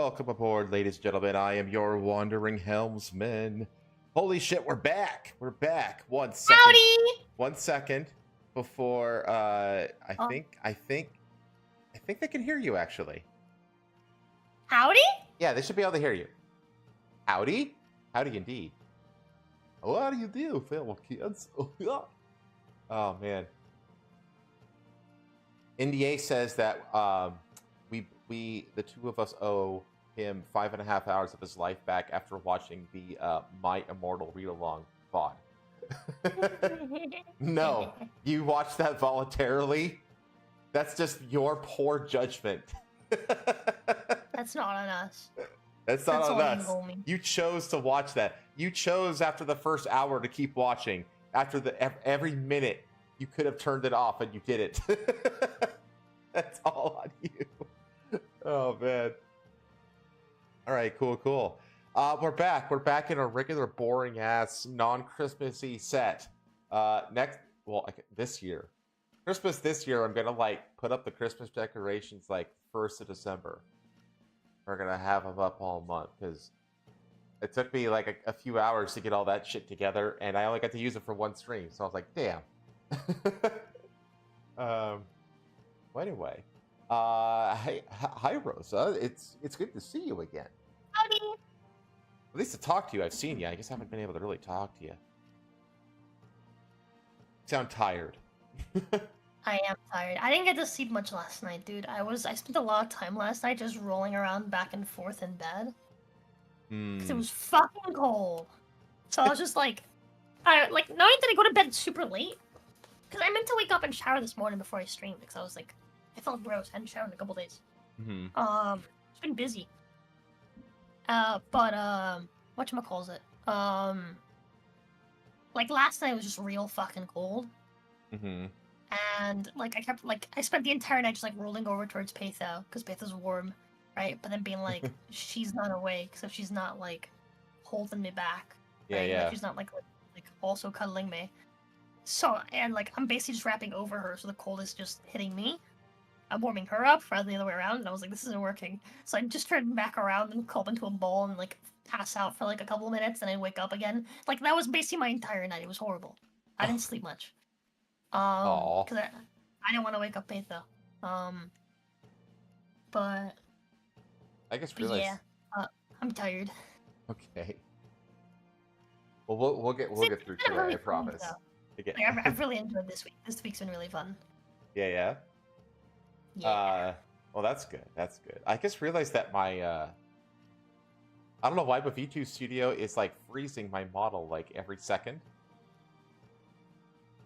Welcome aboard, ladies and gentlemen. I am your wandering helmsman. Holy shit, we're back. We're back. 1 second. Howdy! 1 second before I think they can hear you actually. Howdy? Yeah, they should be able to hear you. Howdy? Howdy indeed. Oh, how do you do, fellow kids? Oh man. NDA says that we the two of us owe him 5.5 hours of his life back after watching the My Immortal read-along VOD. No, you watched that voluntarily? That's just your poor judgment. That's not on us. That's not on us. You, you chose to watch that. You chose after the first hour to keep watching. After every minute, you could have turned it off and you did it. That's all on you. Oh man. All right, cool. We're back. We're back in a regular, boring ass, non-Christmassy set. This year, Christmas this year, I'm gonna like put up the Christmas decorations like 1st of December. We're gonna have them up all month because it took me like a few hours to get all that shit together, and I only got to use it for one stream. So I was like, damn. Well, anyway, hi Rosa. It's good to see you again. Howdy! At least to talk to you, I've seen you. I just haven't been able to really talk to you. You sound tired. I am tired. I didn't get to sleep much last night, dude. I spent a lot of time last night just rolling around back and forth in bed. Because it was fucking cold. So I was just like, not only did I go to bed super late, because I meant to wake up and shower this morning before I streamed, because I was like, I felt gross. I hadn't showered in a couple days. It's been busy. But whatchamacallit? Like last night was just real fucking cold. And like I spent the entire night just like rolling over towards Patho, because Patho's warm, right? But then being like, she's not awake, so she's not like holding me back. Right? Yeah. Like, she's not like also cuddling me. So, and like I'm basically just wrapping over her, so the cold is just hitting me. I'm warming her up rather than the other way around, and I was like, this isn't working. So I just turned back around and curled into a ball and like pass out for like a couple of minutes, and I wake up again. Like that was basically my entire night. It was horrible. I didn't sleep much. Because I didn't want to wake up Patho. But I just realized. Yeah, I'm tired. Okay. Well, we'll get through today. Really I promise. Like, I've really enjoyed this week. This week's been really fun. Yeah. Well, that's good. That's good. I just realized that my I don't know why, but V2 Studio is like freezing my model like every second.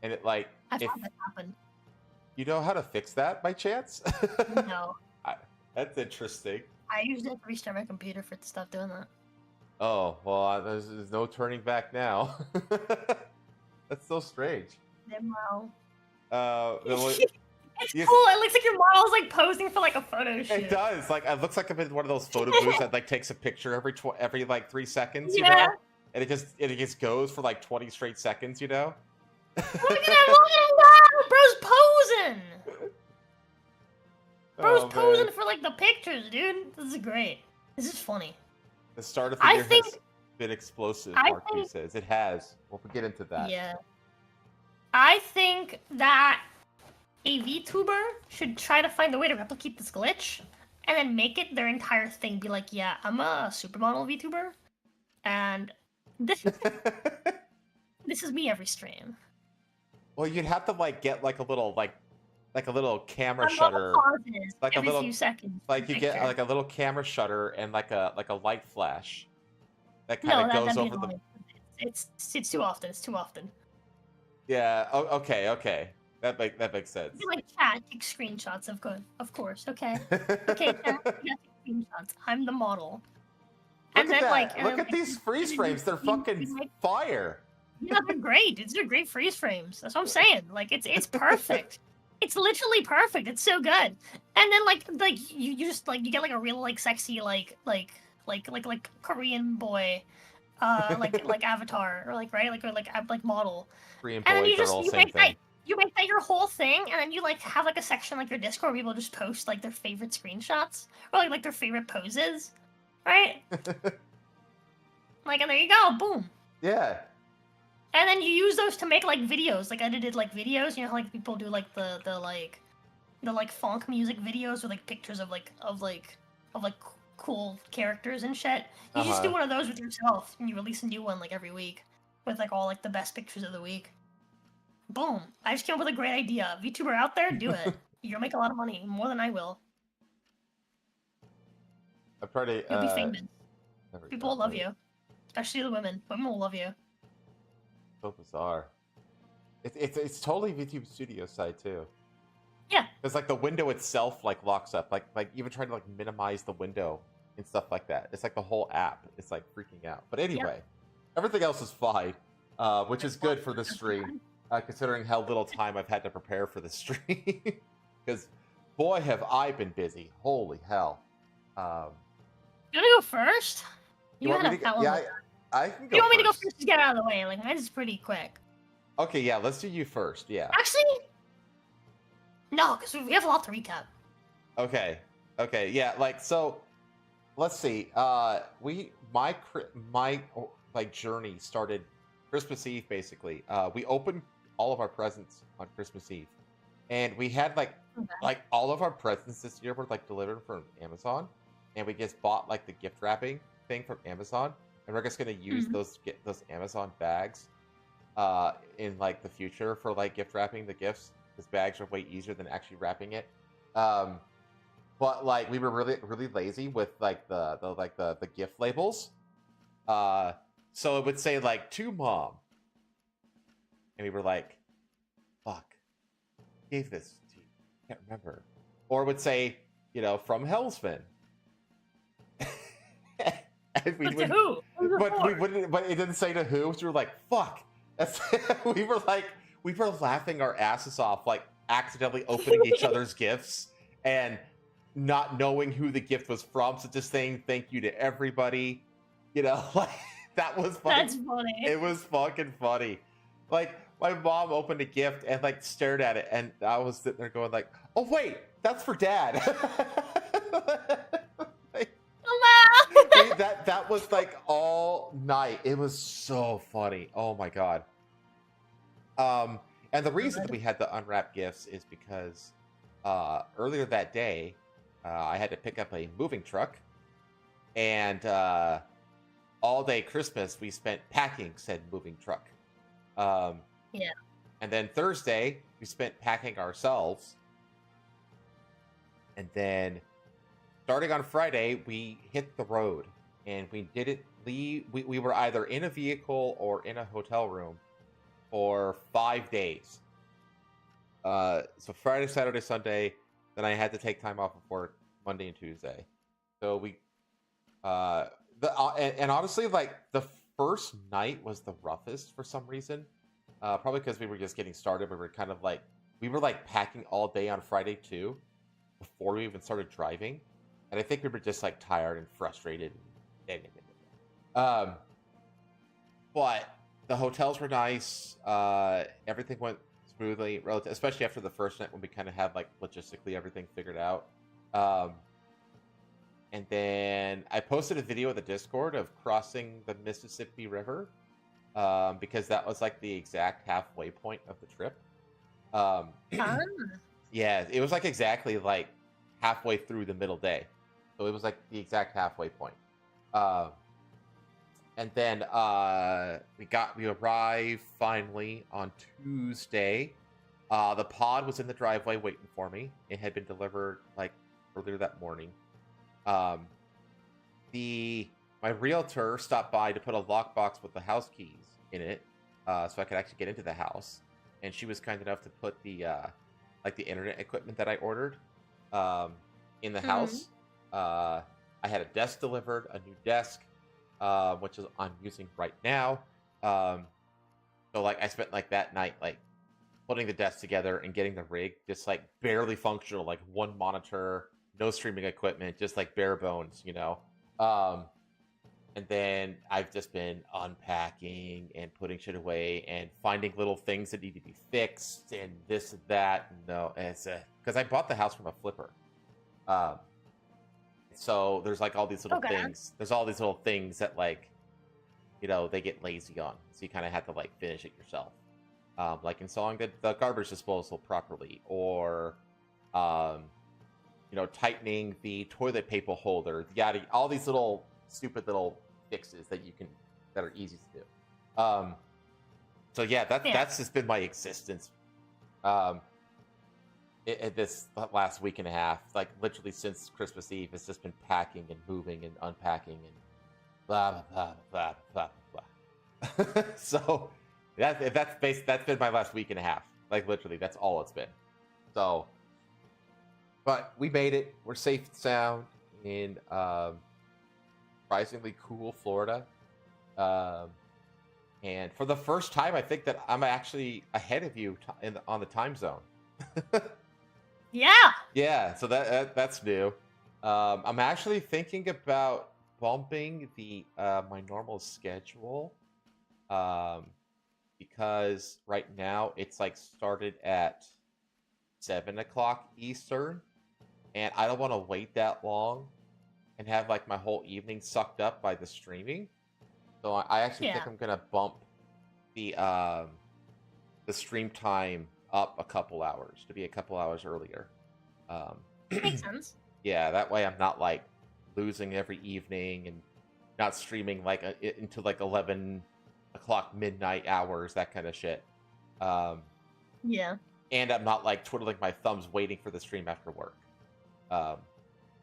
And it like I've had that happen. You know how to fix that by chance? No. That's interesting. I usually have to restart my computer for it to stop doing that. Oh, well, there's no turning back now. That's so strange. Wow. It's yes. cool. It looks like your model's like posing for like a photo shoot. It does. Like it looks like I'm in one of those photo booths that like takes a picture every like 3 seconds, you know? And it just goes for like 20 straight seconds, you know? Look at that! Bro's posing. Bro's posing for like the pictures, dude. This is great. This is funny. The start of the year has been explosive, Marky says. It has. We'll get into that. Yeah. I think that a VTuber should try to find a way to replicate this glitch and then make it their entire thing. Be like, yeah, I'm a supermodel VTuber, and this is me every stream. Well, you'd have to like get like a little camera shutter, like every a little few seconds. Like you get like a little camera shutter and like a light flash that kind of goes over the. It's too often. It's too often. Yeah. Oh, okay. That makes sense. You like chat, take screenshots of course. Okay. Okay, chat, you take screenshots. I'm the model. Look at that. Look at these freeze frames. They're fucking fire. Yeah, they're great. These are great freeze frames. That's what I'm saying. Like it's perfect. It's literally perfect. It's so good. And then like you just like you get like a real like sexy like Korean boy, like avatar or like right like model. Korean boys are all same thing. You make that your whole thing, and then you like have like a section like your Discord where people just post like their favorite screenshots or like their favorite poses. Right? Like, and there you go, boom. Yeah. And then you use those to make like videos, like edited like videos. You know how like people do like the funk music videos with like pictures of cool characters and shit. You just do one of those with yourself, and you release a new one like every week with like all like the best pictures of the week. Boom! I just came up with a great idea. VTuber out there, do it. You'll make a lot of money, more than I will. I'm pretty. You'll be famous. People will love you, especially the women. Women will love you. So bizarre. It's totally VTube Studio side too. Yeah. Because like the window itself like locks up. Like even trying to like minimize the window and stuff like that. It's like the whole app. It's like freaking out. But anyway, everything else is fine, which is good for this stream, considering how little time I've had to prepare for this stream. Because boy, have I been busy. Holy hell. You want to go first? You had a power. Yeah, I can go. You want me to go first? Just get out of the way. Like mine's pretty quick. Okay, yeah, let's do you first. Yeah. Actually, no, because we have a lot to recap. Okay, yeah. Like so, let's see. My like journey started Christmas Eve basically. We opened all of our presents on Christmas Eve, and we had like all of our presents this year were like delivered from Amazon, and we just bought like the gift wrapping thing from Amazon, and we're just gonna use those Amazon bags in like the future for like gift wrapping the gifts. Because bags are way easier than actually wrapping it. But like we were really lazy with like the gift labels. So it would say like to mom, and we were like, "Fuck, who gave this to you? I can't remember." Or it would say, you know, from Hellsman. And we would, who? but it didn't say to who. So we were like, "Fuck." That's we were laughing our asses off, like accidentally opening each other's gifts and not knowing who the gift was from. So just saying thank you to everybody, you know, like that was funny. That's funny. It was fucking funny. Like my mom opened a gift and like stared at it, and I was sitting there going like, "Oh wait, that's for Dad." That was like all night. It was so funny. Oh my god. And the reason that we had to unwrap gifts is because earlier that day, I had to pick up a moving truck, and all day Christmas we spent packing said moving truck. Yeah. And then Thursday we spent packing ourselves, and then starting on Friday we hit the road, and we didn't leave. We were either in a vehicle or in a hotel room for 5 days. So Friday, Saturday, Sunday. Then I had to take time off of work Monday and Tuesday. So we, and honestly, like the first night was the roughest for some reason. Probably because we were just getting started. We were like packing all day on Friday too, before we even started driving. And I think we were just like tired and frustrated. But the hotels were nice. Everything went smoothly, especially after the first night when we kind of had like logistically everything figured out. And then I posted a video in the Discord of crossing the Mississippi River, because that was like the exact halfway point of the trip. Yeah, it was like exactly like halfway through the middle day, so it was like the exact halfway point. And then we arrived finally on Tuesday. The pod was in the driveway waiting for me. It had been delivered like earlier that morning. My realtor stopped by to put a lockbox with the house keys in it, so I could actually get into the house. And she was kind enough to put the like the internet equipment that I ordered in the house. I had a desk delivered, a new desk, which is I'm using right now. So like I spent like that night like putting the desk together and getting the rig just like barely functional, like one monitor, no streaming equipment, just like bare bones, you know. And then I've just been unpacking and putting shit away and finding little things that need to be fixed and this and that. No, it's because I bought the house from a flipper. so there's like all these little Okay. things. There's all these little things that like, they get lazy on. So you kind of have to like finish it yourself. Like installing the garbage disposal properly, or tightening the toilet paper holder. All these little stupid little fixes that are easy to do. So yeah, that's just been my existence. This last week and a half, like literally since Christmas Eve, it's just been packing and moving and unpacking and blah blah blah blah blah blah. So that's been my last week and a half. Like literally, that's all it's been. So, but we made it. We're safe and sound in surprisingly cool Florida. And for the first time, I think that I'm actually ahead of you on the time zone. Yeah. Yeah, so that's new. I'm actually thinking about bumping my normal schedule, because right now it's like started at 7 o'clock Eastern, and I don't want to wait that long and have like my whole evening sucked up by the streaming. So I actually think I'm gonna bump the stream time up a couple hours to be a couple hours earlier. Makes sense. Yeah, that way I'm not like losing every evening and not streaming like into like 11 o'clock midnight hours, that kind of shit. Yeah. And I'm not like twiddling my thumbs waiting for the stream after work.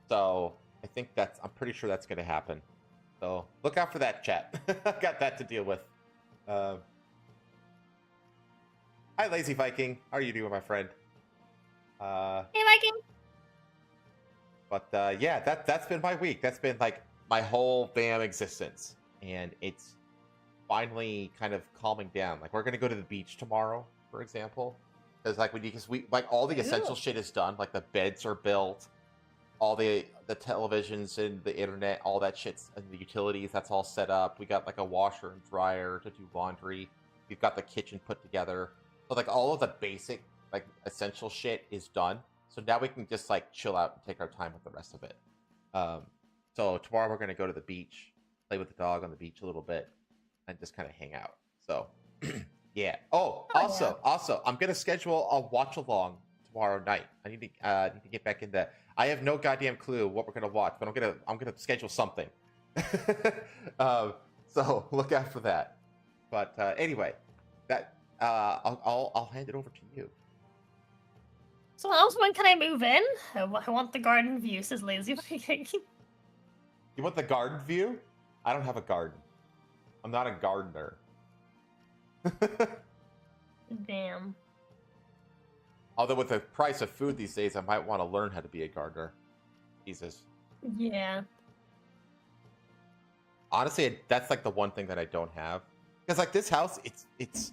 So I think I'm pretty sure that's going to happen. So look out for that, chat. I've got that to deal with. Hi, Lazy Viking. How are you doing, my friend? Hey, Viking. But yeah, that's been my week. That's been like my whole damn existence, and it's finally kind of calming down. Like we're gonna go to the beach tomorrow, for example, because we like all the essential shit is done. Like the beds are built, all the televisions and the internet, all that shit's and the utilities. That's all set up. We got like a washer and dryer to do laundry. We've got the kitchen put together. So like all of the basic like essential shit is done. So now we can just like chill out and take our time with the rest of it. So tomorrow we're gonna go to the beach, play with the dog on the beach a little bit, and just kind of hang out. So yeah. Also, I'm gonna schedule a watch along tomorrow night. I need to get back in the. I have no goddamn clue what we're gonna watch, but I'm gonna schedule something. So look out for that. But anyway, I'll hand it over to you. So else, when can I move in? I want the garden view, says Lazy Viking. You want the garden view? I don't have a garden. I'm not a gardener. Damn. Although with the price of food these days, I might want to learn how to be a gardener. Jesus. Yeah. Honestly, that's like the one thing that I don't have. Because like this house, it's.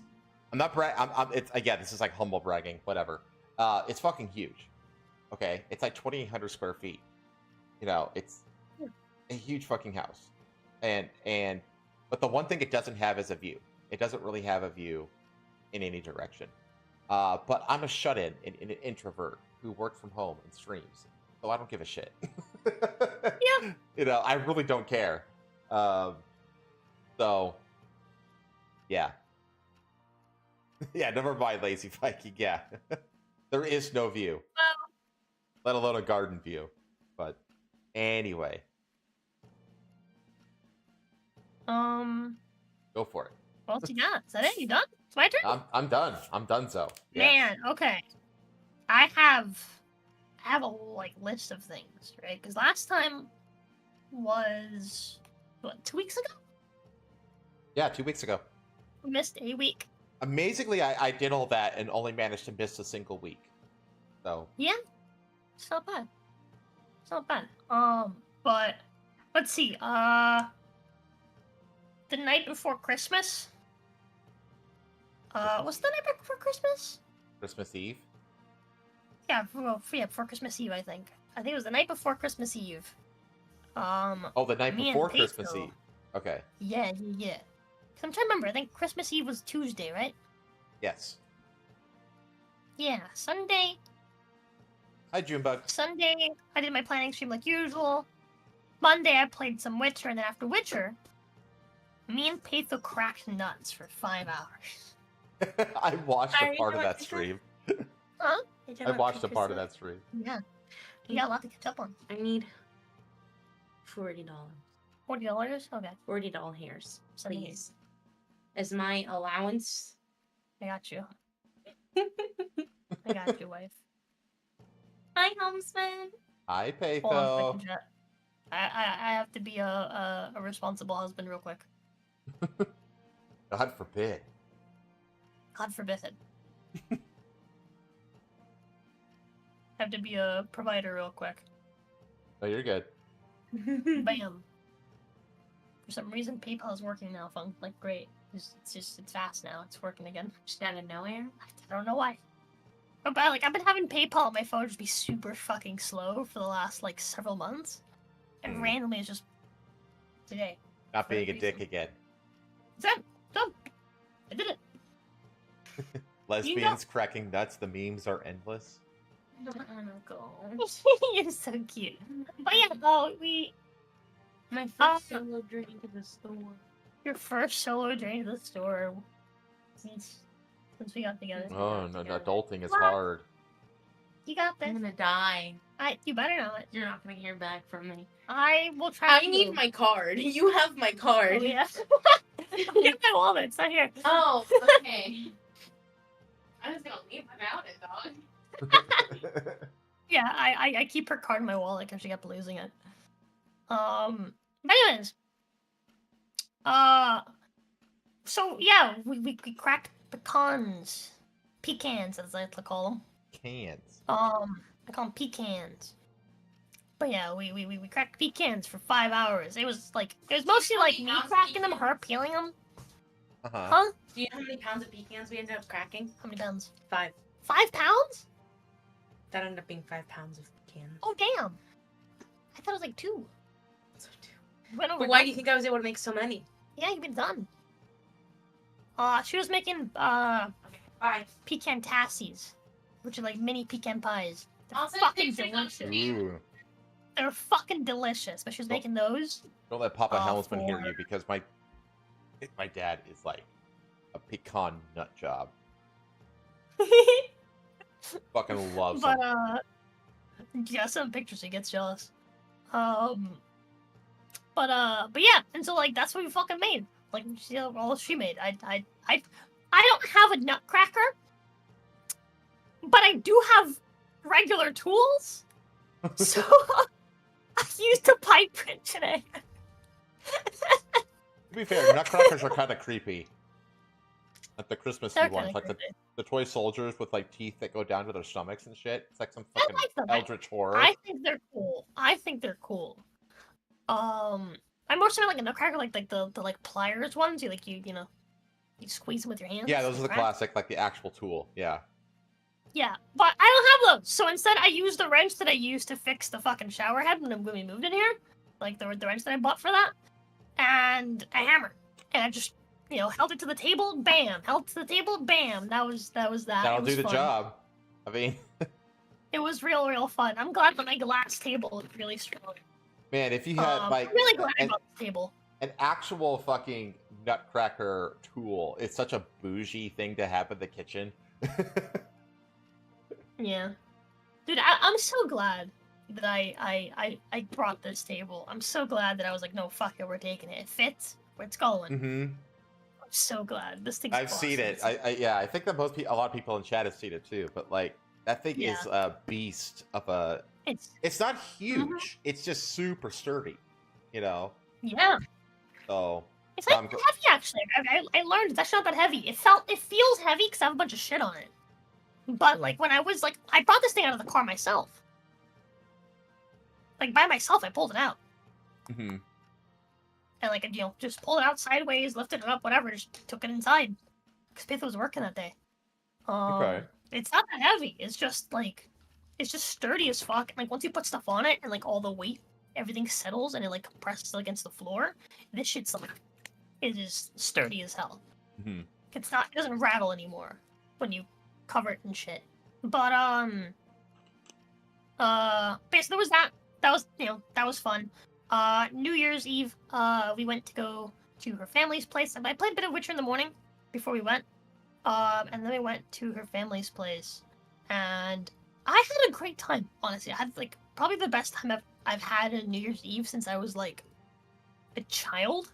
I'm not it's again. This is like humble bragging. Whatever. It's fucking huge. Okay, it's like 2,800 square feet. It's a huge fucking house, but the one thing it doesn't have is a view. It doesn't really have a view in any direction. But I'm a shut-in, an introvert who works from home and streams, so I don't give a shit. Yeah. I really don't care. So, yeah. Yeah, never mind, Lazy Viking. Yeah. There is no view. Let alone a garden view. But anyway. Go for it. What else you got? Is that it? You done? It's my turn? I'm done. I'm done, so. Man, okay. I have a like list of things, right? Because last time was what, 2 weeks ago? Yeah, 2 weeks ago. We missed a week. Amazingly, I did all that and only managed to miss a single week. So yeah, it's not bad. It's not bad. But let's see. The night before Christmas. What's the night before Christmas? Christmas Eve. Yeah, before Christmas Eve, I think. I think it was the night before Christmas Eve. Oh, the night before Christmas Eve. Okay. Yeah. I'm trying to remember. I think Christmas Eve was Tuesday, right? Yes. Yeah, Sunday. Hi, Junebug. Sunday, I did my planning stream like usual. Monday I played some Witcher, and then after Witcher, me and Patho cracked nuts for 5 hours. I watched Are a you part of doing that pictures? stream. Huh? I watched a part of that stream. Yeah. We got a lot to catch up on. I need $40. $40? Okay. $40 hairs, Send me. please. As my allowance. I got you. I got you, wife. Hi, Helmsman. I pay Hold on a though. second, chat. I have to be a responsible husband real quick. God forbid. God forbid it. Have to be a provider real quick. No, you're good. Bam. For some reason, PayPal is working now, Funk. Like, great. It's fast now. It's working again. Just out of nowhere. I don't know why. But like, I've been having PayPal on my phone just be super fucking slow for the last like several months, and randomly it's just today. Not For a being a dick reason. again. Done. I did it. Lesbians cracking nuts. The memes are endless. You're so cute. But yeah, we My first solo journey to the store. your first solo journey to the store since we got together. Oh no, together. adulting is What? hard. You got this. I'm gonna die. You better not. You're not gonna hear back from me. I will try. I need my card. You have my Oh, card. yeah. Get my wallet. It's not here. Oh, okay. I was gonna leave without it, dog. Yeah, I keep her card in my wallet because she kept losing it. But anyways, so yeah, we cracked pecans, as I like to call them. Cans. I call them pecans. But yeah, we cracked pecans for 5 hours. It was mostly like me cracking them, her peeling them. Uh-huh. Huh? Do you know how many pounds of pecans we ended up cracking? How many pounds? 5. 5 pounds? That ended up being 5 pounds of pecans. Oh damn! I thought it was like 2. So too. Went over But why double. do you think I was able to make so many? Yeah, you've been done. She was making Okay, bye. pecan tassies, which are like mini pecan pies. They're I'll send fucking pictures on delicious. Ooh. They're fucking delicious. But she was Oh. making those. Don't let Papa Oh, Helmsman hear for- you because my dad is like a pecan nut job. Fucking loves But them. yeah, some pictures he gets jealous. But yeah, and so like that's what we fucking made. Like all she made. I don't have a nutcracker, but I do have regular tools. So I used a pipe wrench today. To be fair, nutcrackers are kind of creepy. Like the Christmassy They're ones, kinda like creepy. the toy soldiers with like teeth that go down to their stomachs and shit. It's like some I fucking like them. eldritch horror. I think they're cool. I'm more so like a nutcracker, like the like pliers ones. You know, you squeeze them with your hands. Yeah, those are the crack. classic, like the actual tool. Yeah. Yeah, but I don't have those. So instead, I used the wrench that I used to fix the fucking shower head when we moved in here, like the wrench that I bought for that, and a hammer, and I just held it to the table, bam, held it to the table, bam. That was that. That'll It was do the fun. job. I mean, It was real fun. I'm glad that my glass table is really strong. man, if you had like I'm really glad I an, bought the table. an actual fucking nutcracker tool, it's such a bougie thing to have in the kitchen. Yeah, dude, I'm so glad that I brought this table. I'm so glad that I was like, no, fuck it, we're taking it. It fits. Where it's going. Mm-hmm. I'm so glad. This thing's I've seen it. I think that a lot of people in chat have seen it too. But like that thing is a beast of a. It's not huge. It's just super sturdy. Yeah. So It's like heavy actually. I learned it's actually not that heavy. It feels heavy because I have a bunch of shit on it. But like when I was like, I brought this thing out of the car myself. Like by myself, I pulled it out. Mhm. And like just pulled it out sideways, lifted it up, whatever, just took it inside. Because Pith was working that day. Okay. It's not that heavy. It's just sturdy as fuck. And, like once you put stuff on it and like all the weight, everything settles and it like compresses against the floor. This shit's like, it is sturdy as hell. Mhm. It doesn't rattle anymore when you cover it and shit. But basically there was that. That was that was fun. New Year's Eve, we went to go to her family's place. I played a bit of Witcher in the morning before we went. And then we went to her family's place, and I had a great time. Honestly, I had like probably the best time I've had a New Year's Eve since I was like a child.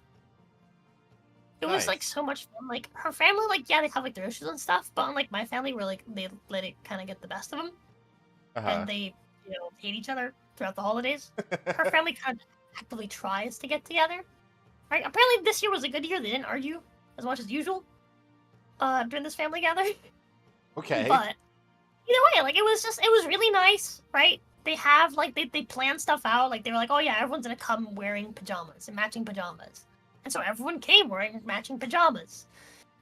It was like so much fun. Like her family, like yeah, they have like their issues and stuff, but unlike my family, where like they let it kind of get the best of them, and they hate each other throughout the holidays. Her family kind of actively tries to get together. Right? Apparently, this year was a good year. They didn't argue as much as usual during this family gathering. Okay. But either way, like it was really nice, right? They have like they planned stuff out. Like they were like, oh yeah, everyone's gonna come wearing pajamas and matching pajamas, and so everyone came wearing matching pajamas,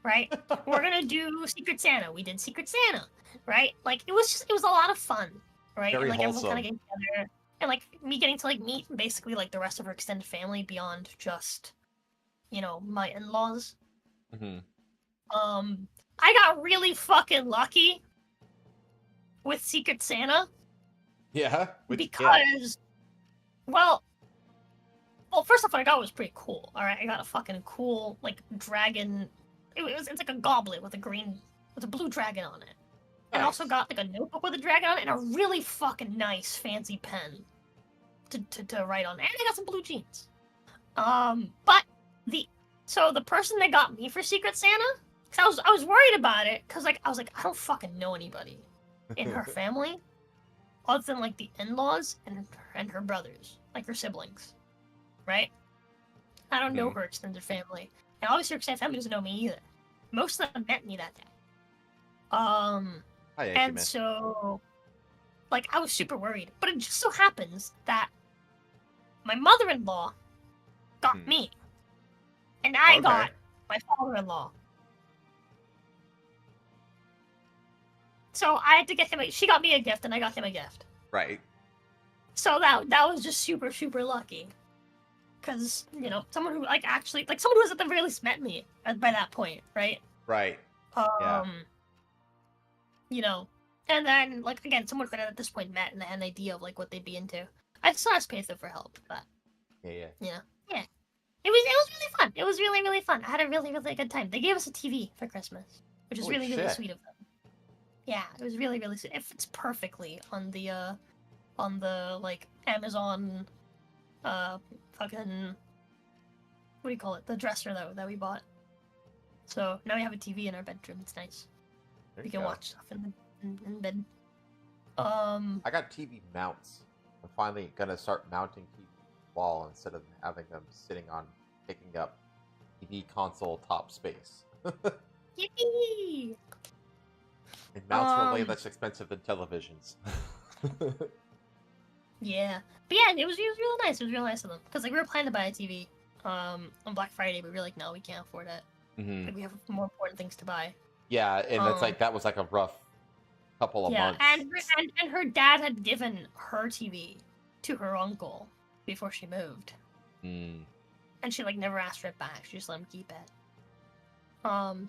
right? We're gonna do Secret Santa. We did Secret Santa, right? Like it was a lot of fun, right? Very and like wholesome. everyone kind of getting together, and like me getting to like meet basically like the rest of her extended family beyond just, my in-laws. Mm-hmm. I got really fucking lucky with Secret Santa. Yeah? Because, well, first off, what I got was pretty cool. All right, I got a fucking cool like dragon. It's like a goblet with a blue dragon on it. And I also got like a notebook with a dragon on it and a really fucking nice fancy pen to write on. And I got some blue jeans. But the person that got me for Secret Santa, because I was worried about it, because I was like, I don't fucking know anybody in her family other than like the in-laws and her brothers, like her siblings, right? I don't know her extended family, and obviously her extended family doesn't know me either. Most of them met me that day. And so, like, I was super worried, but it just so happens that my mother-in-law got me, and I got my father-in-law. So I had to get him. She got me a gift, and I got him a gift. Right. So that was just super super lucky, because someone who someone who has at the very least met me by that point, right? Right. And then like again, someone could have at this point met and had an idea of like what they'd be into. I still asked Patha for help, but yeah. It was really fun. It was really really fun. I had a really really good time. They gave us a TV for Christmas, which is really really sweet of them. Yeah, it was really really sweet. It fits perfectly on the like Amazon fucking what do you call it? The dresser that we bought. So now we have a TV in our bedroom. It's nice. We can watch stuff in bed. I got TV mounts. I'm finally gonna start mounting TV wall instead of having them sitting on picking up TV console top space. Yippee! And mounts are way less expensive than televisions. Yeah, but yeah, it was really nice. It was real nice of them because like we were planning to buy a TV on Black Friday, but we were like, no, we can't afford it. Mm-hmm. Like, we have more important things to buy. Yeah, and it's like that was like a rough couple of months. And her dad had given her TV to her uncle before she moved. And she like never asked for it back. She just let him keep it.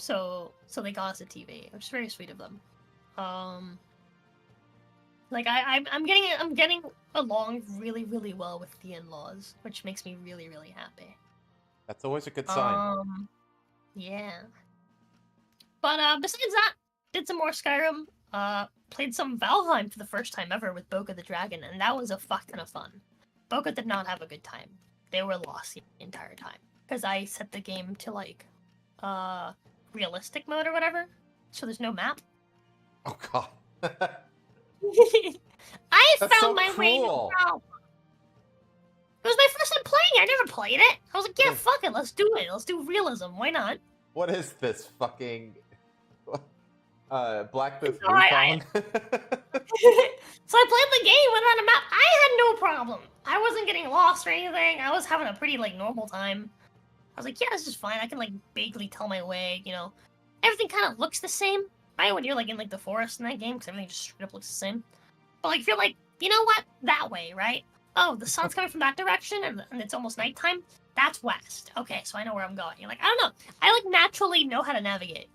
So they got us a TV, which is very sweet of them. Like I'm getting along really really well with the in-laws, which makes me really really happy. That's always a good sign. Yeah. But besides that, did some more Skyrim. Played some Valheim for the first time ever with Boca the Dragon, and that was a fuck ton of fun. Boca did not have a good time. They were lost the entire time because I set the game to like realistic mode or whatever, so there's no map. Oh god. I That's found so my way cruel. out. It was my first time playing it. I never played it. I was like, yeah, fuck it, let's do it. Let's do realism. Why not? What is this fucking Black Myth So I Recon? So I played the game without a map. I had no problem. I wasn't getting lost or anything. I was having a pretty like normal time. I was like, yeah, this is fine. I can like vaguely tell my way. Everything kind of looks the same, right? When you're like in like the forest in that game, because everything just straight up looks the same. But like if you're like, you know what, that way, right? Oh, the sun's coming from that direction, and it's almost nighttime. That's west. Okay, so I know where I'm going. You're like, I don't know. I like naturally know how to navigate.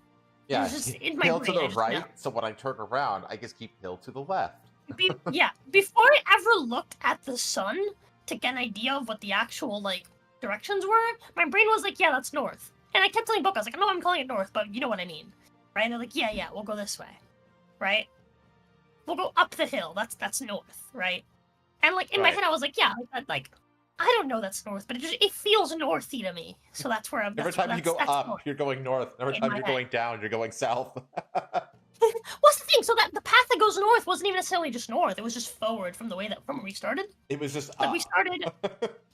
Yeah, It's just in my hill brain, to I the just right, know. so when I turn around, I just keep hill to the left. Yeah, before I ever looked at the sun, to get an idea of what the actual like directions were, my brain was like, yeah, that's north. And I kept telling Book, I was like, I know I'm calling it north, but you know what I mean, right? And they're like, yeah, we'll go this way, right? We'll go up the hill. That's north, right? And like in my Right. head, I was like, yeah, like I don't know that's north, but it feels northy to me. So that's where I'm. Every time you go up, north you're going north. Every in time my you're head. going down, you're going south. What's the thing? So that the path that goes north wasn't even necessarily just north. It was just forward from where we started. It was just Like up. we started,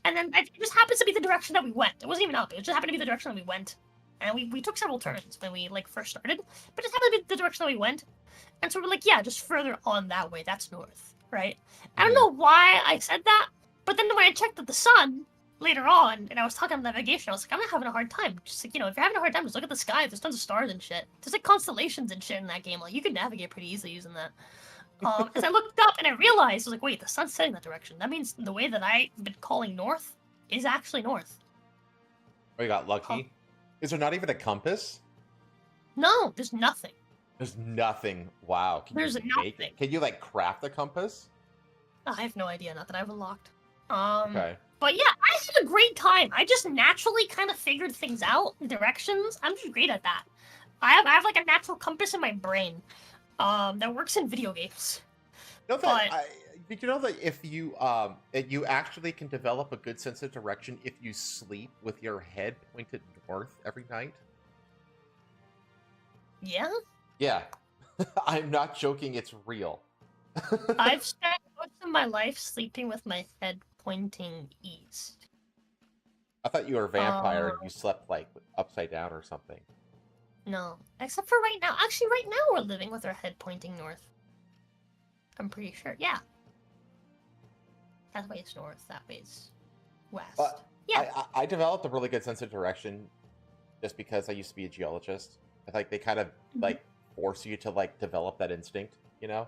and then it just happens to be the direction that we went. It wasn't even up. It just happened to be the direction that we went. And we took several turns when we like first started, but it just happened to be the direction that we went. And so we're like, yeah, just further on that way. That's north, right? I don't know why I said that, but then when I checked at the sun later on, and I was talking on navigation, I was like, I'm not having a hard time. Just like, if you're having a hard time, just look at the sky. There's tons of stars and shit. There's like constellations and shit in that game. Like you can navigate pretty easily using that. As I looked up and I realized, I was like, wait, the sun's setting that direction. That means the way that I've been calling north is actually north. Oh, you got lucky. Huh. Is there not even a compass? No, there's nothing. There's nothing. Wow. There's nothing. Can you like craft a compass? I have no idea. Not that I've unlocked. Okay. But yeah, I had a great time. I just naturally kind of figured things out, directions. I'm just great at that. I have like a natural compass in my brain, that works in video games. Did you know that if you you actually can develop a good sense of direction if you sleep with your head pointed north every night? Yeah? Yeah. I'm not joking, it's real. I've spent most of my life sleeping with my head pointing east. I thought you were a vampire and you slept like upside down or something. No, except for right now. Actually, right now we're living with our head pointing north. I'm pretty sure. Yeah. That way is north, that way is west. But yeah. I developed a really good sense of direction just because I used to be a geologist. I think they kind of like force you to like develop that instinct, you know?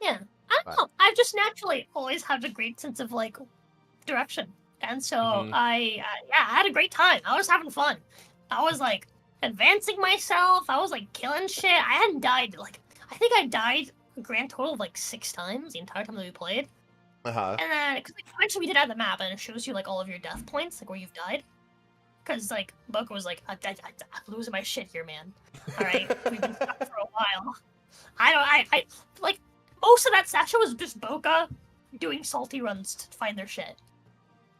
Yeah. I don't know. I've just naturally always had a great sense of like direction. And so I had a great time. I was having fun. I was like advancing myself. I was like killing shit. I hadn't died I think I died a grand total of like 6 times the entire time that we played. And then cause, like, eventually we did add the map and it shows you like all of your death points, like where you've died. Cause like Boca was like, I'm losing my shit here, man. All right, we've been stuck for a while. I like most of that session was just Boca doing salty runs to find their shit.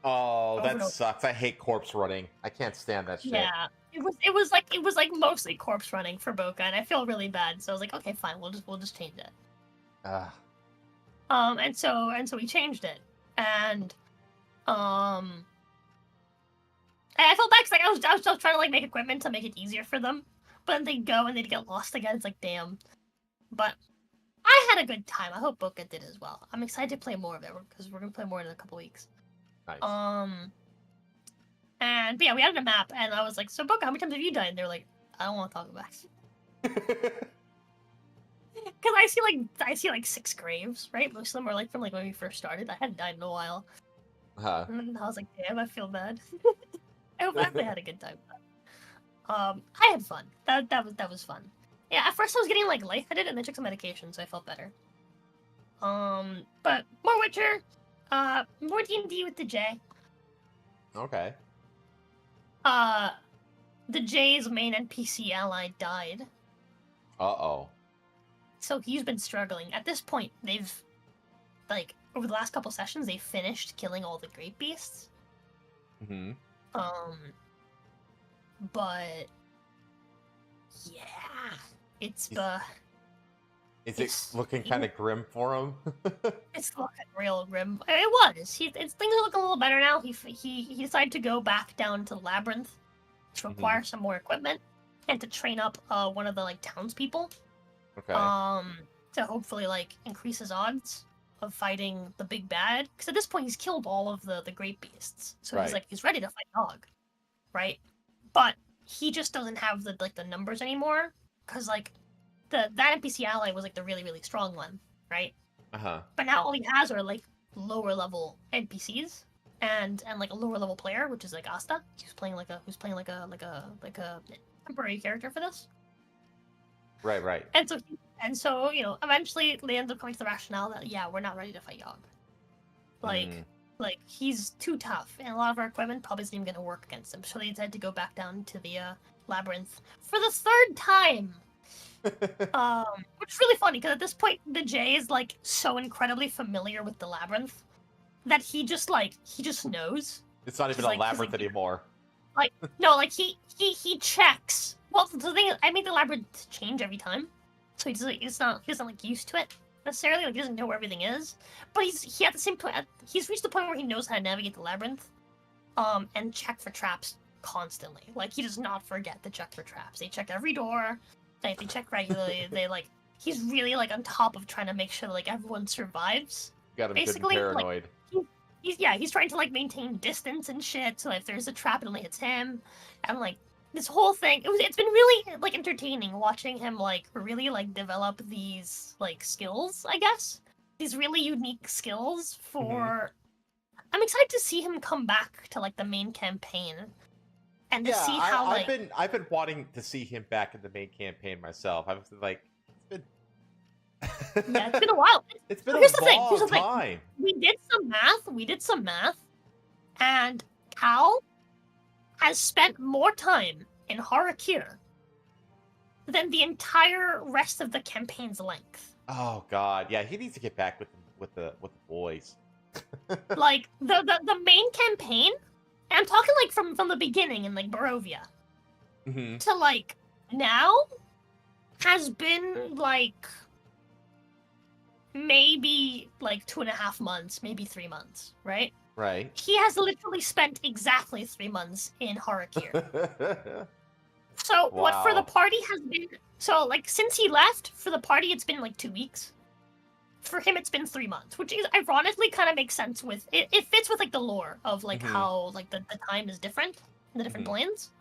Oh, that sucks. I hate corpse running. I can't stand that shit. Yeah, it was like mostly corpse running for Boca, and I feel really bad. So I was like, okay, fine, we'll just change it. And so we changed it, and I felt bad because like I was trying to like make equipment to make it easier for them, but then they'd go and they'd get lost again. It's like damn, but I had a good time. I hope Boca did as well. I'm excited to play more of it because we're gonna play more in a couple weeks. Nice. But yeah, we added a map, and I was like, so Boca, how many times have you died? And they were like, I don't want to talk about it. Because I see like 6 graves, right? Most of them were like from like when we first started. I hadn't died in a while. And I was like, damn, I feel bad. I hope I had a good time. I had fun. That was fun. Yeah, at first I was getting like lightheaded, and I took some medication, so I felt better. But more Witcher, more D&D with the J. Okay. The J's main NPC ally died. Uh-oh. So he's been struggling. At this point, they've, like, over the last couple sessions, they finished killing all the great beasts. But yeah, it's Is it looking kind of grim for him? It's looking real grim. It was. Things are looking a little better now. He decided to go back down to the labyrinth to acquire some more equipment and to train up one of the like townspeople. Okay. To hopefully like increase his odds of fighting the big bad. Because at this point he's killed all of the great beasts, so he's ready to fight Dog, right? But he just doesn't have the numbers anymore because like that NPC ally was like the really really strong one, right? But now all he has are like lower level NPCs and like a lower level player, which is like Asta, who's playing like a temporary character for this. Right. And so eventually they end up coming to the rationale that yeah, we're not ready to fight Yogg. Like, he's too tough, and a lot of our equipment probably isn't even going to work against him. So they decided to go back down to the labyrinth for the third time. Which is really funny, because at this point, the J is, like, so incredibly familiar with the labyrinth that he just knows. It's not even a labyrinth anymore. Like, no, like, he checks. Well, the thing is, I make the labyrinth change every time. So he doesn't like used to it necessarily. Like, he doesn't know where everything is. But he at the same point, he's reached the point where he knows how to navigate the labyrinth, and check for traps constantly. Like, he does not forget to check for traps. They check every door. They check regularly. He's really like on top of trying to make sure that, like, everyone survives. Got him basically paranoid. Like, he's trying to like maintain distance and shit. So if there's a trap, it only hits him, and like. This whole thing, it's been really, like, entertaining watching him, like, really, like, develop these, like, skills, I guess. These really unique skills for... I'm excited to see him come back to, like, the main campaign. And to see how, I've been wanting to see him back in the main campaign myself. I was like, it's been... Yeah, it's been a while. It's been a long time. We did some math. And Cal has spent more time in Harakir than the entire rest of the campaign's length. Oh god, yeah, he needs to get back with the boys. Like the main campaign, and I'm talking like from the beginning in like Barovia to like now has been like maybe like 2.5 months, maybe 3 months, right? Right. He has literally spent exactly 3 months in Harakir. So what for the party has been... So, like, since he left, for the party it's been, like, 2 weeks. For him it's been 3 months, which is ironically kind of makes sense with... It fits with, like, the lore of, like, how, like, the time is different in the different planes.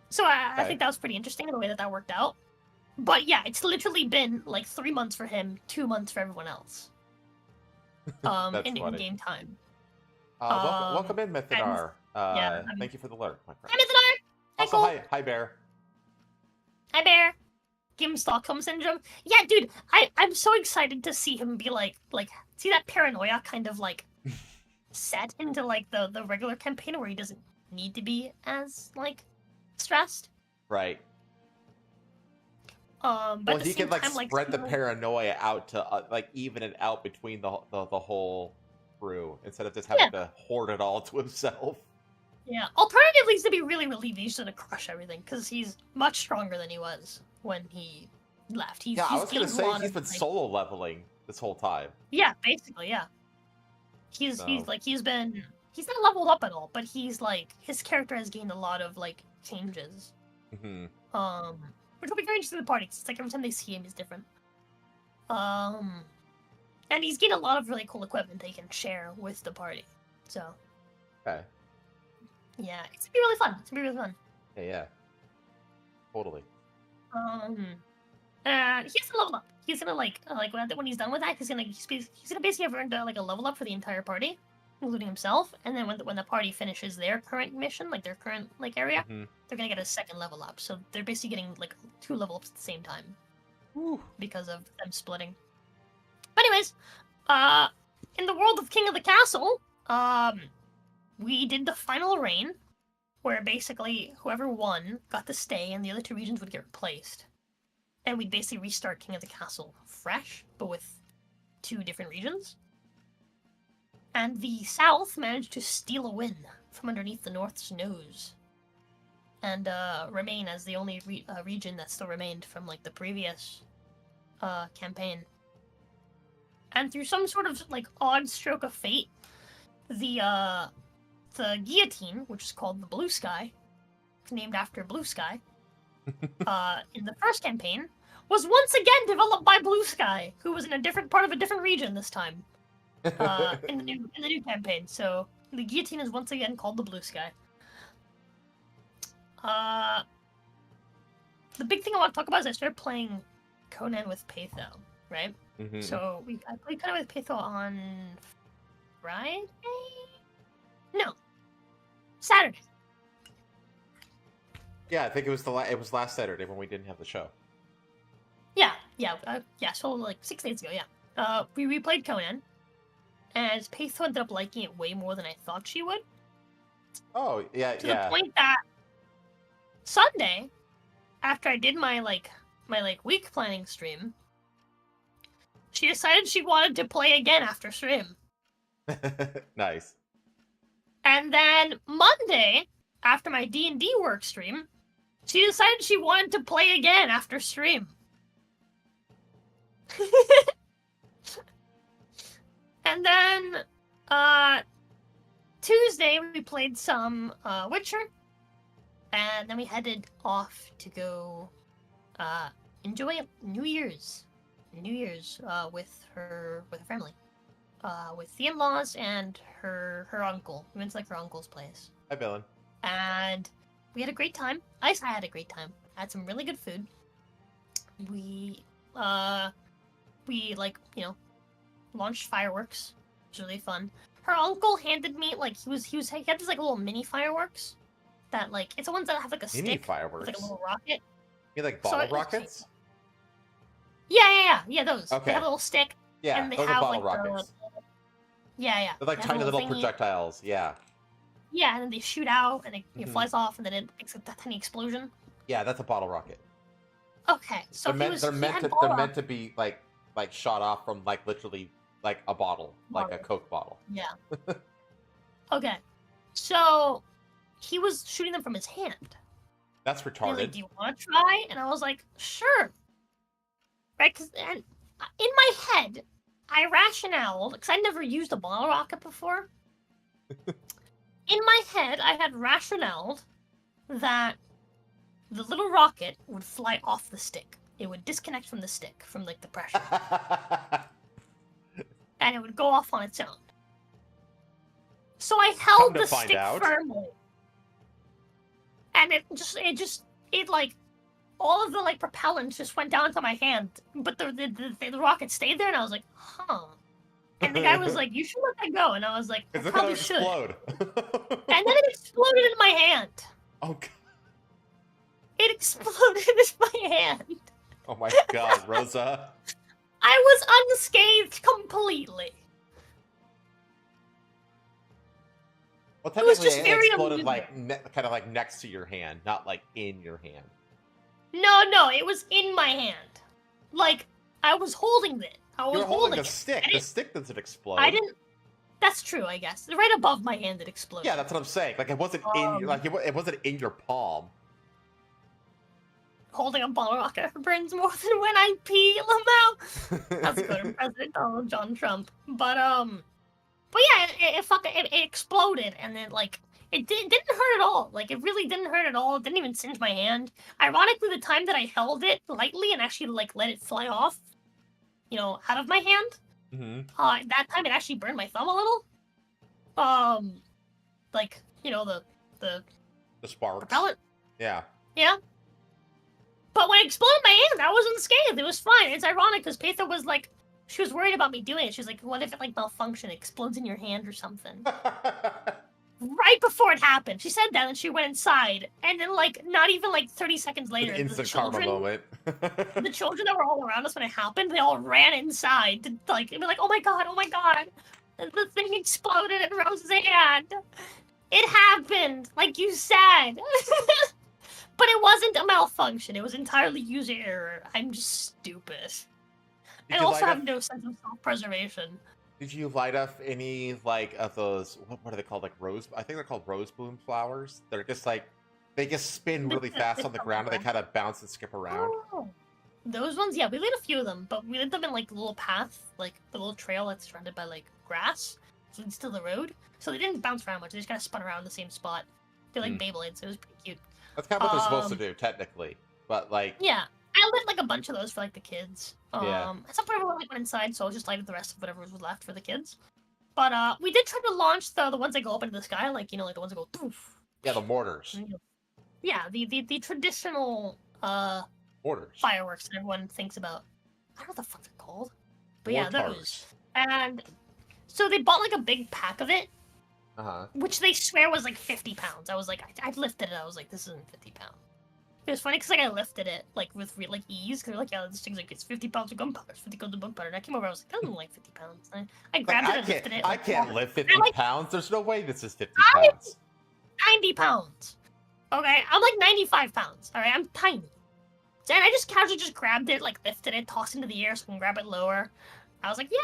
So I think that was pretty interesting in the way that worked out. But yeah, it's literally been, like, 3 months for him, 2 months for everyone else. In game time. Welcome in, Mythodar. Thank you for the alert, my friend. Hi, Mythodar! Also, hi, Bear. Hi, Bear. Give him Stockholm Syndrome. Yeah, dude, I'm so excited to see him be like, see that paranoia kind of, like, set into, like, the regular campaign where he doesn't need to be as, like, stressed. Right. But well, he can, like, spread the paranoia out to, like, even it out between the whole crew instead of just having to hoard it all to himself. Yeah, alternatively, he's to be really relieved he's gonna crush everything, because he's much stronger than he was when he left. I was gonna say, he's been solo leveling this whole time. Yeah, basically, yeah. He's not leveled up at all, but he's, like, his character has gained a lot of, like, changes. Which will be very interesting to the party, 'cause it's like every time they see him, he's different. And he's gained a lot of really cool equipment that he can share with the party, so... Okay. Yeah, it's gonna be really fun. It's gonna be really fun. Yeah. Totally. He has to level up. He's gonna like when he's done with that, he's gonna basically have earned like a level up for the entire party, including himself. And then when the party finishes their current mission, like their current like area, they're gonna get a second level up. So they're basically getting like 2 level ups at the same time, because of them splitting. But anyways, in the world of King of the Castle, we did the final reign, where basically whoever won got to stay and the other 2 regions would get replaced. And we'd basically restart King of the Castle fresh, but with 2 different regions. And the South managed to steal a win from underneath the North's nose. And remain as the only region that still remained from like the previous campaign. And through some sort of like odd stroke of fate, the guillotine, which is called the Blue Sky, named after Blue Sky, in the first campaign, was once again developed by Blue Sky, who was in a different part of a different region this time, in the new campaign. So the guillotine is once again called the Blue Sky. The big thing I want to talk about is I started playing Conan with Patho, right? So I played Conan with Patho on Friday? No, Saturday. Yeah, I think it was last Saturday when we didn't have the show. Yeah. So like 6 days ago, yeah. We replayed Conan, and Peso ended up liking it way more than I thought she would. Oh, yeah, To yeah. the point that Sunday, after I did my week planning stream, she decided she wanted to play again after stream. Nice. And then Monday, after my D&D work stream, she decided she wanted to play again after stream. And then Tuesday we played some Witcher, and then we headed off to go enjoy New Year's with her family, with the in-laws and her uncle. We went to like her uncle's place. Hi, Dylan. And we had a great time. I had a great time. I had some really good food. We like, you know, launched fireworks. It was really fun. Her uncle handed me like he had this like little mini fireworks that like it's the ones that have like a Mini stick fireworks. with, like a little rocket. You mean like bottle So rockets? Yeah, those. Okay. They have a little stick. Yeah, and they those are have, bottle like, rockets. Yeah. They're like They have a tiny little thingy. projectiles. Yeah. Yeah, and then they shoot out and it Mhm. flies off and then it makes a tiny explosion. Yeah, that's a bottle rocket. Okay, so they're he meant had to be like shot off from like literally like a bottle, like a Coke bottle. Yeah. Okay, so he was shooting them from his hand. That's He was like, retarded. "Do you want to try?" And I was like, "Sure." Right? And in my head, I rationaled because I never used a bottle rocket before. In my head, I had rationaled that the little rocket would fly off the stick. It would disconnect from the stick from like the pressure, and it would go off on its own. So I held Come to the find stick out. firmly, and it like all of the like propellants just went down to my hand, but the rocket stayed there, and I was like, huh. And the guy was like, "You should let that go," and I was like, "I Is it probably gonna should." explode? And then it exploded in my hand. Oh, God. It exploded in my hand. Oh my God, Rosa. I was unscathed completely. Well, It was technically, just it very exploded amusing. like kind of like next to your hand, not like in your hand. No, it was in my hand. Like, I was holding it. I was You were holding a it. stick. I The didn't- stick doesn't explode. I didn't. That's true, I guess. Right above my hand, it exploded. Yeah, that's what I'm saying. Like it wasn't it wasn't in your palm. Holding a bottle rocket burns more than when I pee, Lamau. That's good, President Donald John Trump. But yeah, it exploded, and then like it didn't hurt at all. Like it really didn't hurt at all. It didn't even singe my hand. Ironically, the time that I held it lightly and actually like let it fly off, you know, out of my hand, that time it actually burned my thumb a little. Like you know the sparks. propellant. Yeah. Yeah. But when it exploded in my hand, I wasn't unscathed. It was fine. It's ironic because Petha was like, she was worried about me doing it. She was like, what if it like malfunction, explodes in your hand or something? Right before it happened. She said that and she went inside. And then like, not even like 30 seconds later, An instant karma moment. the children that were all around us when it happened, they all ran inside to like, be like, oh my God. And the thing exploded in Rose's hand. It happened, like you said. But it wasn't a malfunction. It was entirely user error. I'm just stupid. I also have no sense of self-preservation. Did you light up any like of those? What are they called? Like rose? I think they're called rose bloom flowers. They're just like they just spin really fast on the ground and they kind of bounce and skip around. Oh, those ones, yeah, we lit a few of them, but we lit them in like the little path, like the little trail that's surrounded by like grass, so it's to the road. So they didn't bounce around much. They just kind of spun around the same spot. They're like Beyblades, so it was pretty cute. That's kind of what they're supposed to do, technically. But like, yeah, I lit like a bunch of those for like the kids. Yeah. At some point, everyone like went inside, so I just lighted the rest of whatever was left for the kids. But we did try to launch the ones that go up into the sky, like you know, like the ones that go poof. yeah, the mortars. Yeah, the traditional Mortars. fireworks that everyone thinks about. I don't know what the fuck they're called, but yeah, Mortars. those. And so they bought like a big pack of it, Uh huh. which they swear was like 50 pounds. I was like, I lifted it. I was like, this isn't 50 pounds. It was funny because like I lifted it like with like ease. Cause they're like, yeah, this thing's like it's 50 pounds of gunpowder, 50 pounds of gunpowder. And I came over, I was like, that doesn't like 50 pounds. And I Like, grabbed it and lifted it. I Like, can't lift 50 I'm like pounds. There's no way this is 50 I'm pounds. 90 pounds. Okay, I'm like 95 pounds. All right, I'm tiny. And I just casually just grabbed it, like lifted it, tossed it into the air so I can grab it lower. I was like, yeah,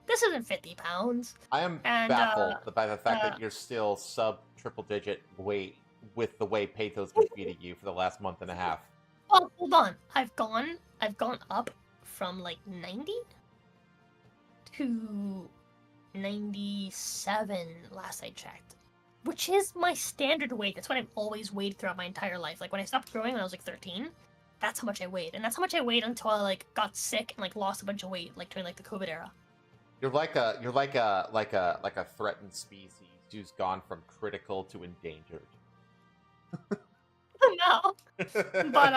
this isn't 50 pounds. I am And, baffled by the fact that you're still sub triple digit weight with the way Patho's been feeding you for the last month and a half. Oh, hold on. I've gone up from like 90 to 97 last I checked. Which is my standard weight. That's what I've always weighed throughout my entire life. Like when I stopped growing when I was like 13, that's how much I weighed. And that's how much I weighed until I like got sick and like lost a bunch of weight like during like the COVID era. You're like a threatened species who's gone from critical to endangered. No. But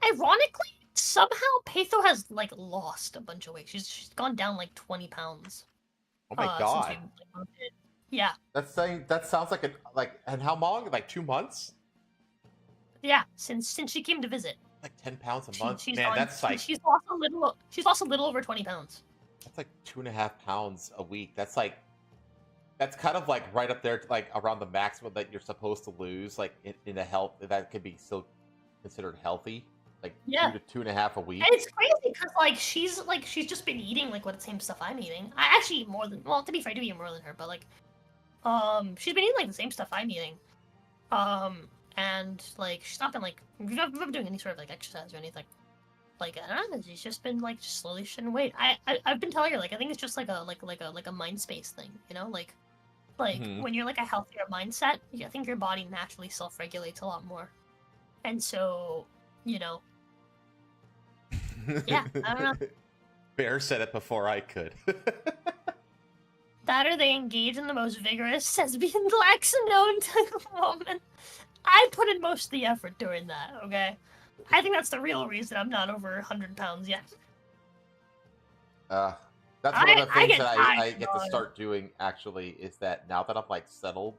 ironically, somehow Patho has like lost a bunch of weight. She's gone down like 20 pounds. Oh my god. Since we, like, yeah. That sounds like and how long? Like 2 months? Yeah, since she came to visit. Like 10 pounds a month. She's Man, gone, that's like she's lost a little over 20 pounds. that's like 2.5 pounds a week. That's kind of like right up there, like around the maximum that you're supposed to lose, like in a health that could be still considered healthy, like Yeah. 2 to 2.5 a week. And it's crazy because she's just been eating like what the same stuff I'm eating. I actually eat more than, well, to be fair, I do eat more than her, but like she's been eating like the same stuff I'm eating. And like she's not been like we've not been doing any sort of like exercise or anything. Like I don't know, she's just been like just slowly shedding weight. I've been telling her like I think it's just like a mind space thing, you know, like when you're like a healthier mindset, I think your body naturally self-regulates a lot more. And so, you know, yeah, I don't know. Bear said it before I could. That or they engage in the most vigorous lesbian acts known to a woman. I put in most of the effort during that, okay? I think that's the real reason I'm not over 100 pounds yet. That's one of the things that I tired, get to start doing, actually, is that now that I'm, like, settled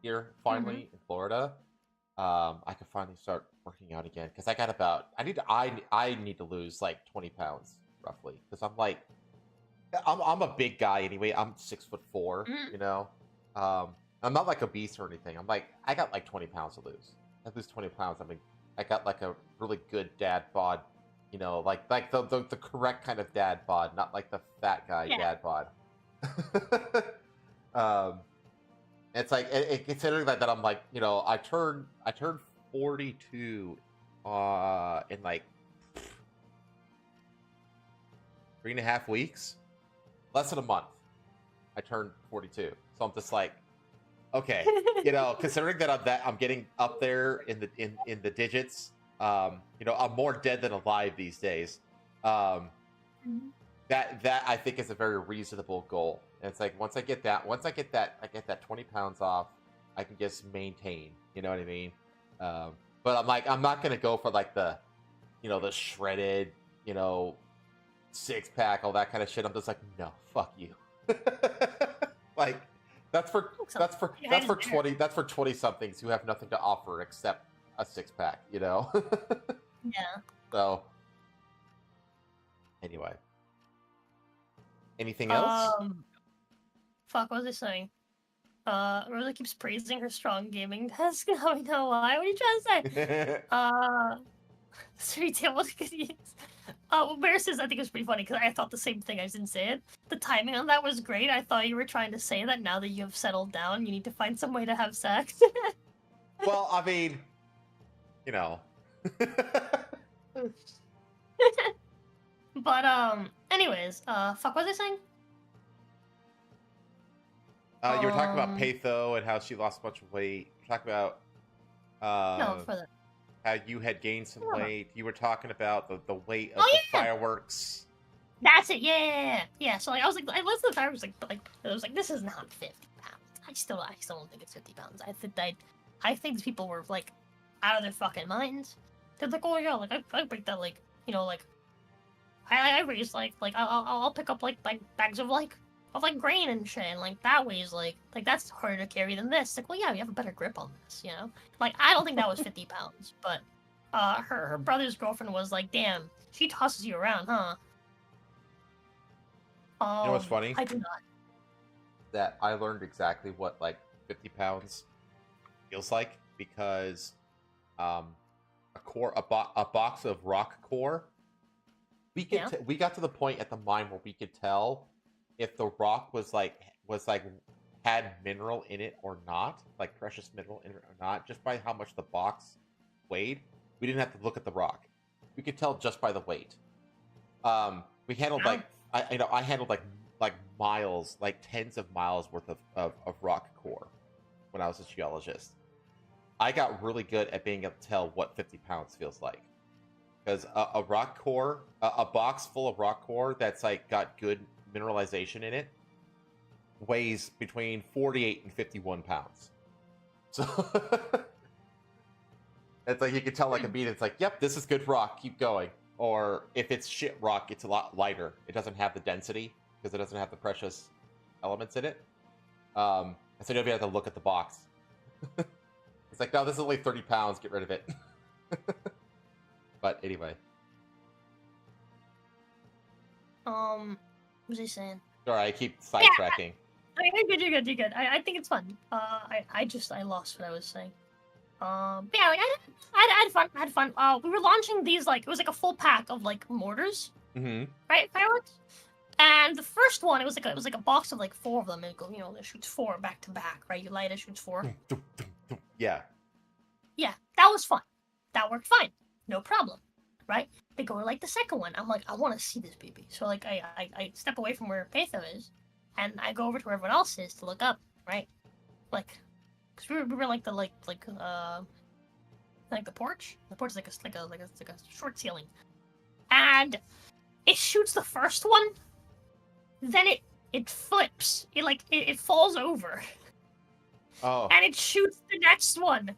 here, finally, in Florida, I can finally start working out again. Because I need to lose, like, 20 pounds, roughly. Because I'm a big guy anyway. I'm 6'4", you know? I'm not, like, obese or anything. I got, like, 20 pounds to lose. I lose 20 pounds. I mean, I got, like, a really good dad bod. You know, like the correct kind of dad bod, not like the fat guy dad bod. It's like considering that I'm like, you know, I turned 42 in like 3.5 weeks, less than a month. I turned 42, so I'm just like, okay, you know, considering that I'm getting up there in the digits. You know, I'm more dead than alive these days. That I think is a very reasonable goal. And it's like once I get that 20 pounds off, I can just maintain. You know what I mean? But I'm not gonna go for like the, you know, the shredded, you know, 6-pack, all that kind of shit. I'm just like, no, fuck you. Like that's for 20 somethings who have nothing to offer except a 6-pack, you know? Yeah. So, anyway. Anything else? Fuck, what was I saying? Rosa keeps praising her strong gaming desk. Now I know why. What are you trying to say? Sorry, Tim, what could you use? Well, Bear says I think it was pretty funny because I thought the same thing. I didn't say it. The timing on that was great. I thought you were trying to say that now that you have settled down, you need to find some way to have sex. Well, I mean, you know. But anyways, fuck, what was I saying? You were talking about Patho and how she lost a bunch of weight. You're talking about No, further. how you had gained some weight. You were talking about the weight of Oh, the yeah. Fireworks. That's it. Yeah. So like, I was like, I listened to the fireworks, I was like, this is not 50 pounds. I still don't think it's 50 pounds. I think these people were like out of their fucking minds. They're like, oh yeah, like I break that, like, you know, like I raise like I'll pick up like bags of like of like grain and shit, and like that weighs like that's harder to carry than this. Like, well, yeah, we have a better grip on this, you know. Like, I don't think that was 50 pounds, but her brother's girlfriend was like, damn, she tosses you around, huh? You know what's funny? I do not. That I learned exactly what like 50 pounds feels like because a box of rock core. We got to the point at the mine where we could tell if the rock was had mineral in it or not, like precious mineral in it or not, just by how much the box weighed. We didn't have to look at the rock. We could tell just by the weight. We handled I handled like miles, like tens of miles worth of rock core when I was a geologist. I got really good at being able to tell what 50 pounds feels like. Because a rock core, a box full of rock core that's like got good mineralization in it, weighs between 48 and 51 pounds. So it's like you can tell like a beat. It's like, yep, this is good rock. Keep going. Or if it's shit rock, it's a lot lighter. It doesn't have the density because it doesn't have the precious elements in it. And so you don't have to look at the box. It's like, no, this is only 30 pounds. Get rid of it. But anyway. What was he saying? Sorry, I keep sidetracking. You're good. I think it's fun. I lost what I was saying. But yeah, like, I had fun. We were launching these, like, it was like a full pack of like mortars. Mm-hmm. Right, fireworks. And the first one, it was like a box of like 4 of them. It go, you know, it shoots 4 back to back, right? You light it, shoots 4. Yeah. Yeah, that was fun. That worked fine. No problem, right? They go to like the second one. I'm like, I want to see this baby. So like, I step away from where Patho is, and I go over to where everyone else is to look up, right? Like, cause we were like the like the porch. The porch is like a short ceiling, and it shoots the first one. Then it flips. It falls over. Oh. And it shoots the next one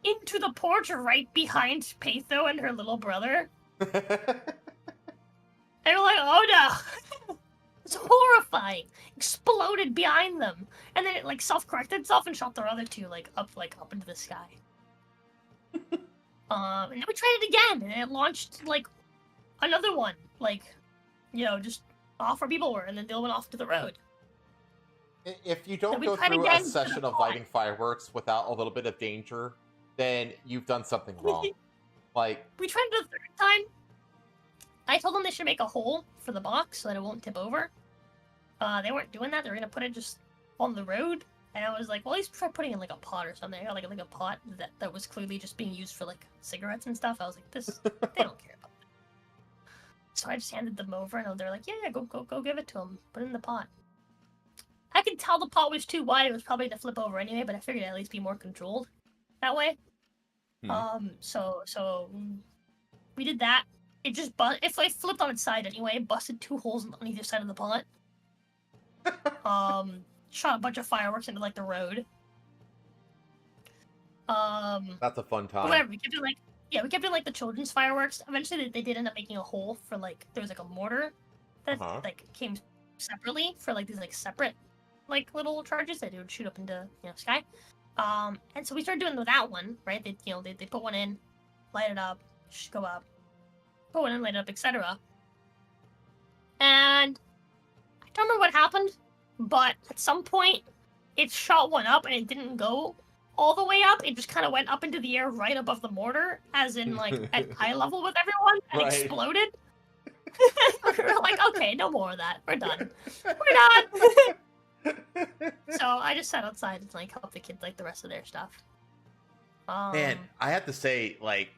into the porch right behind Patho and her little brother. And we're like, oh no! It's horrifying. Exploded behind them. And then it like self-corrected itself and shot their other 2 like up into the sky. And then we tried it again, and it launched like another one, like, you know, just off where people were, and then the other one off to the road. If you don't go through a session of lighting fireworks without a little bit of danger, then you've done something wrong. Like, we tried it a third time. I told them they should make a hole for the box so that it won't tip over. They weren't doing that. They were gonna put it just on the road, and I was like, well, at least try putting in like a pot or something. I got like a pot that was clearly just being used for like cigarettes and stuff. I was like, this they don't care about that. So I just handed them over, and they're like, yeah, go give it to them. Put it in the pot. I could tell the pot was too wide. It was probably to flip over anyway, but I figured it'd at least be more controlled that way. So we did that. It just if I flipped on its side anyway, it busted 2 holes on either side of the pot. Shot a bunch of fireworks into like the road. that's a fun time. Whatever. We kept doing like the children's fireworks. Eventually, they did end up making a hole for like there was like a mortar that like came separately for like these like separate like little charges that would shoot up into sky. And so we started doing that one, right? They put one in, light it up, go up, put one in, light it up, etc. And I don't remember what happened, but at some point it shot one up and it didn't go all the way up. It just kind of went up into the air right above the mortar, as in like at eye level with everyone, and exploded. We were like, okay, no more of that. We're done. We're done. So I just sat outside and like helped the kids like the rest of their stuff. Man, I have to say, like,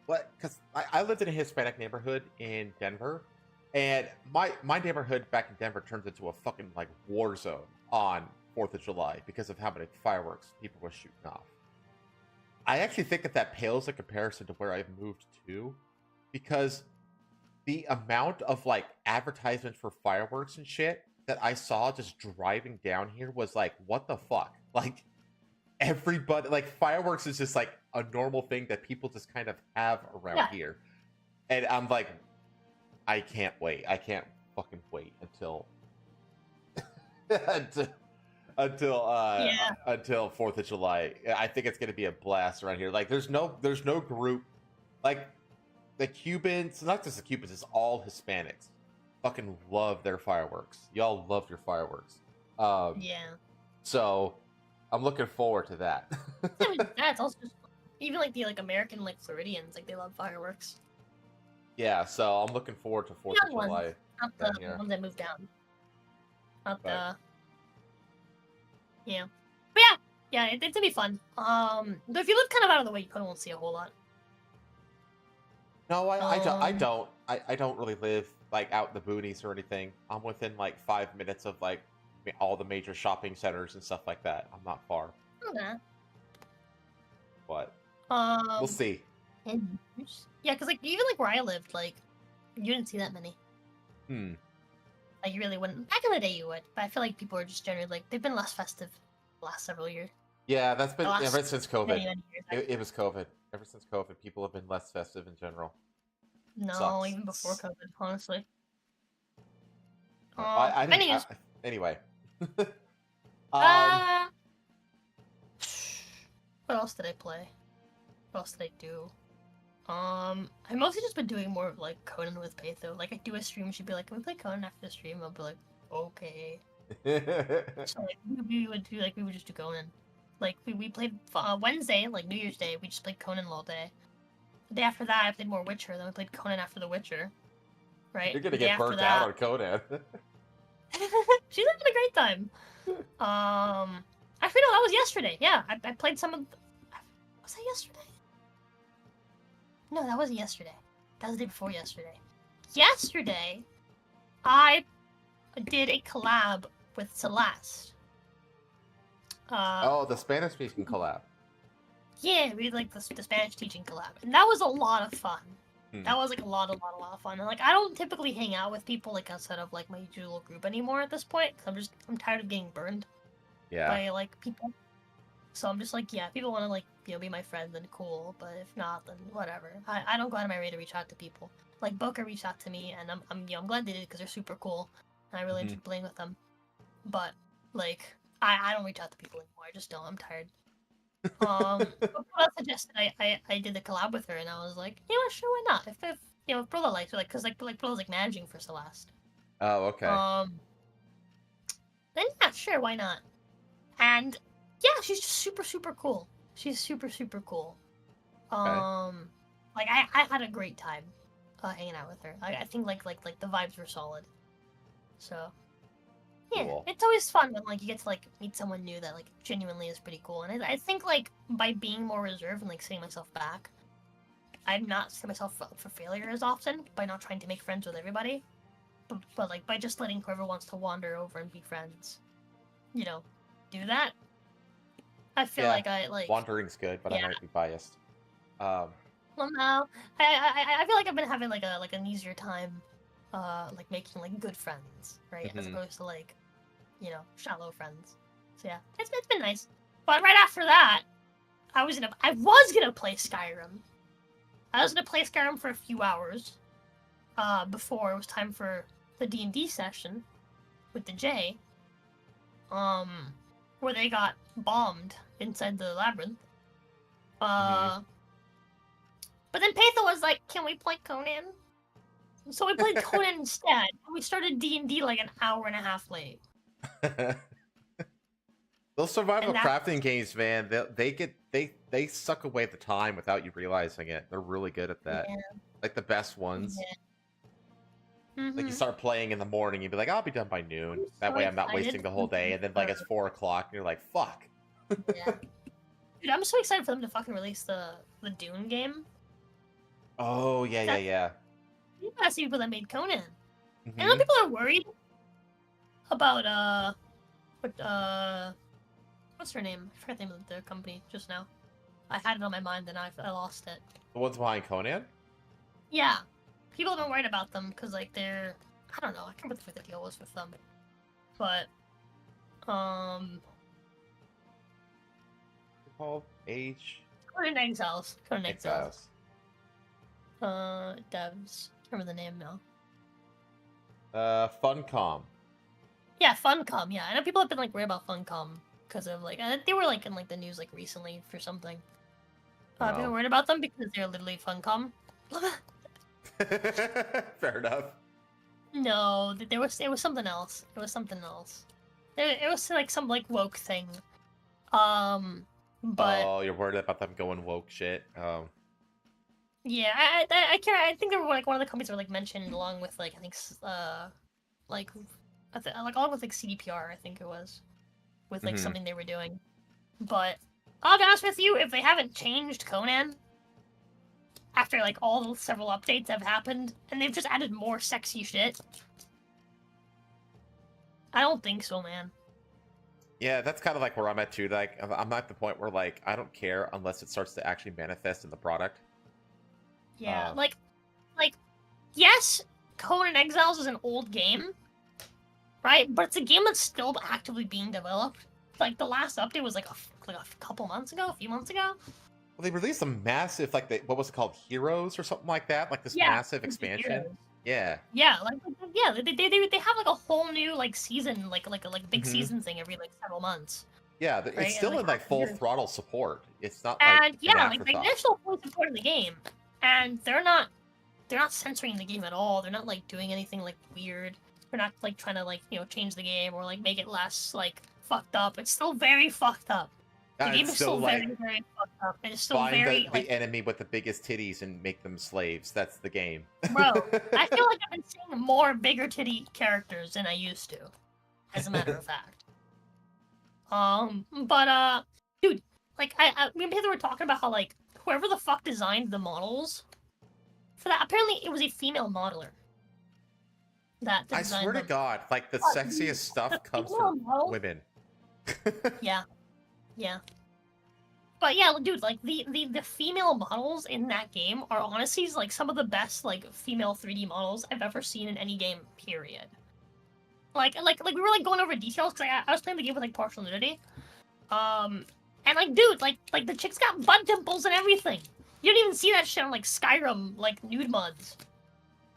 what? Because I lived in a Hispanic neighborhood in Denver, and my neighborhood back in Denver turns into a fucking like war zone on 4th of July because of how many fireworks people were shooting off. I actually think that pales in comparison to where I've moved to, because the amount of like advertisements for fireworks and shit that I saw just driving down here was like, what the fuck? Like, everybody, like, fireworks is just like a normal thing that people just kind of have around here. And I'm like, I can't wait. I can't fucking wait until until 4th of July. I think it's gonna be a blast around here. Like there's no group like the Cubans, not just the Cubans, it's all Hispanics. Fucking love their fireworks. Y'all love your fireworks. Yeah. So I'm looking forward to that. That's also just, even like the American Floridians, like they love fireworks. Yeah, so I'm looking forward to 4th of July. Not the ones that moved down. Not the. Yeah. But yeah, it's gonna be fun. But if you live kind of out of the way, you probably won't see a whole lot. No, I don't really live like out in the boonies or anything. I'm within like 5 minutes of like all the major shopping centers and stuff like that. I'm not far. Okay. But we'll see. Yeah, because even where I lived, you didn't see that many. Like you really wouldn't. Back in the day, you would, but I feel like people are just generally they've been less festive the last several years. Yeah, that's been ever since COVID. Many years, it was COVID. Ever since COVID, people have been less festive in general. No, Sucks. even before COVID, honestly. Anyway. What else did I play? What else did I do? I mostly just been doing more of Conan with Patho. I do a stream, she'd be like, "Can we play Conan after the stream?" I'll be like, "Okay." So we would just do Conan. We played Wednesday, New Year's Day. We just played Conan all day. The day after that, I played more Witcher. Then we played Conan after The Witcher. Right? You're gonna get burnt out on Conan. She's having a great time. Actually, no, that was yesterday. Yeah, I played some of. Was that yesterday? No, that wasn't yesterday. That was the day before yesterday. Yesterday, I did a collab with Celeste. The Spanish speaking collab. Yeah, we did the Spanish teaching collab, and that was a lot of fun. That was a lot of fun. And I don't typically hang out with people outside of my usual group anymore at this point. Cause I'm tired of getting burned. Yeah. By people. So I'm just yeah, people want to be my friend, then cool. But if not, then whatever. I don't go out of my way to reach out to people. Boca reached out to me, and I'm glad they did because they're super cool, and I really enjoyed playing with them. But I don't reach out to people anymore. I just don't. I'm tired. I suggested I did the collab with her, and I was like, sure, why not? If Brilla likes her, because Brilla's managing for Celeste. Oh, okay. Then yeah, sure, why not? And yeah, she's just super, super cool. She's super, super cool. Okay. I had a great time hanging out with her. I think the vibes were solid. So yeah, Cool. It's always fun when you get to meet someone new that genuinely is pretty cool. And I think by being more reserved and setting myself back, I'm not setting myself up for failure as often by not trying to make friends with everybody, but by just letting whoever wants to wander over and be friends, do that. I feel wandering's good, but I might be biased. Well, no, I feel like I've been having an easier time, making good friends, right? As opposed to shallow friends. So yeah, it's been nice. But right after that, I was gonna play Skyrim. I was gonna play Skyrim for a few hours, before it was time for the D&D session with the J, where they got bombed inside the labyrinth. But then Patho was like, "Can we play Conan?" So we played Conan instead. And we started D&D an hour and a half late. Those survival crafting games, man, they suck away the time without you realizing it. They're really good at that. Yeah. The best ones. Yeah. You start playing in the morning, you'd be like, "I'll be done by noon." That way I'm not wasting the whole day. And then it's 4 o'clock, and you're like, "Fuck." Yeah. Dude, I'm so excited for them to fucking release the Dune game. Oh, yeah. You gotta see people that made Conan. I know people are worried about what's her name? I forgot the name of their company just now. I had it on my mind and I lost it. The ones behind Conan? Yeah. People have been worried about them because they're, I don't know, I can't remember what the deal was with them. But They're called Conan Exiles. Conan Exiles. Devs. Remember the name now. Funcom. Yeah, Funcom. Yeah, I know people have been like worried about Funcom because of like they were like in like the news like recently for something. People Oh. worried about them because they're literally Funcom. Fair enough. No, it was something else. It was something else. It was like some like woke thing. But Oh, you're worried about them going woke shit. yeah, I can't. I think they were like one of the companies that were like mentioned along with like I think like like along with like CDPR I think it was with like Mhm. something they were doing. But I'll be honest with you, if they haven't changed Conan after like all the several updates have happened and they've just added more sexy shit, I don't think so, man. Yeah, that's kind of like where I'm at too. Like, I'm at the point where like I don't care unless it starts to actually manifest in the product. Yeah, Uh, like yes, Conan Exiles is an old game, right? But it's a game that's still actively being developed. Like the last update was like a couple months ago, a few months ago. Well, they released a massive, like, what was it called? Heroes or something like that? Like this Yeah, massive it's the expansion? Heroes. Yeah. Yeah, like yeah, they have like a whole new like season, like big Mhm. season thing every like several months, Yeah, right? it's And still like in like half a full year. throttle support. It's not like And an yeah, like afterthought. they're still fully supporting the game, and they're not censoring the game at all. They're not like doing anything like weird. They're not like trying to like change the game or like make it less like fucked up. It's still very fucked up. The game It's is still still like very fucked up. It is still find very the like, enemy with the biggest titties and make them slaves. That's the game. bro. I feel like I've been seeing more bigger titty characters than I used to, as a matter of fact. But dude, like me and Peter were talking about how like whoever the fuck designed the models for that, apparently it was a female modeler that I designed swear to them. God, like the But sexiest the stuff comes female from models, women. yeah, yeah. But yeah, dude, like the female models in that game are honestly like some of the best like female 3D models I've ever seen in any game. Period. Like we were like going over details because I was playing the game with like partial nudity. And like, dude, like the chick's got butt dimples and everything. You don't even see that shit on like Skyrim, like nude mods.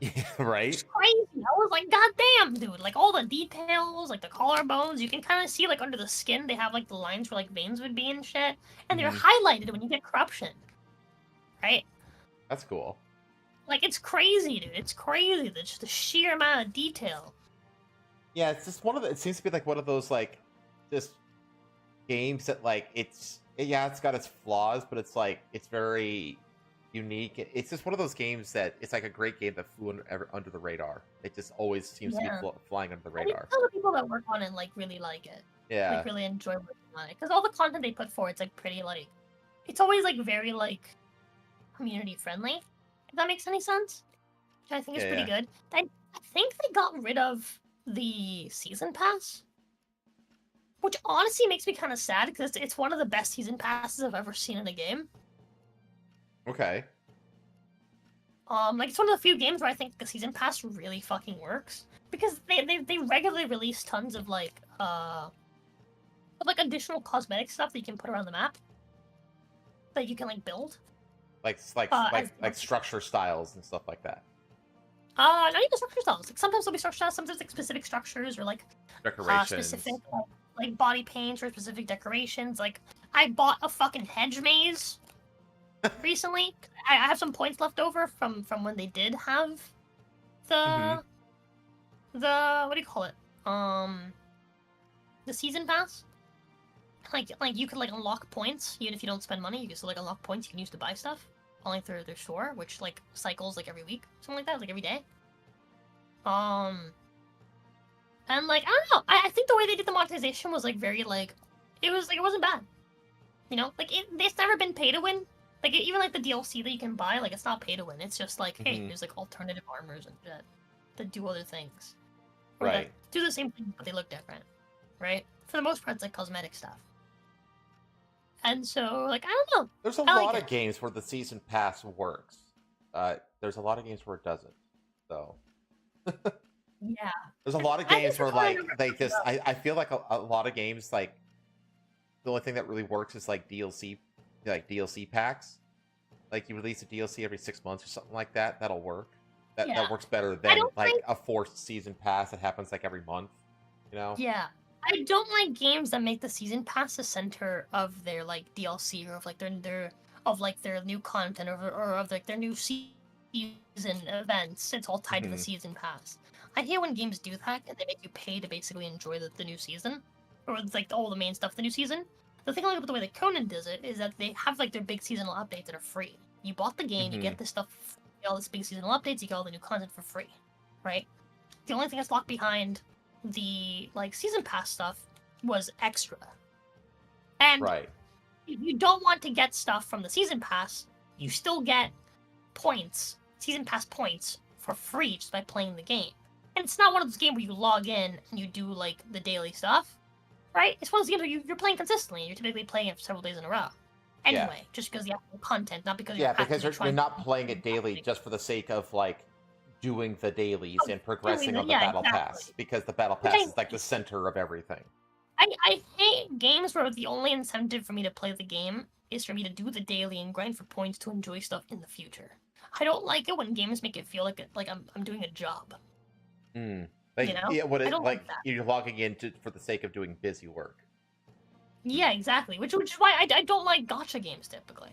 Yeah, right? It's crazy. I was like, god damn, dude. Like all the details, like the collarbones, you can kind of see like under the skin they have like the lines where like veins would be and shit, and they're Mhm. highlighted when you get corruption, right? That's cool. Like it's crazy, dude. It's crazy. The sheer amount of detail. Yeah, it's just one of the. It seems to be like one of those like, just games that like it's got its flaws, but it's like it's very unique. It's just one of those games that it's like a great game that flew under the radar. It just always seems to be Yeah. flying under the I mean, radar. some of the people that work on it like really like it. Yeah, Like really enjoy working on it because all the content they put forward, it's like pretty like, it's always like very like community friendly. If that makes any sense, which I think is pretty good. I think they got rid of the season pass, which honestly makes me kind of sad because it's one of the best season passes I've ever seen in a game. Okay. Like it's one of the few games where I think the season pass really fucking works because they regularly release tons of like additional cosmetic stuff that you can put around the map that you can like build. Like structure styles and stuff like that. Not even structure styles. Like sometimes there'll be structure styles, sometimes like specific structures or like Decorations. specific like body paints or specific decorations. Like I bought a fucking hedge maze recently. I have some points left over from when they did have the what do you call it? The season pass. Like you could like unlock points even if you don't spend money. You can still like unlock points you can use to buy stuff only through their store, which like cycles like every week, something like that, like every day. And like I don't know, I think the way they did the monetization was like very like it wasn't bad. You know, like it's never been pay to win. Like even like the DLC that you can buy, like it's not pay to win. It's just like hey, there's like alternative armors and shit that do other things. Or Right. that do the same thing but they look different. Right? For the most part, it's like cosmetic stuff. And so, like, I don't know. There's a I like lot it. of games where the season pass works. There's a lot of games where it doesn't. So Yeah. there's a lot of I games think where that's like what they just I feel like a lot of games like the only thing that really works is like DLC packs. Like you release a DLC every 6 months or something like that. That'll work. That Yeah. works better I than don't like think- a forced season pass that happens like every month. You know? Yeah. I don't like games that make the season pass the center of their like DLC or of like their new content or of like their new season events. It's all tied to the Mhm. season pass. I hate when games do that and they make you pay to basically enjoy the new season, or it's like all the main stuff of the new season. The thing I like about the way that Conan does it is that they have like their big seasonal updates that are free. You bought the game, you Mhm. get this stuff, you get all this big seasonal updates, you get all the new content for free, right? The only thing that's locked behind the like season pass stuff was extra. And Right. if you don't want to get stuff from the season pass, you still get points, season pass points for free just by playing the game. And it's not one of those games where you log in and you do like the daily stuff, right? It's one of those games where you're playing consistently. You're typically playing it for several days in a row. Yeah. Anyway, just because the actual content, not because Yeah, you're because actively you're trying not to playing it daily just for the sake of like doing the dailies Oh, and progressing on the yeah, battle pass, exactly. because the battle Which pass is like the center of everything. I hate games where the only incentive for me to play the game is for me to do the daily and grind for points to enjoy stuff in the future. I don't like it when games make it feel like I'm doing a job. Like, You know? yeah, what I it don't like like that. you're logging in for the sake of doing busy work. Yeah, exactly. Which is why I don't like gacha games typically.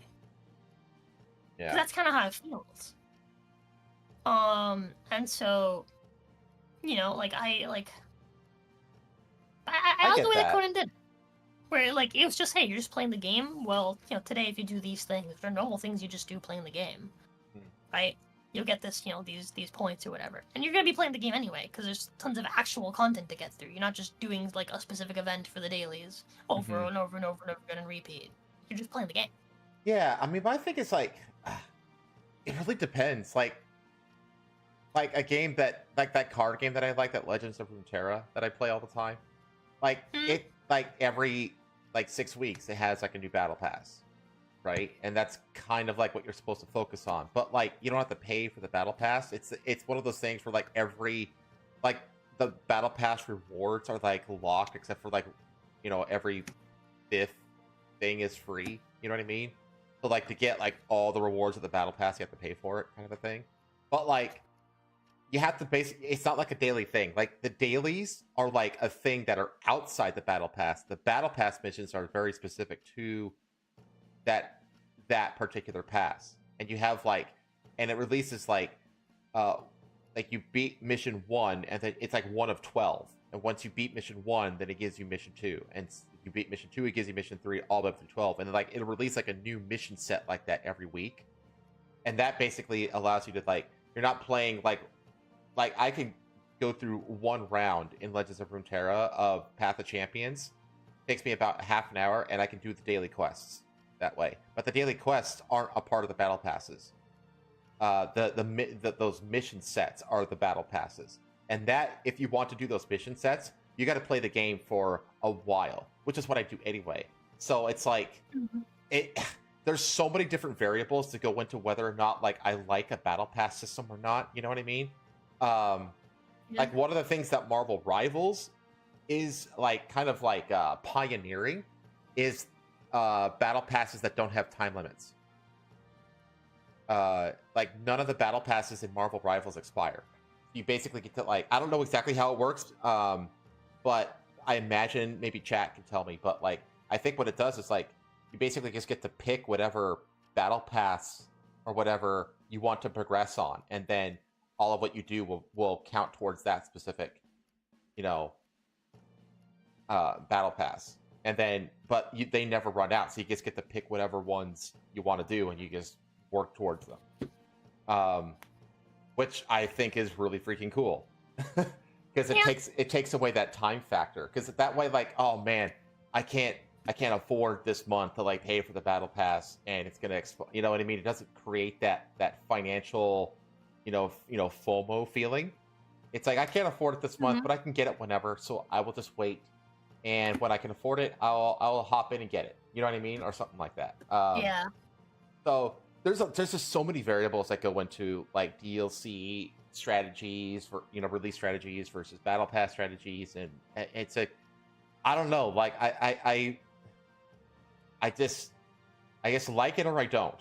Yeah. That's kind of how it feels. And so, like I I like get the way that that. Conan did. Where like it was just, hey, you're just playing the game. Well, today if you do these things, they're normal things you just do playing the game, right? You'll get this, these points or whatever, and you're gonna be playing the game anyway because there's tons of actual content to get through. You're not just doing like a specific event for the dailies over and over and over and over again and repeat. You're just playing the game. Yeah, I mean, my thing is like, it really depends. Like a game like that card game that I like, that Legends of Runeterra that I play all the time. Like it, like every like 6 weeks, it has like a new battle pass, right? And that's kind of like what you're supposed to focus on. But like, you don't have to pay for the battle pass. It's one of those things where like like the battle pass rewards are like locked, except for like, every 5th thing is free. You know what I mean? So like to get like all the rewards of the battle pass, you have to pay for it, kind of a thing. But like, you have to it's not like a daily thing. Like the dailies are like a thing that are outside the battle pass. The battle pass missions are very specific to that particular pass. And you have and it releases like you beat mission 1 and then it's like 1 of 12. And once you beat mission 1, then it gives you mission 2. And you beat mission 2, it gives you mission 3 all the way up to 12. And then like it'll release like a new mission set like that every week. And that basically allows you to you're not playing like I can go through one round in Legends of Runeterra of Path of Champions. It takes me about half an hour, and I can do the daily quests that way. But the daily quests aren't a part of the battle passes. Those mission sets are the battle passes, and that if you want to do those mission sets, you got to play the game for a while, which is what I do anyway. So it's like it. There's so many different variables to go into whether or not I like a battle pass system or not. You know what I mean? Like one of the things that Marvel Rivals is pioneering is battle passes that don't have time limits. None of the battle passes in Marvel Rivals expire. You basically get to I don't know exactly how it works, but I imagine maybe chat can tell me. But I think what it does is you basically just get to pick whatever battle pass or whatever you want to progress on, and then all of what you do will count towards that specific, battle pass. And then, but they never run out, so you just get to pick whatever ones you want to do, and you just work towards them. Which I think is really freaking cool, because it takes away that time factor. Because that way, oh man, I can't afford this month to pay for the battle pass, and it's gonna you know what I mean? It doesn't create that financial FOMO feeling. It's I can't afford it this month, but I can get it whenever, so I will just wait. And when I can afford it, I'll hop in and get it. You know what I mean, or something like that. Yeah. So there's just so many variables that go into DLC strategies for release strategies versus battle pass strategies, and it's I don't know. I guess like it or I don't.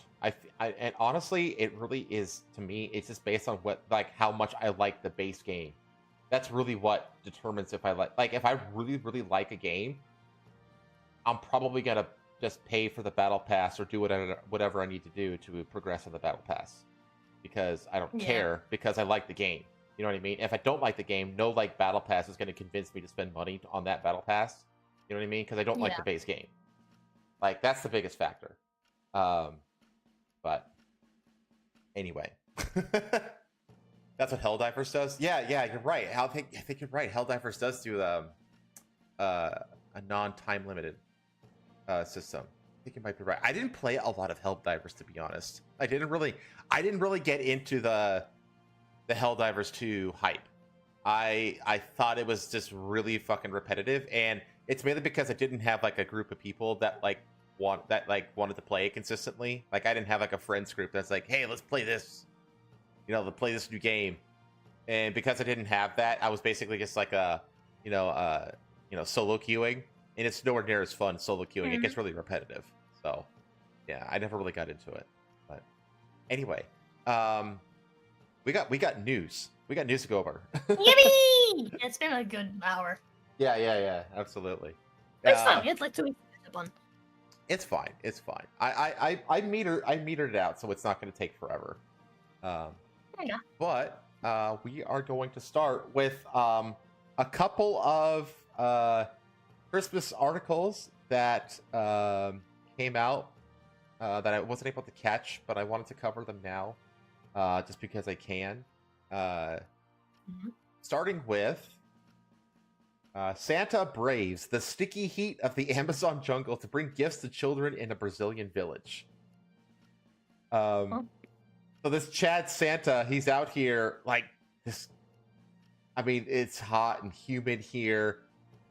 And honestly, it really is, to me, it's just based on how much I like the base game. That's really what determines if I like if I really, really like a game, I'm probably gonna just pay for the battle pass or do whatever I need to do to progress in the battle pass. Because I don't care, because I like the game. You know what I mean? If I don't like the game, no like battle pass is going to convince me to spend money on that battle pass. You know what I mean? Because I don't like the base game. Like that's the biggest factor. But anyway, that's what Helldivers does. Yeah, you're right. I think you're right. Helldivers does do a non-time limited system. I think you might be right. I didn't play a lot of Helldivers, to be honest. I didn't really get into the Helldivers 2 hype. I thought it was just really fucking repetitive, and it's mainly because I didn't have like a group of people that wanted to play it consistently. Like I didn't have like a friends group that's like, hey, let's play this. Let's play this new game. And because I didn't have that, I was basically just like a solo queuing, and it's nowhere near as fun solo queuing. It gets really repetitive. So yeah, I never really got into it. But anyway, we got news. We got news to go over. Yippee! It's been a good hour. Yeah, absolutely. It's fun. It's like 2 weeks. It's fine. It's fine. I metered it out, so it's not going to take forever. But we are going to start with a couple of Christmas articles that came out that I wasn't able to catch, but I wanted to cover them now, just because I can. Starting with Santa braves the sticky heat of the Amazon jungle to bring gifts to children in a Brazilian village. So this Chad Santa, he's out here like this. I mean, it's hot and humid here,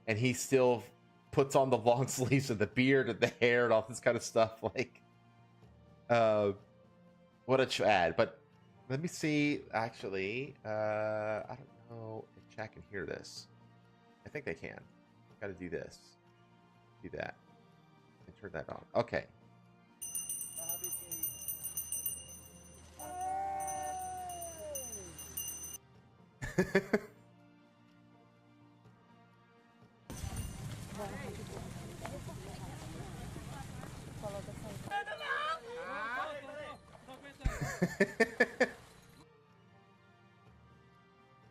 and he still puts on the long sleeves and the beard and the hair and all this kind of stuff. Like, what a Chad. But let me see. Actually, I don't know if chat can hear this. I think they can. Got to do this. Do that. And turn that on. Okay.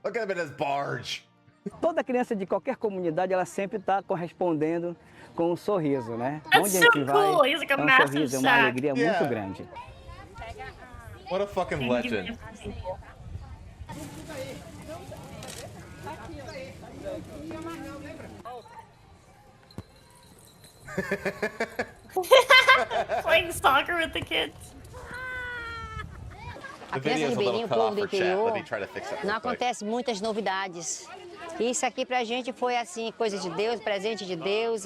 Look at him in his barge. Toda criança de qualquer comunidade, ela sempre está correspondendo com um sorriso, né? That's Onde a so gente cool. vai, He's like a um massive sorriso, é uma sack. alegria muito grande. What a fucking legend. Playing soccer with the kids. The video is a little cut off for chat. Let me try to fix it. Não acontece muitas novidades. Isso aqui pra gente foi assim, coisa de Deus, presente de Deus.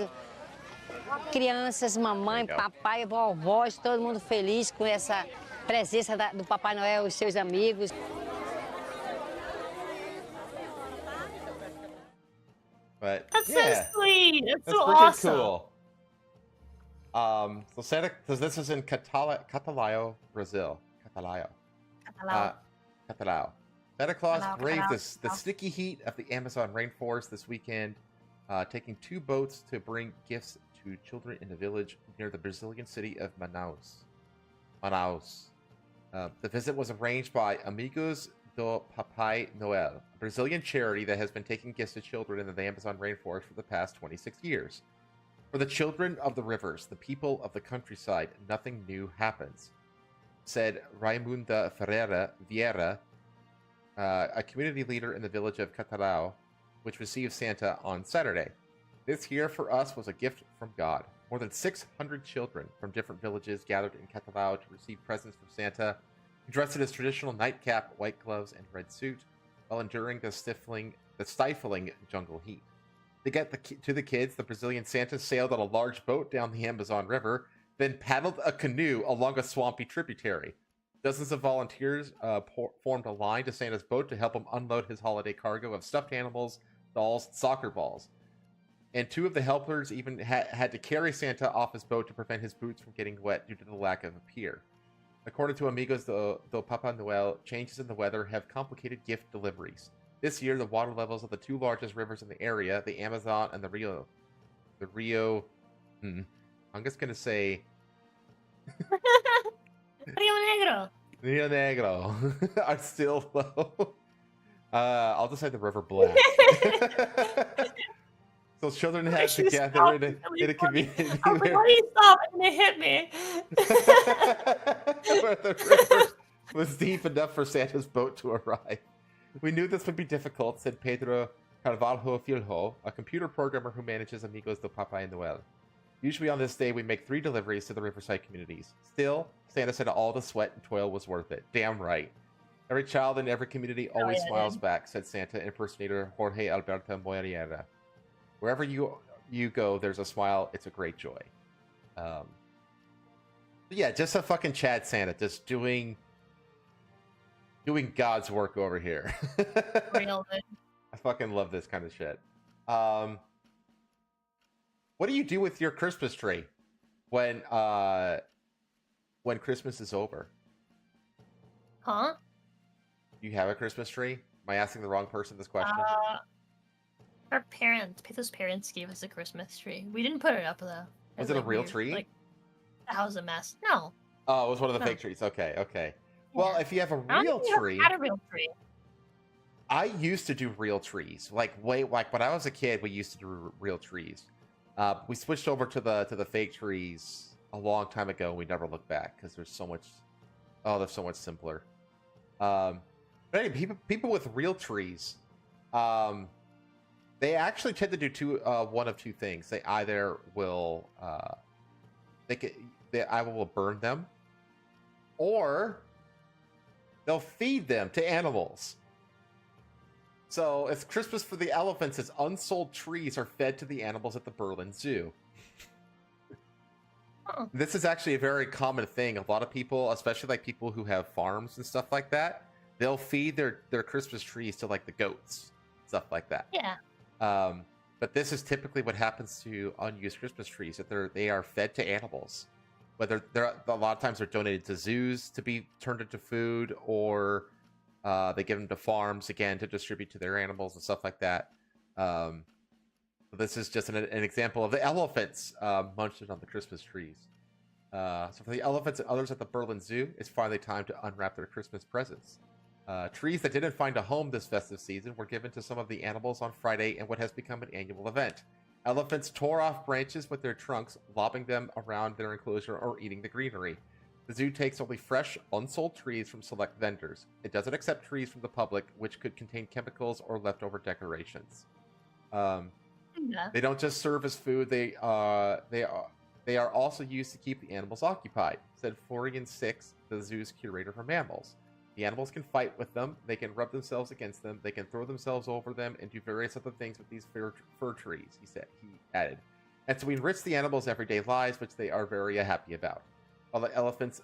Crianças, mamãe, papai, vovós, todo mundo feliz com essa presença do Papai Noel e seus amigos. But That's yeah, so sweet. That's so freaking awesome. cool. So Santa, because this is in Catalão, Brazil. Catalão. Santa Claus braved the sticky heat of the Amazon rainforest this weekend, taking 2 boats to bring gifts to children in the village near the Brazilian city of Manaus. The visit was arranged by Amigos do Papai Noel, a Brazilian charity that has been taking gifts to children in the Amazon rainforest for the past 26 years. For the children of the rivers, the people of the countryside, nothing new happens, said Raimunda Vieira, a community leader in the village of Catalão, which received Santa on Saturday. This year for us was a gift from God. More than 600 children from different villages gathered in Catalão to receive presents from Santa, dressed in his traditional nightcap, white gloves, and red suit, while enduring the stifling jungle heat. To get to the kids, the Brazilian Santa sailed on a large boat down the Amazon River, then paddled a canoe along a swampy tributary. Dozens of volunteers formed a line to Santa's boat to help him unload his holiday cargo of stuffed animals, dolls, and soccer balls. And 2 of the helpers even had to carry Santa off his boat to prevent his boots from getting wet due to the lack of a pier. According to Amigos do Papa Noel, changes in the weather have complicated gift deliveries. This year, the water levels of the two largest rivers in the area, the Amazon and the Rio, I'm just gonna say Rio Negro. Rio Negro, are still low. I'll just say the river Black. So children have to gather in a community. I was like, why do you stop? And it hit me. Where the river was deep enough for Santa's boat to arrive. We knew this would be difficult, said Pedro Carvalho Filho, a computer programmer who manages Amigos de Papa Noel. Usually on this day, we make 3 deliveries to the riverside communities. Still, Santa said all the sweat and toil was worth it. Damn right. Every child in every community always smiles back, said Santa impersonator Jorge Alberto Moreira. Wherever you go, there's a smile. It's a great joy. Yeah, just a fucking Chad Santa, just doing God's work over here. Real good. I fucking love this kind of shit. What do you do with your Christmas tree when Christmas is over? Huh? You have a Christmas tree? Am I asking the wrong person this question? Our parents, Peter's parents gave us a Christmas tree. We didn't put it up though. Was it a real tree? Like, the house was a mess. No. Oh, it was one of the No. fake trees. Okay, okay. Well, if you have a I don't real think we ever tree, had a real tree. I used to do real trees. Like when I was a kid, we used to do real trees. We switched over to the fake trees a long time ago. And we never looked back because there's so much. Oh, they're so much simpler. But anyway, people with real trees, they actually tend to do one of two things. They either will I will burn them, or they'll feed them to animals. So it's Christmas for the elephants as unsold trees are fed to the animals at the Berlin Zoo. This is actually a very common thing. A lot of people, especially like people who have farms and stuff like that, they'll feed their Christmas trees to like the goats, stuff like that. Yeah. But this is typically what happens to unused Christmas trees, that they are fed to animals. Whether a lot of times they're donated to zoos to be turned into food, or they give them to farms again to distribute to their animals and stuff like that. This is just an example of the elephants munching on the Christmas trees. So for the elephants and others at the Berlin Zoo, it's finally time to unwrap their Christmas presents. Trees that didn't find a home this festive season were given to some of the animals on Friday in what has become an annual event. Elephants tore off branches with their trunks, lobbing them around their enclosure or eating the greenery. The zoo takes only fresh, unsold trees from select vendors. It doesn't accept trees from the public, which could contain chemicals or leftover decorations. They don't just serve as food; they are also used to keep the animals occupied, said Florian Six, the zoo's curator for mammals. The animals can fight with them, they can rub themselves against them, they can throw themselves over them, and do various other things with these fur trees, he added. And so we enrich the animals' everyday lives, which they are very happy about. While the elephants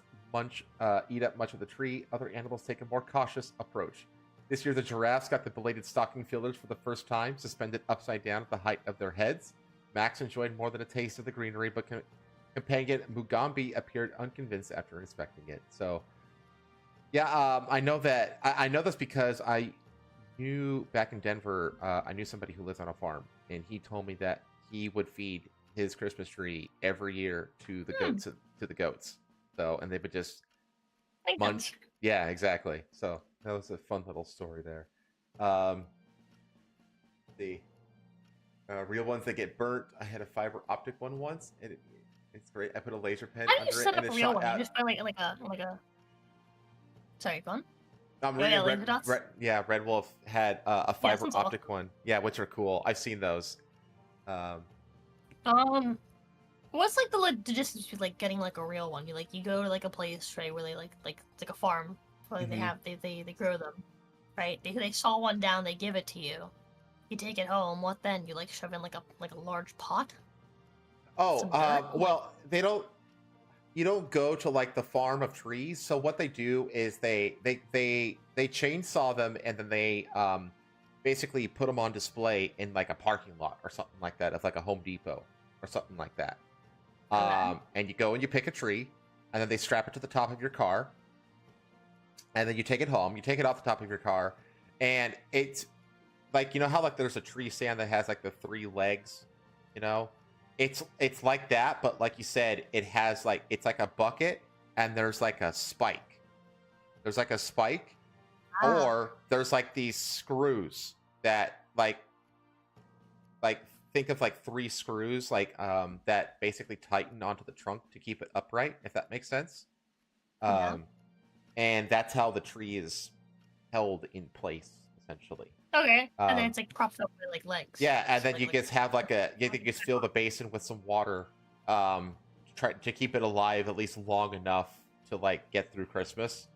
eat up much of the tree, other animals take a more cautious approach. This year, the giraffes got the belated stocking fillers for the first time, suspended upside down at the height of their heads. Max enjoyed more than a taste of the greenery, but companion Mugambi appeared unconvinced after inspecting it. So, yeah, I know that. I know this because I knew back in Denver, I knew somebody who lives on a farm, and he told me that he would feed his Christmas tree every year to the goats. To the goats. So, and they would just munch. Yeah, exactly. So that was a fun little story there. The real ones that get burnt. I had a fiber optic one once, and it's great. I put a laser pen How do you under it, set and up it a real shot one? out. You just find like a. Sorry, go on. Red Wolf had a fiber sounds optic one. Yeah, which are cool. I've seen those. What's like the logistics between like getting like a real one? You go to like a place, right, where they like it's like a farm, where they grow them, right? They saw one down, they give it to you. You take it home. What then? You like shove in like a large pot? Well, they don't. You don't go to like the farm of trees. So what they do is they chainsaw them, and then they basically put them on display in like a parking lot or something like that, of like a Home Depot or something like that. Okay. And you go and you pick a tree, and then they strap it to the top of your car, and then you take it home. You take it off the top of your car, and like you know how like there's a tree stand that has like the 3 legs, you know, it's like that, but like you said, it has like it's like a bucket and there's like a spike. There's like a spike, or there's like these screws that like think of like 3 screws like that basically tighten onto the trunk to keep it upright, if that makes sense. Yeah. And that's how the tree is held in place, essentially. Okay, and then it's like propped up with like legs. Yeah, and So, then you just have like you just fill the basin with some water, try to keep it alive at least long enough to like get through Christmas.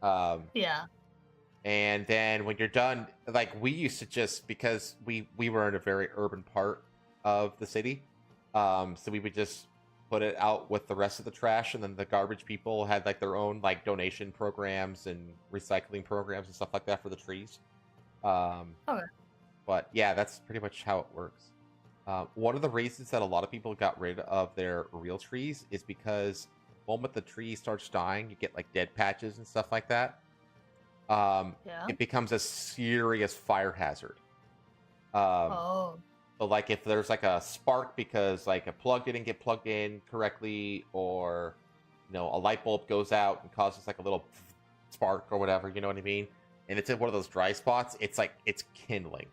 Yeah. And then when you're done, like we used to just because we were in a very urban part of the city, so we would just put it out with the rest of the trash, and then the garbage people had like their own like donation programs and recycling programs and stuff like that for the trees. Okay. But yeah, that's pretty much how it works. One of the reasons that a lot of people got rid of their real trees is because the moment the tree starts dying, you get like dead patches and stuff like that. Yeah. It becomes a serious fire hazard. So like if there's like a spark because like a plug didn't get plugged in correctly, or you know a light bulb goes out and causes like a little spark or whatever, you know what I mean? And it's in one of those dry spots, it's like it's kindling.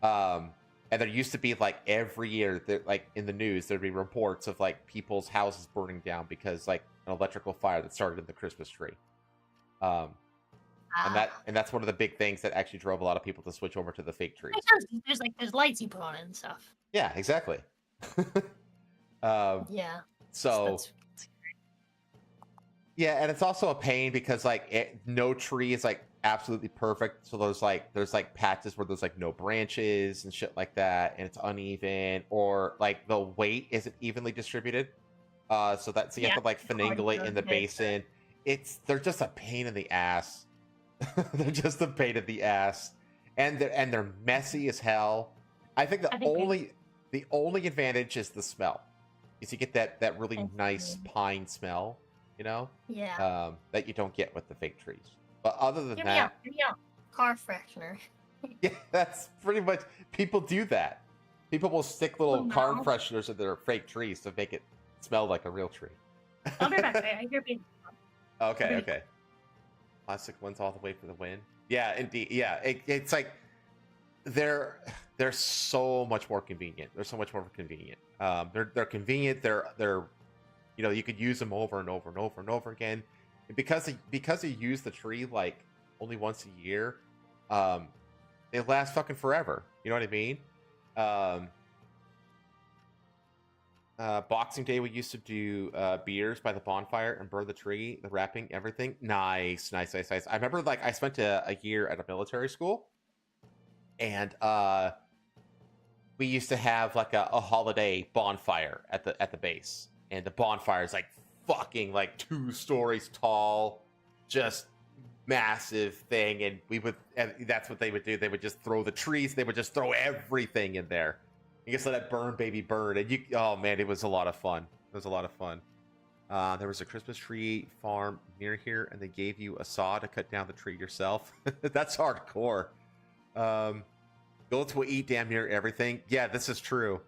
And there used to be like every year that like in the news there'd be reports of like people's houses burning down because like an electrical fire that started in the Christmas tree. And that's one of the big things that actually drove a lot of people to switch over to the fake trees. There's lights you put on it and stuff. Yeah, exactly. Yeah. So yeah, and it's also a pain because like no tree is like absolutely perfect. So there's like patches where there's like no branches and shit like that, and it's uneven, or like the weight isn't evenly distributed. So you have to like finagle it in the basin. They're just a pain in the ass. They're just a pain in the ass, and they're messy as hell. I think the only advantage is the smell, is you get that really nice pine smell, you know. Yeah. That you don't get with the fake trees. But other than that, give me a car freshener. yeah, that's pretty much. People do that. People will stick little car fresheners in their fake trees to make it smell like a real tree. I'll be back. I hear being. Okay. Plastic ones all the way for the win. Yeah, indeed. Yeah, it's like they're so much more convenient. They're so much more convenient. They're convenient. They're you know, you could use them over and over and over and over again. And because you use the tree like only once a year, they last fucking forever. You know what I mean? Boxing Day, we used to do beers by the bonfire and burn the tree, the wrapping, everything. Nice. I remember like I spent a year at a military school, and we used to have like a holiday bonfire at the base, and the bonfire is like fucking like 2 stories tall, just massive thing, and that's what they would do. They would just throw the trees. They would just throw everything in there. You just let it burn, baby, burn. And oh man, it was a lot of fun. There was a Christmas tree farm near here, and they gave you a saw to cut down the tree yourself. That's hardcore. Goats will eat damn near everything. Yeah, this is true.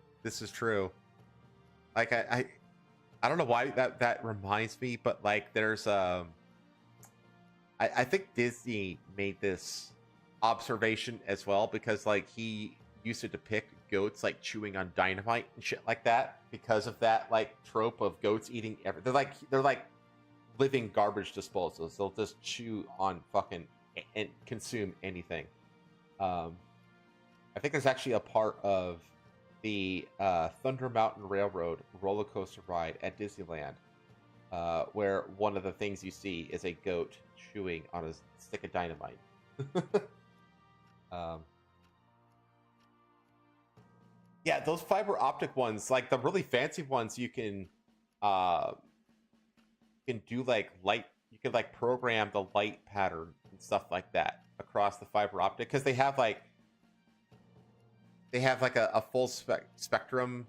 Like I don't know why that reminds me, but like there's I think Disney made this observation as well, because like he used to depict goats like chewing on dynamite and shit like that, because of that like trope of goats eating everything. They're like living garbage disposals. They'll just chew on fucking and consume anything. I think there's actually a part of the Thunder Mountain Railroad roller coaster ride at Disneyland where one of the things you see is a goat chewing on a stick of dynamite. Yeah, those fiber optic ones, like the really fancy ones, you can do like light. You can like program the light pattern and stuff like that across the fiber optic, because they have like a full spectrum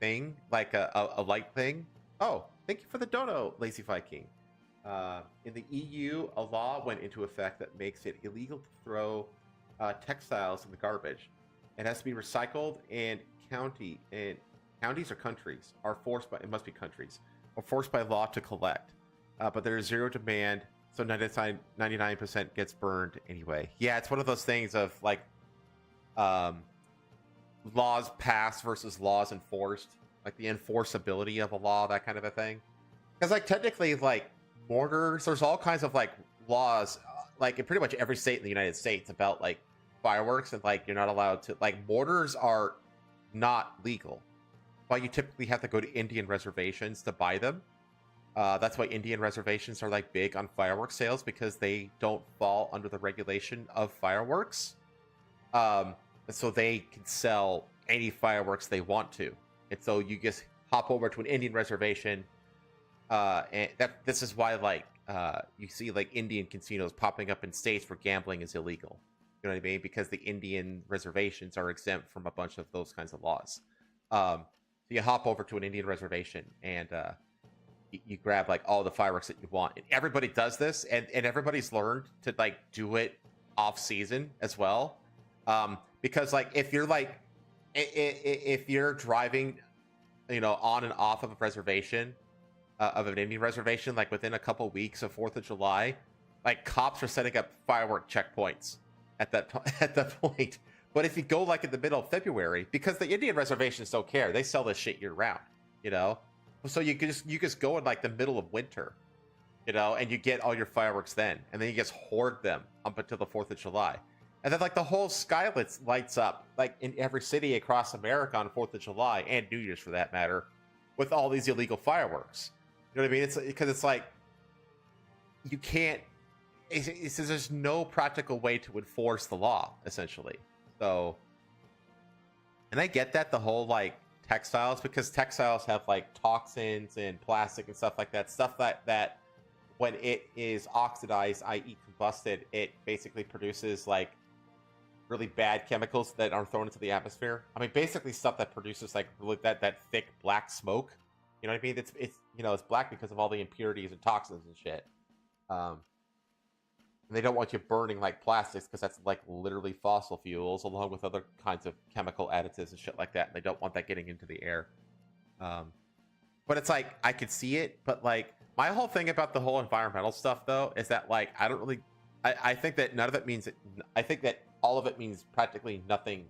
thing, like a light thing. Oh, thank you for the dono, Lazy Viking. In the EU, a law went into effect that makes it illegal to throw textiles in the garbage. It has to be recycled, and counties or countries are forced by, it must be countries, are forced by law to collect. But there is zero demand, so 99% gets burned anyway. Yeah, it's one of those things of like laws passed versus laws enforced, like the enforceability of a law, that kind of a thing. Because like technically, like mortars, there's all kinds of like laws, like in pretty much every state in the United States about like fireworks, and like you're not allowed to, like mortars are not legal, but you typically have to go to Indian reservations to buy them. That's why Indian reservations are like big on fireworks sales, because they don't fall under the regulation of fireworks. So they can sell any fireworks they want to. And so you just hop over to an Indian reservation. And this is why like you see like Indian casinos popping up in states where gambling is illegal. You know what I mean? Because the Indian reservations are exempt from a bunch of those kinds of laws. So you hop over to an Indian reservation and you grab like all the fireworks that you want. And everybody does this, and everybody's learned to like do it off season as well. Because like if you're like if you're driving, on and off of a reservation, of an Indian reservation, like within a couple weeks of 4th of July, like cops are setting up firework checkpoints at that point. But if you go like in the middle of February, because the Indian reservations don't care, they sell this shit year round, so you just go in like the middle of winter, and you get all your fireworks then, and then you just hoard them up until the 4th of July. And then like the whole sky lights up like in every city across America on 4th of July, and New Year's for that matter, with all these illegal fireworks. You know what I mean? It's because it's like you can't. There's no practical way to enforce the law, essentially. So, and I get that, the whole like textiles, because textiles have like toxins and plastic and stuff like that. Stuff that when it is oxidized, i.e. combusted, it basically produces like really bad chemicals that are thrown into the atmosphere. I mean, basically stuff that produces like really that thick black smoke. You know what I mean? It's it's black because of all the impurities and toxins and shit. And they don't want you burning like plastics, because that's like literally fossil fuels along with other kinds of chemical additives and shit like that. And they don't want that getting into the air. But it's like, I could see it, but like my whole thing about the whole environmental stuff though is that like I think that none of it means I think that all of it means practically nothing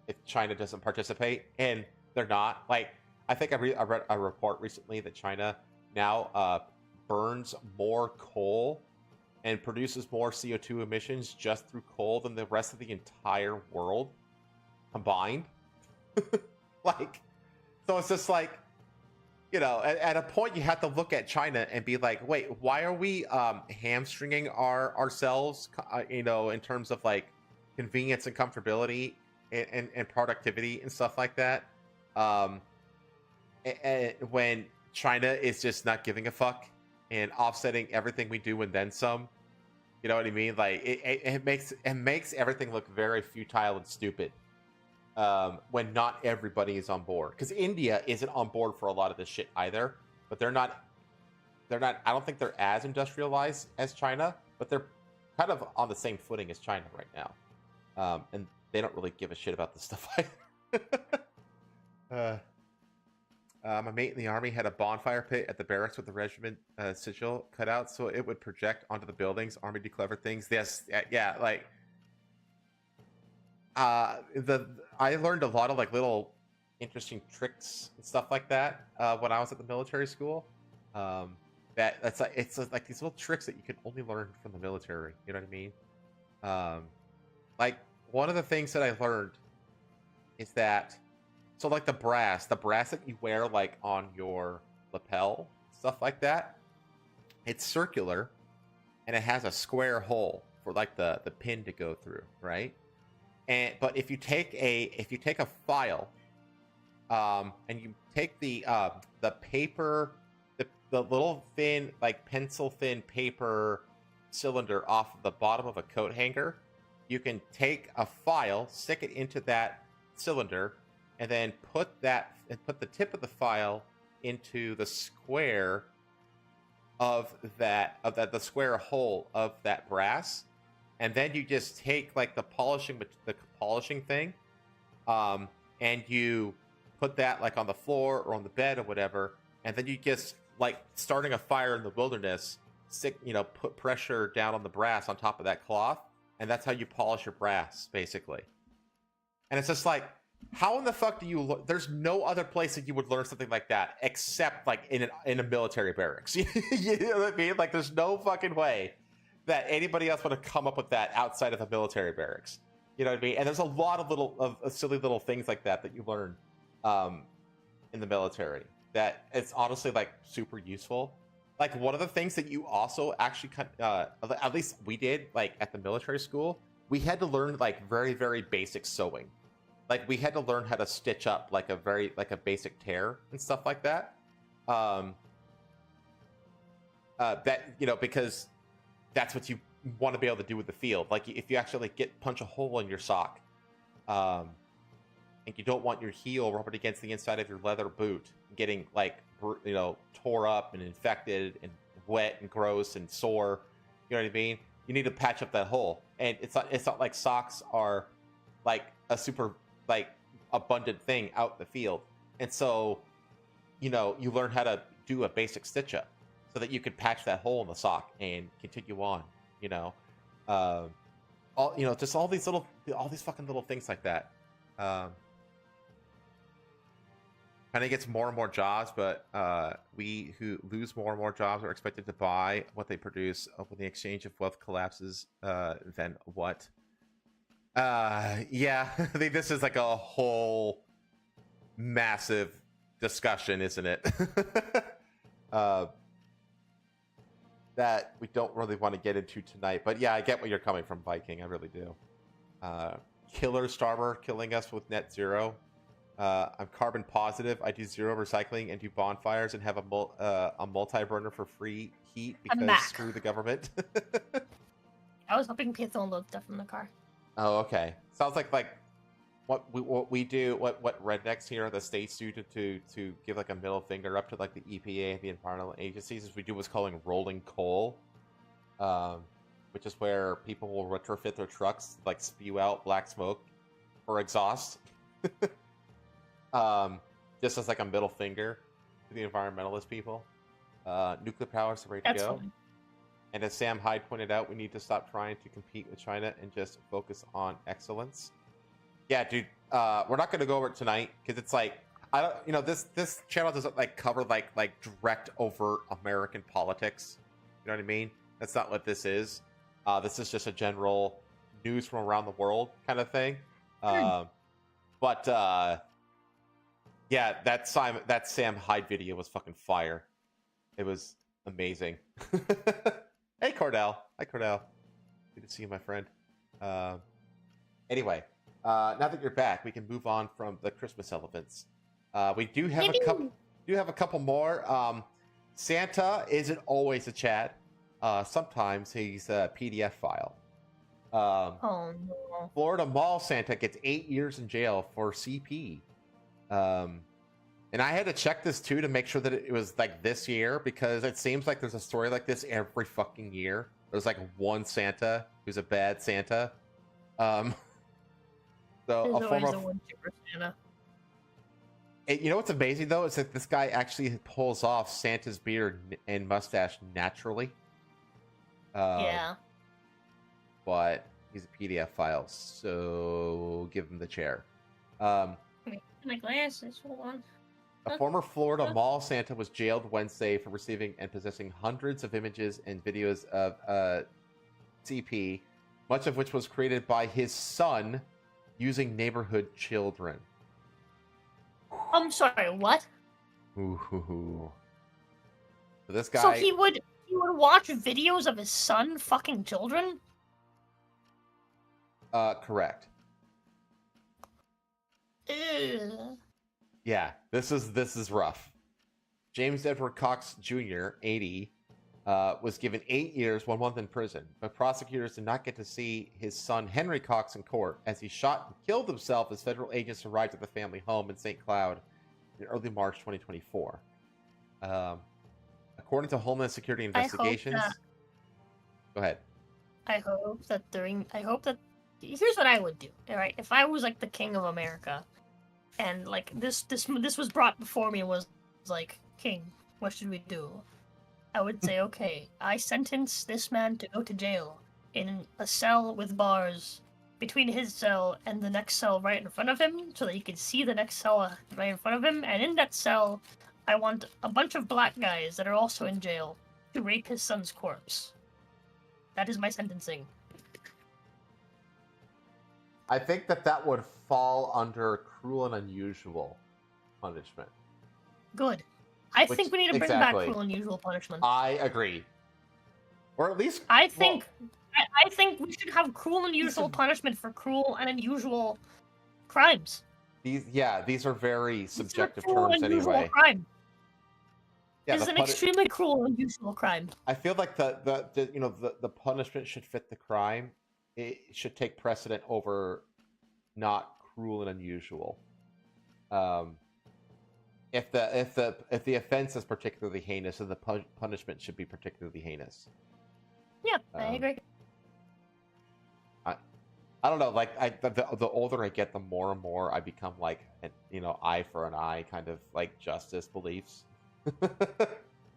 if China doesn't participate, and they're not. Like, I think I read a report recently that China now burns more coal and produces more CO2 emissions just through coal than the rest of the entire world combined. Like, so it's just like, at a point you have to look at China and be like, wait, why are we hamstringing ourselves, in terms of like convenience and comfortability and productivity and stuff like that, and when China is just not giving a fuck and offsetting everything we do and then some. You know what I mean? Like it makes everything look very futile and stupid when not everybody is on board. Because India isn't on board for a lot of this shit either. But they're not. I don't think they're as industrialized as China, but they're kind of on the same footing as China right now, and they don't really give a shit about this stuff either. My mate in the army had a bonfire pit at the barracks with the regiment sigil cut out so it would project onto the buildings. Army do clever things. Yes, yeah, like I learned a lot of like little interesting tricks and stuff like that when I was at the military school. It's like these little tricks that you can only learn from the military. You know what I mean? Like one of the things that I learned is that. So like the brass that you wear like on your lapel, stuff like that, it's circular and it has a square hole for like the pin to go through, right? But if you take a file, and you take the paper, the little thin, like pencil thin paper cylinder off of the bottom of a coat hanger, you can take a file, stick it into that cylinder, and then put the tip of the file into the square of the square hole of that brass, and then you just take like the polishing thing, and you put that like on the floor or on the bed or whatever, and then you just like starting a fire in the wilderness, put pressure down on the brass on top of that cloth, and that's how you polish your brass, basically. And it's just like, how in the fuck do you there's no other place that you would learn something like that except like in a military barracks. You know what I mean? Like there's no fucking way that anybody else would have come up with that outside of a military barracks. You know what I mean? And there's a lot of silly little things like that you learn in the military that it's honestly like super useful. Like one of the things that you also actually at least we did like at the military school, we had to learn like very, very basic sewing. Like we had to learn how to stitch up like a basic tear and stuff like that. Because that's what you want to be able to do with the field. Like if you actually punch a hole in your sock, and you don't want your heel rubbing against the inside of your leather boot, getting like tore up and infected and wet and gross and sore. You know what I mean? You need to patch up that hole, and it's not like socks are like a super like abundant thing out in the field, and so you learn how to do a basic stitch up so that you could patch that hole in the sock and continue on. Just all these fucking little things like that. Kind of gets more and more jobs, but we who lose more and more jobs are expected to buy what they produce when the exchange of wealth collapses. Then what? Yeah, I think this is like a whole massive discussion, isn't it? That we don't really want to get into tonight. But yeah, I get where you're coming from, Viking. I really do. Killer Starmer killing us with net zero. I'm carbon positive. I do zero recycling and do bonfires and have a multi-burner for free heat because screw the government. I was hoping Pizza unload stuff from the car. Oh, okay. Sounds like what we do, what rednecks here in the States do to give like a middle finger up to like the EPA and the environmental agencies is we do what's calling rolling coal, which is where people will retrofit their trucks to, like spew out black smoke for exhaust. Just as like a middle finger to the environmentalist people. Nuclear power is ready to go. Funny. And as Sam Hyde pointed out, we need to stop trying to compete with China and just focus on excellence. Yeah, dude. We're not going to go over it tonight because it's like this channel doesn't like cover like direct over American politics. You know what I mean? That's not what this is. This is just a general news from around the world kind of thing. But yeah, that Sam Hyde video was fucking fire. It was amazing. Hey, Cordell. Hi, Cordell. Good to see you, my friend. Anyway, now that you're back, we can move on from the Christmas elements. We do have a couple more. Santa isn't always a Chad. Sometimes he's a PDF file. Oh no. Florida Mall Santa gets 8 years in jail for CP. And I had to check this too to make sure that it was like this year, because it seems like there's a story like this every fucking year. There's like one Santa who's a bad Santa. So a former Santa. You know what's amazing though is that this guy actually pulls off Santa's beard and mustache naturally. Yeah. But he's a PDF file, so give him the chair. My glasses. Hold on. A former Florida Mall Santa was jailed Wednesday for receiving and possessing hundreds of images and videos of CP, much of which was created by his son using neighborhood children. I'm sorry, what? Ooh. So this guy. So he would watch videos of his son fucking children? Correct. Ew. Yeah, this is rough. James Edward Cox Jr., 80, was given 8 years, 1 month in prison, but prosecutors did not get to see his son Henry Cox in court as he shot and killed himself as federal agents arrived at the family home in St. Cloud in early March 2024. According to Homeland Security investigations... Go ahead. I hope that here's what I would do. All right, if I was like the king of America, and like this was brought before me and was like, King, what should we do? I would say, okay, I sentence this man to go to jail in a cell with bars between his cell and the next cell right in front of him, so that he can see the next cell right in front of him. And in that cell, I want a bunch of black guys that are also in jail to rape his son's corpse. That is my sentencing. I think that would fall under cruel and unusual punishment. Good. I think we need to bring back cruel and unusual punishment. I agree. Or at least I think we should have cruel and unusual punishment for cruel and unusual crimes. These are very subjective cruel terms and unusual anyway. Crime. Yeah, It's an extremely cruel and unusual crime. I feel like the punishment should fit the crime. It should take precedent over not cruel and unusual. If the offense is particularly heinous, then the punishment should be particularly heinous. Yeah, I agree. I don't know. Like the older I get, the more and more I become like eye for an eye kind of like justice beliefs.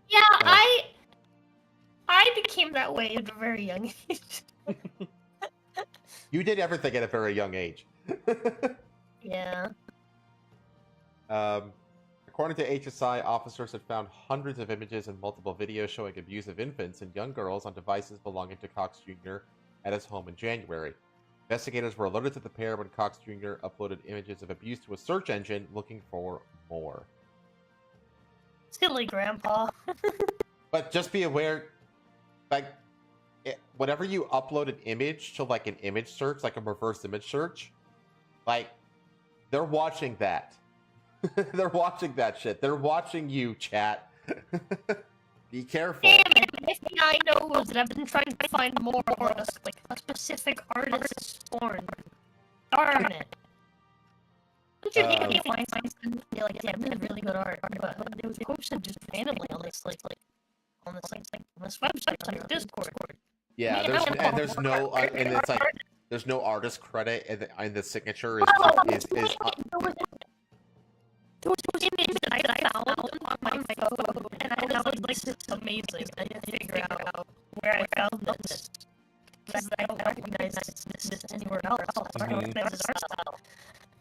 Yeah, I became that way at a very young age. You did everything at a very young age. Yeah. According to HSI, officers had found hundreds of images and multiple videos showing abuse of infants and young girls on devices belonging to Cox Jr. at his home in January. Investigators were alerted to the pair when Cox Jr. uploaded images of abuse to a search engine looking for more. Silly grandpa. But just be aware, like, whenever you upload an image to like an image search, like a reverse image search, like, they're watching that. They're watching that shit. They're watching you, chat. Be careful. Damn it, the FBI knows that I've been trying to find more of like a specific artist's porn. Darn it. Don't you think you find something like, damn, this is really good art, but it was posted just randomly on this on this website on your Discord. Yeah, there's no and it's like there's no artist credit, and the signature is There was an image that I found on my phone, and I was like, this is amazing. I didn't figure out where I found this. Because I don't recognize this anywhere else. I don't recognize this art style.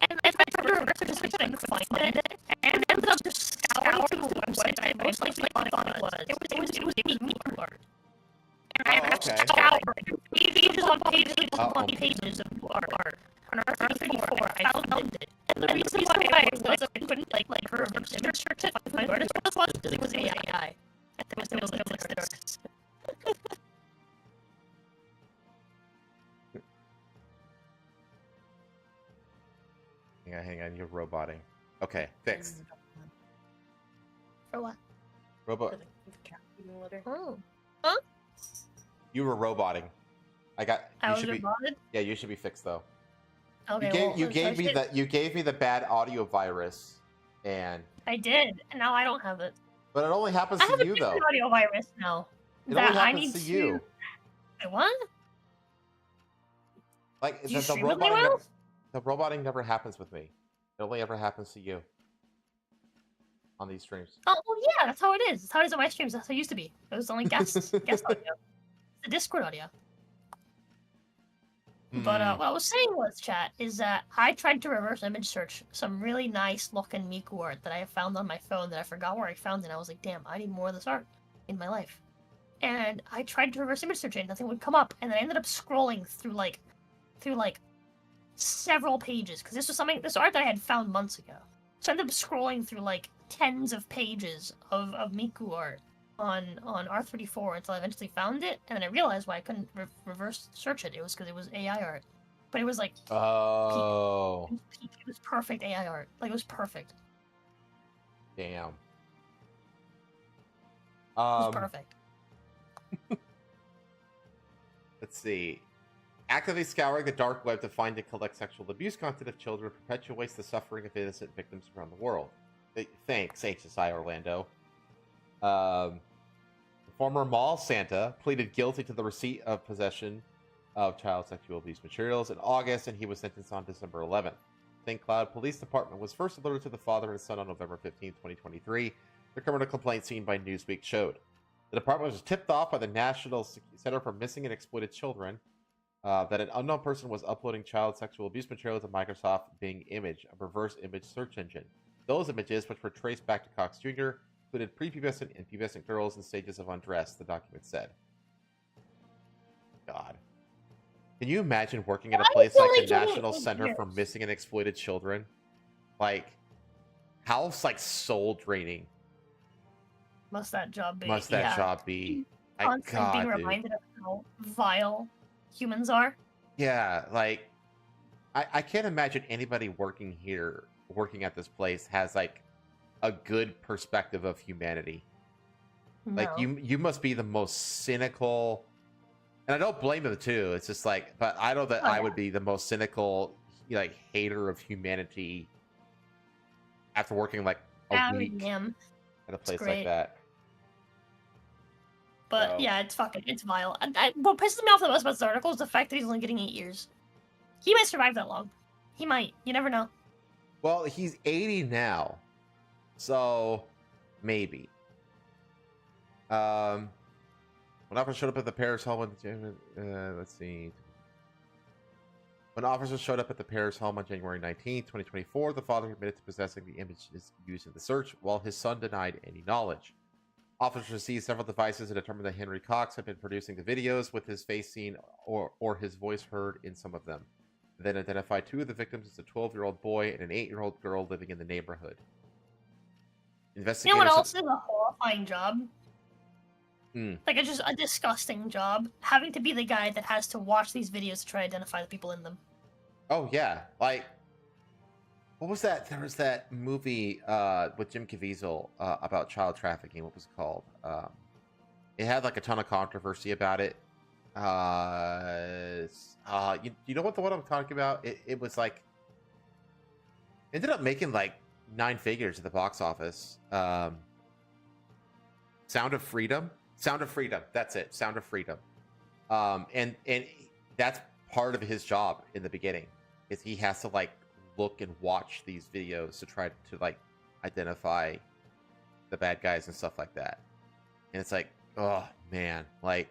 And I tried to reverse this thing to find it, and ended up just scouring through the website I most likely thought it was. It was Miku art. And I had to scour pages on pages of art. On R34, I found it. And the reason why I couldn't like reverse image search it, find where it was because it was AI. And there was no artists. Hang on, you're roboting. Okay, fixed. For what? Robot. Oh. Huh? You were roboting. I was roboted? Yeah, you should be fixed though. Okay, you gave me the bad audio virus, and I did, and now I don't have it. But it only happens I have to you a though. different audio virus now. It only happens to you. Wait, what? Like Do you the stream with me, roboting. Will? The roboting never happens with me. It only ever happens to you. On these streams. Oh, well, yeah, that's how it is. That's how it is on my streams. That's how it used to be. It was only guest audio. The Discord audio. But what I was saying was, chat, is that I tried to reverse image search some really nice looking Miku art that I found on my phone that I forgot where I found it. And I was like, damn, I need more of this art in my life. And I tried to reverse image search it, and nothing would come up. And then I ended up scrolling through several pages because this art that I had found months ago. So I ended up scrolling through like tens of pages of Miku art on R34 until I eventually found it, and then I realized why I couldn't reverse search it. It was because it was AI art, but it was like peak. It was perfect AI art. Like, it was perfect. Damn. It was perfect. Let's see. Actively scouring the dark web to find and collect sexual abuse content of children perpetuates the suffering of innocent victims around the world. Thanks, HSI Orlando. The former mall Santa pleaded guilty to the receipt of possession of child sexual abuse materials in August, and he was sentenced on December 11th. St. Cloud Police Department was first alerted to the father and son on November 15, 2023. The criminal complaint seen by Newsweek showed. The department was tipped off by the National Center for Missing and Exploited Children that an unknown person was uploading child sexual abuse material to Microsoft Bing Image, a reverse image search engine. Those images, which were traced back to Cox Jr., included prepubescent and pubescent girls in stages of undress, the document said. God. Can you imagine working at a place like the National Center for Missing and Exploited Children? Like, how, like, soul-draining must that job be? Job be? Constantly being reminded of how vile humans are. Yeah, like, I can't imagine anybody working at this place has, like, a good perspective of humanity. No. Like, you must be the most cynical, and I don't blame them too. It's just like, but I know that I would be the most cynical, like, hater of humanity after working like a week at a place like that. But yeah, it's vile. What pisses me off the most about this article is the fact that he's only getting 8 years. He might survive that long. He might. You never know. Well, he's 80 now, so maybe. When officers showed up at the Paris home, let's see. When officers showed up at the Paris home on January 19, 2024, the father admitted to possessing the images used in the search, while his son denied any knowledge. Officers seized several devices and determined that Henry Cox had been producing the videos with his face seen or his voice heard in some of them. Then identified two of the victims as a 12-year-old boy and an 8-year-old girl living in the neighborhood. Investigators. You know what else is a horrifying job? Hmm. Like, it's just a disgusting job. Having to be the guy that has to watch these videos to try to identify the people in them. Oh, yeah. Like, what was that? There was that movie with Jim Caviezel about child trafficking. What was it called? It had, like, a ton of controversy about it. You know what the one I'm talking about? It was, like... ended up making, like, 9 figures at the box office. Sound of Freedom? Sound of Freedom. That's it. Sound of Freedom. And that's part of his job in the beginning, is he has to, like, look and watch these videos to try to, like, identify the bad guys and stuff like that. And it's like, oh man, like,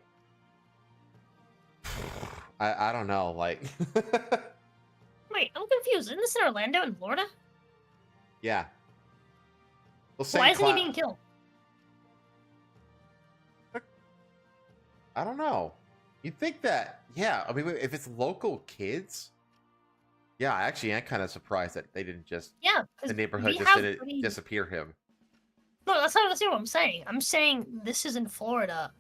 I don't know, like. Wait, I'm confused. Isn't this in Orlando in Florida? Yeah. Well, why isn't he being killed? I don't know. You'd think that, yeah, I mean, if it's local kids, yeah, actually, I'm kind of surprised that they didn't just, the neighborhood just didn't disappear him. No, that's not what I'm saying. I'm saying this is in Florida.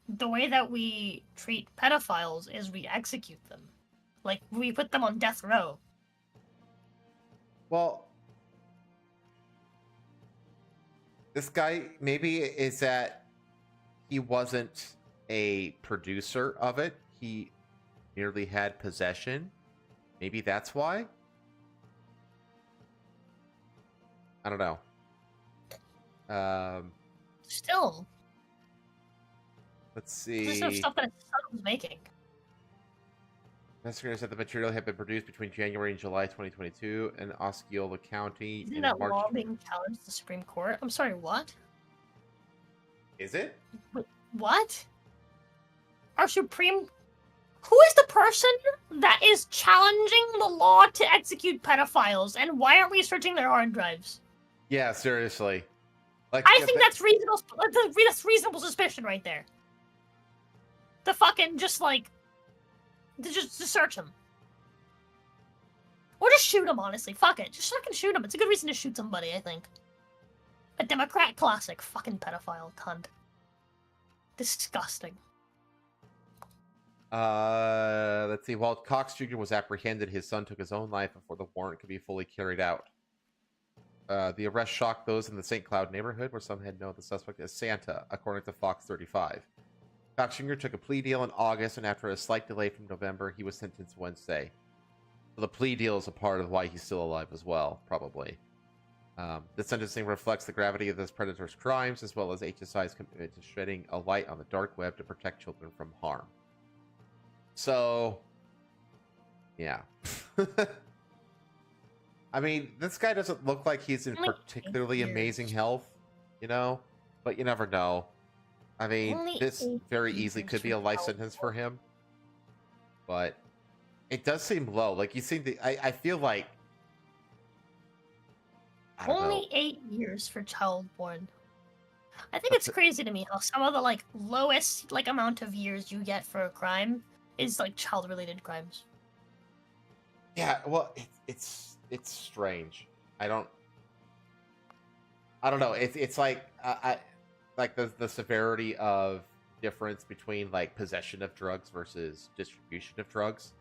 The way that we treat pedophiles is we execute them. Like, we put them on death row. Well, this guy, maybe is that he wasn't a producer of it. He merely had possession. Maybe that's why. I don't know. Still. Let's see. This is stuff that his son was making. Investigators said the material had been produced between January and July 2022 in Osceola County. Isn't that law being challenged to the Supreme Court? I'm sorry, what? Is it? What? Our Supreme... Who is the person that is challenging the law to execute pedophiles, and why aren't we searching their hard drives? Yeah, seriously. Like, I think that's reasonable. That's reasonable suspicion right there. The fucking just to search him, or just shoot him. Honestly, fuck it, just fucking shoot him. It's a good reason to shoot somebody. I think. A Democrat classic, fucking pedophile cunt. Disgusting. Let's see. While Cox Jr. was apprehended, his son took his own life before the warrant could be fully carried out. The arrest shocked those in the St. Cloud neighborhood, where some had known the suspect as Santa, according to Fox 35. Cox Jr. took a plea deal in August, and after a slight delay from November, he was sentenced Wednesday. So the plea deal is a part of why he's still alive as well, probably. The sentencing reflects the gravity of this predator's crimes, as well as HSI's commitment to shedding a light on the dark web to protect children from harm. So, yeah. I mean, this guy doesn't look like he's in Only particularly 8 years. amazing health, but you never know. I mean, Only this 8 very easily years could be for a life child sentence for porn. him, but it does seem low. Like, you seem to, I feel like, I don't know. Only 8 years for child porn. I think it's crazy to me how some of the like lowest like amount of years you get for a crime is like child-related crimes. Yeah, well, it's strange. I don't know. It's like I like the severity of difference between like possession of drugs versus distribution of drugs.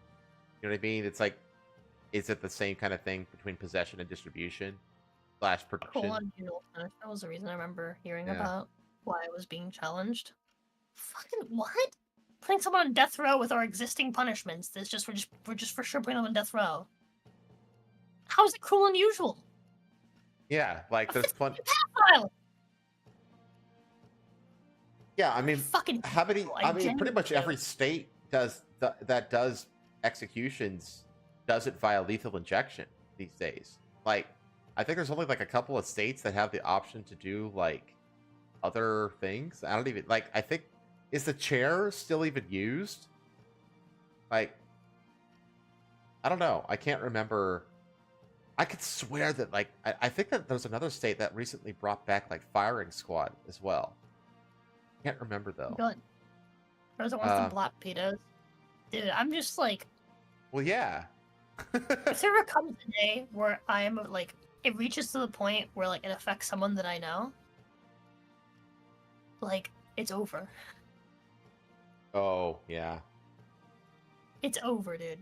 You know what I mean? It's like, is it the same kind of thing between possession and distribution / production? Cool on penal punishment was the reason I remember hearing Yeah. about why it was being challenged. Fucking what? Putting someone on death row with our existing punishments. We're just for sure putting them on death row. How is it cruel and unusual? Yeah, like there's plenty. File. Yeah, I mean, Fucking how many? people, I mean, pretty much genuinely every state does that does executions does it via lethal injection these days. Like, I think there's only like a couple of states that have the option to do like other things. I don't even like. I think, is the chair still even used? Like, I don't know. I can't remember. I could swear that like I think that there's another state that recently brought back like firing squad as well. Can't remember though. Good. Those are ones to blot pedos. Dude, I'm just like, Well, yeah. if there ever comes a day where I'm like, it reaches to the point where like it affects someone that I know, like it's over. Oh, yeah. It's over, dude.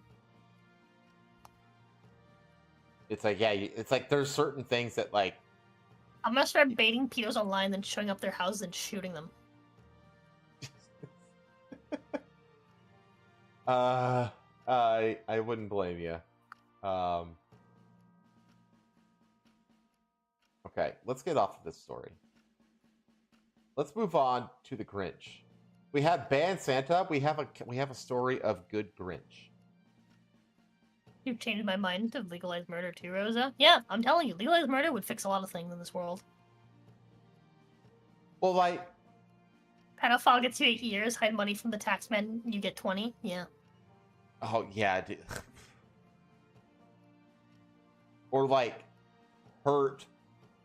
It's like, yeah, it's like there's certain things that like, I'm gonna start baiting pedos online, then showing up their houses and shooting them. I wouldn't blame you. Okay, let's get off of this story. Let's move on to the Grinch. We have Banned Santa. We have a story of good Grinch. You've changed my mind to legalize murder too, Rosa. Yeah, I'm telling you, legalized murder would fix a lot of things in this world. Well, like, Pedophile gets you 8 years, hide money from the taxman, you get 20. Yeah. oh yeah, dude. Or like hurt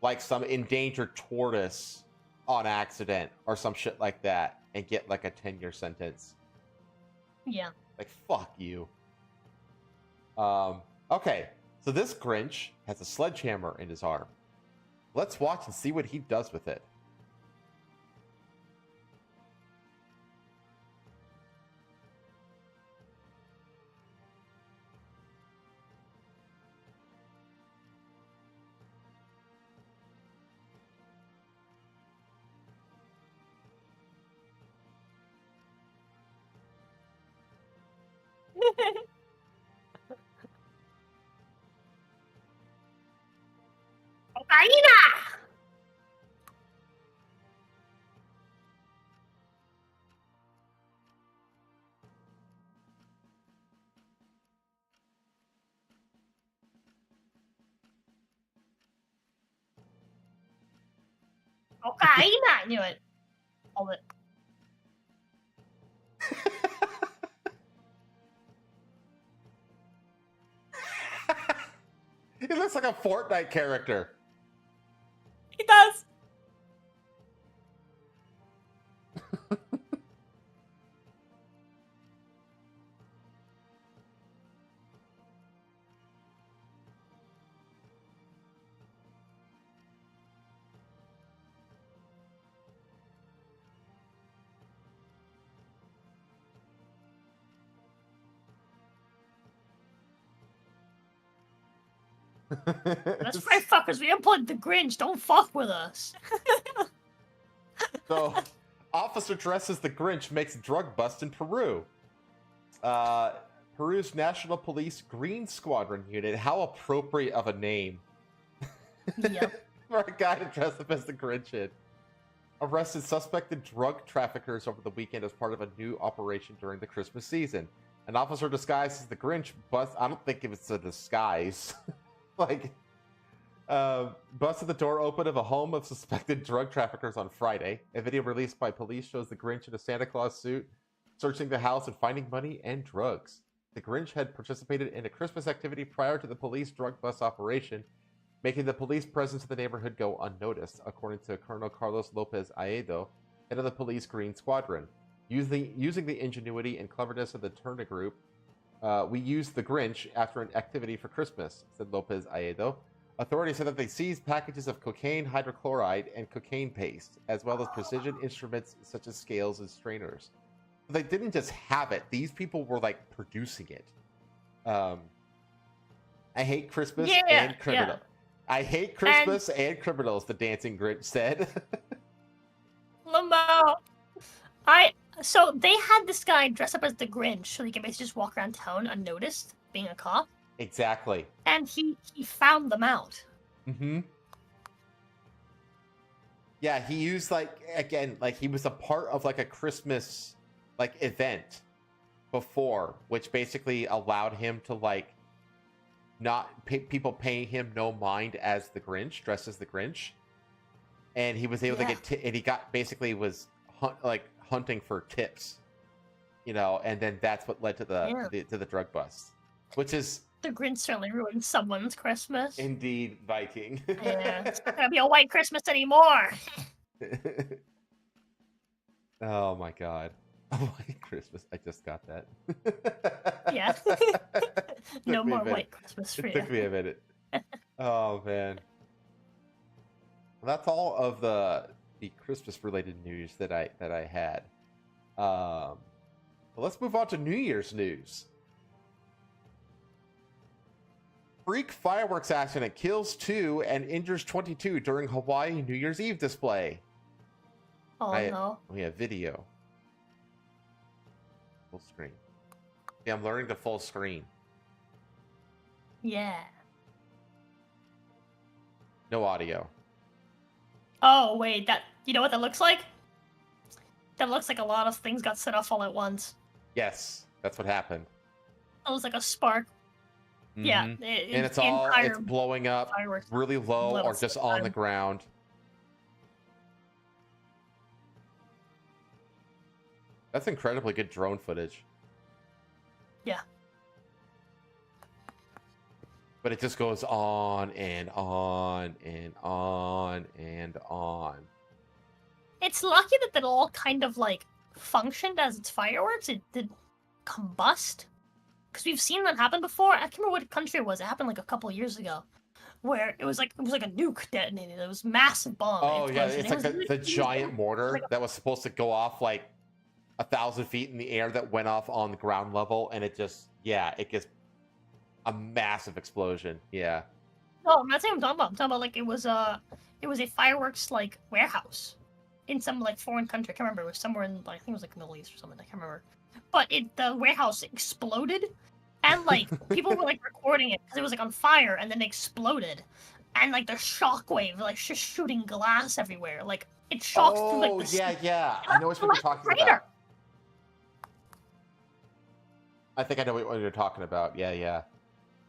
like some endangered tortoise on accident or some shit like that and get like a 10-year sentence. Yeah. Like, fuck you. Okay, so this Grinch has a sledgehammer in his arm. Let's watch and see what he does with it. Cocaína! Cocaína! I knew it. All it. He looks like a Fortnite character. He does. That's right, fuckers. We employed the Grinch. Don't fuck with us. So, officer dressed as the Grinch makes drug bust in Peru. Peru's National Police Green Squadron Unit. How appropriate of a name. Yep. For a guy to dress up as the Grinch in. Arrested suspected drug traffickers over the weekend as part of a new operation during the Christmas season. An officer disguised as the Grinch bust. I don't think it was a disguise. Like, busted the door open of a home of suspected drug traffickers on Friday. A video released by police shows the Grinch in a Santa Claus suit, searching the house and finding money and drugs. The Grinch had participated in a Christmas activity prior to the police drug bust operation, making the police presence in the neighborhood go unnoticed, according to Colonel Carlos Lopez Aedo, head of the police Green Squadron. Using the ingenuity and cleverness of the Turner Group, we used the Grinch after an activity for Christmas, said Lopez Aedo. Authorities said that they seized packages of cocaine hydrochloride and cocaine paste, as well as precision instruments such as scales and strainers. They didn't just have it. These people were, like, producing it. I hate Christmas and criminal. Yeah. I hate Christmas and criminals, the dancing Grinch said. Lamau. So they had this guy dress up as the Grinch so he could basically just walk around town unnoticed, being a cop. Exactly. And he found them out. Mm-hmm. Yeah, he used, like, again, like, he was a part of, like, a Christmas, like, event before, which basically allowed him to, like, not people paying him no mind as the Grinch, dressed as the Grinch. And he was able to get, and he got, basically was, hunting for tips, you know, and then that's what led to the drug bust, which is... The Grinch certainly ruined someone's Christmas. Indeed, Viking. Yeah, it's not gonna be a white Christmas anymore. Oh my god. A white Christmas. I just got that. Yeah. No more white Christmas for you. It took me a minute. Oh man. Well, that's all of the Christmas related news that I had. Well, let's move on to New Year's news. Freak fireworks accident kills 2 and injures 22 during Hawaii New Year's Eve display. Oh no. We have video. Full screen. Yeah, I'm learning to full screen. Yeah. No audio. Oh wait, you know what that looks like? That looks like a lot of things got set off all at once. Yes, that's what happened. It was like a spark. Mm-hmm. Yeah, and it's blowing up really low or just on the ground. That's incredibly good drone footage. Yeah. But it just goes on and on and on and on. It's lucky that it all kind of like functioned as its fireworks. It did combust. Because we've seen that happen before. I can't remember what country it was. It happened like a couple of years ago, where it was like a nuke detonated. It was a massive bomb. Oh yeah, it's like the giant mortar that was supposed to go off like 1,000 feet in the air that went off on the ground level, and it just it gets a massive explosion. Yeah. No, I'm not saying I'm talking about. I'm talking about like it was a fireworks like warehouse in some like foreign country. I can't remember. It was somewhere in I think it was like Middle East or something. I can't remember. But the warehouse exploded, and like people were like recording it because it was like on fire, and then it exploded, and like the shockwave like just shooting glass everywhere. Like it shocked through like the yeah. I know what you're talking about. I think I know what you're talking about. Yeah. Yeah,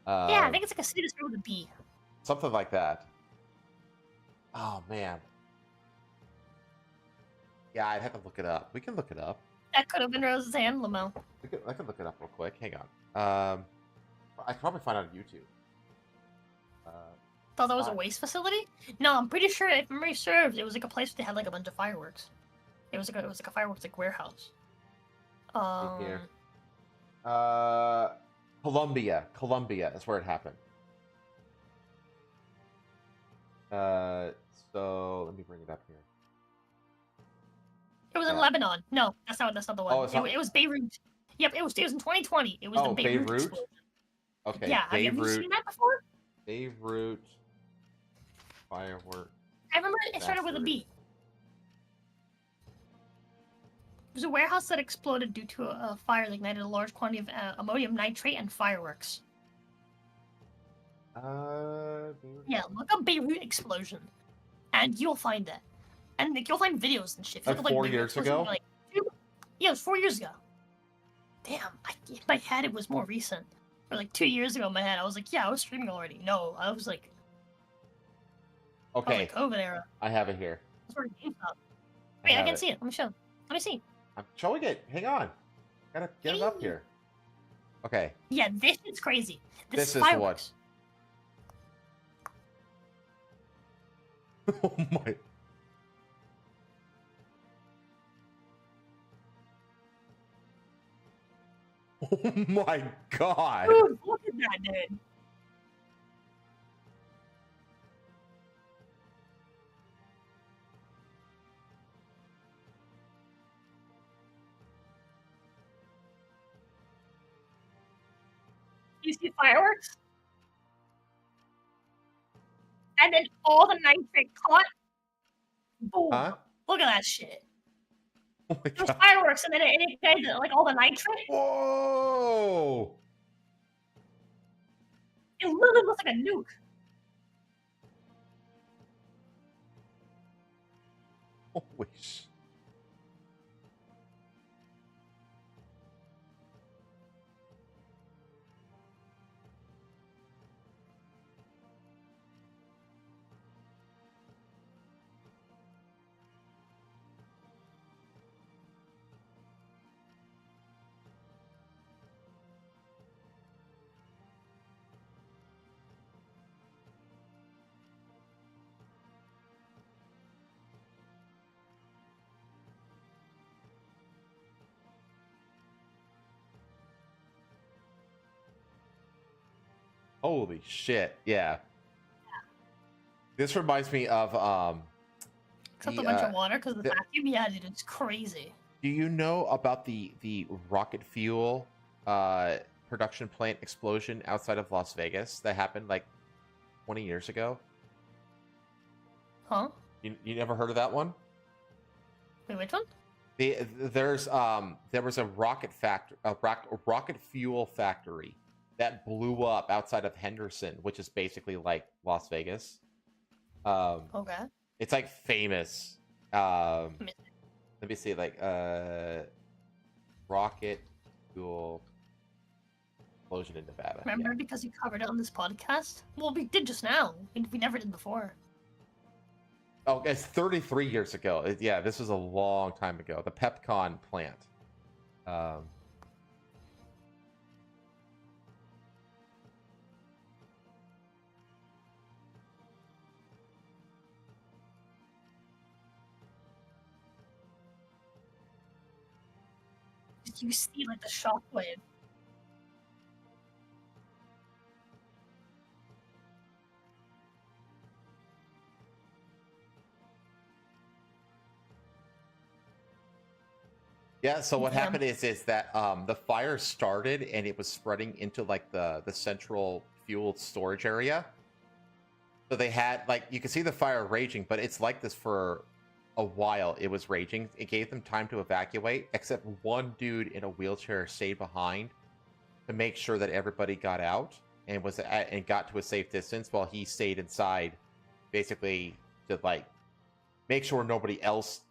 I think it's like a city that started with a B. Something like that. Oh man. Yeah, I'd have to look it up. We can look it up. That could have been Rose's hand, Lamau. I can look it up real quick. Hang on. I can probably find it on YouTube. Thought that was a waste facility? No, I'm pretty sure if memory serves, it was like a place where they had like a bunch of fireworks. It was like a fireworks like warehouse. Here. Colombia is where it happened. So let me bring it up here. It was in Lebanon. No, that's not the one. Oh, it was Beirut. Yep, it was in 2020. It was the Beirut explosion. Okay. Yeah, have you seen that before? Beirut firework. I remember it started with a B. It was a warehouse that exploded due to a fire that ignited a large quantity of ammonium nitrate and fireworks. Yeah, look up Beirut explosion, and you'll find it. And like, you'll find videos and shit. Like 4 years ago? Yeah, it was 4 years ago. Damn, in my head it was more recent. Or like 2 years ago in my head, I was like, yeah, I was streaming already. No, I was like, Okay, COVID era. I have it here. That's where GameStop. Wait, I can see it. Let me show. Let me see. I'm showing it. Hang on. Gotta get it up here. Okay. Yeah, this is crazy. This is fireworks. Oh my. Oh my god. Dude, look at that, dude. You see fireworks? And then all the nitrate caught. Boom. Huh? Look at that shit. Oh my There's god. fireworks and then it ignited like all the nitrate. Whoa. It literally looks like a nuke. Holy sh. Holy shit. Yeah. This reminds me of Except a bunch of water because the vacuum. Yeah, dude, it's crazy. do you know about the rocket fuel production plant explosion outside of Las Vegas that happened like 20 years ago? Huh? You never heard of that one? Wait, which one? There was a rocket fuel factory that blew up outside of Henderson, which is basically like Las Vegas. Okay. It's like famous. Let me see, like rocket fuel explosion in Nevada. Remember, because you covered it on this podcast? Well, we did just now. We never did before. Oh, it's 33 years ago. Yeah, this was a long time ago. The Pepcon plant. You see, like, the shockwave. Yeah, so what happened is that the fire started and it was spreading into like the central fuel storage area. So they had like you could see the fire raging, but it's like this for a while. It was raging. It gave them time to evacuate, except one dude in a wheelchair stayed behind to make sure that everybody got out and got to a safe distance while he stayed inside, basically to like make sure nobody else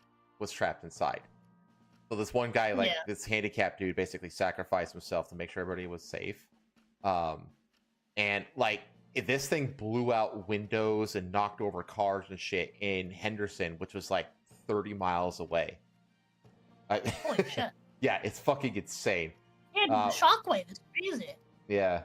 was trapped inside. So this one guy, like this handicapped dude, basically sacrificed himself to make sure everybody was safe. And like this thing blew out windows and knocked over cars and shit in Henderson, which was like 30 miles away. Holy shit. Yeah, it's fucking insane. Yeah, dude, the shockwave is crazy. Yeah.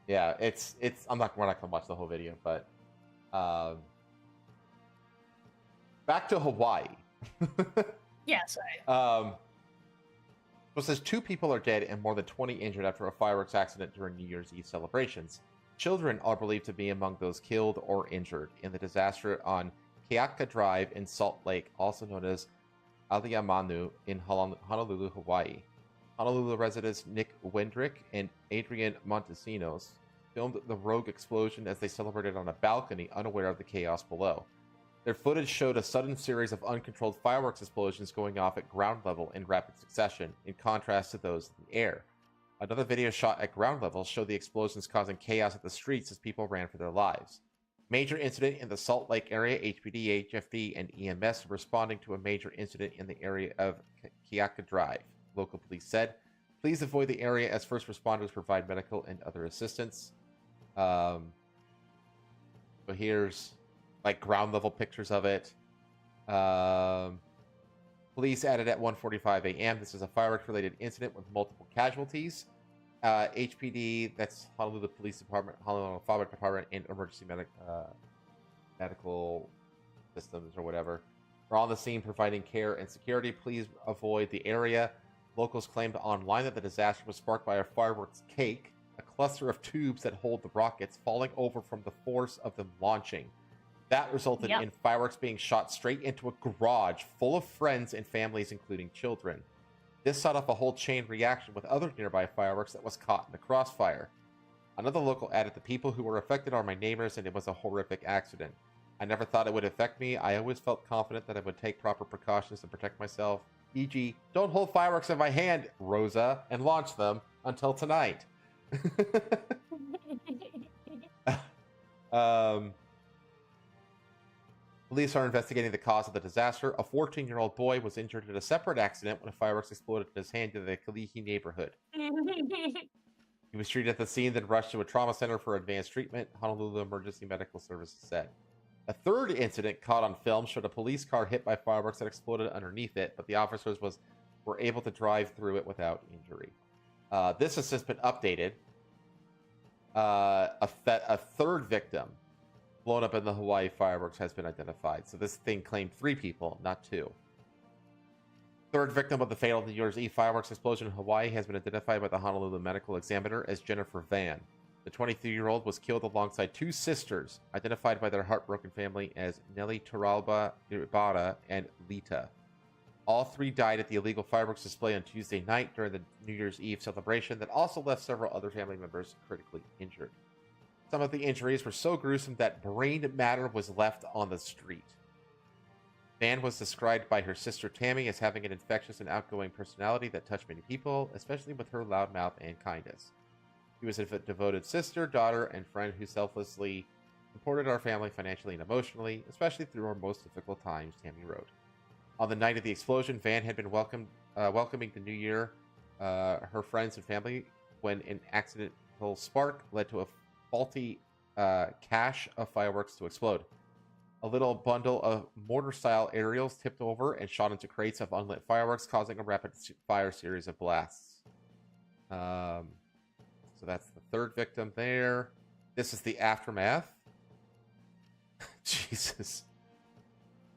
Yeah, we're not gonna watch the whole video, but back to Hawaii. Yeah, sorry. So it says 2 people are dead and more than 20 injured after a fireworks accident during New Year's Eve celebrations. Children are believed to be among those killed or injured in the disaster on Keaka Drive in Salt Lake, also known as Aliamanu in Honolulu, Hawaii. Honolulu residents Nick Wendrick and Adrian Montesinos filmed the rogue explosion as they celebrated on a balcony, unaware of the chaos below. Their footage showed a sudden series of uncontrolled fireworks explosions going off at ground level in rapid succession, in contrast to those in the air. Another video shot at ground level showed the explosions causing chaos at the streets as people ran for their lives. Major incident in the Salt Lake area. HPD, HFD, and EMS were responding to a major incident in the area of Keaka Drive. Local police said, "Please avoid the area as first responders provide medical and other assistance." So here's like ground level pictures of it. Police added at 1:45 a.m. This is a fireworks related incident with multiple casualties. HPD, that's Honolulu Police Department, Honolulu Fire Department, and Emergency Medical Systems or whatever, are on the scene providing care and security. Please avoid the area. Locals claimed online that the disaster was sparked by a fireworks cake, a cluster of tubes that hold the rockets falling over from the force of them launching. That resulted in fireworks being shot straight into a garage full of friends and families, including children. This set off a whole chain reaction with other nearby fireworks that was caught in the crossfire. Another local added, "The people who were affected are my neighbors, and it was a horrific accident. I never thought it would affect me. I always felt confident that I would take proper precautions to protect myself. E.g., don't hold fireworks in my hand, Rosa, and launch them until tonight." Police are investigating the cause of the disaster. A 14-year-old boy was injured in a separate accident when a fireworks exploded in his hand in the Kalihi neighborhood. He was treated at the scene, then rushed to a trauma center for advanced treatment, Honolulu Emergency Medical Services said. A third incident caught on film showed a police car hit by fireworks that exploded underneath it, but the officers were able to drive through it without injury. This has since been updated. A third victim blown up in the Hawaii fireworks has been identified. So this thing claimed 3 people, not 2. Third victim of the fatal New Year's Eve fireworks explosion in Hawaii has been identified by the Honolulu Medical Examiner as Jennifer Van. The 23-year-old was killed alongside 2 sisters, identified by their heartbroken family as Nelly Turalba Ibarra and Lita. All 3 died at the illegal fireworks display on Tuesday night during the New Year's Eve celebration that also left several other family members critically injured. Some of the injuries were so gruesome that brain matter was left on the street. Van was described by her sister Tammy as having an infectious and outgoing personality that touched many people, especially with her loud mouth and kindness. She was a devoted sister, daughter, and friend who selflessly supported our family financially and emotionally, especially through our most difficult times, Tammy wrote. On the night of the explosion, Van had been welcoming the new year, her friends and family, when an accidental spark led to a faulty cache of fireworks to explode. A little bundle of mortar-style aerials tipped over and shot into crates of unlit fireworks, causing a rapid-fire series of blasts. So that's the third victim there. This is the aftermath. Jesus.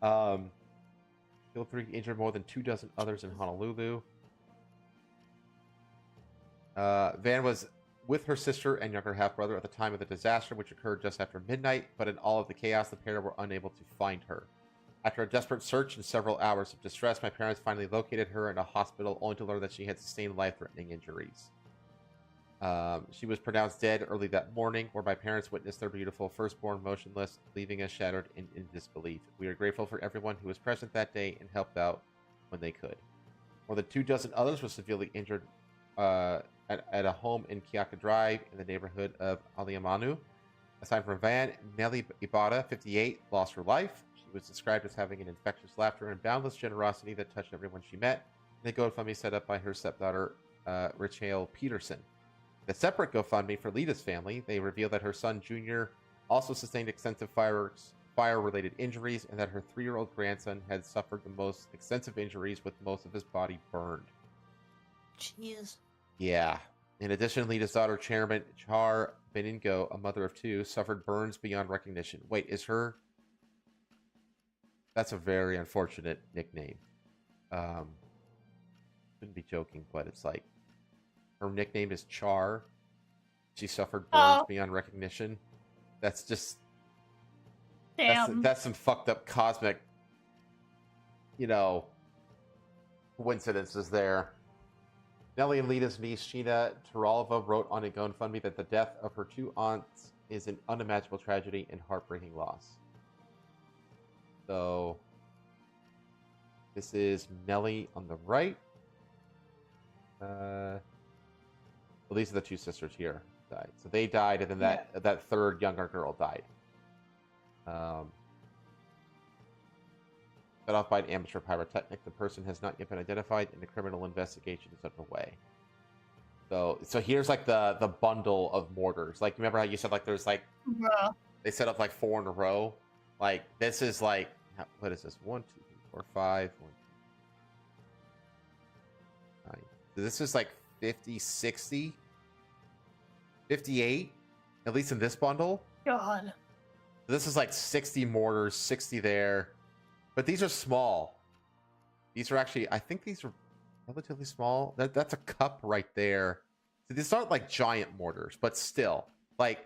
Killed 3, injured more than 24 others in Honolulu. Van was with her sister and younger half-brother at the time of the disaster, which occurred just after midnight, but in all of the chaos, the pair were unable to find her. After a desperate search and several hours of distress, my parents finally located her in a hospital, only to learn that she had sustained life-threatening injuries. She was pronounced dead early that morning, where my parents witnessed their beautiful firstborn motionless, leaving us shattered in disbelief. We are grateful for everyone who was present that day and helped out when they could. More than 24 others were severely injured at a home in Keaka Drive in the neighborhood of Aliamanu. Aside from Van, Nelly Ibarra, 58, lost her life. She was described as having an infectious laughter and boundless generosity that touched everyone she met. And a GoFundMe set up by her stepdaughter, Rachel Peterson. The separate GoFundMe for Lita's family, they revealed that her son, Junior, also sustained extensive fire-related injuries, and that her 3-year-old grandson had suffered the most extensive injuries, with most of his body burned. Jeez. Yeah. In addition, Lita's daughter, Chairman Char Beningo, a mother of 2, suffered burns beyond recognition. Wait, is her... That's a very unfortunate nickname. Shouldn't be joking, but it's like... Her nickname is Char. She suffered burns beyond recognition. That's just... Damn. That's some fucked up cosmic, coincidences there. Nellie and Lita's niece, Sheena Turalva, wrote on a GoFundMe that the death of her 2 aunts is an unimaginable tragedy and heartbreaking loss. So this is Nellie on the right. Well, these are the two sisters here died. So they died, and then that third younger girl died. Set off by an amateur pyrotechnic. The person has not yet been identified, and the criminal investigation is underway. So here's like the bundle of mortars. Like, remember how you said like there's like they set up like 4 in a row? Like this is like, what is this? 1, 2, 3, 4, 5, 1, 2, 9. So this is like 50, 60, 58, at least in this bundle. God. This is like 60 mortars, 60 there. But these are small. These are actually, I think these are relatively small. That's a cup right there. So these aren't like giant mortars, but still, like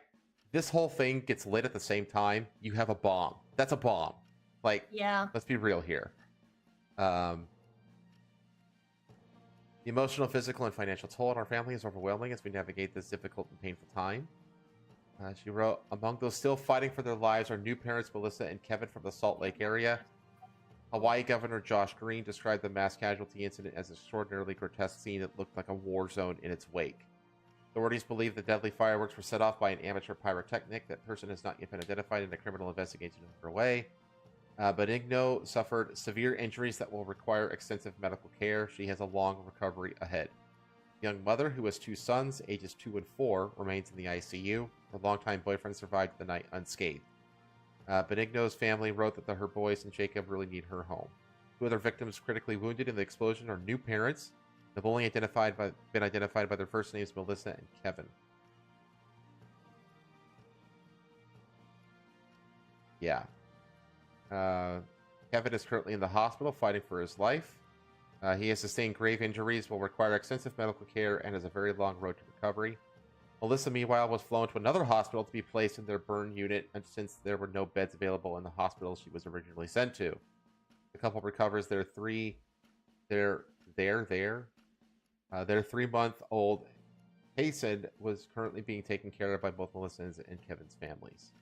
this whole thing gets lit at the same time. You have a bomb. That's a bomb. Like, yeah. Let's be real here. The emotional, physical, and financial toll on our family is overwhelming as we navigate this difficult and painful time. She wrote, among those still fighting for their lives are new parents Melissa and Kevin from the Salt Lake area. Hawaii Governor Josh Green described the mass casualty incident as an extraordinarily grotesque scene that looked like a war zone in its wake. Authorities believe the deadly fireworks were set off by an amateur pyrotechnic. That person has not yet been identified, and a criminal investigation is underway. Benigno suffered severe injuries that will require extensive medical care. She has a long recovery ahead. Young mother, who has 2 sons, ages 2 and 4, remains in the ICU. Her longtime boyfriend survived the night unscathed. Benigno's family wrote that her boys and Jacob really need her home. 2 other victims critically wounded in the explosion are new parents. They've only been identified by their first names, Melissa and Kevin. Yeah. Kevin is currently in the hospital fighting for his life. He has sustained grave injuries, will require extensive medical care, and has a very long road to recovery. Melissa, meanwhile, was flown to another hospital to be placed in their burn unit, and since there were no beds available in the hospital she was originally sent to. The couple recovers their 3-month-old Payson was currently being taken care of by both Melissa's and Kevin's families.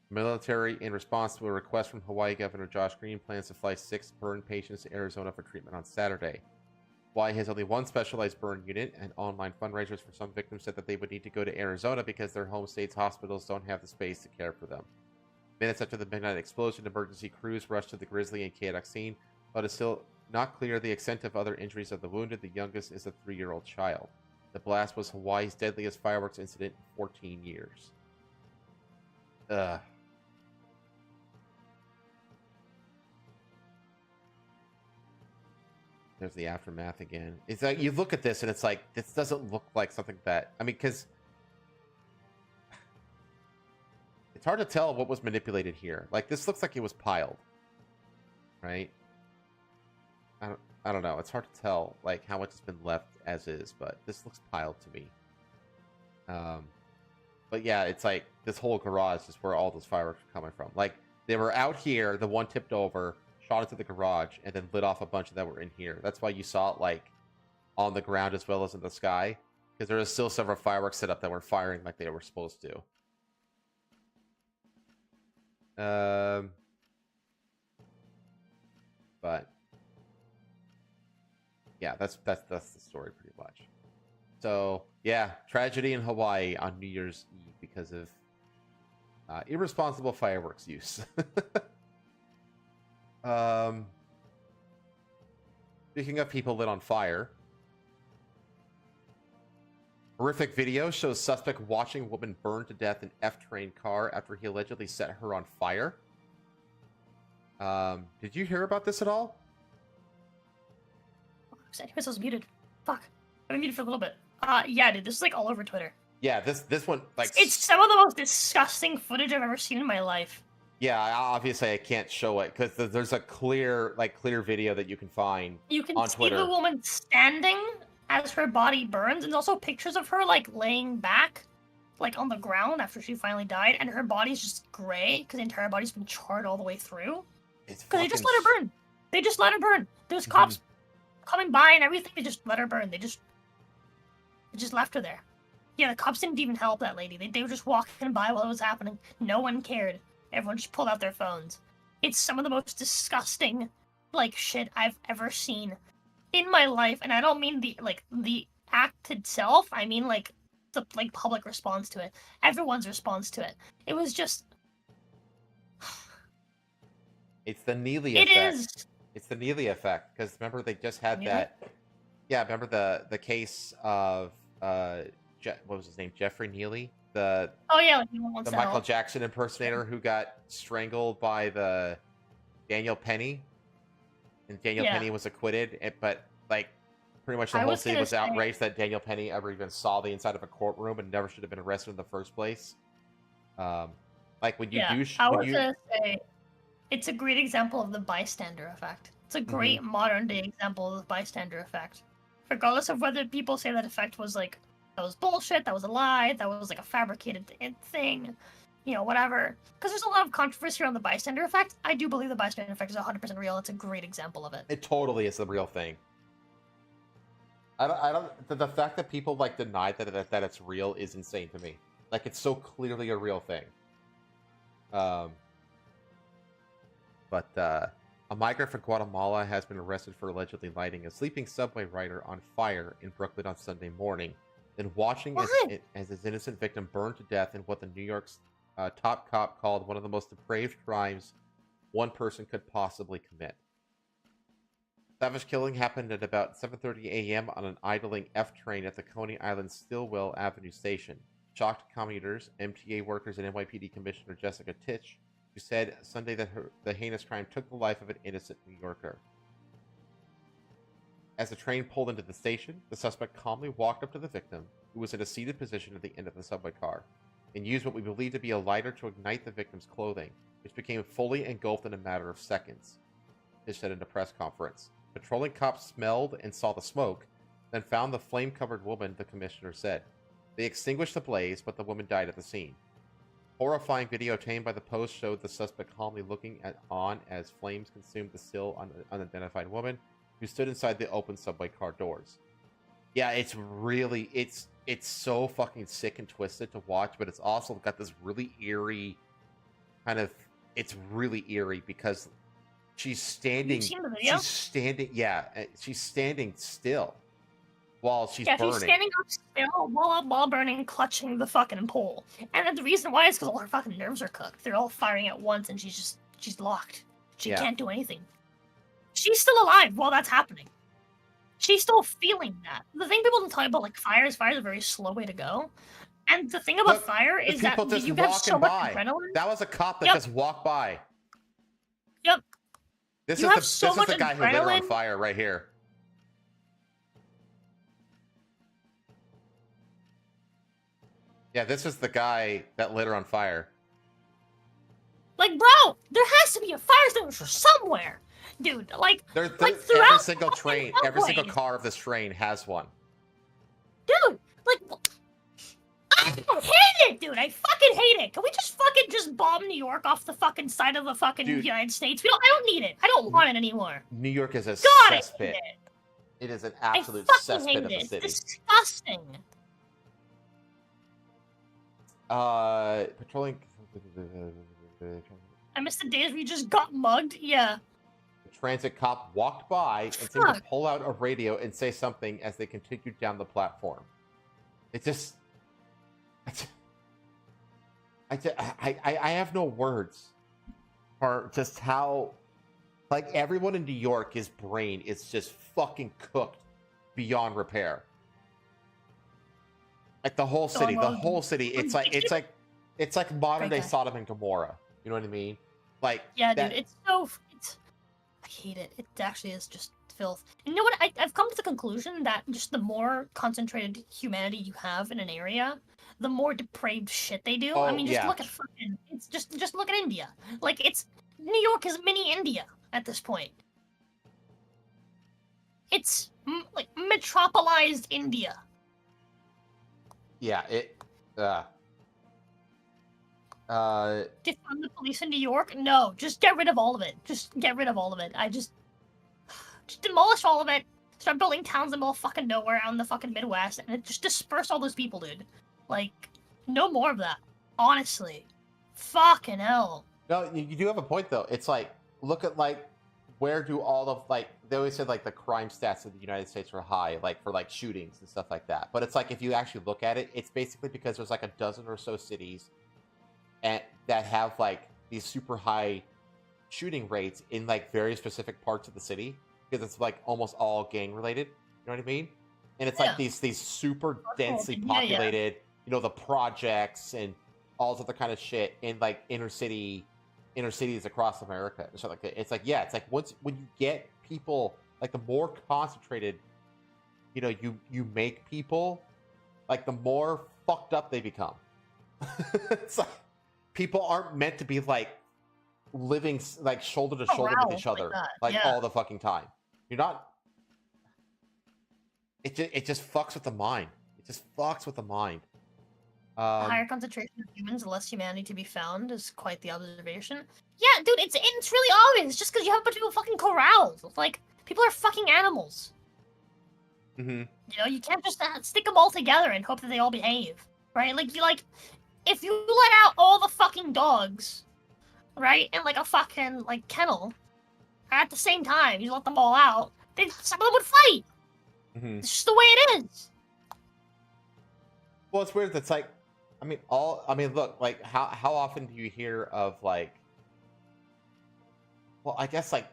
Military, in response to a request from Hawaii Governor Josh Green, plans to fly 6 burn patients to Arizona for treatment on Saturday. Hawaii has only 1 specialized burn unit, and online fundraisers for some victims said that they would need to go to Arizona because their home state's hospitals don't have the space to care for them. Minutes after the midnight explosion, emergency crews rushed to the grisly and chaotic scene, but it's still not clear the extent of other injuries of the wounded. The youngest is a 3-year-old child. The blast was Hawaii's deadliest fireworks incident in 14 years. Ugh. There's the aftermath again. It's like you look at this and it's like, this doesn't look like something that, I mean, because it's hard to tell what was manipulated here. Like, this looks like it was piled, right? I don't know. It's hard to tell like how much has been left as is, but this looks piled to me. But yeah, it's like this whole garage is where all those fireworks are coming from. Like, they were out here, the one tipped over, shot into the garage, and then lit off a bunch that were in here. That's why you saw it like on the ground as well as in the sky, because there was still several fireworks set up that were firing like they were supposed to. But yeah, that's the story pretty much. So yeah, tragedy in Hawaii on New Year's Eve because of irresponsible fireworks use. Speaking of people lit on fire, horrific video shows suspect watching woman burn to death in F-train car after he allegedly set her on fire. Did you hear about this at all? Anyways, I was muted. Fuck. I've been muted for a little bit. Yeah, dude, this is like all over Twitter. Yeah, this one, like, it's some of the most disgusting footage I've ever seen in my life. Yeah, obviously I can't show it because there's a clear video that you can find. You can on see Twitter. the woman standing as her body burns, and also pictures of her like laying back, like on the ground after she finally died, and her body's just gray because the entire body's been charred all the way through. Because they just let her burn. They just let her burn. There's cops coming by and everything. They just let her burn. They just left her there. Yeah, the cops didn't even help that lady. They were just walking by while it was happening. No one cared. Everyone just pulled out their phones. It's some of the most disgusting, like, shit I've ever seen in my life, and I don't mean the act itself. I mean like the public response to it. Everyone's response to it. It was just. It's the Neely It effect. is. It's the Neely effect, because remember they just had Yeah. that. Yeah, remember the case of what was his name? Jeffrey Neely, the Oh yeah, like, you want the to Michael help. Jackson impersonator who got strangled by the Daniel Penny, and Daniel Yeah. Penny was acquitted. But like, pretty much the I whole was city gonna was say- outraged that Daniel Penny ever even saw the inside of a courtroom and never should have been arrested in the first place. Like when you Yeah, do, I when was you, gonna say, it's a great example of the bystander effect. It's a great modern day example of the bystander effect. Regardless of whether people say that effect was like, that was bullshit, that was a lie, that was like a fabricated thing, you know, whatever. Because there's a lot of controversy around the bystander effect. I do believe the bystander effect is 100% real. It's a great example of it. it totally is the real thing. I don't. The fact that people like deny that it's real is insane to me. Like it's so clearly a real thing. But a migrant from Guatemala has been arrested for allegedly lighting a sleeping subway rider on fire in Brooklyn on Sunday morning, then watching as his innocent victim burned to death in what the New York's top cop called one of the most depraved crimes one person could possibly commit. Savage killing happened at about 7:30 a.m. on an idling F train at the Coney Island Stillwell Avenue station. Shocked commuters, MTA workers, and NYPD Commissioner Jessica Titch, who said Sunday that the heinous crime took the life of an innocent New Yorker. As the train pulled into the station, the suspect calmly walked up to the victim, who was in a seated position at the end of the subway car, and used what we believe to be a lighter to ignite the victim's clothing, which became fully engulfed in a matter of seconds, Titch said in a press conference. Patrolling cops smelled and saw the smoke, then found the flame-covered woman, the commissioner said. They extinguished the blaze, but the woman died at the scene. Horrifying video obtained by the Post showed the suspect calmly looking on as flames consumed the still unidentified woman, who stood inside the open subway car doors. Yeah, it's really, it's so fucking sick and twisted to watch, but it's also got this really eerie kind of, it's really eerie because she's standing, Have you seen the video? she's standing still while she's Yeah, burning. she's standing up still while burning, clutching the fucking pole. And then the reason why is because all her fucking nerves are cooked. They're all firing at once, and she's locked. She Yeah. can't do anything. She's still alive while that's happening. She's still feeling that. The thing people don't tell you about like fire is a very slow way to go. And the thing about Look, fire the is that people just you have so walking much by. adrenaline. That was a cop that Yep. just walked by. Yep. This You is have the so this is much the guy who lit her on adrenaline. fire right here. Yeah, this is the guy that lit her on fire. Like, bro, there has to be a fire extinguisher somewhere, dude. Like There's like every throughout single fucking train, every single subways. car of this train has one. Dude, like, I hate it, dude. I fucking hate it. Can we just fucking just bomb New York off the fucking side of the fucking Dude. United States? I don't need it. I don't want it anymore. New York is a God, I hate cesspit. it. It is an I absolute fucking cesspit hate of it. the It's city. disgusting. Patrolling. I miss the days where you just got mugged. Yeah. The transit cop walked by and seemed to Fuck. pull out a radio and say something as they continued down the platform. It just, I have no words for just how, like, everyone in New York, his brain is just fucking cooked beyond repair. Like the whole city, it's like modern day Great guy. Sodom and Gomorrah. You know what I mean? Like, Yeah, that, dude. I hate it. It actually is just filth. And you know what? I've come to the conclusion that just the more concentrated humanity you have in an area, the more depraved shit they do. I Oh, mean, just yeah. look at fucking. It's just look at India. Like it's New York is mini India at this point. It's like metropolized India. yeah, Defund the police in New York? No, just get rid of all of it. Just get rid of all of it. Just demolish all of it. Start building towns in the middle of fucking nowhere out in the fucking Midwest, and just disperse all those people, dude. Like, no more of that. Honestly, fucking hell. No, you do have a point though. It's like, look at like, where do all of like, they always said like the crime stats of the United States are high, like for like shootings and stuff like that. But it's like, if you actually look at it, it's basically because there's like a dozen or so cities and that have like these super high shooting rates in like very specific parts of the city, because it's like almost all gang related. You know what I mean? And it's like these super densely populated, you know, the projects and all this other kind of shit in like inner cities across America and stuff like that. It's like, yeah, it's like when you get people, like the more concentrated, you know, you make people, like the more fucked up they become. It's like people aren't meant to be like living like shoulder to shoulder with each other like all the fucking time. You're not. It just fucks with the mind. It just fucks with the mind. Higher concentration of humans, less humanity to be found is quite the observation. Yeah, dude, it's really obvious. Just because you have a bunch of people fucking corralled, like people are fucking animals. Mm-hmm. You know, you can't just stick them all together and hope that they all behave, right? Like if you let out all the fucking dogs, right, in like a fucking like kennel, at the same time, you let them all out, then some of them would fight. Mm-hmm. It's just the way it is. Well, it's weird. It's like, I mean, look, like how often do you hear of like, well, I guess like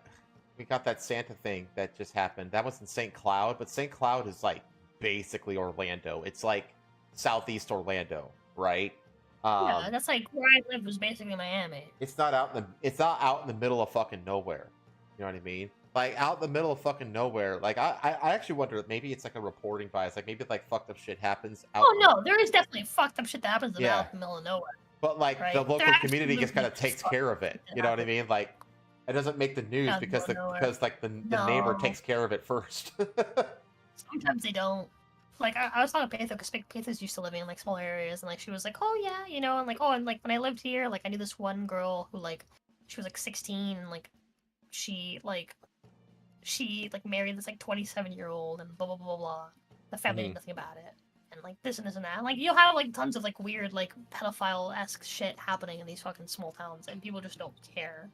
we got that Santa thing that just happened. That was in St. Cloud, but St. Cloud is like basically Orlando. It's like southeast Orlando, right? Yeah, that's like where I lived was basically Miami. It's not out in the middle of fucking nowhere. You know what I mean? Like out in the middle of fucking nowhere. Like I actually wonder, maybe it's like a reporting bias. Like maybe like fucked up shit happens out. Oh no, there is definitely fucked up shit that happens out in the middle of nowhere. But like right? the local community just kind of takes care of it. You know what I mean? Like it doesn't make the news because like the neighbor takes care of it first. Sometimes they don't. Like I was talking to Patho because Patho's used to living in like small areas, and like she was like, oh yeah, you know, and like and like when I lived here, like I knew this one girl who like she was like 16, and like she married this like 27-year-old and blah blah blah blah. The family did nothing about it, and like this and that. And, like you'll have like tons of like weird like pedophile-esque shit happening in these fucking small towns, and people just don't care,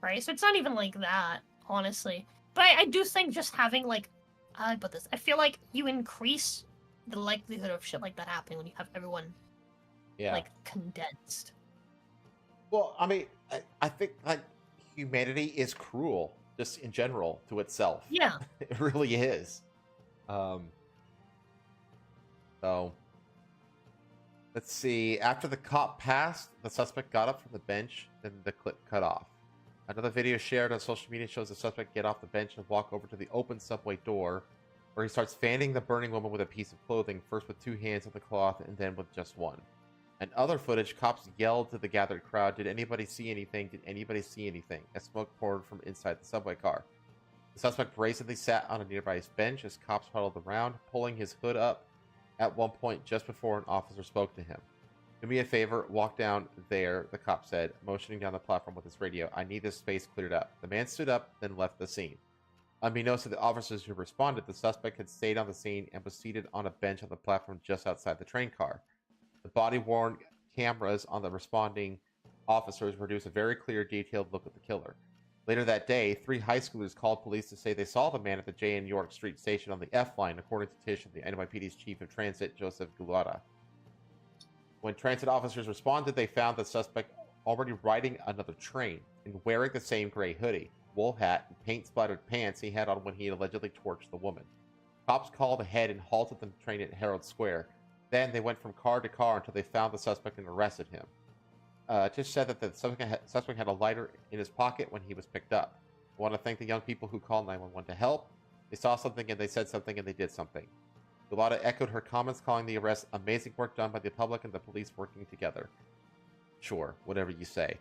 right? So it's not even like that, honestly. But I do think just having like, how do I put this? I feel like you increase the likelihood of shit like that happening when you have everyone like condensed. Well, I mean, I think like humanity is cruel just in general to itself. Yeah. It really is. So let's see. After the cop passed, the suspect got up from the bench, then the clip cut off. Another video shared on social media shows the suspect get off the bench and walk over to the open subway door, where he starts fanning the burning woman with a piece of clothing, first with 2 hands on the cloth and then with just one. In other footage, cops yelled to the gathered crowd, "Did anybody see anything? Did anybody see anything?" as smoke poured from inside the subway car. The suspect brazenly sat on a nearby bench as cops huddled around, pulling his hood up at one point just before an officer spoke to him. "Do me a favor, walk down there," the cop said, motioning down the platform with his radio. "I need this space cleared up." The man stood up, then left the scene. Unbeknownst to the officers who responded, the suspect had stayed on the scene and was seated on a bench on the platform just outside the train car. The body-worn cameras on the responding officers produced a very clear, detailed look at the killer. Later that day, 3 high schoolers called police to say they saw the man at the J and York Street station on the F line, according to Tish of the NYPD's chief of transit, Joseph Gulata. When transit officers responded, they found the suspect already riding another train and wearing the same gray hoodie, wool hat, and paint-splattered pants he had on when he allegedly torched the woman. Cops called ahead and halted the train at Herald Square. Then they went from car to car until they found the suspect and arrested him. Tish said that the suspect had a lighter in his pocket when he was picked up. "I want to thank the young people who called 911 to help. They saw something and they said something and they did something." Gulata echoed her comments, calling the arrest amazing work done by the public and the police working together. Sure, whatever you say.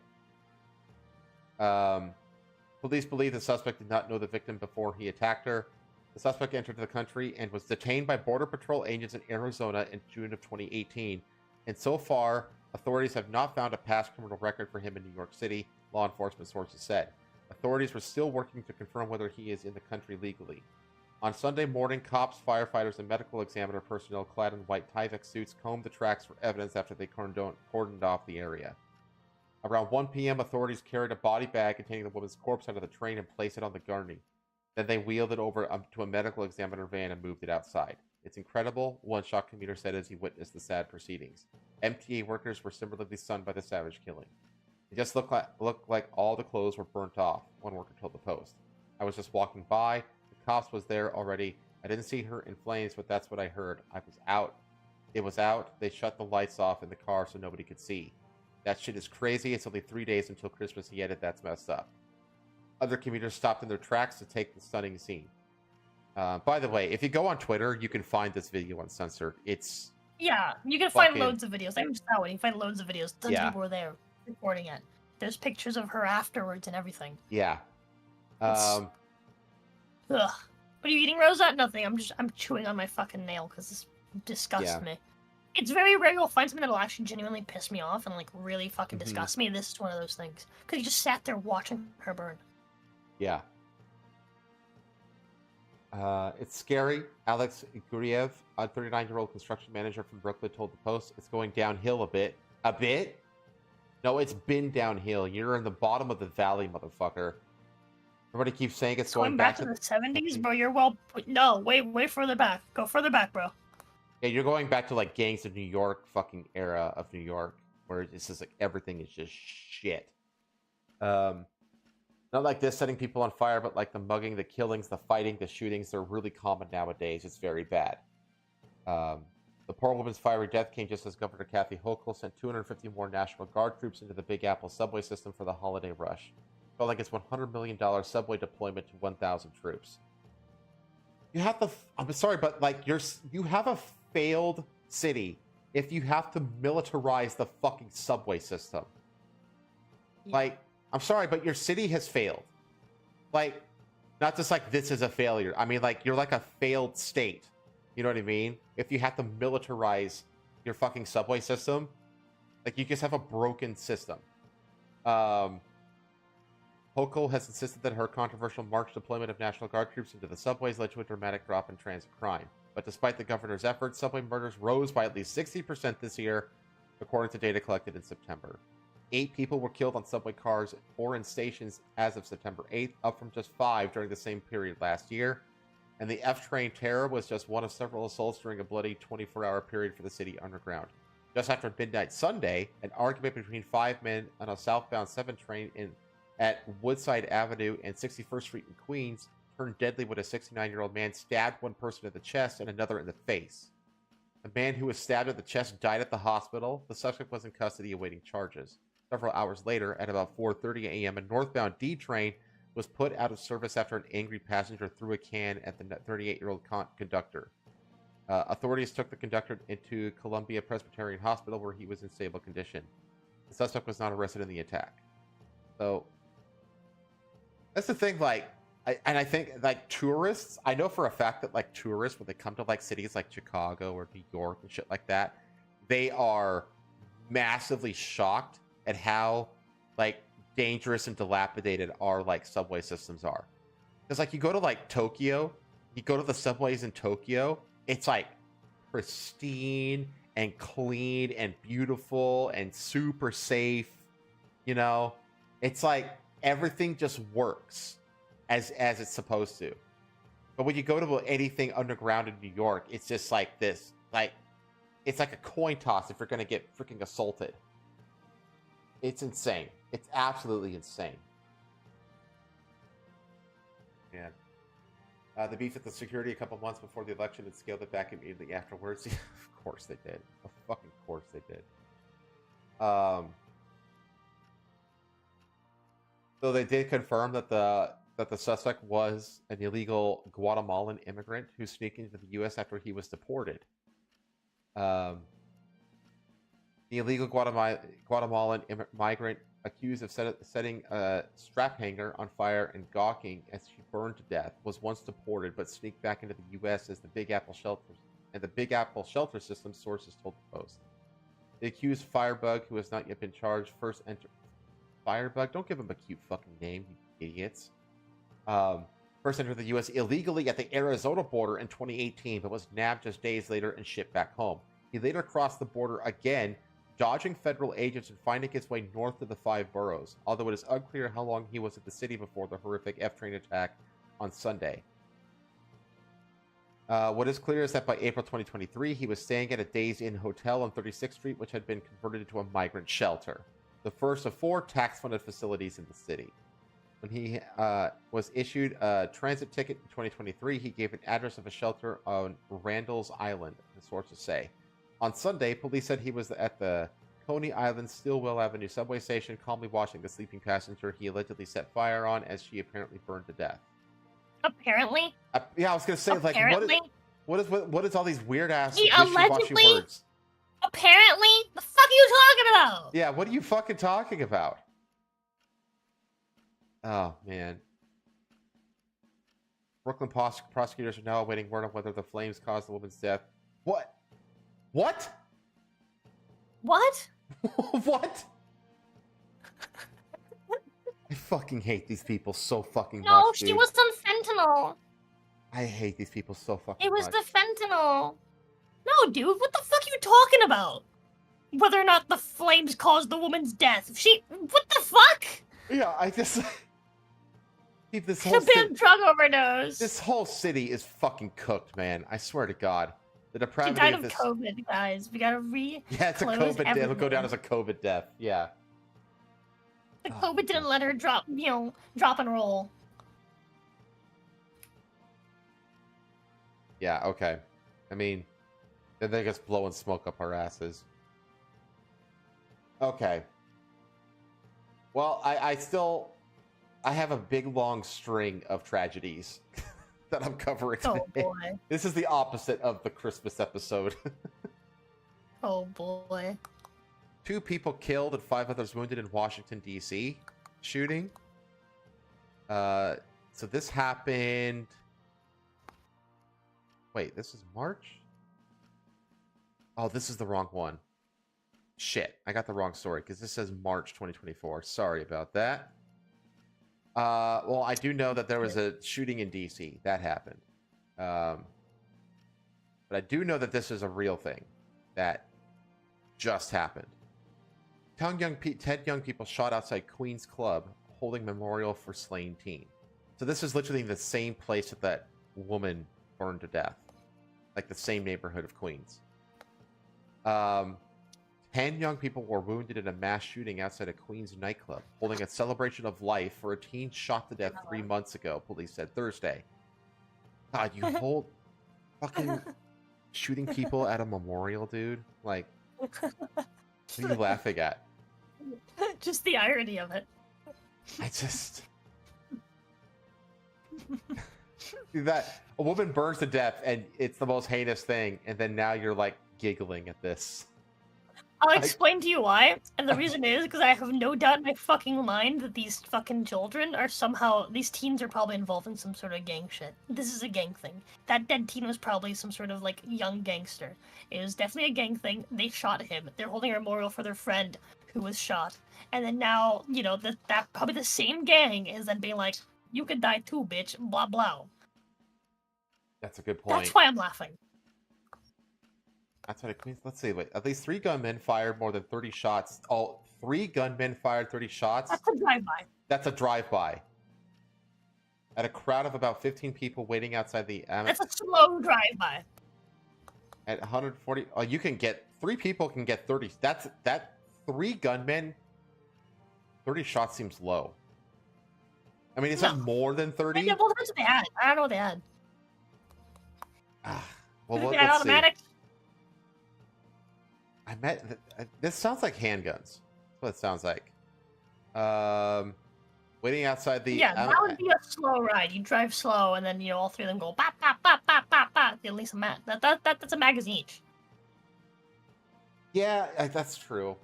Police believe the suspect did not know the victim before he attacked her. The suspect entered the country and was detained by Border Patrol agents in Arizona in June of 2018. And so far, authorities have not found a past criminal record for him in New York City, law enforcement sources said. Authorities were still working to confirm whether he is in the country legally. On Sunday morning, cops, firefighters, and medical examiner personnel clad in white Tyvek suits combed the tracks for evidence after they cordoned off the area. Around 1 p.m., authorities carried a body bag containing the woman's corpse out of the train and placed it on the gurney. Then they wheeled it over to a medical examiner van and moved it outside. It's incredible, one shocked commuter said as he witnessed the sad proceedings. MTA workers were similarly stunned by the savage killing. It just looked like all the clothes were burnt off, one worker told the Post. I was just walking by. The cops was there already. I didn't see her in flames, but that's what I heard. I was out. It was out. They shut the lights off in the car so nobody could see. That shit is crazy. It's only 3 days until Christmas, he added. That's messed up. Other commuters stopped in their tracks to take the stunning scene. By the way, if you go on Twitter, you can find this video uncensored. It's... Yeah, you can find loads of videos. I'm just that way. You can find loads of videos. Tons of people were there recording it. There's pictures of her afterwards and everything. Yeah. Ugh. What are you eating, Rosa? Nothing. I'm chewing on my fucking nail because this disgusts me. It's very rare you'll find something that'll actually genuinely piss me off and like really fucking disgust me. This is one of those things because you just sat there watching her burn. Yeah. It's scary. Alex Guriev, a 39-year-old construction manager from Brooklyn, told the Post, "It's going downhill a bit." A bit? No, it's been downhill. You're in the bottom of the valley, motherfucker. Everybody keeps saying it's going back to the 70s, bro. You're no, way further back. Go further back, bro. Yeah, you're going back to like gangs of New York fucking era of New York, where it's just like everything is just shit. Not like this setting people on fire, but like the mugging, the killings, the fighting, the shootings, they're really common nowadays. It's very bad. The poor woman's fiery death came just as Governor Kathy Hochul sent 250 more National Guard troops into the Big Apple subway system for the holiday rush. Felt like its $100 million subway deployment to 1,000 troops. You have to... I'm sorry, but like you have a failed city if you have to militarize the fucking subway system. Like, I'm sorry, but your city has failed. Like, not just like this is a failure. I mean, like, you're like a failed state. You know what I mean? If you have to militarize your fucking subway system, like, you just have a broken system. Hochul has insisted that her controversial March deployment of National Guard troops into the subways led to a dramatic drop in transit crime. But despite the governor's efforts, subway murders rose by at least 60% this year, according to data collected in September. 8 people were killed on subway cars or in stations as of September 8th, up from just 5 during the same period last year. And the F-train terror was just one of several assaults during a bloody 24-hour period for the city underground. Just after midnight Sunday, an argument between 5 men on a southbound 7 train at Woodside Avenue and 61st Street in Queens turned deadly when a 69-year-old man stabbed one person in the chest and another in the face. The man who was stabbed in the chest died at the hospital. The suspect was in custody awaiting charges. Several hours later, at about 4:30 a.m., a northbound D train was put out of service after an angry passenger threw a can at the 38-year-old conductor. Authorities took the conductor into Columbia Presbyterian Hospital, where he was in stable condition. The suspect was not arrested in the attack. So, that's the thing, like, I think, like, tourists, I know for a fact that, like, tourists, when they come to, like, cities like Chicago or New York and shit like that, they are massively shocked at how, like, dangerous and dilapidated our, like, subway systems are. Because, like, you go to, like, Tokyo, you go to the subways in Tokyo, it's, like, pristine and clean and beautiful and super safe, you know? It's, like, everything just works as it's supposed to. But when you go to anything underground in New York, it's just, like, this, like, it's like a coin toss if you're gonna get freaking assaulted. It's insane. It's absolutely insane. Man. The beef at the security a couple months before the election and scaled it back immediately afterwards. Of course they did. Of fucking course they did. So they did confirm that the suspect was an illegal Guatemalan immigrant who sneaked into the U.S. after he was deported. The illegal Guatemalan migrant accused of setting a strap hanger on fire and gawking as she burned to death was once deported but sneaked back into the U.S. as the Big Apple shelter system, sources told the Post. The accused Firebug, who has not yet been charged, first entered... Firebug? Don't give him a cute fucking name, you idiots. First entered the U.S. illegally at the Arizona border in 2018, but was nabbed just days later and shipped back home. He later crossed the border again dodging federal agents and finding his way north of the 5 boroughs, although it is unclear how long he was at the city before the horrific F-train attack on Sunday. What is clear is that by April 2023, he was staying at a Days Inn hotel on 36th Street, which had been converted into a migrant shelter, the first of 4 tax-funded facilities in the city. When he was issued a transit ticket in 2023, he gave an address of a shelter on Randall's Island, the sources say. On Sunday, police said he was at the Coney Island Stillwell Avenue subway station, calmly watching the sleeping passenger he allegedly set fire on as she apparently burned to death. Apparently? Yeah, I was going to say, apparently? like, what is all these weird-ass He wishy-washy allegedly? words? Apparently? The fuck are you talking about? Yeah, what are you fucking talking about? Oh, man. Brooklyn prosecutors are now awaiting word on whether the flames caused the woman's death. What? What? What? What? I fucking hate these people so fucking much, No, dude. she was on fentanyl. I hate these people so fucking It was much. the fentanyl. No, dude, what the fuck are you talking about? Whether or not the flames caused the woman's death. What the fuck? Yeah, I just... this A whole bit of drug overdose. This whole city is fucking cooked, man. I swear to God. The She depravity died of of this... COVID, guys. We gotta Yeah, it's a close COVID death. It'll go down everything. as a COVID death. Yeah. The Oh, COVID didn't let her drop and roll. Yeah, okay. I mean, they're just blowing smoke up our asses. Okay. Well, I have a big long string of tragedies that I'm covering today. Oh boy. This is the opposite of the Christmas episode. Oh boy. 2 people killed and 5 others wounded in Washington, D.C. shooting. So this happened... Wait, this is March? Oh, this is the wrong one. Shit, I got the wrong story because this says March 2024. Sorry about that. Well, I do know that there was a shooting in D.C. That happened. But I do know that this is a real thing that just happened. 10 young people shot outside Queens Club holding memorial for slain teen. So this is literally the same place that that woman burned to death. Like the same neighborhood of Queens. 10 young people were wounded in a mass shooting outside a Queens nightclub, holding a celebration of life for a teen shot to death 3 months ago, police said Thursday. God, you hold fucking shooting people at a memorial, dude? Like, what are you laughing at? Just the irony of it. I just... that a woman burns to death and it's the most heinous thing, and then now you're like giggling at this. I'll explain to you why, and the reason is because I have no doubt in my fucking mind that these fucking children are somehow, these teens are probably involved in some sort of gang shit. This is a gang thing. That dead teen was probably some sort of, like, young gangster. It was definitely a gang thing. They shot him. They're holding a memorial for their friend who was shot. And then now, you know, that probably the same gang is then being like, you could die too, bitch, blah, blah. That's a good point. That's why I'm laughing. That's what it means. Let's see. Wait, at least 3 gunmen fired more than 30 shots. Oh, 3 gunmen fired 30 shots. That's a drive-by. That's a drive-by. At a crowd of about 15 people waiting outside the... That's a slow drive-by. At 140... Oh, you can get... 3 people can get 30... That 3 gunmen... 30 shots seems low. I mean, is that more than 30? Yeah, well, that's what they had. I don't know what they had. Well, They had let's see. automatics. This sounds like handguns. That's what it sounds like. Waiting outside the... Yeah, that would be a slow ride. You drive slow, and then, you know, all 3 of them go bop, bop, bop, bop, bop, bop. At least that's a magazine each. Yeah, that's true.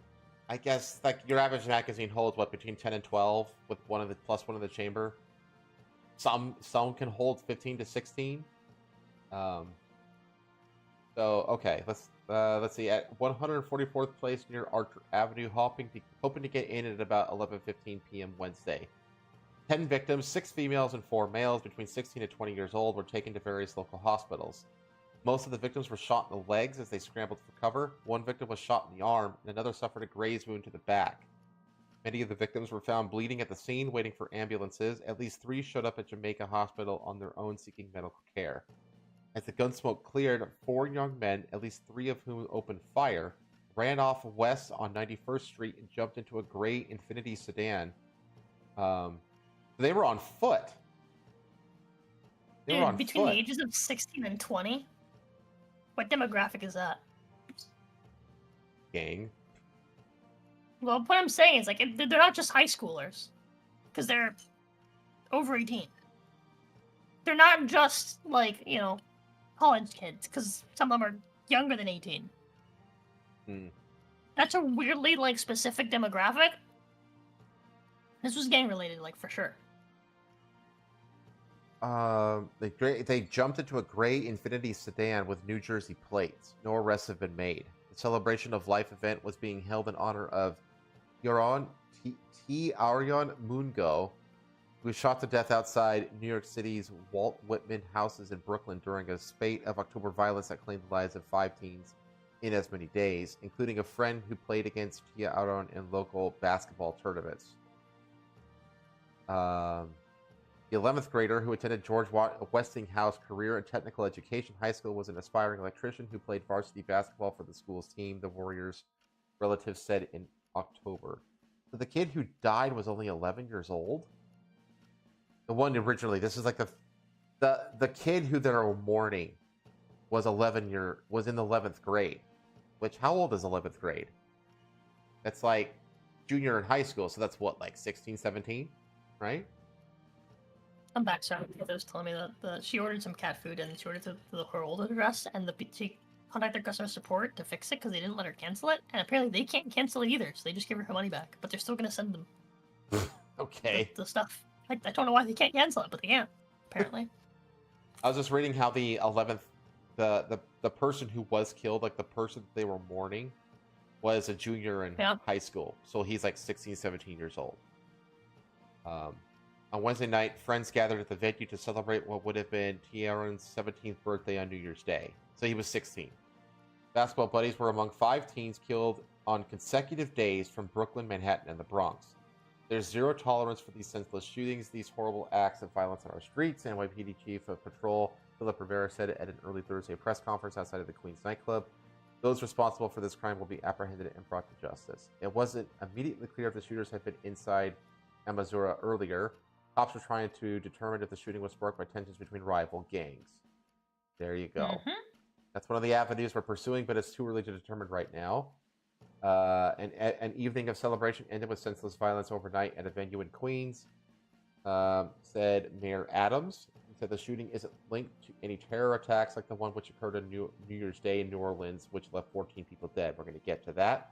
I guess, like, your average magazine holds, what, between 10 and 12 with plus one in the chamber? Some can hold 15 to 16. So, okay, let's see. At 144th place near Archer Avenue, hoping to get in at about 11:15 p.m. Wednesday. 10 victims, 6 females and 4 males between 16 and 20 years old, were taken to various local hospitals. Most of the victims were shot in the legs as they scrambled for cover. One victim was shot in the arm, and another suffered a graze wound to the back. Many of the victims were found bleeding at the scene, waiting for ambulances. At least 3 showed up at Jamaica Hospital on their own, seeking medical care. As the gun smoke cleared, 4 young men, at least 3 of whom opened fire, ran off west on 91st Street and jumped into a gray Infiniti sedan. They were on foot. They were on between foot. the ages of 16 and 20? What demographic is that? Gang. Well, what I'm saying is, like, they're not just high schoolers. Because they're over 18. They're not just, like, you know, college kids. Because some of them are younger than 18. That's a weirdly, like, specific demographic. This was gang related, like, for sure. They jumped into a gray Infiniti sedan with New Jersey plates. No arrests have been made. The celebration of life event was being held in honor of Yaron Arion Mungo, who was shot to death outside New York City's Walt Whitman houses in Brooklyn during a spate of October violence that claimed the lives of 5 teens in as many days, including a friend who played against Tia Aron in local basketball tournaments. The 11th grader who attended George Westinghouse Career and Technical Education High School was an aspiring electrician who played varsity basketball for the school's team, the Warriors' relatives said in October. So the kid who died was only 11 years old? The one originally, this is like the kid who they're mourning was in the 11th grade. Which, how old is 11th grade? That's like junior in high school, so that's what, like 16, 17, right? I'm back, sorry. They was telling me that she ordered some cat food and she ordered her old address, and she contacted their customer support to fix it because they didn't let her cancel it, and apparently they can't cancel it either, so they just give her money back, but they're still going to send them okay. the stuff. I don't know why they can't cancel it, but they can't, apparently. I was just reading how the 11th, the person who was killed, like the person they were mourning, was a junior in high school, so he's like 16, 17 years old. On Wednesday night, friends gathered at the venue to celebrate what would have been Tierran's 17th birthday on New Year's Day. So he was 16. Basketball buddies were among 5 teens killed on consecutive days from Brooklyn, Manhattan, and the Bronx. There's zero tolerance for these senseless shootings, these horrible acts of violence on our streets, NYPD Chief of Patrol Philip Rivera said at an early Thursday press conference outside of the Queens nightclub. Those responsible for this crime will be apprehended and brought to justice. It wasn't immediately clear if the shooters had been inside Amazura earlier. Cops were trying to determine if the shooting was sparked by tensions between rival gangs. There you go. Mm-hmm. That's one of the avenues we're pursuing, but it's too early to determine right now. An evening of celebration ended with senseless violence overnight at a venue in Queens, said Mayor Adams. He said the shooting isn't linked to any terror attacks like the one which occurred on New Year's Day in New Orleans, which left 14 people dead. We're going to get to that.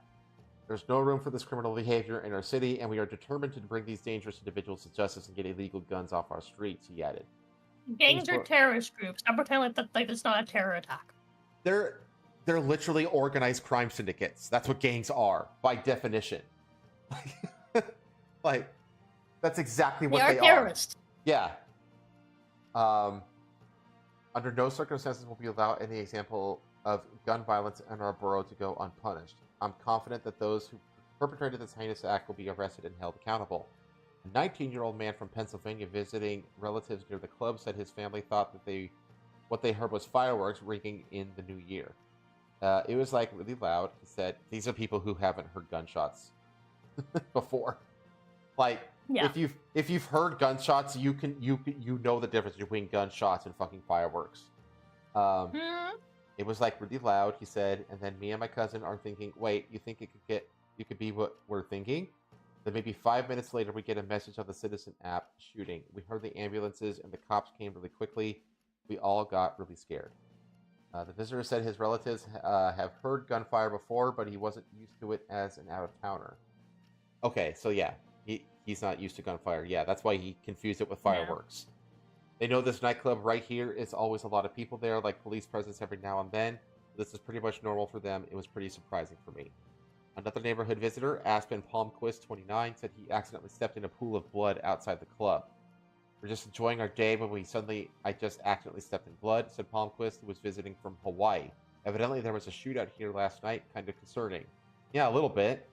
There's no room for this criminal behavior in our city, and we are determined to bring these dangerous individuals to justice and get illegal guns off our streets, he added. Gangs are terrorist groups. I'm pretending like it's not a terror attack. They're literally organized crime syndicates. That's what gangs are, by definition. Like that's exactly what they are. Terrorists. Yeah. Under no circumstances will we allow any example of gun violence in our borough to go unpunished. I'm confident that those who perpetrated this heinous act will be arrested and held accountable. A 19-year-old man from Pennsylvania visiting relatives near the club said his family thought that what they heard was fireworks ringing in the new year. It was like really loud. He said, "These are people who haven't heard gunshots before. Like, yeah. if you've heard gunshots, you know the difference between gunshots and fucking fireworks." It was like really loud, he said, and then me and my cousin are thinking, wait, you think you could be what we're thinking? Then maybe 5 minutes later, we get a message on the Citizen app shooting. We heard the ambulances and the cops came really quickly. We all got really scared. The visitor said his relatives have heard gunfire before, but he wasn't used to it as an out-of-towner. Okay, so yeah, he's not used to gunfire. Yeah, that's why he confused it with fireworks. Yeah. They know this nightclub right here is always a lot of people there, like police presence every now and then. This is pretty much normal for them. It was pretty surprising for me. Another neighborhood visitor, Aspen Palmquist, 29, said he accidentally stepped in a pool of blood outside the club. We're just enjoying our day when I just accidentally stepped in blood, said Palmquist, who was visiting from Hawaii. Evidently, there was a shootout here last night, kind of concerning. Yeah, a little bit.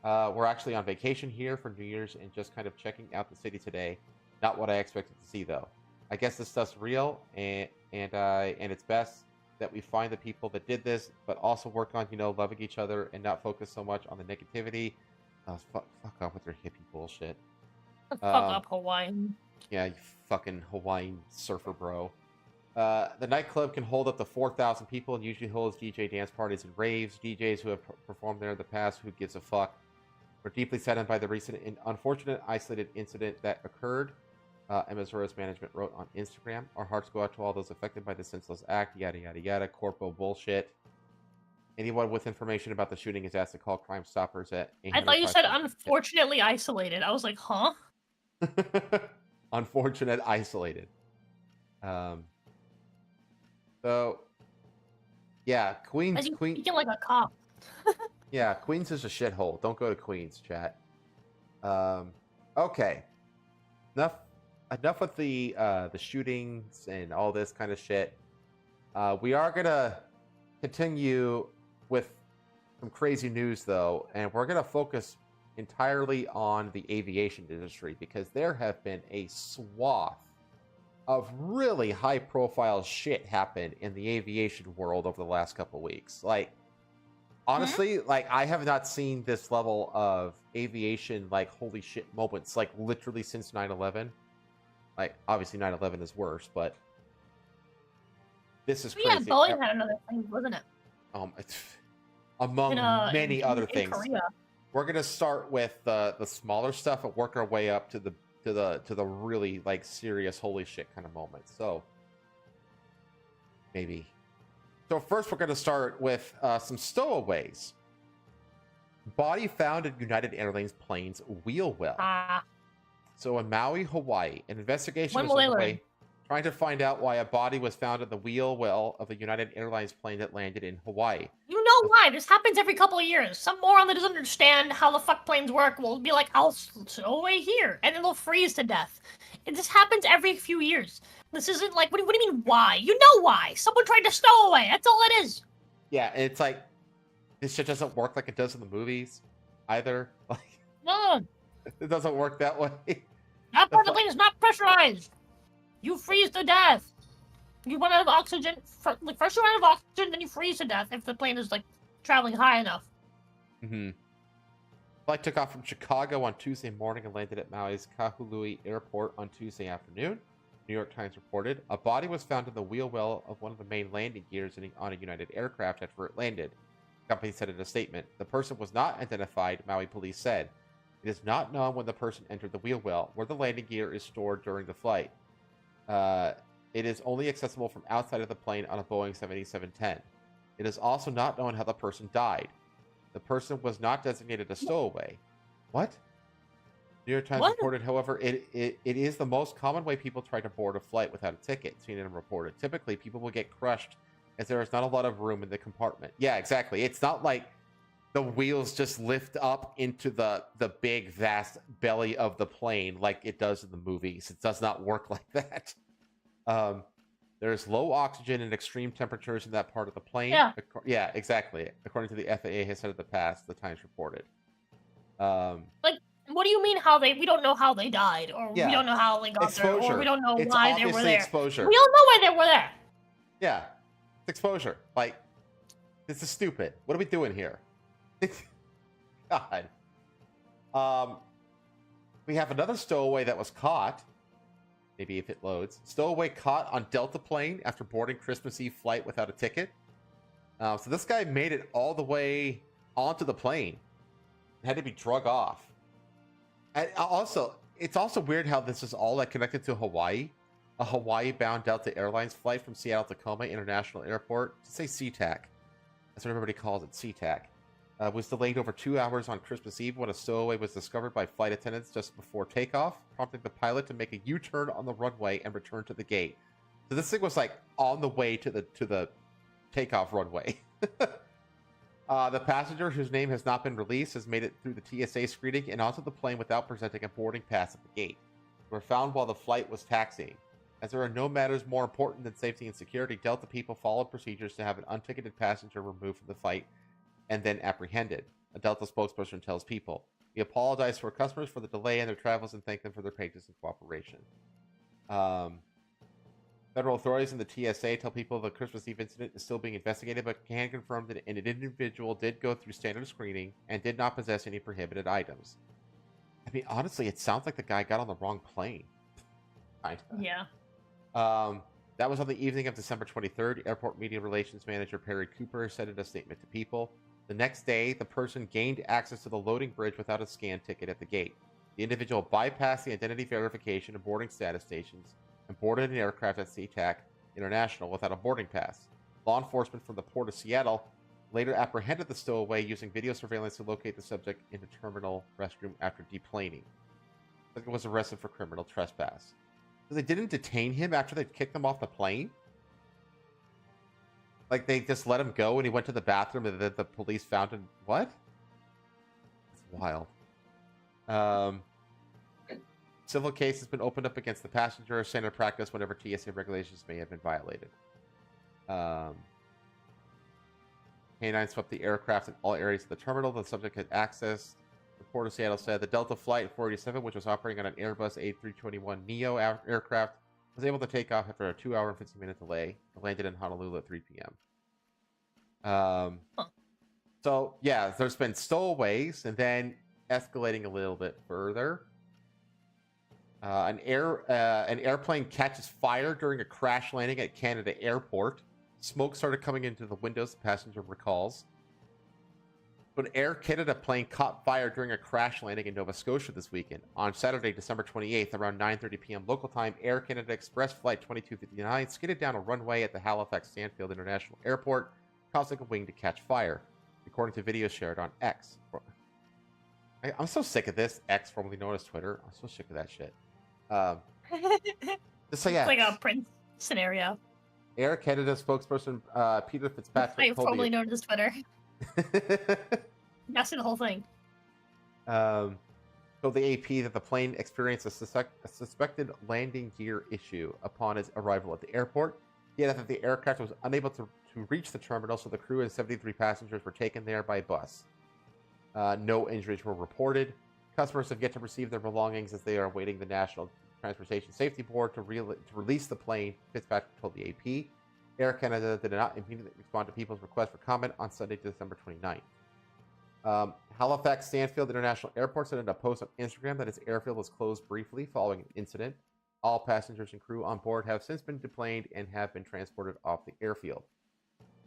We're actually on vacation here for New Year's and just kind of checking out the city today. Not what I expected to see, though. I guess this stuff's real, and it's best that we find the people that did this, but also work on, loving each other and not focus so much on the negativity. Fuck off with your hippie bullshit. Fuck up, Hawaiian. Yeah, you fucking Hawaiian surfer bro. The nightclub can hold up to 4,000 people and usually holds DJ dance parties and raves. DJs who have performed there in the past, who gives a fuck? We're deeply saddened by the recent and unfortunate isolated incident that occurred. MSRO's management wrote on Instagram. Our hearts go out to all those affected by the senseless act, yada, yada, yada, corpo bullshit. Anyone with information about the shooting is asked to call Crime Stoppers at 800. I thought you said unfortunately isolated. I was like, huh? Unfortunate isolated. So, yeah, Queens. Speaking like a cop. Yeah, Queens is a shithole. Don't go to Queens, chat. Okay. Enough with the shootings and all this kind of shit. We are gonna continue with some crazy news, though, and we're gonna focus entirely on the aviation industry because there have been a swath of really high-profile shit happen in the aviation world over the last couple weeks. Like, honestly, like, I have not seen this level of aviation, like, holy shit moments, like, literally since 9/11. Like, obviously 9/11 is worse, but this is crazy. Yeah, Boeing had another thing, wasn't it? Among many other things. Korea. We're gonna start with the smaller stuff and work our way up to the really, like, serious holy shit kind of moments. So maybe. So first, we're gonna start with some stowaways. Body found in United Airlines plane's wheel well. So in Maui, Hawaii, an investigation was underway trying to find out why a body was found in the wheel well of a United Airlines plane that landed in Hawaii. You know why? This happens every couple of years. Some moron that doesn't understand how the fuck planes work will be like, I'll stow away here, and then they'll freeze to death. And this happens every few years. This isn't like, what do you mean why? You know why. Someone tried to stow away. That's all it is. Yeah, and it's like, this shit doesn't work like it does in the movies either. Like, No. it doesn't work that way. That part of the plane is not pressurized. You freeze to death. You run out of oxygen. First you run out of oxygen, then you freeze to death if the plane is, like, traveling high enough. Flight took off from Chicago on Tuesday morning and landed at Maui's Kahului Airport on Tuesday afternoon. New York Times reported a body was found in the wheel well of one of the main landing gears on a United aircraft after it landed. The company said in a statement, the person was not identified, Maui police said. It is not known when the person entered the wheel well, where the landing gear is stored during the flight. It is only accessible from outside of the plane on a Boeing 7710. It is also not known how the person died. The person was not designated a stowaway. What? New York Times reported, however, it is the most common way people try to board a flight without a ticket, CNN reported. Typically, people will get crushed as there is not a lot of room in the compartment. Yeah, exactly. It's not like the wheels just lift up into the big, vast belly of the plane like it does in the movies. It does not work like that. There's low oxygen and extreme temperatures in that part of the plane. Yeah, exactly. According to the FAA has said in the past, the Times reported. Like, what do you mean we don't know how they died, or we don't know how they got there, or we don't know why they were there. Exposure. We don't know why they were there. Yeah, it's exposure. Like, this is stupid. What are we doing here? God. We have another stowaway that was caught. Maybe if it loads. Stowaway caught on Delta plane after boarding Christmas Eve flight without a ticket. So this guy made it all the way onto the plane. Had to be drug off. And also, it's also weird how this is all like connected to Hawaii. A Hawaii-bound Delta Airlines flight from Seattle Tacoma International Airport, to say SeaTac, that's what everybody calls it, SeaTac, was delayed over 2 hours on Christmas Eve when a stowaway was discovered by flight attendants just before takeoff, prompting the pilot to make a U-turn on the runway and return to the gate. So this thing was like on the way to the takeoff runway. The passenger, whose name has not been released, has made it through the TSA screening and onto the plane without presenting a boarding pass at the gate. were found while the flight was taxiing. As there are no matters more important than safety and security, Delta people followed procedures to have an unticketed passenger removed from the flight and then apprehended. A Delta spokesperson tells People, "We apologize to our customers for the delay in their travels and thank them for their patience and cooperation." Federal authorities and the TSA tell People the Christmas Eve incident is still being investigated, but can confirm that an individual did go through standard screening and did not possess any prohibited items. I mean, honestly, it sounds like the guy got on the wrong plane. Yeah. That was on the evening of December 23rd. Airport Media Relations Manager Perry Cooper said in a statement to People, "The next day, the person gained access to the loading bridge without a scan ticket at the gate. The individual bypassed the identity verification and boarding status stations and boarded an aircraft at SeaTac International without a boarding pass. Law enforcement from the Port of Seattle later apprehended the stowaway using video surveillance to locate the subject in the terminal restroom after deplaning. He was arrested for criminal trespass." So they didn't detain him after they kicked him off the plane? Like, they just let him go and he went to the bathroom and then the police found him? What? That's wild. Civil case has been opened up against the passenger, standard practice whenever TSA regulations may have been violated. Canine swept the aircraft in all areas of the terminal. The subject had access. The Port of Seattle said the Delta Flight 487, which was operating on an Airbus A321neo aircraft, was able to take off after a 2-hour and 15-minute delay. It landed in Honolulu at 3 p.m. So, yeah, there's been stowaways, and then escalating a little bit further. An airplane catches fire during a crash landing at Canada Airport. Smoke started coming into the windows, the passenger recalls. An Air Canada plane caught fire during a crash landing in Nova Scotia this weekend. On Saturday, December 28th, around 9:30 p.m. local time, Air Canada Express Flight 2259 skidded down a runway at the Halifax Stanfield International Airport, causing a wing to catch fire, according to videos shared on X. I'm so sick of this. X, formerly known as Twitter. I'm so sick of that shit. Just so, yeah. It's like a Prince scenario. Air Canada spokesperson Peter Fitzpatrick told formerly known as Twitter. That's the whole thing. Told the AP that the plane experienced a suspected landing gear issue upon its arrival at the airport. He added that the aircraft was unable to reach the terminal, so the crew and 73 passengers were taken there by bus. No injuries were reported. Customers have yet to receive their belongings as they are awaiting the National Transportation Safety Board to release the plane, Fitzpatrick told the AP. Air Canada did not immediately respond to people's request for comment on Sunday, December 29th. Halifax Stanfield International Airport said in a post on Instagram that its airfield was closed briefly following an incident. All passengers and crew on board have since been deplaned and have been transported off the airfield.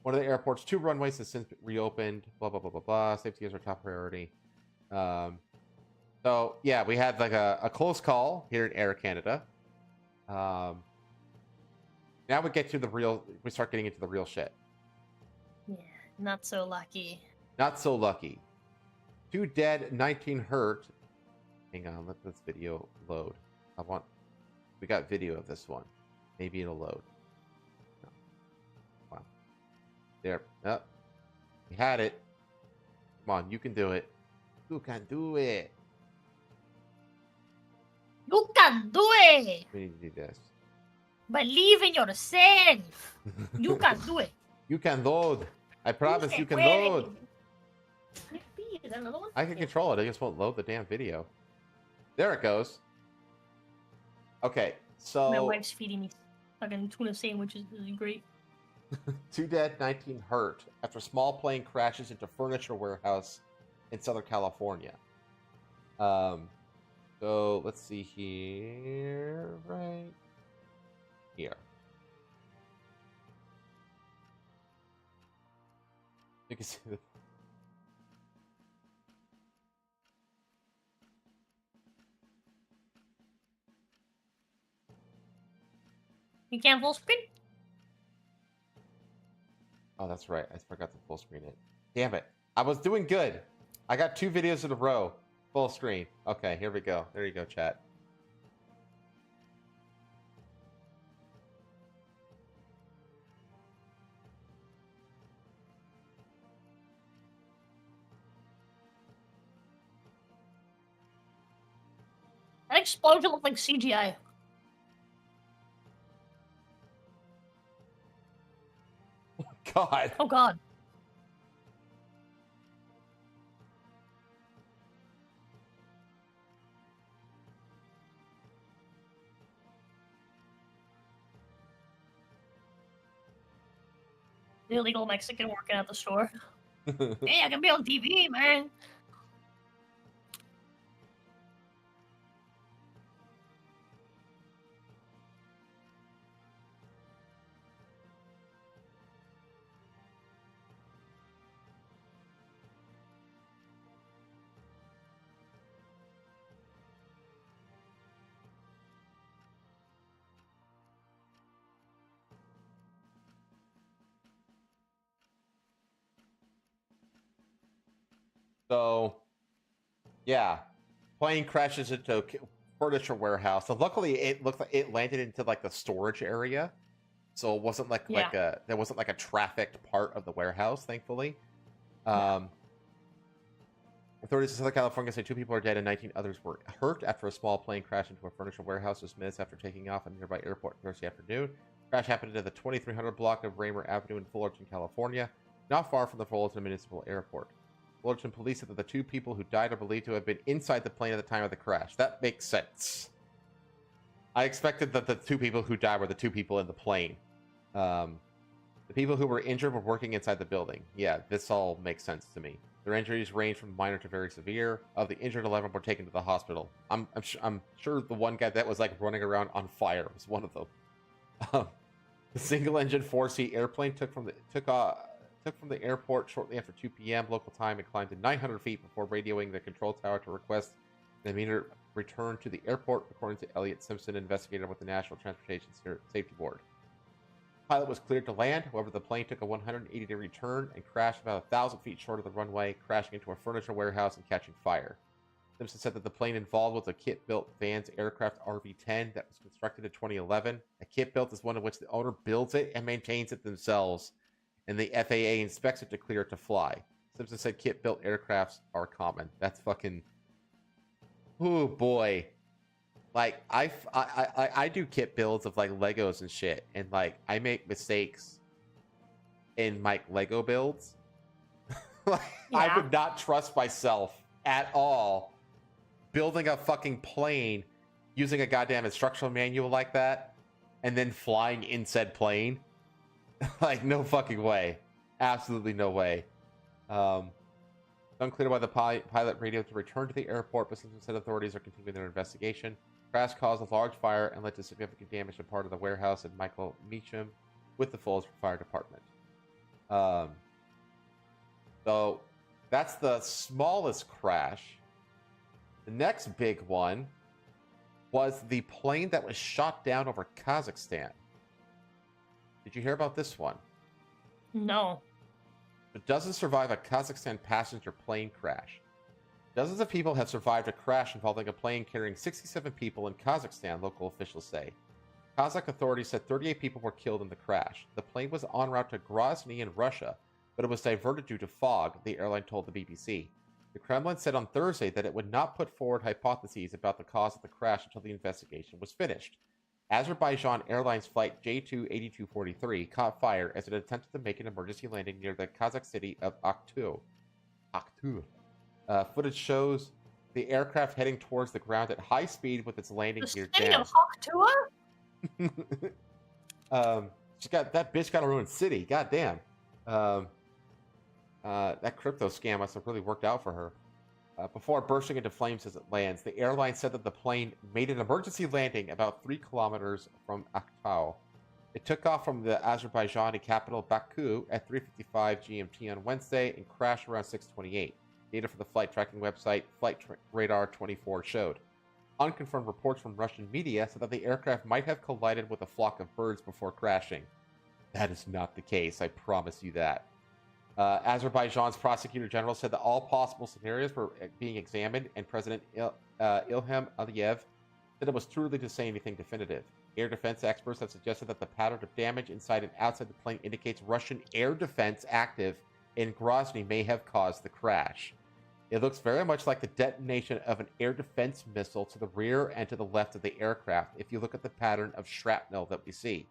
One of the airport's 2 runways has since been reopened. Blah, blah, blah, blah, blah. Safety is our top priority. So, yeah, we had like a close call here in Air Canada. Now we get to we start getting into the real shit. Yeah, not so lucky. Not so lucky. 2 dead, 19 hurt. Hang on, let this video load. We got video of this one. Maybe it'll load. No. Wow. There. Oh. We had it. Come on, you can do it. You can do it. You can do it! We need to do this. Believe in yourself! You can do it! You can load. I promise you can puede. load. Is that another one? I can control it. I just won't load the damn video. There it goes. Okay, so My wife's feeding me fucking tuna sandwiches. This is great. 2 dead, 19 hurt after small plane crashes into furniture warehouse in Southern California. So let's see here, right here. You can see the You can't full screen? Oh, that's right. I forgot to full screen it. Damn it. I was doing good. I got 2 videos in a row. Full screen. Okay, here we go. There you go, chat. I explosion looked like CGI. God. Oh god. The illegal Mexican working at the store. Hey, I can be on TV, man. So, yeah, plane crashes into a furniture warehouse. So luckily, it looked like it landed into like the storage area, so it wasn't like there wasn't like a trafficked part of the warehouse. Thankfully, authorities in Southern California say 2 people are dead and 19 others were hurt after a small plane crashed into a furniture warehouse just minutes after taking off at a nearby airport Thursday afternoon. Crash happened at the 2300 block of Raymer Avenue in Fullerton, California, not far from the Fullerton Municipal Airport. Fullerton police said that the 2 people who died are believed to have been inside the plane at the time of the crash. That makes sense. I expected that the 2 people who died were the 2 people in the plane. The people who were injured were working inside the building. Yeah, this all makes sense to me. Their injuries range from minor to very severe. Of the injured, 11 were taken to the hospital. I'm sure the one guy that was like running around on fire was one of them. The single-engine 4-seat airplane took from the airport shortly after 2 p.m. local time and climbed to 900 feet before radioing the control tower to request an immediate return to the airport, according to Elliot Simpson, investigator with the National Transportation Safety Board. The pilot was cleared to land. However, the plane took a 180-degree turn and crashed about 1,000 feet short of the runway, crashing into a furniture warehouse and catching fire. Simpson said that the plane involved was a kit-built Vans aircraft RV-10 that was constructed in 2011. A kit-built is one in which the owner builds it and maintains it themselves, and the FAA inspects it to clear it to fly. Simpson said kit-built aircrafts are common. That's fucking... Oh, boy. Like, I do kit builds of, like, Legos and shit, and, like, I make mistakes in my Lego builds. Like, Yeah. I would not trust myself at all building a fucking plane using a goddamn instructional manual like that and then flying in said plane. Like, no fucking way. Absolutely no way. Unclear why the pilot radioed to return to the airport, but Simpson said authorities are continuing their investigation. Crash caused a large fire and led to significant damage to part of the warehouse and Michael Meacham with the Falls Fire Department. So that's the smallest crash. The next big one was the plane that was shot down over Kazakhstan. Did you hear about this one? No. It doesn't survive a Kazakhstan passenger plane crash. Dozens of people have survived a crash involving a plane carrying 67 people in Kazakhstan, local officials say. Kazakh authorities said 38 people were killed in the crash. The plane was en route to Grozny in Russia, but it was diverted due to fog, the airline told the BBC. The Kremlin said on Thursday that it would not put forward hypotheses about the cause of the crash until the investigation was finished. Azerbaijan Airlines flight J28243 caught fire as it attempted to make an emergency landing near the Kazakh city of Aktu. Footage shows the aircraft heading towards the ground at high speed with its landing gear down. The city of Haktua? That bitch got a ruined city. Goddamn. That crypto scam must have really worked out for her. Before bursting into flames as it lands, the airline said that the plane made an emergency landing about 3 kilometers from Aktau. It took off from the Azerbaijani capital Baku at 3:55 GMT on Wednesday and crashed around 6:28. Data for the flight tracking website Flight Radar 24 showed. Unconfirmed reports from Russian media said that the aircraft might have collided with a flock of birds before crashing. That is not the case, I promise you that. Azerbaijan's prosecutor general said that all possible scenarios were being examined, and President Ilham Aliyev said it was too early to say anything definitive. Air defense experts have suggested that the pattern of damage inside and outside the plane indicates Russian air defense active in Grozny may have caused the crash. It looks very much like the detonation of an air defense missile to the rear and to the left of the aircraft if you look at the pattern of shrapnel that we see.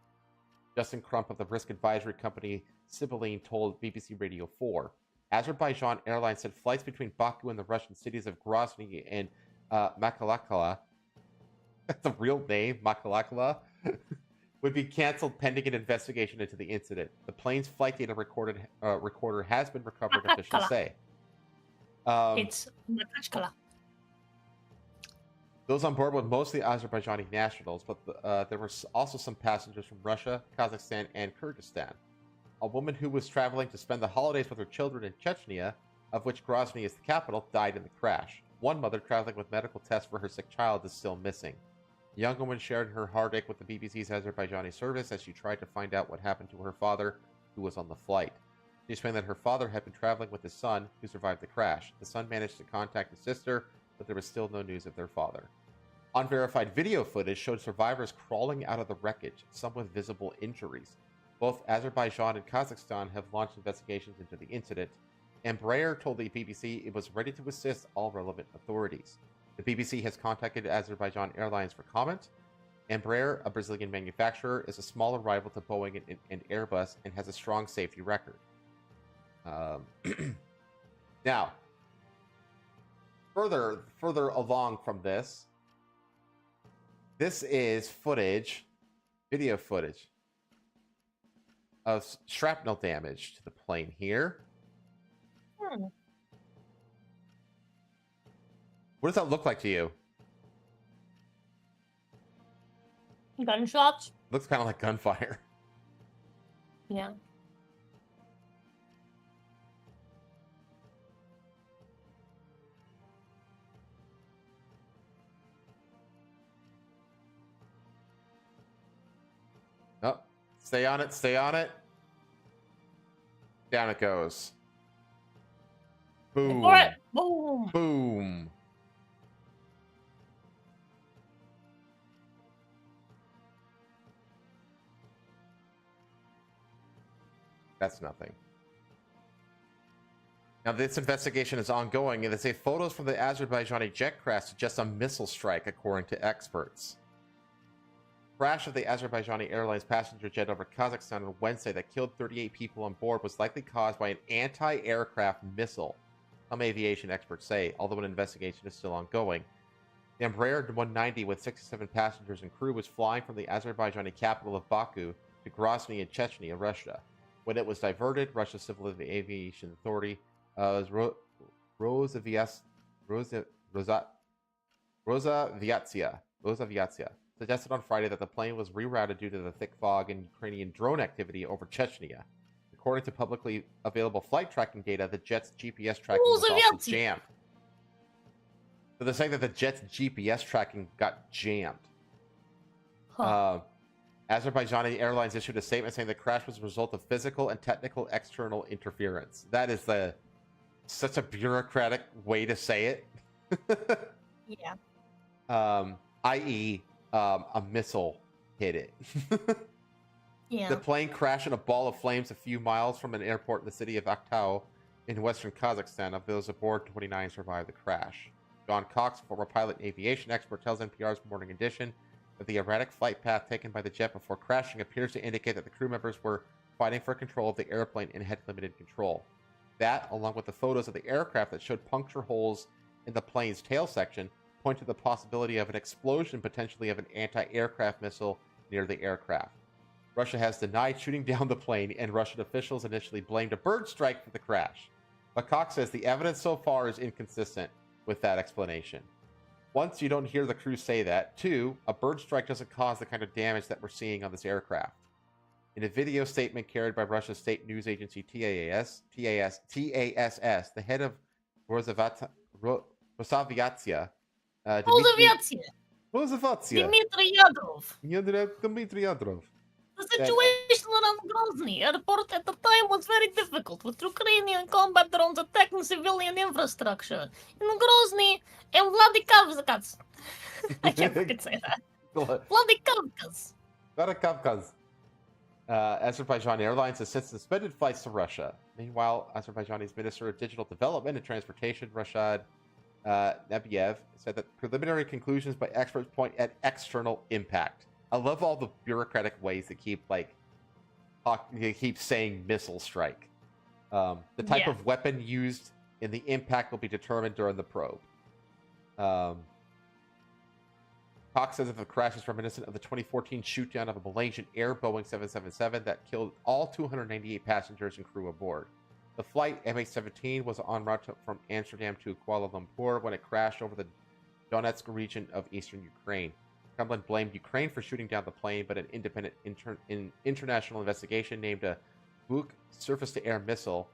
Justin Crump of the risk advisory company Sibylline told BBC Radio 4. Azerbaijan Airlines said flights between Baku and the Russian cities of Grozny and Makalakala, that's a real name, Makalakala, would be canceled pending an investigation into the incident. The plane's flight data recorder has been recovered, officials say. It's Makachkala. Those on board were mostly Azerbaijani nationals, but there were also some passengers from Russia, Kazakhstan, and Kyrgyzstan. A woman who was traveling to spend the holidays with her children in Chechnya, of which Grozny is the capital, died in the crash. One mother traveling with medical tests for her sick child is still missing. The young woman shared her heartache with the BBC's Azerbaijani service as she tried to find out what happened to her father, who was on the flight. She explained that her father had been traveling with his son, who survived the crash. The son managed to contact his sister, but there was still no news of their father. Unverified video footage showed survivors crawling out of the wreckage, some with visible injuries. Both Azerbaijan and Kazakhstan have launched investigations into the incident. Embraer told the BBC it was ready to assist all relevant authorities. The BBC has contacted Azerbaijan Airlines for comment. Embraer, a Brazilian manufacturer, is a smaller rival to Boeing and Airbus and has a strong safety record. Now, further along from this, this is footage, video footage of shrapnel damage to the plane here. What does that look like to you? Gunshots? Looks kind of like gunfire. Yeah. Oh, stay on it, stay on it. Down it goes. Boom. For it. Boom. Boom. That's nothing. Now, this investigation is ongoing, and they say photos from the Azerbaijani jet crash suggest a missile strike, according to experts. Crash of the Azerbaijani Airlines passenger jet over Kazakhstan on Wednesday that killed 38 people on board was likely caused by an anti-aircraft missile, some aviation experts say, although an investigation is still ongoing. The Embraer 190 with 67 passengers and crew was flying from the Azerbaijani capital of Baku to Grozny in Chechnya, Russia. When it was diverted, Russia's Civil Aviation Authority Rosaviatsia suggested on Friday that the plane was rerouted due to the thick fog and Ukrainian drone activity over Chechnya. According to publicly available flight tracking data, the jet's GPS tracking was also jammed. So they're saying that the jet's GPS tracking got jammed. Azerbaijani Airlines issued a statement saying the crash was a result of physical and technical external interference. That is such a bureaucratic way to say it. Yeah. I.e., a missile hit it. Yeah. The plane crashed in a ball of flames a few miles from an airport in the city of Aktau in western Kazakhstan. Of those aboard, 29 survived the crash. John Cox, former pilot and aviation expert, tells NPR's Morning Edition that the erratic flight path taken by the jet before crashing appears to indicate that the crew members were fighting for control of the airplane and had limited control. That, along with the photos of the aircraft that showed puncture holes in the plane's tail section, point to the possibility of an explosion, potentially of an anti-aircraft missile near the aircraft. Russia has denied shooting down the plane, and Russian officials initially blamed a bird strike for the crash. But Cox says the evidence so far is inconsistent with that explanation. Once, you don't hear the crew say that. Two, a bird strike doesn't cause the kind of damage that we're seeing on this aircraft. In a video statement carried by Russia's state news agency TASS, the head of Rosaviatsia, Dmitry Yadrov. The situation around Grozny airport at the time was very difficult, with Ukrainian combat drones attacking civilian infrastructure. In Grozny and Vladikavkaz. I can't fucking say that. Vladikavkaz. Vladikavkaz. Azerbaijan Airlines has since suspended flights to Russia. Meanwhile, Azerbaijan's Minister of Digital Development and Transportation, Rashad Nebiev, said that preliminary conclusions by experts point at external impact. I love all the bureaucratic ways that keep saying missile strike. The type of weapon used in the impact will be determined during the probe. Cox says that the crash is reminiscent of the 2014 shootdown of a Malaysian Air Boeing 777 that killed all 298 passengers and crew aboard. The flight MH17 was en route from Amsterdam to Kuala Lumpur when it crashed over the Donetsk region of eastern Ukraine. Kremlin blamed Ukraine for shooting down the plane, but an independent international investigation named a Buk surface-to-air missile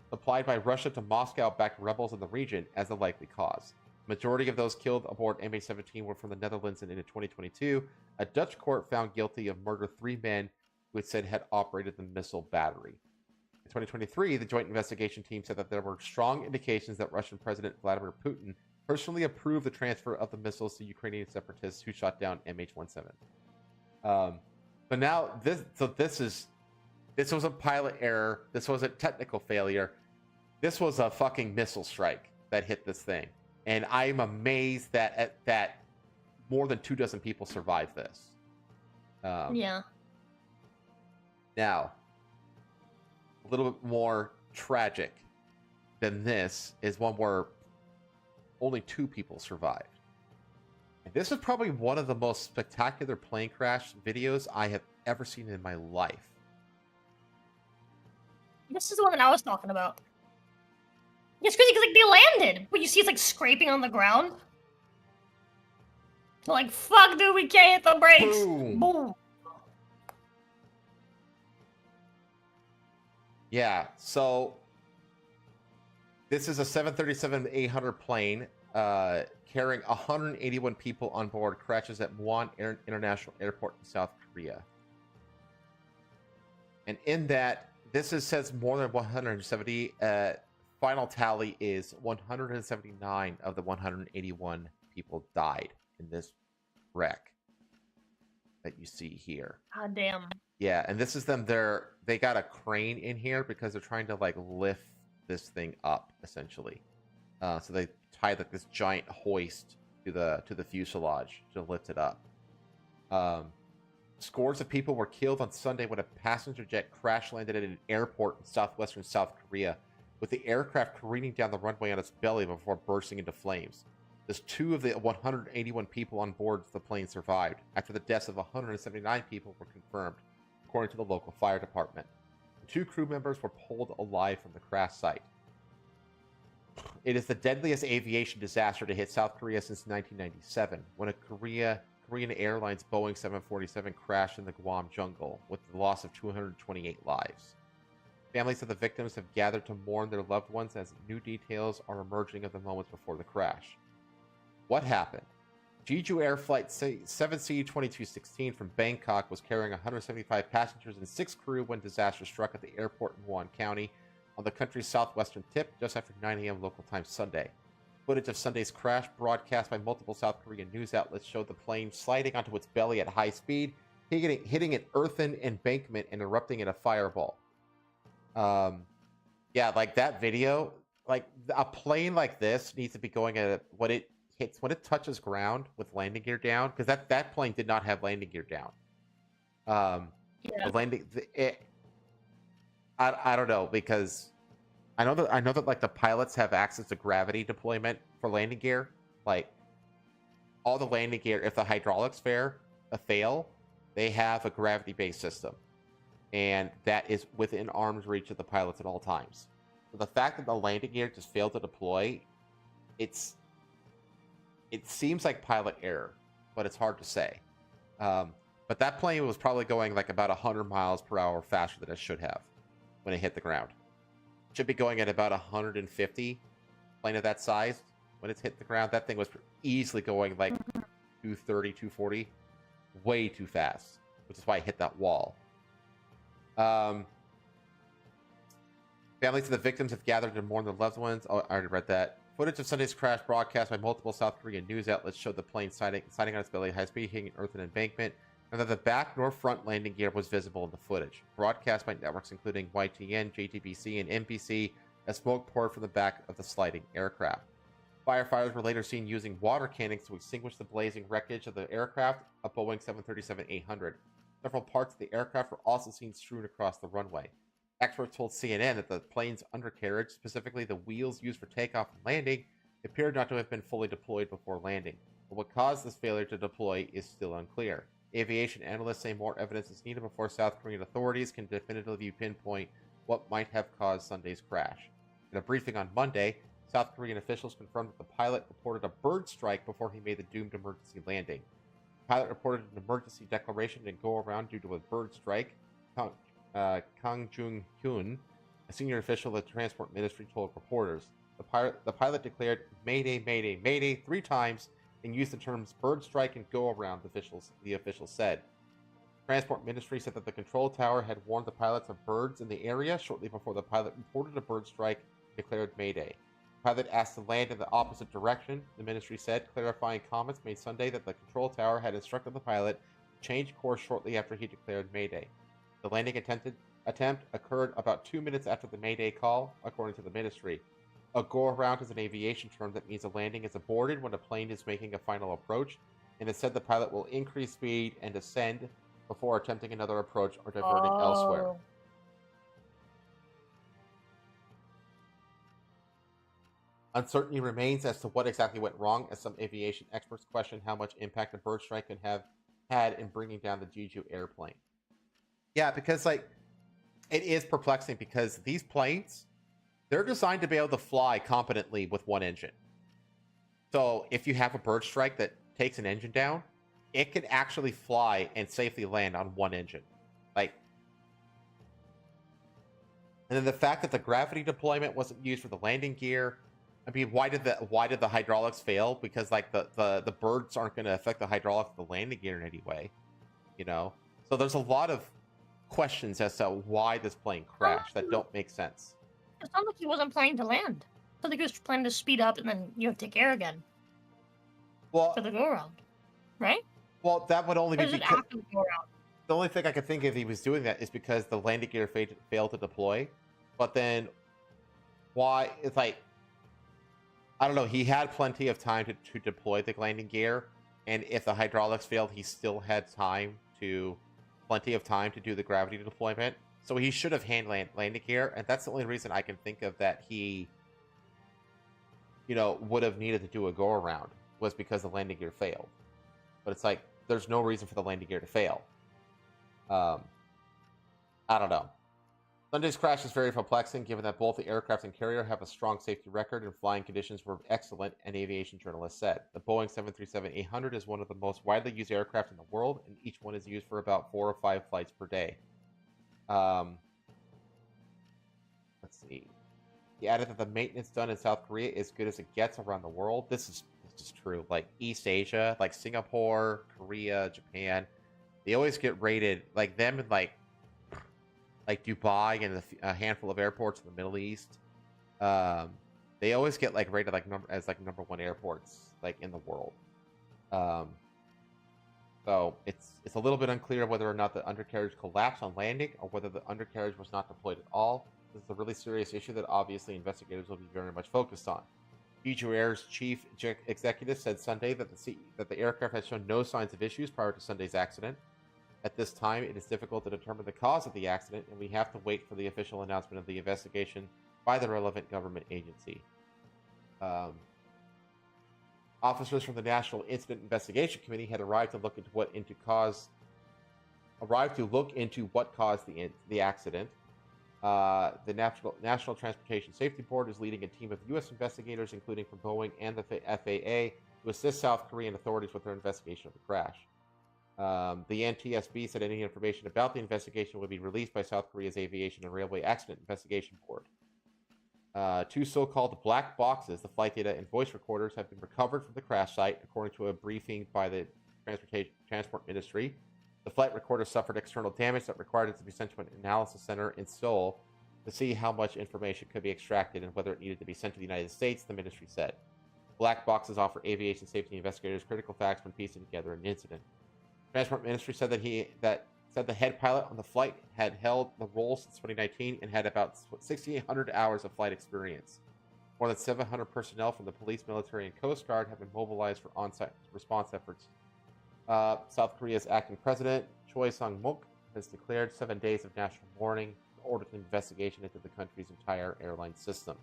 supplied by Russia to Moscow-backed rebels in the region as the likely cause. Majority of those killed aboard MH17 were from the Netherlands, and in 2022, a Dutch court found guilty of murder 3 men who it said had operated the missile battery. In 2023, the joint investigation team said that there were strong indications that Russian President Vladimir Putin personally approved the transfer of the missiles to Ukrainian separatists who shot down MH17. But now this was a pilot error. This was a technical failure. This was a fucking missile strike that hit this thing. And I'm amazed that more than 24 people survived this. Yeah. Now, a little bit more tragic than this is one where only 2 people survived. And this is probably one of the most spectacular plane crash videos I have ever seen in my life. This is the one that I was talking about. It's crazy because, like, they landed. What you see is, like, scraping on the ground. They're like, fuck, dude, we can't hit the brakes. Boom. Boom. Yeah, so this is a 737-800 plane carrying 181 people on board, crashes at Muan International Airport in South Korea. And in that, says more than 170. Final tally is 179 of the 181 people died in this wreck that you see here. God damn. Yeah, and this is them. They got a crane in here because they're trying to like lift this thing up, essentially. So they tied like this giant hoist to the fuselage to lift it up. Scores of people were killed on Sunday when a passenger jet crash landed at an airport in southwestern South Korea, with the aircraft careening down the runway on its belly before bursting into flames. Just 2 of the 181 people on board the plane survived, after the deaths of 179 people were confirmed, according to the local fire department. 2 crew members were pulled alive from the crash site. It is the deadliest aviation disaster to hit South Korea since 1997, when a Korean Airlines Boeing 747 crashed in the Guam jungle, with the loss of 228 lives. Families of the victims have gathered to mourn their loved ones as new details are emerging of the moments before the crash. What happened? Jeju Air Flight 7C-2216 from Bangkok was carrying 175 passengers and 6 crew when disaster struck at the airport in Muan County on the country's southwestern tip just after 9 a.m. local time Sunday. Footage of Sunday's crash, broadcast by multiple South Korean news outlets, showed the plane sliding onto its belly at high speed, hitting an earthen embankment and erupting in a fireball. Yeah, like that video, like a plane like this needs to be going at when it touches ground with landing gear down, because that plane did not have landing gear down. I don't know, because I know that like the pilots have access to gravity deployment for landing gear. Like all the landing gear, if the hydraulics fail, they have a gravity-based system, and that is within arm's reach of the pilots at all times. So the fact that the landing gear just failed to deploy, it seems like pilot error, but it's hard to say. But that plane was probably going like about 100 miles per hour faster than it should have when it hit the ground. It should be going at about 150. Plane of that size, when it's hit the ground, that thing was easily going like 230, 240, way too fast, which is why it hit that wall. Families of the victims have gathered to mourn their loved ones. Oh, I already read that. Footage of Sunday's crash, broadcast by multiple South Korean news outlets, showed the plane sliding on its belly at high speed, hitting an earthen embankment. and that the back nor front landing gear was visible in the footage. Broadcast by networks including YTN, JTBC, and NBC as smoke poured from the back of the sliding aircraft. Firefighters were later seen using water cannons to extinguish the blazing wreckage of the aircraft, a Boeing 737-800. Several parts of the aircraft were also seen strewn across the runway. Experts told CNN that the plane's undercarriage, specifically the wheels used for takeoff and landing, appeared not to have been fully deployed before landing. But what caused this failure to deploy is still unclear. Aviation analysts say more evidence is needed before South Korean authorities can definitively pinpoint what might have caused Sunday's crash. In a briefing on Monday, South Korean officials confirmed that the pilot reported a bird strike before he made the doomed emergency landing. The pilot reported an emergency declaration and go-around due to a bird strike. Kang Jung-hyun, a senior official at the Transport Ministry, told reporters. The pilot declared "Mayday, Mayday, Mayday" 3 times and used the terms "bird strike" and "go-around," the officials said. Transport Ministry said that the control tower had warned the pilots of birds in the area shortly before the pilot reported a bird strike and declared Mayday. The pilot asked to land in the opposite direction, the ministry said, clarifying comments made Sunday that the control tower had instructed the pilot to change course shortly after he declared Mayday. The landing attempt occurred about 2 minutes after the Mayday call, according to the ministry. A go-around is an aviation term that means a landing is aborted when a plane is making a final approach, and it said the pilot will increase speed and descend before attempting another approach or diverting elsewhere. Uncertainty remains as to what exactly went wrong, as some aviation experts question how much impact a bird strike could have had in bringing down the Jeju airplane. Yeah, because it is perplexing because these planes, they're designed to be able to fly competently with one engine. So if you have a bird strike that takes an engine down, it can actually fly and safely land on one engine. And then the fact that the gravity deployment wasn't used for the landing gear. I mean, why did the hydraulics fail? Because the birds aren't going to affect the hydraulics of the landing gear in any way, So there's a lot of questions as to why this plane crashed that don't make sense. It sounds like he wasn't planning to land. I think he was planning to speed up and then take air again. Well, for the go around, right? Well, that would only be because after the go around. The only thing I could think of he was doing that is because the landing gear failed to deploy. But then, why? It's I don't know. He had plenty of time to deploy the landing gear, and if the hydraulics failed, he still had plenty of time to do the gravity deployment. So he should have hand landing gear, and that's the only reason I can think of that he, would have needed to do a go around was because the landing gear failed. But it's there's no reason for the landing gear to fail. I don't know. Sunday's crash is very perplexing, given that both the aircraft and carrier have a strong safety record and flying conditions were excellent, an aviation journalist said. The Boeing 737-800 is one of the most widely used aircraft in the world, and each one is used for about 4 or 5 flights per day. Let's see. He added that the maintenance done in South Korea is as good as it gets around the world. This is true. East Asia, Singapore, Korea, Japan, they always get rated them in Dubai and a handful of airports in the Middle East. They always get rated as number 1 airports in the world. So it's a little bit unclear whether or not the undercarriage collapsed on landing or whether the undercarriage was not deployed at all. This is a really serious issue that obviously investigators will be very much focused on. Jeju Air's chief executive said Sunday that the aircraft had shown no signs of issues prior to Sunday's accident. At this time, it is difficult to determine the cause of the accident, and we have to wait for the official announcement of the investigation by the relevant government agency. Officers from the National Incident Investigation Committee had arrived to look into what caused the accident. The National Transportation Safety Board is leading a team of U.S. investigators, including from Boeing and the FAA, to assist South Korean authorities with their investigation of the crash. The NTSB said any information about the investigation would be released by South Korea's Aviation and Railway Accident Investigation Board. 2 so-called black boxes, the flight data and voice recorders, have been recovered from the crash site, according to a briefing by the Transport Ministry. The flight recorder suffered external damage that required it to be sent to an analysis center in Seoul to see how much information could be extracted and whether it needed to be sent to the United States, the ministry said. Black boxes offer aviation safety investigators critical facts when piecing together an incident. Transport Ministry said that the head pilot on the flight had held the role since 2019 and had about 6,800 hours of flight experience. More than 700 personnel from the police, military, and Coast Guard have been mobilized for on-site response efforts. South Korea's acting president, Choi Sang-mok, has declared 7 days of national mourning and ordered an investigation into the country's entire airline system.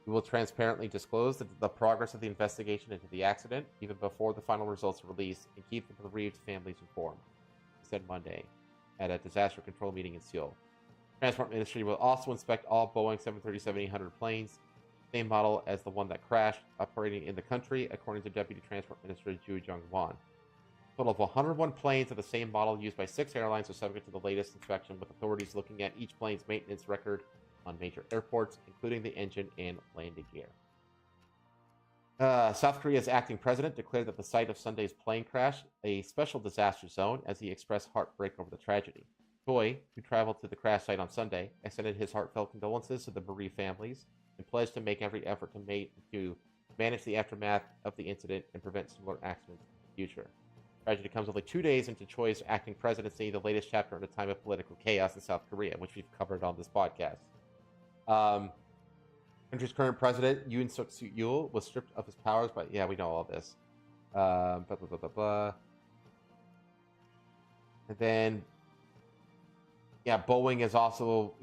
We will transparently disclose the progress of the investigation into the accident, even before the final results are released, and keep the bereaved families informed, he said Monday at a disaster control meeting in Seoul. Transport Ministry will also inspect all Boeing 737-800 planes, same model as the one that crashed, operating in the country, according to Deputy Transport Minister Ju Jung-won. A total of 101 planes of the same model used by 6 airlines are subject to the latest inspection, with authorities looking at each plane's maintenance record on major airports, including the engine and landing gear. South Korea's acting president declared that the site of Sunday's plane crash a special disaster zone, as he expressed heartbreak over the tragedy. Choi, who traveled to the crash site on Sunday, extended his heartfelt condolences to the bereaved families and pledged to make every effort to manage the aftermath of the incident and prevent similar accidents in the future. The tragedy comes only 2 days into Choi's acting presidency, the latest chapter in a time of political chaos in South Korea, which we've covered on this podcast. Country's current president, Yoon Suk-yeol, was stripped of his powers, but yeah, we know all this. Blah, blah, blah, blah, blah. And then, yeah, Boeing has also,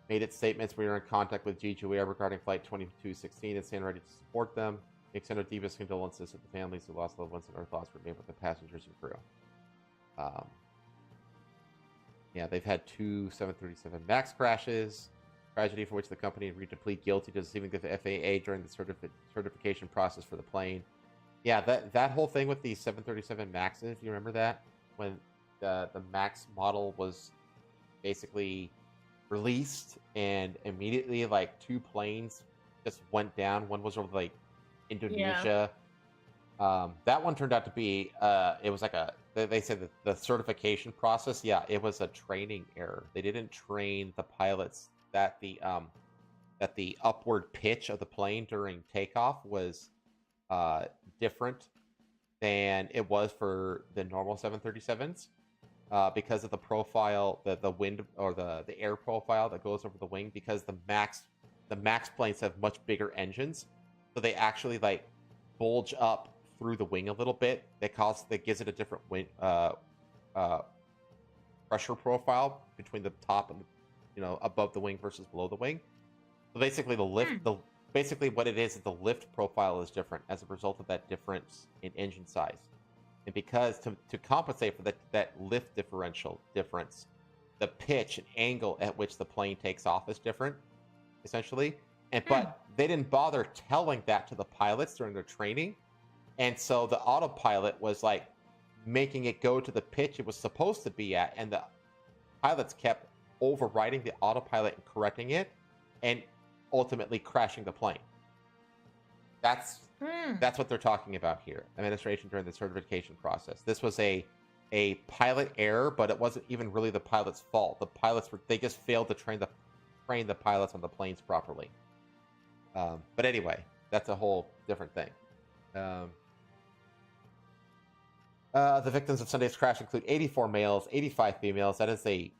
made its statements. We are in contact with Jeju Air regarding Flight 2216 and stand ready to support them. We extend our deepest condolences to the families who lost loved ones, and our thoughts remain with the passengers and crew. Yeah, they've had 2 737 MAX crashes. Tragedy for which the company agreed to plead guilty to deceiving the FAA during the certification process for the plane. Yeah, that whole thing with the 737 MAXes, you remember that? When the MAX model was basically released and immediately 2 planes just went down. One was over Indonesia. Yeah. That one turned out to be it was they said that the certification process, yeah, it was a training error. They didn't train the pilots that the upward pitch of the plane during takeoff was different than it was for the normal 737s because of the profile, the wind or the air profile that goes over the wing. Because the Max planes have much bigger engines, so they actually bulge up through the wing a little bit. That gives it a different wind pressure profile between the top and above the wing versus below the wing. So basically basically what it is the lift profile is different as a result of that difference in engine size. And because to compensate for that lift differential difference, the pitch and angle at which the plane takes off is different, essentially. But they didn't bother telling that to the pilots during their training. And so the autopilot was making it go to the pitch it was supposed to be at, and the pilots kept overriding the autopilot and correcting it, and ultimately crashing the plane. That's what they're talking about here. Administration during the certification process. This was a pilot error, but it wasn't even really the pilot's fault. The pilots they just failed to train the pilots on the planes properly. But anyway, that's a whole different thing. The victims of Sunday's crash include 84 males, 85 females. That is a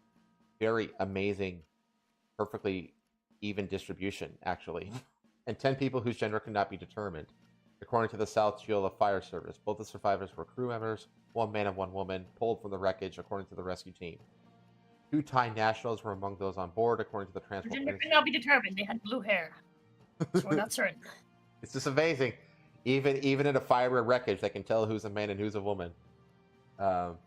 very amazing, perfectly even distribution, actually. And 10 people whose gender cannot be determined, according to the South Jeolla Fire Service. Both the survivors were crew members, 1 man and 1 woman, pulled from the wreckage, according to the rescue team. 2 Thai nationals were among those on board, according to the transport Gender ministry. could not be determined. They had blue hair. So we're not certain. It's just amazing. Even in a fire wreckage, they can tell who's a man and who's a woman. Let's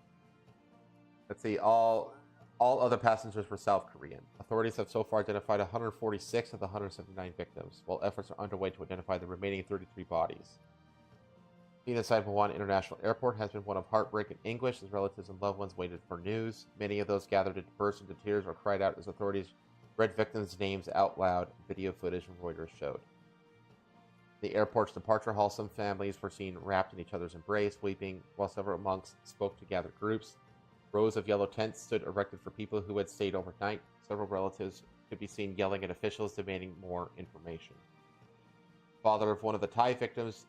see. All other passengers were South Korean. Authorities have so far identified 146 of the 179 victims, while efforts are underway to identify the remaining 33 bodies. Being inside Muan International Airport has been one of heartbreak and anguish as relatives and loved ones waited for news. Many of those gathered to burst into tears or cried out as authorities read victims' names out loud, video footage from Reuters showed. The airport's departure hall, some families were seen wrapped in each other's embrace, weeping, while several monks spoke to gathered groups. Rows of yellow tents stood erected for people who had stayed overnight. Several relatives could be seen yelling at officials demanding more information. Father of one of the Thai victims,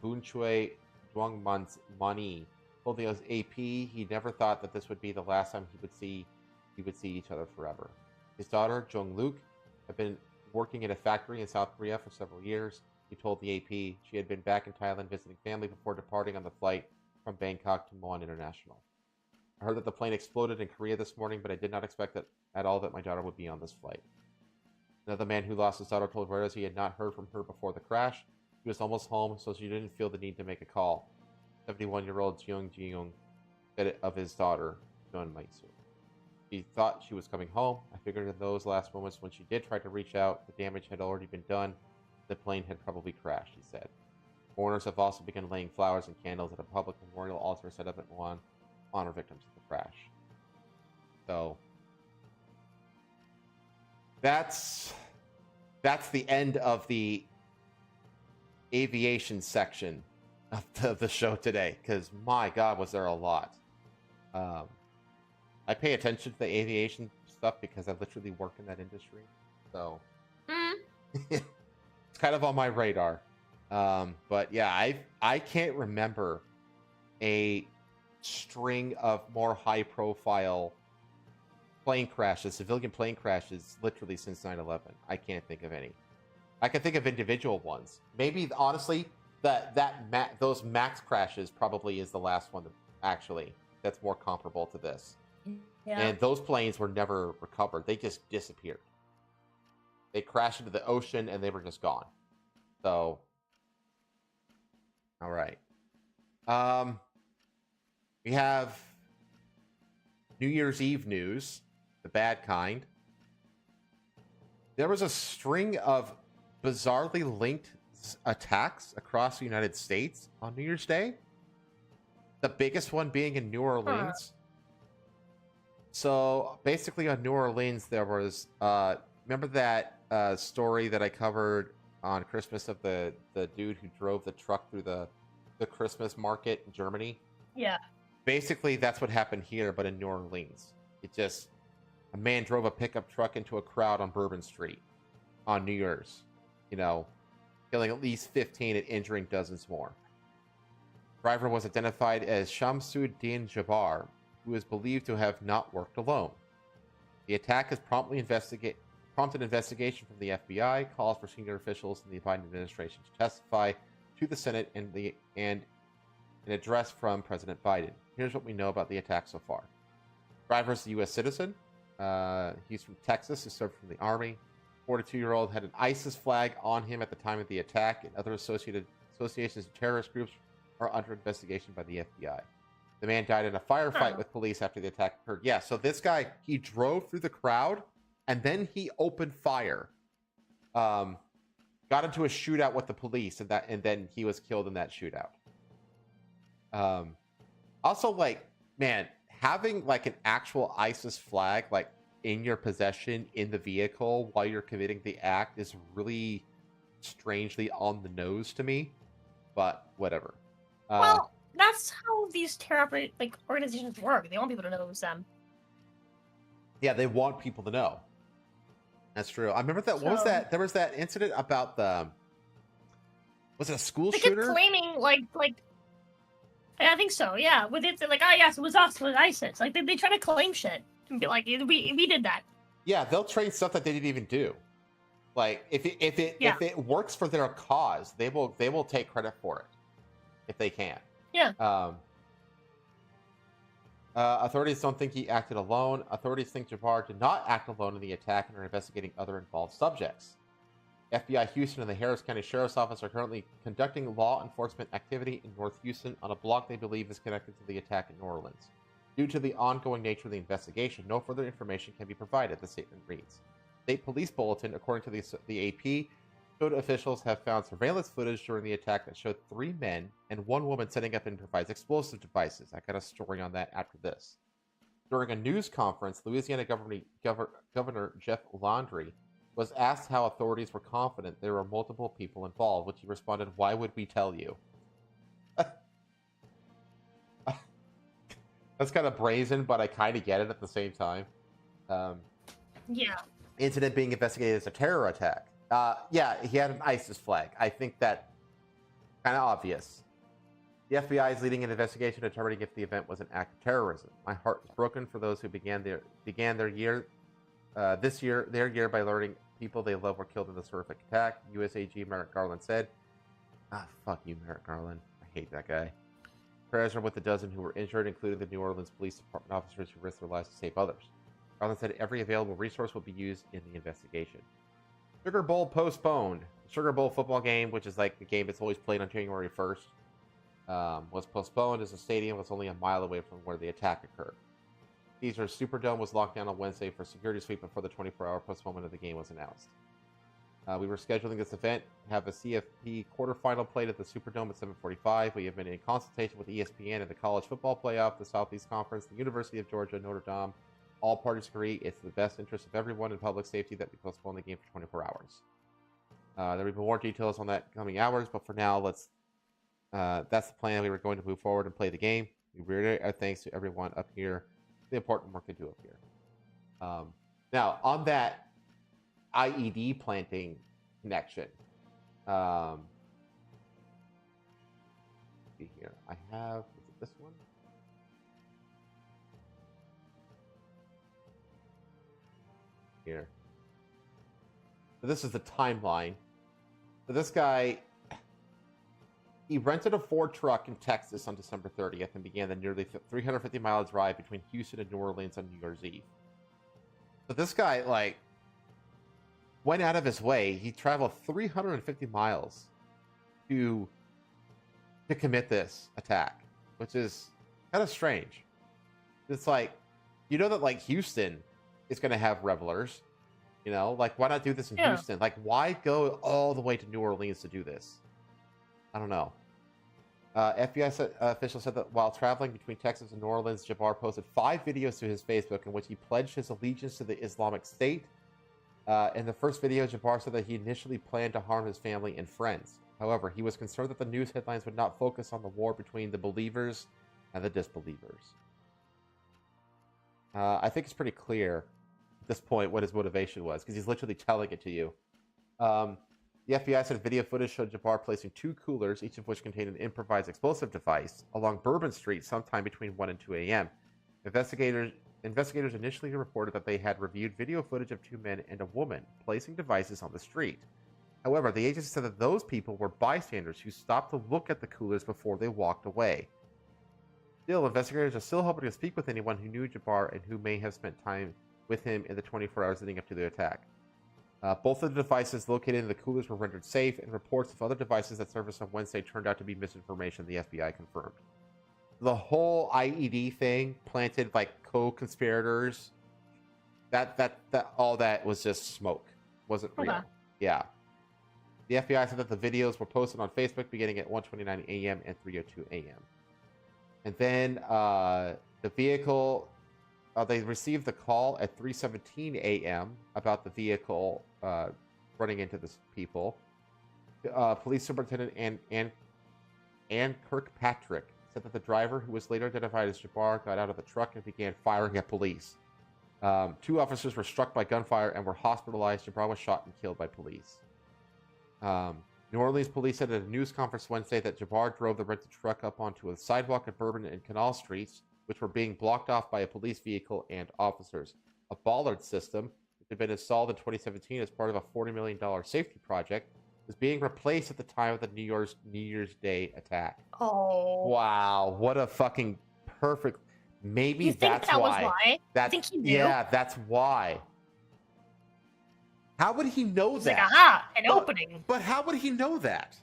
Boon Chue Duangman's Mani, told the AP he never thought that this would be the last time he would see each other forever. His daughter, Jung Luke, had been working in a factory in South Korea for several years. He told the AP she had been back in Thailand visiting family before departing on the flight from Bangkok to Muan International. I heard that the plane exploded in Korea this morning, but I did not expect that at all that my daughter would be on this flight. Another man who lost his daughter told Reuters he had not heard from her before the crash. She was almost home, so she didn't feel the need to make a call. 71-year-old Jeong Ji-young said of his daughter, Jeon Maitsu. She thought she was coming home. I figured in those last moments when she did try to reach out, the damage had already been done. The plane had probably crashed, he said. Mourners have also begun laying flowers and candles at a public memorial altar set up at Muan to honor victims of the crash. So that's the end of the aviation section of the show today, because my God, was there a lot. I pay attention to the aviation stuff because I literally work in that industry, so it's kind of on my radar. But yeah, I can't remember a string of more high-profile plane crashes, civilian plane crashes, literally since 9/11. I can't think of any. I can think of individual ones. Maybe, honestly, those MAX crashes probably is the last one that's more comparable to this. Yeah. And those planes were never recovered. They just disappeared. They crashed into the ocean and they were just gone. So, all right. We have New Year's Eve news, the bad kind. There was a string of bizarrely linked attacks across the United States on New Year's Day. The biggest one being in New Orleans. So basically on New Orleans, there was, remember that story that I covered on Christmas of the dude who drove the truck through the Christmas market in Germany? Yeah. Basically, that's what happened here, but in New Orleans. A man drove a pickup truck into a crowd on Bourbon Street on New Year's, killing at least 15 and injuring dozens more. Driver was identified as Shamsuddin Jabbar, who is believed to have not worked alone. The attack has prompted investigation from the FBI, calls for senior officials in the Biden administration to testify to the Senate, and an address from President Biden. Here's what we know about the attack so far. Driver is a U.S. citizen. He's from Texas, who served in the Army. 42-year-old had an ISIS flag on him at the time of the attack, and other associations of terrorist groups are under investigation by the FBI. The man died in a firefight with police after the attack occurred. Yeah, so this guy, he drove through the crowd, and then he opened fire. Got into a shootout with the police, and then he was killed in that shootout. Also, man, having an actual ISIS flag in your possession in the vehicle while you're committing the act is really strangely on the nose to me, but whatever. Well, that's how these terror organizations work. They want people to know it was them. Yeah, they want people to know. That's true. I remember that. What was that? There was that incident about was it a school shooter? They kept claiming I think so. Yeah, with it yes, it was us, it was ISIS. They try to claim shit and be like, we did that. Yeah, they'll train stuff that they didn't even do. If it works for their cause, they will take credit for it if they can. Yeah. Authorities don't think he acted alone. Authorities think Jabbar did not act alone in the attack and are investigating other involved subjects. FBI Houston and the Harris County Sheriff's Office are currently conducting law enforcement activity in North Houston on a block they believe is connected to the attack in New Orleans. Due to the ongoing nature of the investigation, no further information can be provided, the statement reads. State police bulletin, according to the AP, showed officials have found surveillance footage during the attack that showed 3 men and 1 woman setting up improvised explosive devices. I got a story on that after this. During a news conference, Louisiana Governor Jeff Landry was asked how authorities were confident there were multiple people involved, which he responded, "Why would we tell you?" That's kind of brazen, but I kind of get it at the same time. Yeah. Incident being investigated as a terror attack. Yeah, he had an ISIS flag. I think that kind of obvious. The FBI is leading an investigation determining if the event was an act of terrorism. My heart is broken for those who began their year by learning people they love were killed in this horrific attack. USAG Merrick Garland said. Ah, fuck you, Merrick Garland. I hate that guy. Prayers are with the dozen who were injured, including the New Orleans Police Department officers who risked their lives to save others. Garland said every available resource will be used in the investigation. Sugar Bowl postponed. The Sugar Bowl football game, which is like the game that's always played on January 1st, was postponed as the stadium was only a mile away from where the attack occurred. Caesars Superdome was locked down on Wednesday for security sweep before the 24-hour postponement of the game was announced. We were scheduling this event to have a CFP quarterfinal played at the Superdome at 7:45. We have been in consultation with ESPN and the College Football Playoff, the Southeast Conference, the University of Georgia, Notre Dame. All parties agree it's in the best interest of everyone in public safety that we postpone the game for 24 hours. There will be more details on that coming hours, but for now, that's the plan. We were going to move forward and play the game. We reiterate our thanks to everyone up here, the important work they do up here. Now, on that IED planting connection, see here, I have, is it this one? Here. So this is the timeline. So this guy, he rented a Ford truck in Texas on December 30th and began the nearly 350-mile drive between Houston and New Orleans on New Year's Eve. So this guy, like, went out of his way. He traveled 350 miles to commit this attack, which is kind of strange. It's like, you know that, like, Houston is going to have revelers, you know, like, why not do this in Houston? Like, why go all the way to New Orleans to do this? I don't know. FBI officials said that while traveling between Texas and New Orleans, Jabbar posted 5 videos to his Facebook in which he pledged his allegiance to the Islamic State. In the first video, Jabbar said that he initially planned to harm his family and friends. However, he was concerned that the news headlines would not focus on the war between the believers and the disbelievers. I think it's pretty clear at this point what his motivation was, because he's literally telling it to you. The FBI said video footage showed Jabbar placing 2 coolers, each of which contained an improvised explosive device, along Bourbon Street sometime between 1 and 2 a.m. Investigators initially reported that they had reviewed video footage of 2 men and a woman placing devices on the street. However, the agency said that those people were bystanders who stopped to look at the coolers before they walked away. Still, investigators are still hoping to speak with anyone who knew Jabbar and who may have spent time with him in the 24 hours leading up to the attack. Both of the devices located in the coolers were rendered safe, and reports of other devices that surfaced on Wednesday turned out to be misinformation, the FBI confirmed. The whole IED thing planted like co-conspirators. That all that was just smoke. Wasn't real. Okay. Yeah. The FBI said that the videos were posted on Facebook beginning at 1:29 a.m. and 3:02 a.m. And then the vehicle, they received the call at 3:17 a.m. about the vehicle running into the people. Police Superintendent Ann Kirkpatrick said that the driver, who was later identified as Jabbar, got out of the truck and began firing at police. 2 officers were struck by gunfire and were hospitalized. Jabbar was shot and killed by police. New Orleans police said at a news conference Wednesday that Jabbar drove the rented truck up onto a sidewalk at Bourbon and Canal Streets, which were being blocked off by a police vehicle and officers. A bollard system, which had been installed in 2017 as part of a $40 million safety project, was being replaced at the time of the New Year's Day attack. Oh. Wow, what a fucking perfect... Maybe You think that's that why. was why? I think he knew. Yeah, that's why. How would he know He's that? like, aha, an opening. But how would he know that?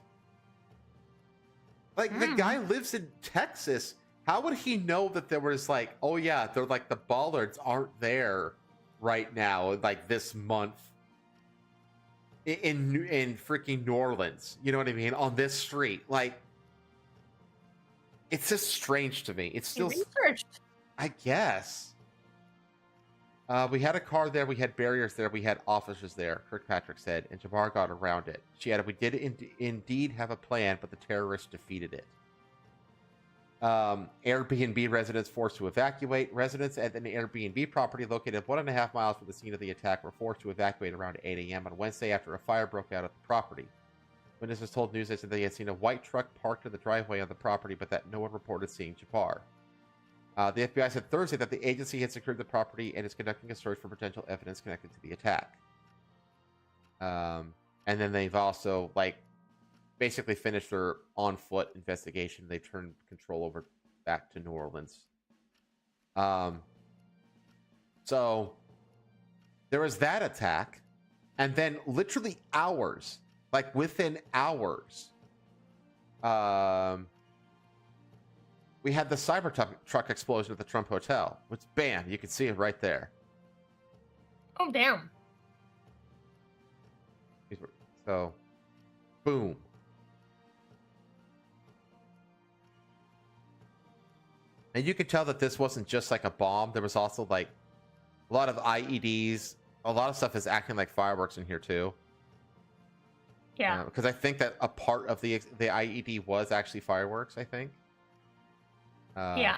Like, the guy lives in Texas. How would he know that there was like, oh yeah, they're like the bollards aren't there right now, like this month in freaking New Orleans? You know what I mean? On this street, like, it's just strange to me. It's still Researched. I guess. We had a car there. We had barriers there. We had officers there, Kirkpatrick said, and Jabbar got around it. She added, we did indeed have a plan, but the terrorists defeated it. Airbnb residents forced to evacuate. Residents at an Airbnb property located 1.5 miles from the scene of the attack were forced to evacuate around 8 a.m. on Wednesday after a fire broke out at the property. Witnesses told Newsday that they had seen a white truck parked in the driveway on the property, but that no one reported seeing Jabbar. The FBI said Thursday that the agency had secured the property and is conducting a search for potential evidence connected to the attack. And then they've also, like, basically finished their on-foot investigation. They turned control over back to New Orleans. So there was that attack, and then literally hours, like within hours, we had the Cybertruck explosion at the Trump Hotel, which, bam, you can see it right there. Oh, damn. So, boom. And you could tell that this wasn't just like a bomb. There was also like a lot of IEDs. A lot of stuff is acting like fireworks in here too. Yeah. Because I think that a part of the IED was actually fireworks, I think. Yeah.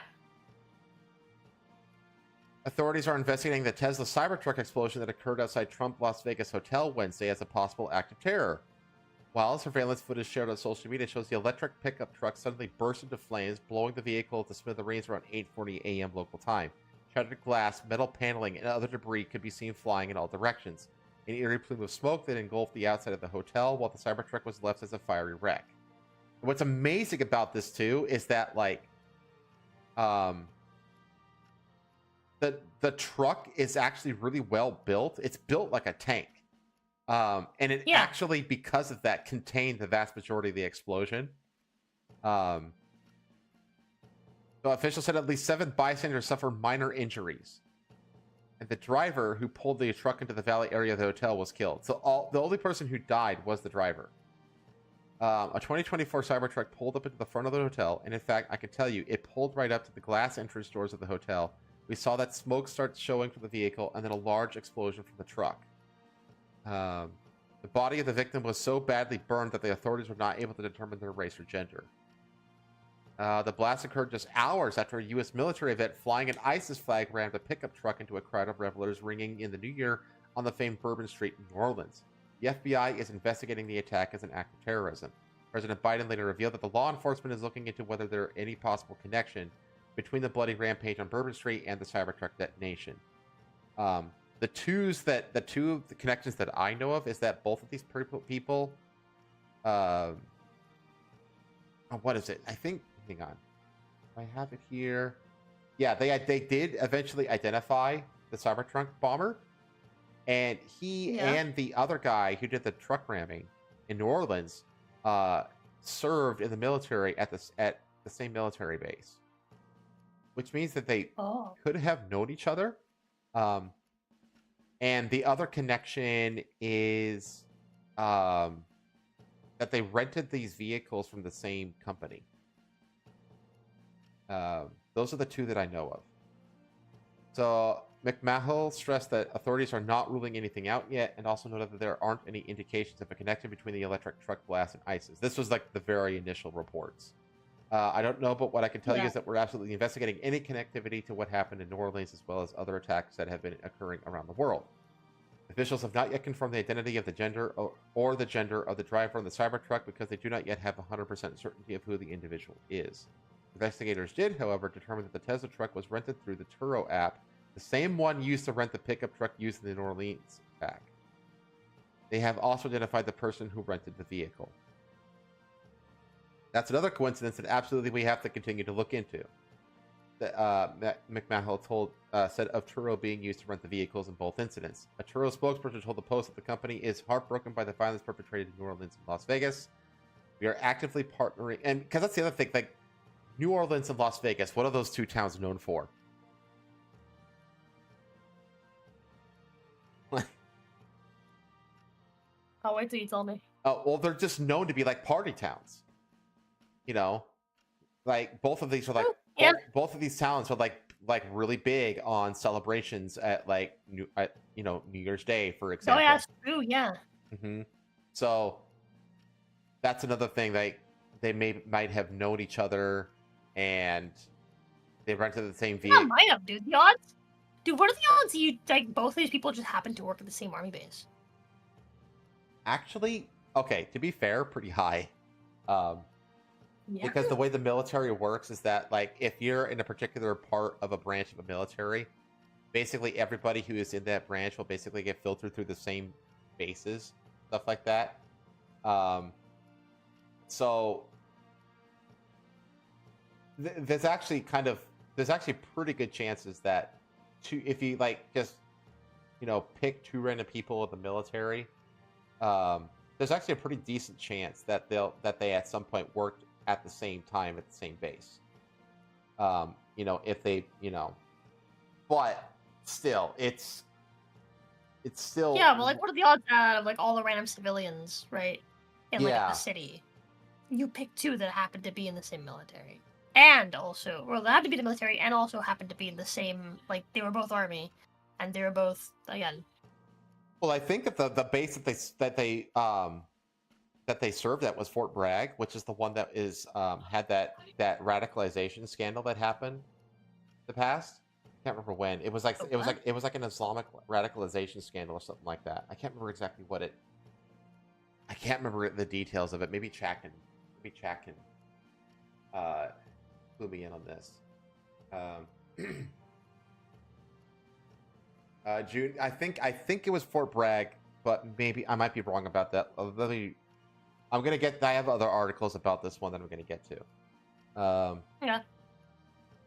Authorities are investigating the Tesla Cybertruck explosion that occurred outside Trump Las Vegas Hotel Wednesday as a possible act of terror. While surveillance footage shared on social media shows the electric pickup truck suddenly burst into flames, blowing the vehicle to smithereens around 8:40 a.m. local time. Shattered glass, metal paneling, and other debris could be seen flying in all directions. An eerie plume of smoke that engulfed the outside of the hotel, while the Cybertruck was left as a fiery wreck. What's amazing about this too is that, like, the truck is actually really well built. It's built like a tank. And it actually, because of that, contained the vast majority of the explosion. So officials said at least 7 bystanders suffered minor injuries. And the driver who pulled the truck into the valley area of the hotel was killed. So the only person who died was the driver. A 2024 Cybertruck pulled up into the front of the hotel, and in fact, I can tell you, it pulled right up to the glass entrance doors of the hotel. We saw that smoke start showing from the vehicle, and then a large explosion from the truck. The body of the victim was so badly burned that the authorities were not able to determine their race or gender. The blast occurred just hours after a U.S. military event flying an ISIS flag rammed a pickup truck into a crowd of revelers ringing in the new year on the famed Bourbon Street in New Orleans. The FBI is investigating the attack as an act of terrorism. President Biden later revealed that the law enforcement is looking into whether there are any possible connection between the bloody rampage on Bourbon Street and the Cybertruck detonation. The two connections that I know of is that both of these people, what is it? I think, hang on, I have it here. Yeah, they did eventually identify the Cybertruck bomber, and he and the other guy who did the truck ramming in New Orleans served in the military at the same military base, which means that they could have known each other. And the other connection is that they rented these vehicles from the same company. Those are the two that I know of. So McMahon stressed that authorities are not ruling anything out yet, and also noted that there aren't any indications of a connection between the electric truck blast and ISIS. This was like the very initial reports. I don't know, but what I can tell you is that we're absolutely investigating any connectivity to what happened in New Orleans, as well as other attacks that have been occurring around the world. Officials have not yet confirmed the identity of the gender or the gender of the driver in the Cybertruck because they do not yet have 100% certainty of who the individual is. Investigators did, however, determine that the Tesla truck was rented through the Turo app, the same one used to rent the pickup truck used in the New Orleans attack. They have also identified the person who rented the vehicle. That's another coincidence that absolutely we have to continue to look into. McMahon said of Turo being used to rent the vehicles in both incidents. A Turo spokesperson told the Post that the company is heartbroken by the violence perpetrated in New Orleans and Las Vegas. We are actively partnering, and because that's the other thing, like New Orleans and Las Vegas, what are those two towns known for? I'll wait till you tell me. Oh, well, they're just known to be like party towns. You know, like both of these are like both of these towns are like really big on celebrations at like New Year's Day, for example. Oh yeah, that's true. Yeah. Mm-hmm. So that's another thing. They might have known each other, and they rented the same vehicle. Yeah, might have, dude. The odds, dude. What are the odds you like both of these people just happen to work at the same army base? Actually, Okay, to be fair, pretty high. Yeah. Because the way the military works is that, like, if you're in a particular part of a branch of a military, basically everybody who is in that branch will basically get filtered through the same bases, stuff like that. So there's actually pretty good chances that if you like just pick two random people in the military, there's actually a pretty decent chance that they at some point worked at the same time at the same base. If they but still it's still, Yeah, but like, what are the odds out of like all the random civilians, right? In like Yeah. a city, you pick two that happen to be in the same military, and also, well, they have to be in the military, and also happen to be in the same, like, they were both army, and they were both again. Well, I think that the base that they served at was Fort Bragg, which is the one that is had that radicalization scandal that happened in the past. I can't remember when. It was like an Islamic radicalization scandal or something like that. I can't remember exactly what it. I can't remember the details of it. Maybe Chad can clue me in on this. June. I think it was Fort Bragg, but maybe I might be wrong about that. I have other articles about this one that I'm gonna get to. Yeah.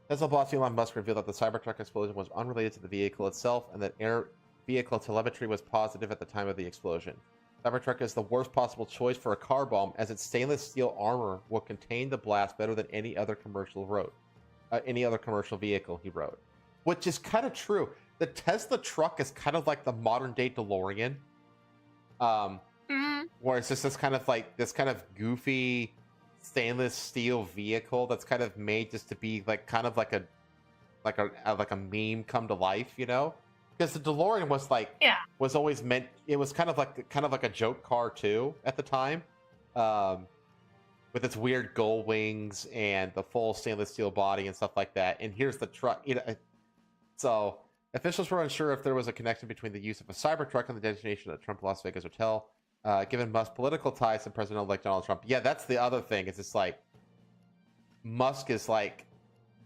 Tesla boss Elon Musk revealed that the Cybertruck explosion was unrelated to the vehicle itself, and that air vehicle telemetry was positive at the time of the explosion. Cybertruck is the worst possible choice for a car bomb, as its stainless steel armor will contain the blast better than any other commercial vehicle. He wrote, which is kind of true. The Tesla truck is kind of like the modern day DeLorean, where it's just this kind of goofy stainless steel vehicle that's kind of made just to be like kind of like a meme come to life, because the DeLorean was always meant, it was kind of like a joke car too at the time, with its weird gull wings and the full stainless steel body and stuff like that. And here's the truck, so officials were unsure if there was a connection between the use of a Cybertruck and the designation of the Trump Las Vegas hotel, given Musk's political ties to President-elect Donald Trump. Yeah, that's the other thing. It's just like Musk is like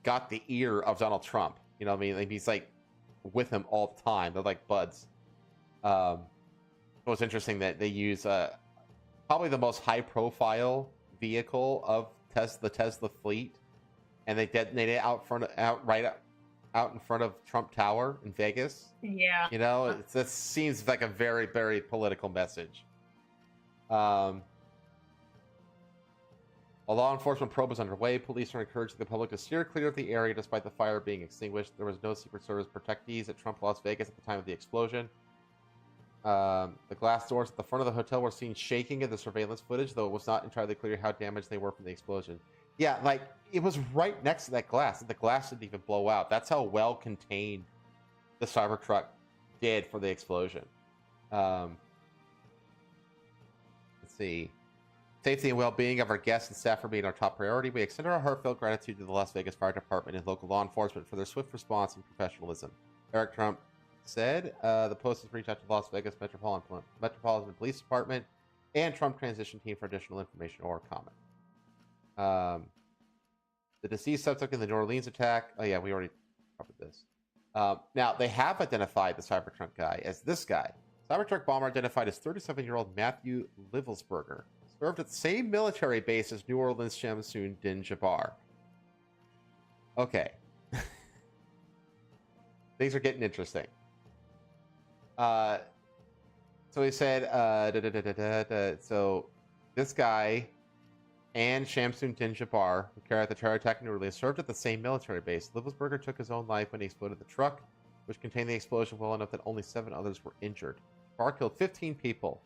got the ear of Donald Trump. You know what I mean? Like, he's like with him all the time. They're like buds. It was interesting that they use probably the most high-profile vehicle of the Tesla fleet, and they detonated it out in front of Trump Tower in Vegas. Yeah. This seems like a very, very political message. A law enforcement probe is underway. Police are encouraging the public to steer clear of the area despite the fire being extinguished. There was no Secret Service protectees at Trump Las Vegas at the time of the explosion. The glass doors at the front of the hotel were seen shaking in the surveillance footage, though it was not entirely clear how damaged they were from the explosion. Yeah, like, it was right next to that glass, and the glass didn't even blow out. That's how well contained the Cybertruck did for the explosion. Let's see. Safety and well-being of our guests and staff remain our top priority. We extend our heartfelt gratitude to the Las Vegas Fire Department and local law enforcement for their swift response and professionalism. Eric Trump said the Post has reached out to the Las Vegas Metropolitan Police Department and Trump transition team for additional information or comment. The deceased subject in the New Orleans attack. Oh yeah, we already covered this. Now they have identified the Cybertruck guy as this guy. Cybertruck bomber identified as 37-year-old Matthew Livelsberger. Served at the same military base as New Orleans Shamsun Din Jabbar. Okay. Things are getting interesting. So he said, so this guy and Shamsun Din Jabbar, who carried out the terror attack in New Orleans, served at the same military base. Livelsberger took his own life when he exploded the truck, which contained the explosion well enough that only 7 others were injured. Jabbar killed 15 people,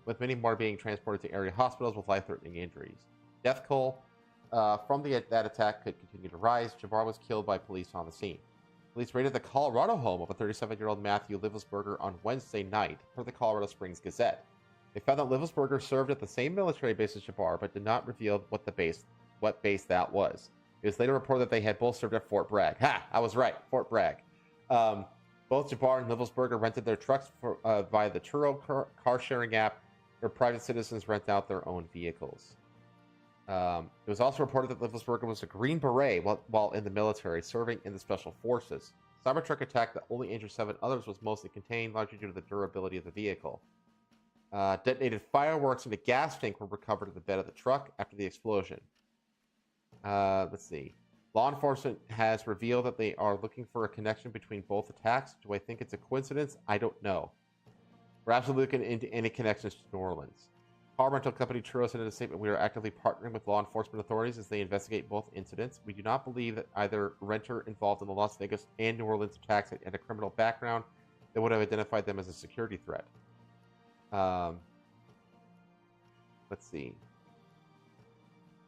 with many more being transported to area hospitals with life-threatening injuries. Death toll from that attack could continue to rise. Jabbar was killed by police on the scene. Police raided the Colorado home of a 37-year-old Matthew Livelsberger on Wednesday night, per the Colorado Springs Gazette. They found that Livelsberger served at the same military base as Jabbar, but did not reveal what base that was. It was later reported that they had both served at Fort Bragg. Ha! I was right, Fort Bragg. Both Jabbar and Livelsberger rented their trucks via the Turo car-sharing app where private citizens rent out their own vehicles. It was also reported that Liffelsberger was a Green Beret while in the military, serving in the Special Forces. Cybertruck attack that only injured 7 others was mostly contained, largely due to the durability of the vehicle. Detonated fireworks in a gas tank were recovered at the bed of the truck after the explosion. Let's see. Law enforcement has revealed that they are looking for a connection between both attacks. Do I think it's a coincidence? I don't know. We're actually looking into any connections to New Orleans. Car rental company Truro said in a statement, we are actively partnering with law enforcement authorities as they investigate both incidents. We do not believe that either renter involved in the Las Vegas and New Orleans attacks had a criminal background that would have identified them as a security threat. Let's see.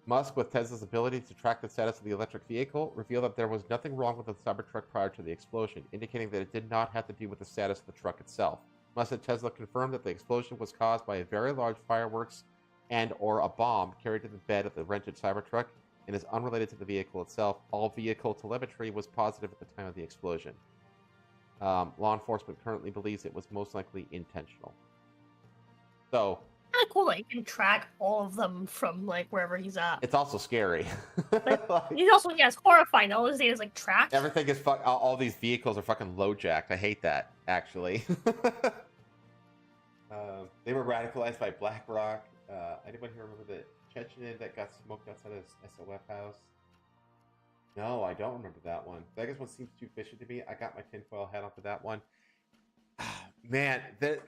Musk, with Tesla's ability to track the status of the electric vehicle, revealed that there was nothing wrong with the Cybertruck prior to the explosion, indicating that it did not have to do with the status of the truck itself. Musk said Tesla confirmed that the explosion was caused by a very large fireworks and/or a bomb carried to the bed of the rented Cybertruck and is unrelated to the vehicle itself. All vehicle telemetry was positive at the time of the explosion. Law enforcement currently believes it was most likely intentional. So, kind of cool that you can track all of them from like wherever he's at. it's also scary. Like, Like, he's also it's horrifying. All his data is like tracked. everything is all these vehicles are fucking low jacked. I hate that, actually. They were radicalized by BlackRock. Anyone here remember the Chechen that got smoked outside of SOF house? No, I don't remember that one. Vegas one seems too fishy to me. I got my tinfoil hat on for that one. Man, They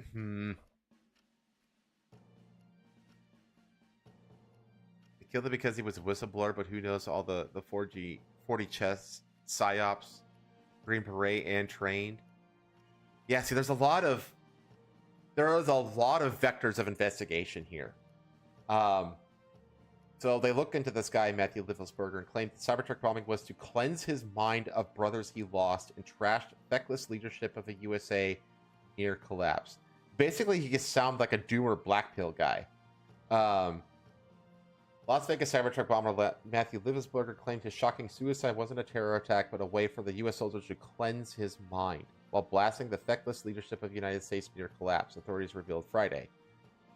killed him because he was a whistleblower, but who knows all the 40 chess psyops, Green Beret, and trained. Yeah, see, there is a lot of vectors of investigation here. So they looked into this guy, Matthew Liffelsberger, and claimed the Cybertruck bombing was to cleanse his mind of brothers he lost and trashed feckless leadership of the USA near collapse. Basically, he just sounds like a doomer black pill guy. Las Vegas Cybertruck bomber Matthew Liffelsberger claimed his shocking suicide wasn't a terror attack, but a way for the U.S. soldiers to cleanse his mind while blasting the feckless leadership of the United States near collapse, authorities revealed Friday.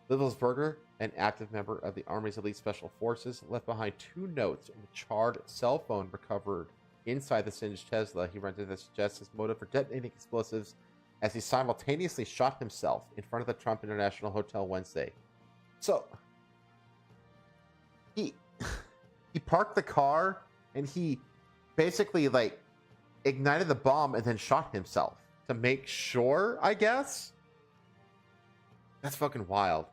Liffelsberger, an active member of the Army's elite special forces, left behind 2 notes in the charred cell phone recovered inside the singed Tesla he rented that suggests his motive for detonating explosives as he simultaneously shot himself in front of the Trump International Hotel Wednesday. So, he parked the car and he basically like ignited the bomb and then shot himself to make sure, I guess. That's fucking wild.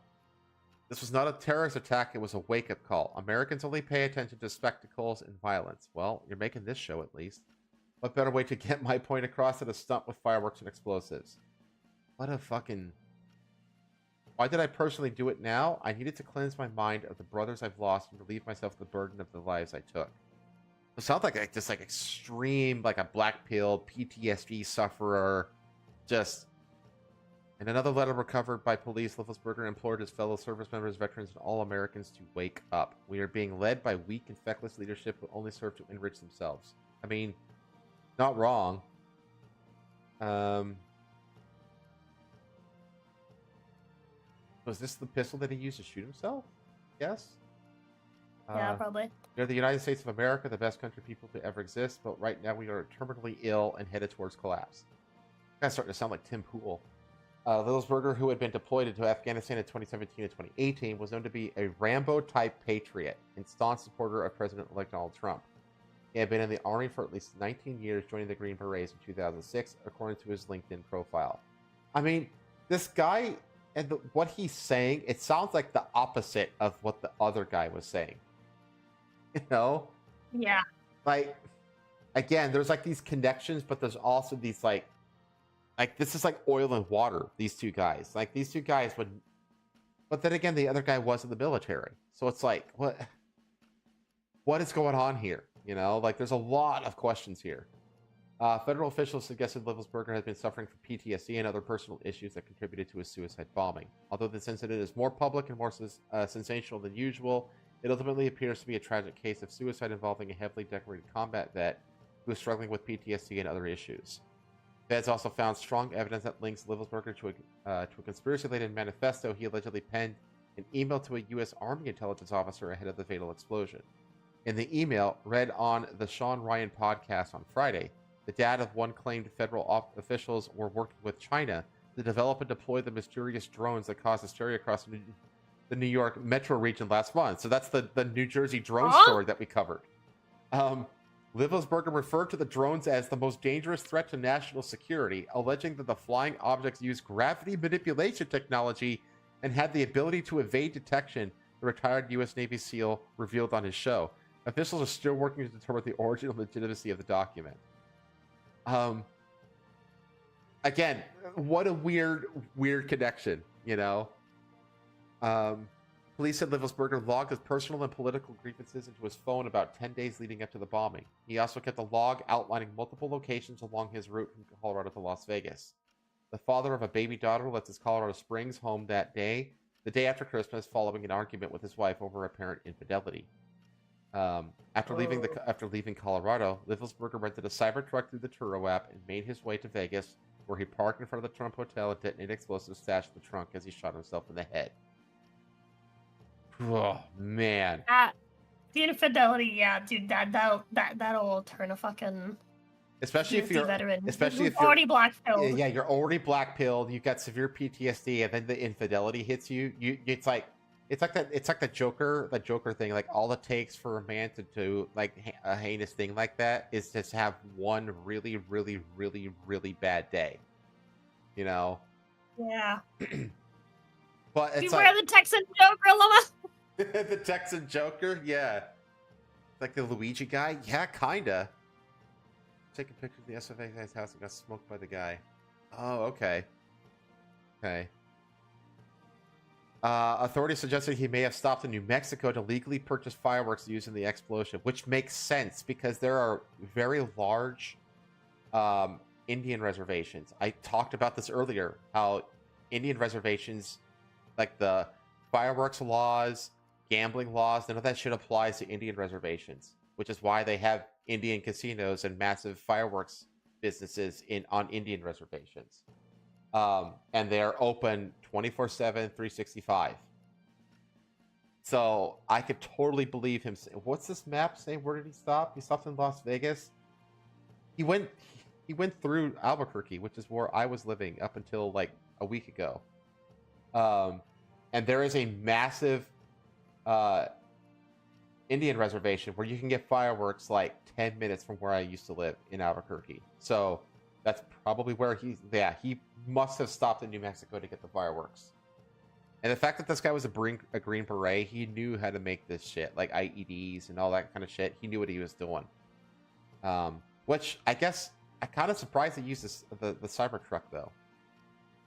This was not a terrorist attack, it was a wake-up call. Americans only pay attention to spectacles and violence. Well, you're making this show at least. What better way to get my point across than a stunt with fireworks and explosives? What a fucking... Why did I personally do it now? I needed to cleanse my mind of the brothers I've lost and relieve myself of the burden of the lives I took. It sounds like just like extreme, like a black pill, PTSD sufferer. Just... In another letter recovered by police, Liffelsberger implored his fellow service members, veterans, and all Americans to wake up. We are being led by weak and feckless leadership who only serve to enrich themselves. I mean, not wrong. Was this the pistol that he used to shoot himself? Yes? Yeah, probably. They're the United States of America, the best country people to ever exist, but right now we are terminally ill and headed towards collapse. That's starting to sound like Tim Pool. Liffelsberger, who had been deployed into Afghanistan in 2017 and 2018, was known to be a Rambo-type patriot and staunch supporter of President-elect Donald Trump. He had been in the Army for at least 19 years, joining the Green Berets in 2006, according to his LinkedIn profile. I mean, this guy, and what he's saying, it sounds like the opposite of what the other guy was saying. You know? Yeah. Like, again, there's like these connections, but there's also these like this is like oil and water, these two guys. Like, these two guys would... But then again, the other guy was in the military. So it's like, what is going on here? You know? Like, there's a lot of questions here. Federal officials suggested Liffelsberger has been suffering from PTSD and other personal issues that contributed to his suicide bombing. Although this incident is more public and more sensational than usual, it ultimately appears to be a tragic case of suicide involving a heavily decorated combat vet who is struggling with PTSD and other issues. Feds also found strong evidence that links Livelsberger to a conspiracy-related manifesto he allegedly penned an email to a U.S. Army intelligence officer ahead of the fatal explosion. In the email, read on the Sean Ryan podcast on Friday, the dad of one claimed federal officials were working with China to develop and deploy the mysterious drones that caused hysteria across the New York metro region last month. So that's the New Jersey drone story that we covered. Livelsberger referred to the drones as the most dangerous threat to national security, alleging that the flying objects used gravity manipulation technology and had the ability to evade detection, the retired U.S. Navy SEAL revealed on his show. Officials are still working to determine the origin and legitimacy of the document. Again, what a weird connection, you know? Police said Livelsberger logged his personal and political grievances into his phone about 10 days leading up to the bombing. He also kept a log outlining multiple locations along his route from Colorado to Las Vegas. The father of a baby daughter left his Colorado Springs home that day, the day after Christmas, following an argument with his wife over apparent infidelity. After leaving Colorado, Livelsberger rented a Cybertruck through the Turo app and made his way to Vegas, where he parked in front of the Trump Hotel and detonated explosives stashed in the trunk as he shot himself in the head. Oh man. The infidelity, yeah, dude, that'll turn a fucking especially if you're veteran. Especially if you're already black pilled. Yeah, you're already black pilled, you've got severe PTSD, and then the infidelity hits you. It's like the Joker thing. Like, all it takes for a man to do like a heinous thing like that is just have one really, really, really, really bad day. You know? Yeah. But it's Beware the Texan Joker, Lama. The Texan Joker, yeah. Like the Luigi guy, yeah, kinda. Taking pictures of the SFA guy's house and got smoked by the guy. Oh, okay. Okay. Authorities suggested he may have stopped in New Mexico to legally purchase fireworks used in the explosion, which makes sense because there are very large Indian reservations. I talked about this earlier, how Indian reservations, like the fireworks laws, gambling laws, none of that shit applies to Indian reservations, which is why they have Indian casinos and massive fireworks businesses on Indian reservations. And they're open 24/7, 365. So I could totally believe him. What's this map say? Where did he stop? He stopped in Las Vegas. He went through Albuquerque, which is where I was living up until like a week ago. And there is a massive Indian reservation where you can get fireworks like 10 minutes from where I used to live in Albuquerque. So that's probably where he must have stopped in New Mexico to get the fireworks. And the fact that this guy was a Green Beret, he knew how to make this shit, like IEDs and all that kind of shit. He knew what he was doing. Which I guess I'm kind of surprised he used the Cybertruck though.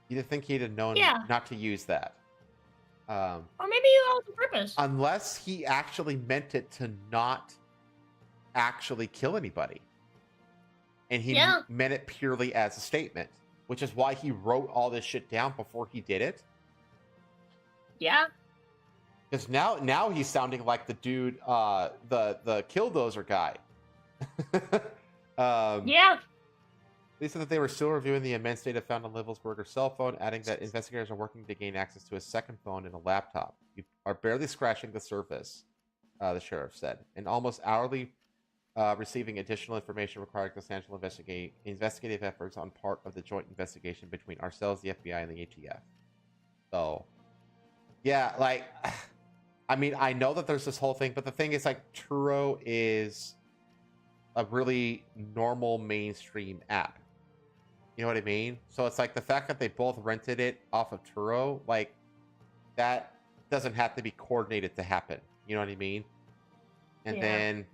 You'd think he'd have known not to use that. Or maybe it was on purpose. Unless he actually meant it to not actually kill anybody. And he meant it purely as a statement, which is why he wrote all this shit down before he did it. Yeah. Because now he's sounding like the dude, the Killdozer guy. Yeah. They said that they were still reviewing the immense data found on Livelsberger's cell phone, adding that investigators are working to gain access to his second phone and a laptop. You are barely scratching the surface, the sheriff said, and almost hourly receiving additional information requiring substantial investigative efforts on part of the joint investigation between ourselves, the FBI, and the ATF. So, yeah, like, I mean, I know that there's this whole thing, but the thing is, like, Turo is a really normal mainstream app. You know what I mean? So it's like the fact that they both rented it off of Turo, like, that doesn't have to be coordinated to happen. You know what I mean? And then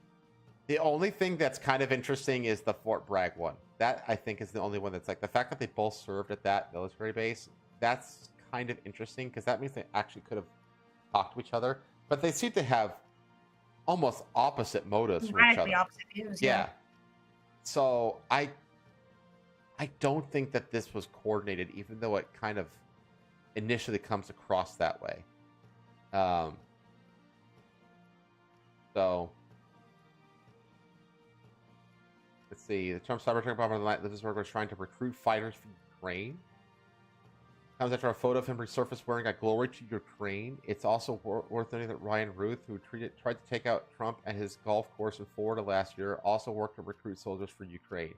the only thing that's kind of interesting is the Fort Bragg one. That, I think, is the only one that's like the fact that they both served at that military base. That's kind of interesting because that means they actually could have talked to each other. But they seem to have almost opposite motives for each other. Opposite views, yeah. So I don't think that this was coordinated, even though it kind of initially comes across that way. So let's see. The Trump cyber bomber of the night, Livingsburg was trying to recruit fighters for Ukraine. Comes after a photo of him resurfaced wearing a glory to Ukraine. It's also worth noting that Ryan Ruth, who tried to take out Trump at his golf course in Florida last year, also worked to recruit soldiers for Ukraine.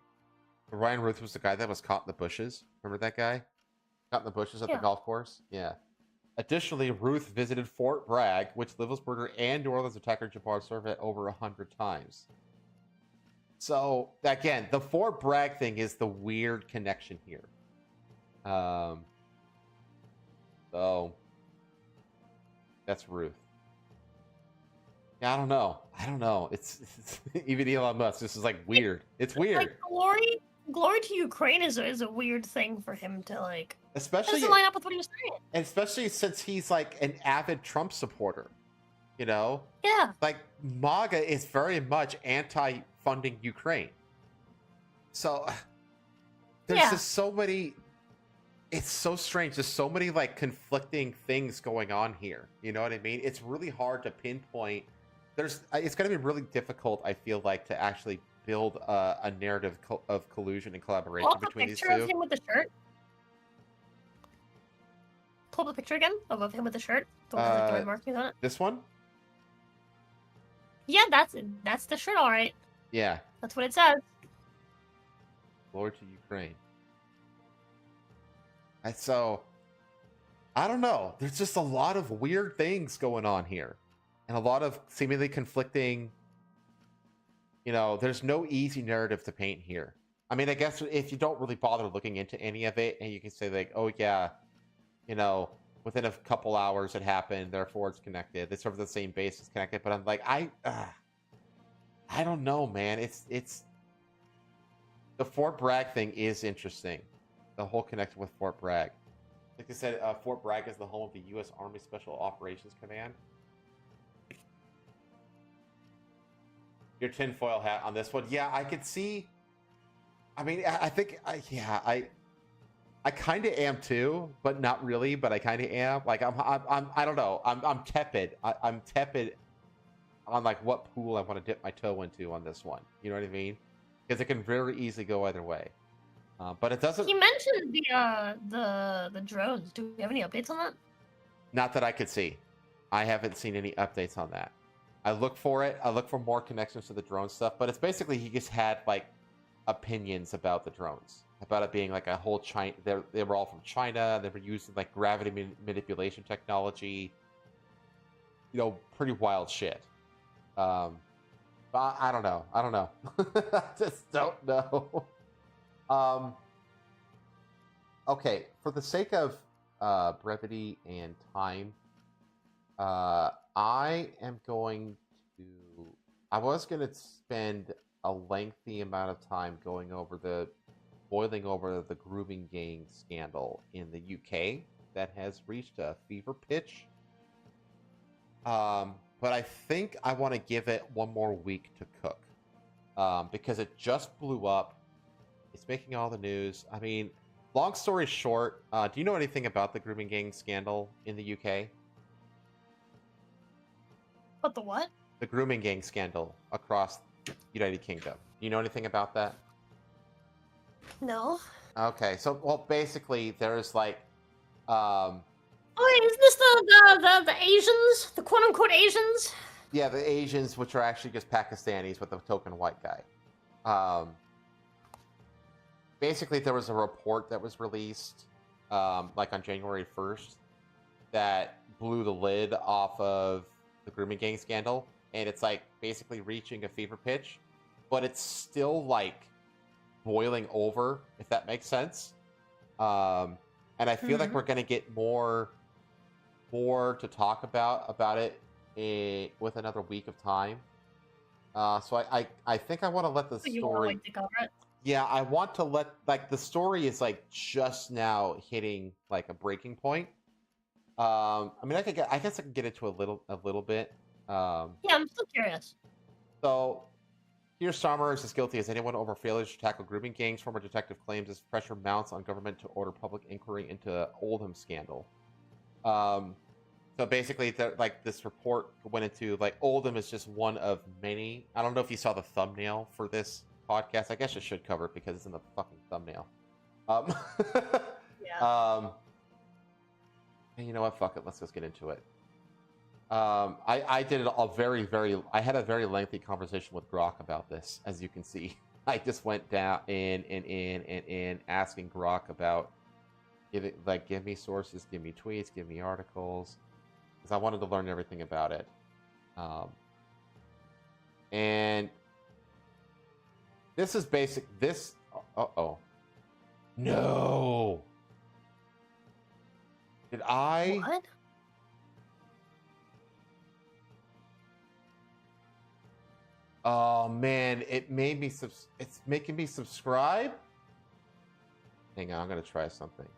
But Ryan Ruth was the guy that was caught in the bushes. Remember that guy? Caught in the bushes at the golf course? Yeah. Additionally, Ruth visited Fort Bragg, which Livingsburger and New Orleans attacker Jabbar served at over 100 times. So, again, the Fort Bragg thing is the weird connection here. So, that's Ruth. Yeah, I don't know. It's even Elon Musk. This is like weird. It's weird. Like glory to Ukraine is a weird thing for him to like. Especially doesn't line up with what he was saying. And especially since he's like an avid Trump supporter. You know? Yeah. Like MAGA is very much anti-funding Ukraine. So there's just so many. It's so strange. There's so many like conflicting things going on here. You know what I mean? It's really hard to pinpoint. It's going to be really difficult, I feel like, to actually build a narrative of collusion and collaboration between these two. Pull up a picture of him with the shirt. Pull up a picture again of him with the shirt. The one with like, the red markings on it. This one? Yeah, that's the shirt, all right. Yeah. That's what it says. Glory to Ukraine. So, I don't know. There's just a lot of weird things going on here. And a lot of seemingly conflicting, there's no easy narrative to paint here. I mean, I guess if you don't really bother looking into any of it, and you can say like, oh yeah, within a couple hours it happened, therefore it's connected. They serve the same base, it's connected. But I'm like, I don't know, man. It's the Fort Bragg thing is interesting. The whole connection with Fort Bragg. Like I said, Fort Bragg is the home of the U.S. Army Special Operations Command. Your tinfoil hat on this one. Yeah, I could see. I mean, I think, I kind of am too, but not really. But I kind of am. Like, I don't know. I'm tepid. I'm tepid on like what pool I want to dip my toe into on this one. You know what I mean? Because it can very easily go either way. But it doesn't. He mentioned the drones. Do we have any updates on that? Not that I could see. I haven't seen any updates on that. I look for it. I look for more connections to the drone stuff. But it's basically he just had like opinions about the drones, about it being like a whole China. They were all from China. They were using like gravity manipulation technology. Pretty wild shit. But I don't know. I just don't know. Okay, for the sake of brevity and time, I was going to spend a lengthy amount of time boiling over the grooming gang scandal in the UK that has reached a fever pitch. But I think I want to give it one more week to cook, because it just blew up. It's making all the news. I mean, long story short, do you know anything about the grooming gang scandal in the UK? What the what? The grooming gang scandal across the United Kingdom. Do you know anything about that? No. Okay, so basically there's like, Oh, is this the Asians, the quote unquote Asians? Yeah, the Asians, which are actually just Pakistanis with a token white guy. Basically, there was a report that was released, like on January 1st, that blew the lid off of the grooming gang scandal, and it's like basically reaching a fever pitch, but it's still like boiling over, if that makes sense. And I feel like we're gonna get more to talk about it with another week of time. So I think I want to let the story. You want to wait to cover it? Yeah, I want to let, like, the story is like just now hitting like a breaking point. I mean, I guess I can get into a little bit. Yeah, I'm still curious. So, Keir Starmer is as guilty as anyone over failure to tackle grooming gangs. Former detective claims as pressure mounts on government to order public inquiry into Oldham scandal. So basically, like this report went into like Oldham is just one of many. I don't know if you saw the thumbnail for this podcast. I guess I should cover it because it's in the fucking thumbnail. Yeah. You know what? Fuck it. Let's just get into it. I did a I had a very lengthy conversation with Grok about this, as you can see. I just went down in asking Grok about give me sources, give me tweets, give me articles, because I wanted to learn everything about it. And this is basic. No. Did I? What? Oh man, it made me it's making me subscribe. Hang on, I'm gonna try something.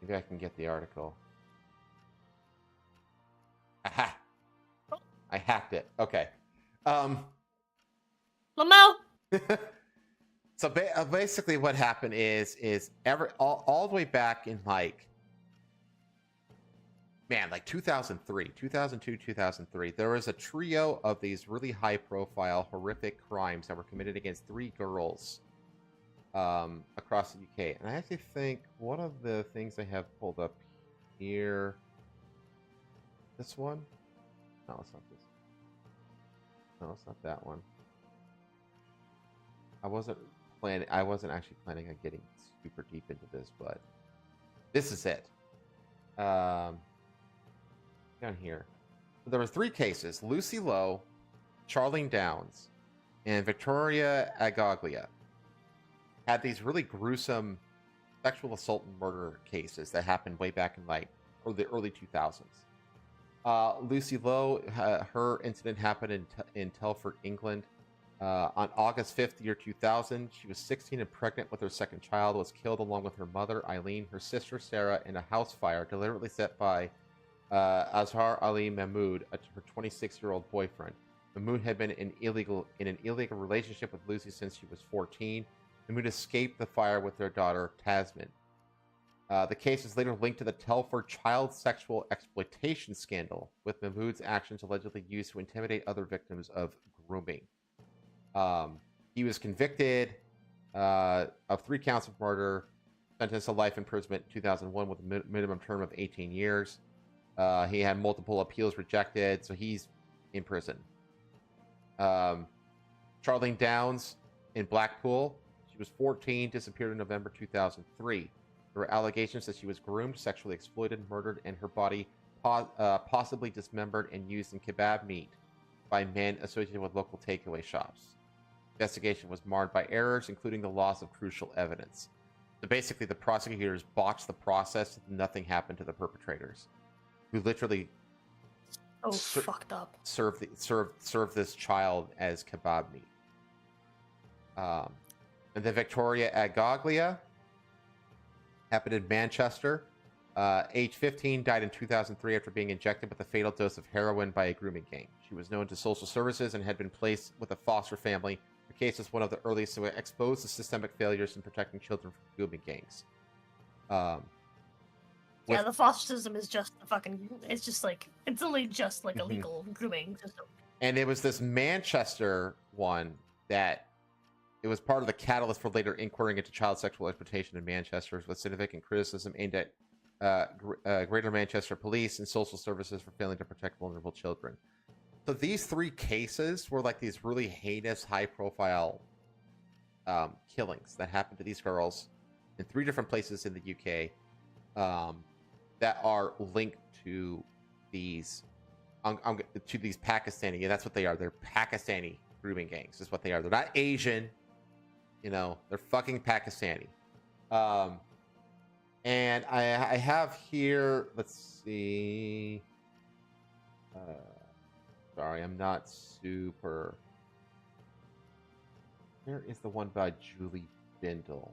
Maybe I can get the article. Aha! I hacked it. Okay. Lamau. So basically, what happened is all the way back in like 2003, 2002, 2003, there was a trio of these really high-profile, horrific crimes that were committed against 3 girls across the UK. And I actually think one of the things I have pulled up here, this one? No, it's not this. No, it's not that one. I wasn't actually planning on getting super deep into this, but this is it. Down here. There were 3 cases: Lucy Lowe, Charlene Downs, and Victoria Agaglia. Had these really gruesome sexual assault and murder cases that happened way back in like the early 2000s. Lucy Lowe, her incident happened in Telford, England. On August 5th, year 2000, she was 16 and pregnant with her second child, was killed along with her mother, Eileen, her sister, Sarah, in a house fire deliberately set by Azhar Ali Mahmood, her 26-year-old boyfriend. Mahmood had been in an illegal relationship with Lucy since she was 14. Mahmood escaped the fire with their daughter, Tasmin. The case is later linked to the Telford child sexual exploitation scandal, with Mahmood's actions allegedly used to intimidate other victims of grooming. He was convicted of 3 counts of murder, sentenced to life imprisonment in 2001 with a minimum term of 18 years. He had multiple appeals rejected, so he's in prison. Charlene Downs in Blackpool. She was 14, disappeared in November 2003. There were allegations that she was groomed, sexually exploited, murdered, and her body possibly dismembered and used in kebab meat by men associated with local takeaway shops. Investigation was marred by errors, including the loss of crucial evidence. So basically, the prosecutors botched the process and nothing happened to the perpetrators, who literally fucked up. served this child as kebab meat. And then Victoria Agaglia happened in Manchester. Age 15, died in 2003 after being injected with a fatal dose of heroin by a grooming gang. She was known to social services and had been placed with a foster family. Her case was one of the earliest to expose the systemic failures in protecting children from grooming gangs. Yeah, the foster system is just the fucking. It's just like it's only just like illegal grooming system. And it was this Manchester one that it was part of the catalyst for later inquiring into child sexual exploitation in Manchester, with significant criticism aimed at Greater Manchester Police and social services for failing to protect vulnerable children. So these 3 cases were like these really heinous, high-profile killings that happened to these girls in 3 different places in the UK that are linked to these Pakistani. And that's what they are. They're Pakistani grooming gangs. Is what they are. They're not Asian. You know, they're fucking Pakistani. And I have here, let's see. Sorry, I'm not super. Where is the one by Julie Bindle?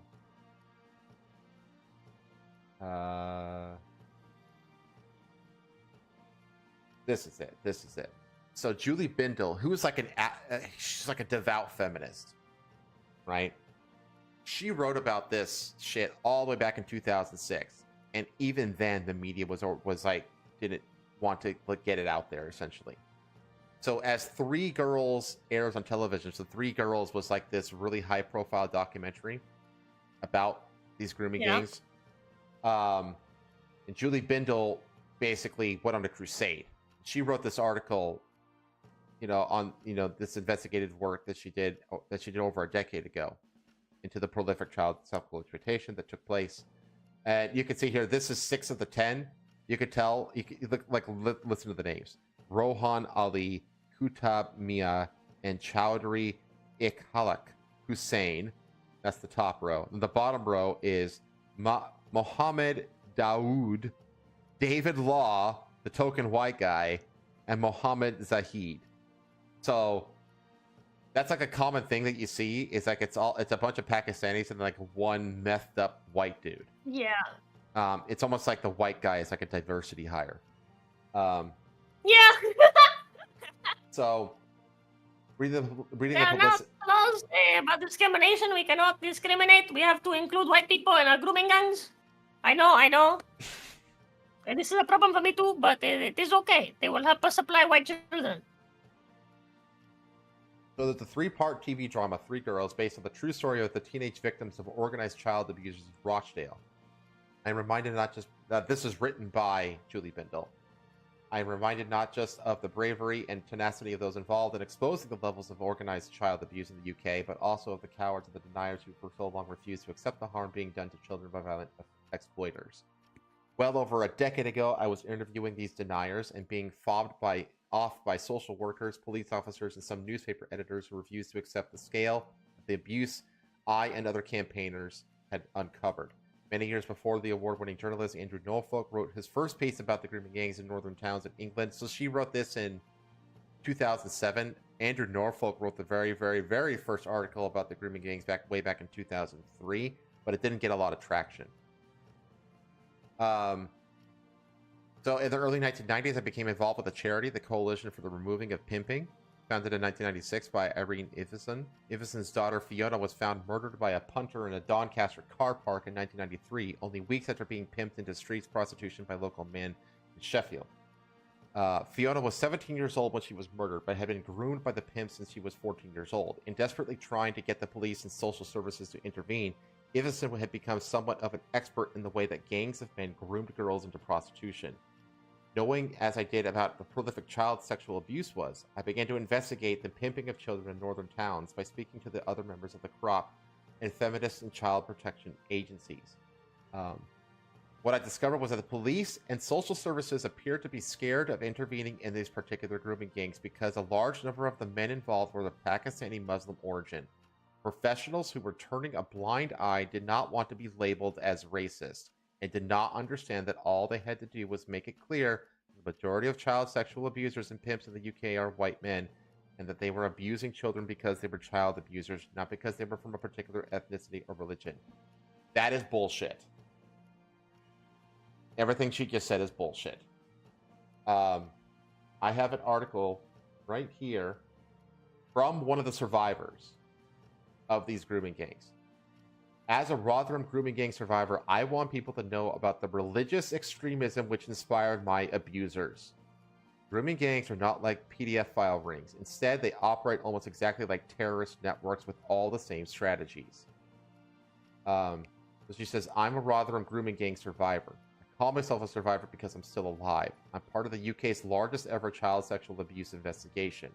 This is it. This is it. So Julie Bindle, who is like she's like a devout feminist, right? She wrote about this shit all the way back in 2006, and even then, the media was like didn't want to get it out there, essentially. So as Three Girls airs on television, so Three Girls was like this really high-profile documentary about these grooming gangs. And Julie Bindel basically went on a crusade. She wrote this article, on this investigative work that she did over a decade ago into the prolific child sexual exploitation that took place. And you can see here, this is 6 of the 10. You could tell. Listen to the names: Rohan Ali, Kutab Mia, and Chowdhury Ikhalak Hussein. That's the top row. And the bottom row is Mohammed Daoud, David Law, the token white guy, and Mohammed Zahid. So that's like a common thing that you see. Is like it's a bunch of Pakistanis and like one methed up white dude. Yeah. It's almost like the white guy is like a diversity hire. Yeah. So reading Yeah, the now publicity. laws about discrimination. We cannot discriminate. We have to include white people in our grooming gangs. I know. And this is a problem for me too, but it is okay. They will help us supply white children. So there's the 3-part TV drama, Three Girls, based on the true story of the teenage victims of organized child abusers in Rochdale. I'm reminded not just that this is written by Julie Bindel. I'm reminded not just of the bravery and tenacity of those involved in exposing the levels of organized child abuse in the UK, but also of the cowards and the deniers who for so long refused to accept the harm being done to children by violent exploiters. Well over a decade ago, I was interviewing these deniers and being fobbed off by social workers, police officers, and some newspaper editors who refused to accept the scale of the abuse I and other campaigners had uncovered. Many years before, the award-winning journalist Andrew Norfolk wrote his first piece about the grooming gangs in northern towns in England. So she wrote this in 2007. Andrew Norfolk wrote the very, very, very first article about the grooming gangs way back in 2003, but it didn't get a lot of traction. So in the early 1990s, I became involved with a charity, the Coalition for the Removing of Pimping, founded in 1996 by Irene Ivison. Ivison's daughter Fiona was found murdered by a punter in a Doncaster car park in 1993, only weeks after being pimped into street prostitution by local men in Sheffield. Fiona was 17 years old when she was murdered, but had been groomed by the pimp since she was 14 years old. In desperately trying to get the police and social services to intervene, Ivison had become somewhat of an expert in the way that gangs of men groomed girls into prostitution. Knowing as I did about the prolific child sexual abuse was, I began to investigate the pimping of children in northern towns by speaking to the other members of the crop and feminist and child protection agencies. What I discovered was that the police and social services appeared to be scared of intervening in these particular grooming gangs because a large number of the men involved were of Pakistani Muslim origin. Professionals who were turning a blind eye did not want to be labeled as racist and did not understand that all they had to do was make it clear the majority of child sexual abusers and pimps in the UK are white men, and that they were abusing children because they were child abusers, not because they were from a particular ethnicity or religion. That is bullshit. Everything she just said is bullshit. I have an article right here from one of the survivors of these grooming gangs. As a Rotherham grooming gang survivor, I want people to know about the religious extremism which inspired my abusers. Grooming gangs are not like PDF file rings. Instead, they operate almost exactly like terrorist networks with all the same strategies. So she says, I'm a Rotherham grooming gang survivor. I call myself a survivor because I'm still alive. I'm part of the UK's largest ever child sexual abuse investigation.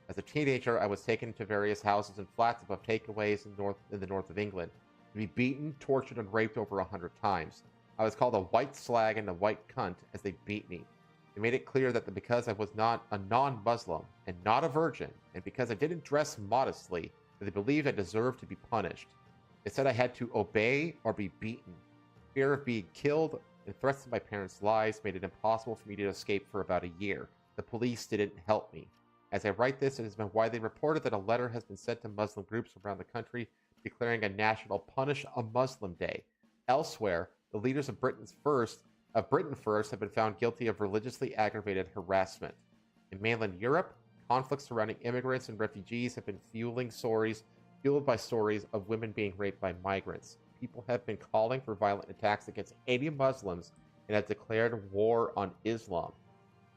As a teenager, I was taken to various houses and flats above takeaways in the north of England. To be beaten, tortured, and raped over 100 times. I was called a white slag and a white cunt as they beat me. They made it clear that because I was not a non-Muslim and not a virgin, and because I didn't dress modestly, that they believed I deserved to be punished. They said I had to obey or be beaten. Fear of being killed and threats to my parents' lives made it impossible for me to escape for about a year. The police didn't help me. As I write this, it has been widely reported that a letter has been sent to Muslim groups around the country declaring a national Punish a Muslim Day. Elsewhere, the leaders of Britain First have been found guilty of religiously aggravated harassment. In mainland Europe, conflicts surrounding immigrants and refugees have been fueled by stories of women being raped by migrants. People have been calling for violent attacks against any Muslims and have declared war on Islam.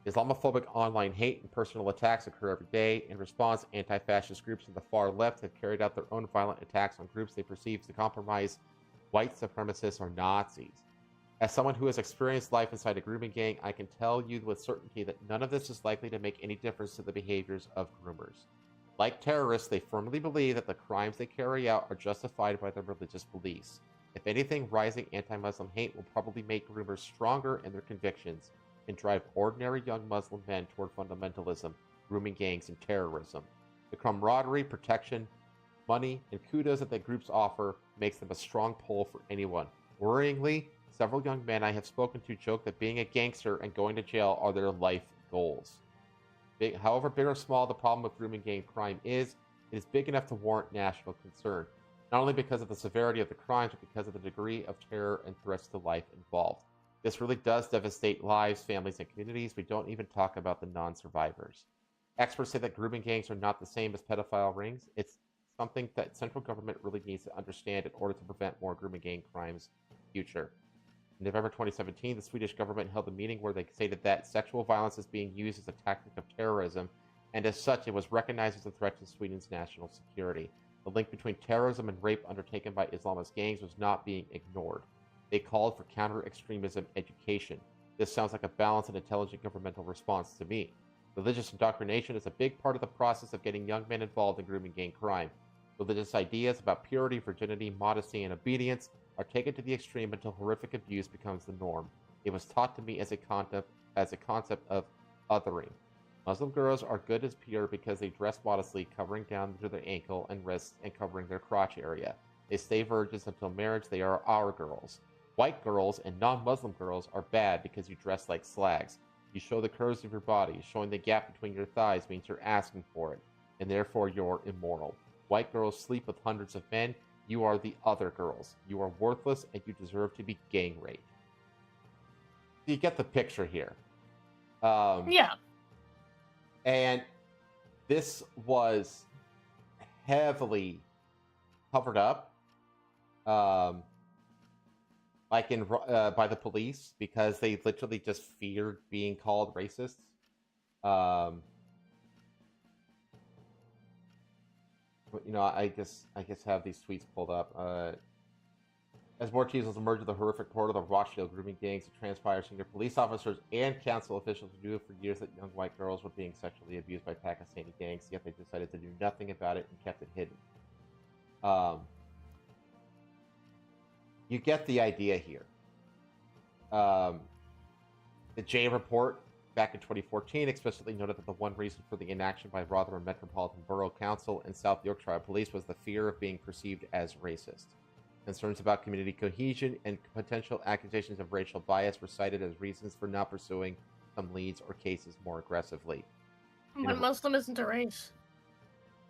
Islamophobic online hate and personal attacks occur every day. In response, anti-fascist groups on the far left have carried out their own violent attacks on groups they perceive to compromise white supremacists or Nazis. As someone who has experienced life inside a grooming gang, I can tell you with certainty that none of this is likely to make any difference to the behaviors of groomers. Like terrorists, they firmly believe that the crimes they carry out are justified by their religious beliefs. If anything, rising anti-Muslim hate will probably make groomers stronger in their convictions and drive ordinary young Muslim men toward fundamentalism, grooming gangs, and terrorism. The camaraderie, protection, money, and kudos that the groups offer makes them a strong pull for anyone. Worryingly, several young men I have spoken to joke that being a gangster and going to jail are their life goals. However big or small the problem with grooming gang crime is, it is big enough to warrant national concern, not only because of the severity of the crimes, but because of the degree of terror and threats to life involved. This really does devastate lives, families, and communities. We don't even talk about the non-survivors. Experts say that grooming gangs are not the same as pedophile rings. It's something that central government really needs to understand in order to prevent more grooming gang crimes in the future. In November 2017, the Swedish government held a meeting where they stated that sexual violence is being used as a tactic of terrorism, and as such, it was recognized as a threat to Sweden's national security. The link between terrorism and rape undertaken by Islamist gangs was not being ignored. They called for counter-extremism education. This sounds like a balanced and intelligent governmental response to me. Religious indoctrination is a big part of the process of getting young men involved in grooming gang crime. Religious ideas about purity, virginity, modesty, and obedience are taken to the extreme until horrific abuse becomes the norm. It was taught to me as a concept of othering. Muslim girls are good as pure because they dress modestly, covering down to their ankle and wrists and covering their crotch area. They stay virgins until marriage. They are our girls. White girls and non-Muslim girls are bad because you dress like slags. You show the curves of your body. Showing the gap between your thighs means you're asking for it, and therefore you're immoral. White girls sleep with hundreds of men. You are the other girls. You are worthless, and you deserve to be gang raped. You get the picture here. Yeah. And this was heavily covered up. Like by the police, because they literally just feared being called racist. You know, I guess have these tweets pulled up. As more details emerge of the horrific report of the Rochdale grooming gangs, it transpires senior police officers and council officials who knew for years that young white girls were being sexually abused by Pakistani gangs, yet they decided to do nothing about it and kept it hidden. You get the idea here. The J report back in 2014 explicitly noted that the one reason for the inaction by Rotherham Metropolitan Borough Council and South Yorkshire Police was the fear of being perceived as racist. Concerns about community cohesion and potential accusations of racial bias were cited as reasons for not pursuing some leads or cases more aggressively. But Muslim isn't a race.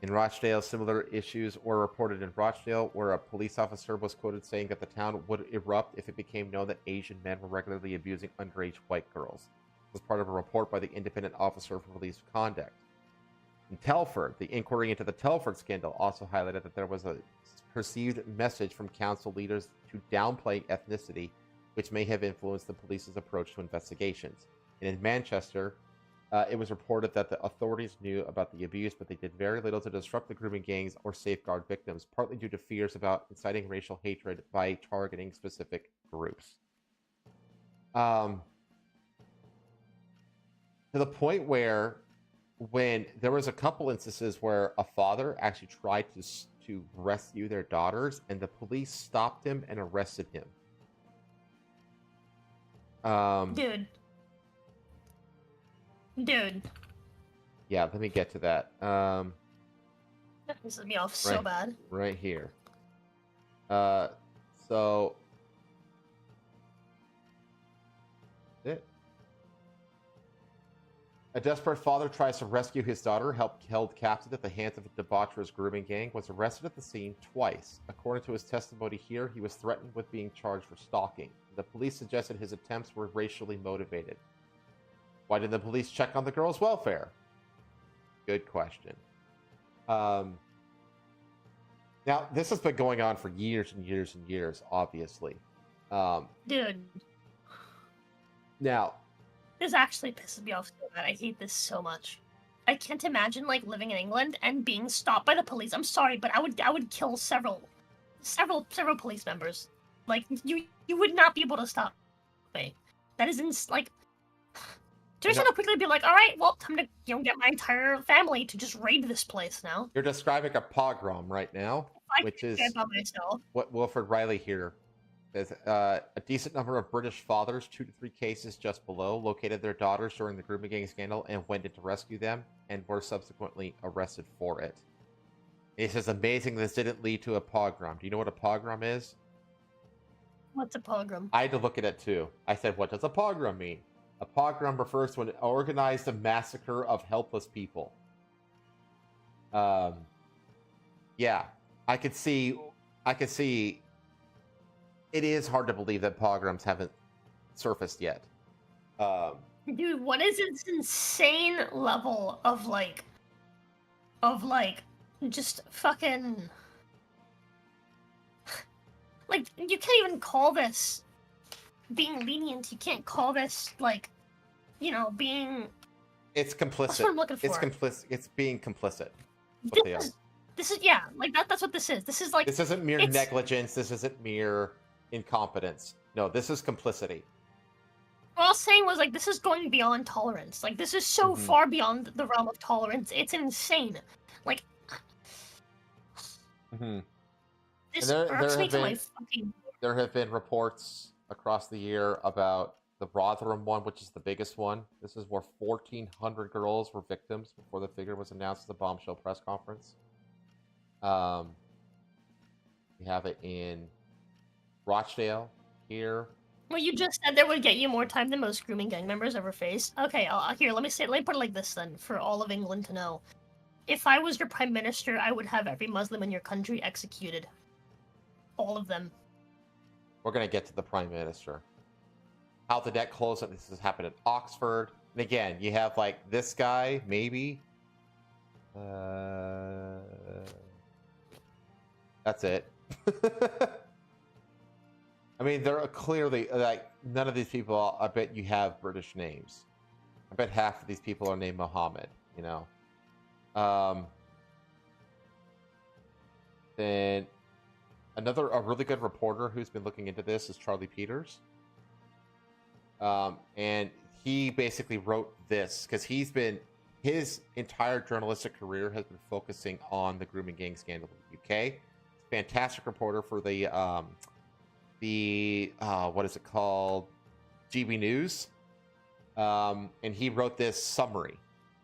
In Rochdale, similar issues were reported in Rochdale, where a police officer was quoted saying that the town would erupt if it became known that Asian men were regularly abusing underage white girls. This was part of a report by the Independent Officer for Police Conduct. In Telford, the inquiry into the Telford scandal also highlighted that there was a perceived message from council leaders to downplay ethnicity, which may have influenced the police's approach to investigations. And in Manchester, it was reported that the authorities knew about the abuse, but they did very little to disrupt the grooming gangs or safeguard victims, partly due to fears about inciting racial hatred by targeting specific groups. To the point where, when there was a couple instances where a father actually tried to rescue their daughters, and the police stopped him and arrested him. Dude. Yeah, let me get to that. That pisses me off so bad. Right here. So it. A desperate father tries to rescue his daughter, held captive at the hands of a debaucherous grooming gang, was arrested at the scene twice. According to his testimony here, he was threatened with being charged for stalking. The police suggested his attempts were racially motivated. Why did the police check on the girl's welfare? Good question. Now, this has been going on for years and years and years, obviously. Dude. Now, This actually pisses me off so bad. I hate this so much. I can't imagine like living in England and being stopped by the police. I'm sorry, but I would kill several police members. Like you would not be able to stop me. That is like. Just gonna quickly be like, all right, well, time to get my entire family to just raid this place now. You're describing a pogrom right now, which is by myself. what Wilfred Riley here says. A decent number of British fathers, 2 to 3 cases just below, located their daughters during the grooming gang scandal and went in to rescue them, and were subsequently arrested for it. He says, amazing this didn't lead to a pogrom. Do you know what a pogrom is? What's a pogrom? I had to look at it too. I said, what does a pogrom mean? A pogrom refers to an organized massacre of helpless people. Yeah, I could see. It is hard to believe that pogroms haven't surfaced yet. Dude, what is this insane level of just fucking, like, you can't even call this being lenient. You can't call this being. It's complicit. That's what I'm looking for. It's complicit. It's being complicit. This is yeah, like that's what this is. This is like. This isn't mere negligence. This isn't mere incompetence. No, this is complicity. What I was saying was like this is going beyond tolerance. Like this is so far beyond the realm of tolerance. It's insane. Like. This irks me to my fucking. There have been reports across the year about the Rotherham one, which is the biggest one. This is where 1,400 girls were victims before the figure was announced at the bombshell press conference. We have it in Rochdale here. Well, you just said that would get you more time than most grooming gang members ever faced. Okay, here, let me put it like this then, for all of England to know. If I was your prime minister, I would have every Muslim in your country executed. All of them. We're going to get to the prime minister. How the debt closed. This has happened at Oxford. And again, you have like this guy, maybe. That's it. I mean, there are clearly like none of these people. I bet you have British names. I bet half of these people are named Mohammed. You know. Then a really good reporter who's been looking into this is Charlie Peters. And he basically wrote this because his entire journalistic career has been focusing on the grooming gang scandal in the UK. Fantastic reporter for the what is it called? GB News. And he wrote this summary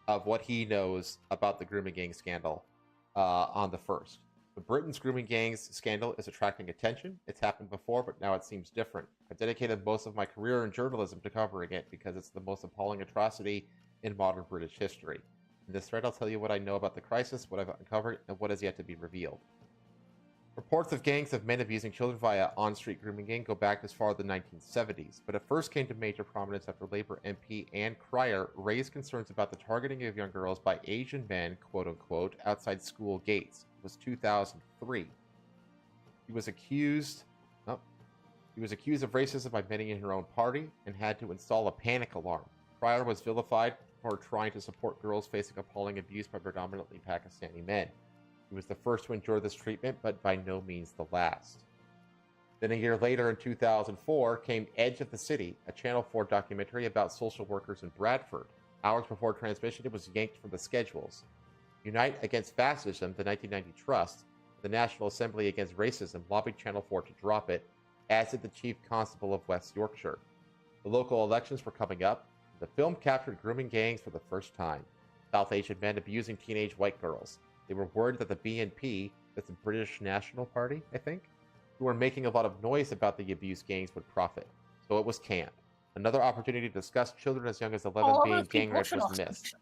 of what he knows about the grooming gang scandal on the 1st. The Britain's grooming gangs scandal is attracting attention. It's happened before, but now it seems different. I've dedicated most of my career in journalism to covering it because it's the most appalling atrocity in modern British history. In this thread, I'll tell you what I know about the crisis, what I've uncovered, and what has yet to be revealed. Reports of gangs of men abusing children via on-street grooming gang go back as far as the 1970s, but it first came to major prominence after Labour MP Ann Cryer raised concerns about the targeting of young girls by Asian men, quote-unquote, outside school gates. It was 2003. He was accused of racism by many in her own party and had to install a panic alarm. Cryer was vilified for trying to support girls facing appalling abuse by predominantly Pakistani men. He was the first to endure this treatment, but by no means the last. Then a year later, in 2004, came Edge of the City, a Channel 4 documentary about social workers in Bradford. Hours before transmission, it was yanked from the schedules. Unite Against Fascism, the 1990 Trust, the National Assembly Against Racism, lobbied Channel 4 to drop it, as did the Chief Constable of West Yorkshire. The local elections were coming up. The film captured grooming gangs for the first time. South Asian men abusing teenage white girls. They were worried that the BNP, that's the British National Party, I think, who were making a lot of noise about the abuse gangs would profit. So it was canned. Another opportunity to discuss children as young as 11 being gang raped was missed.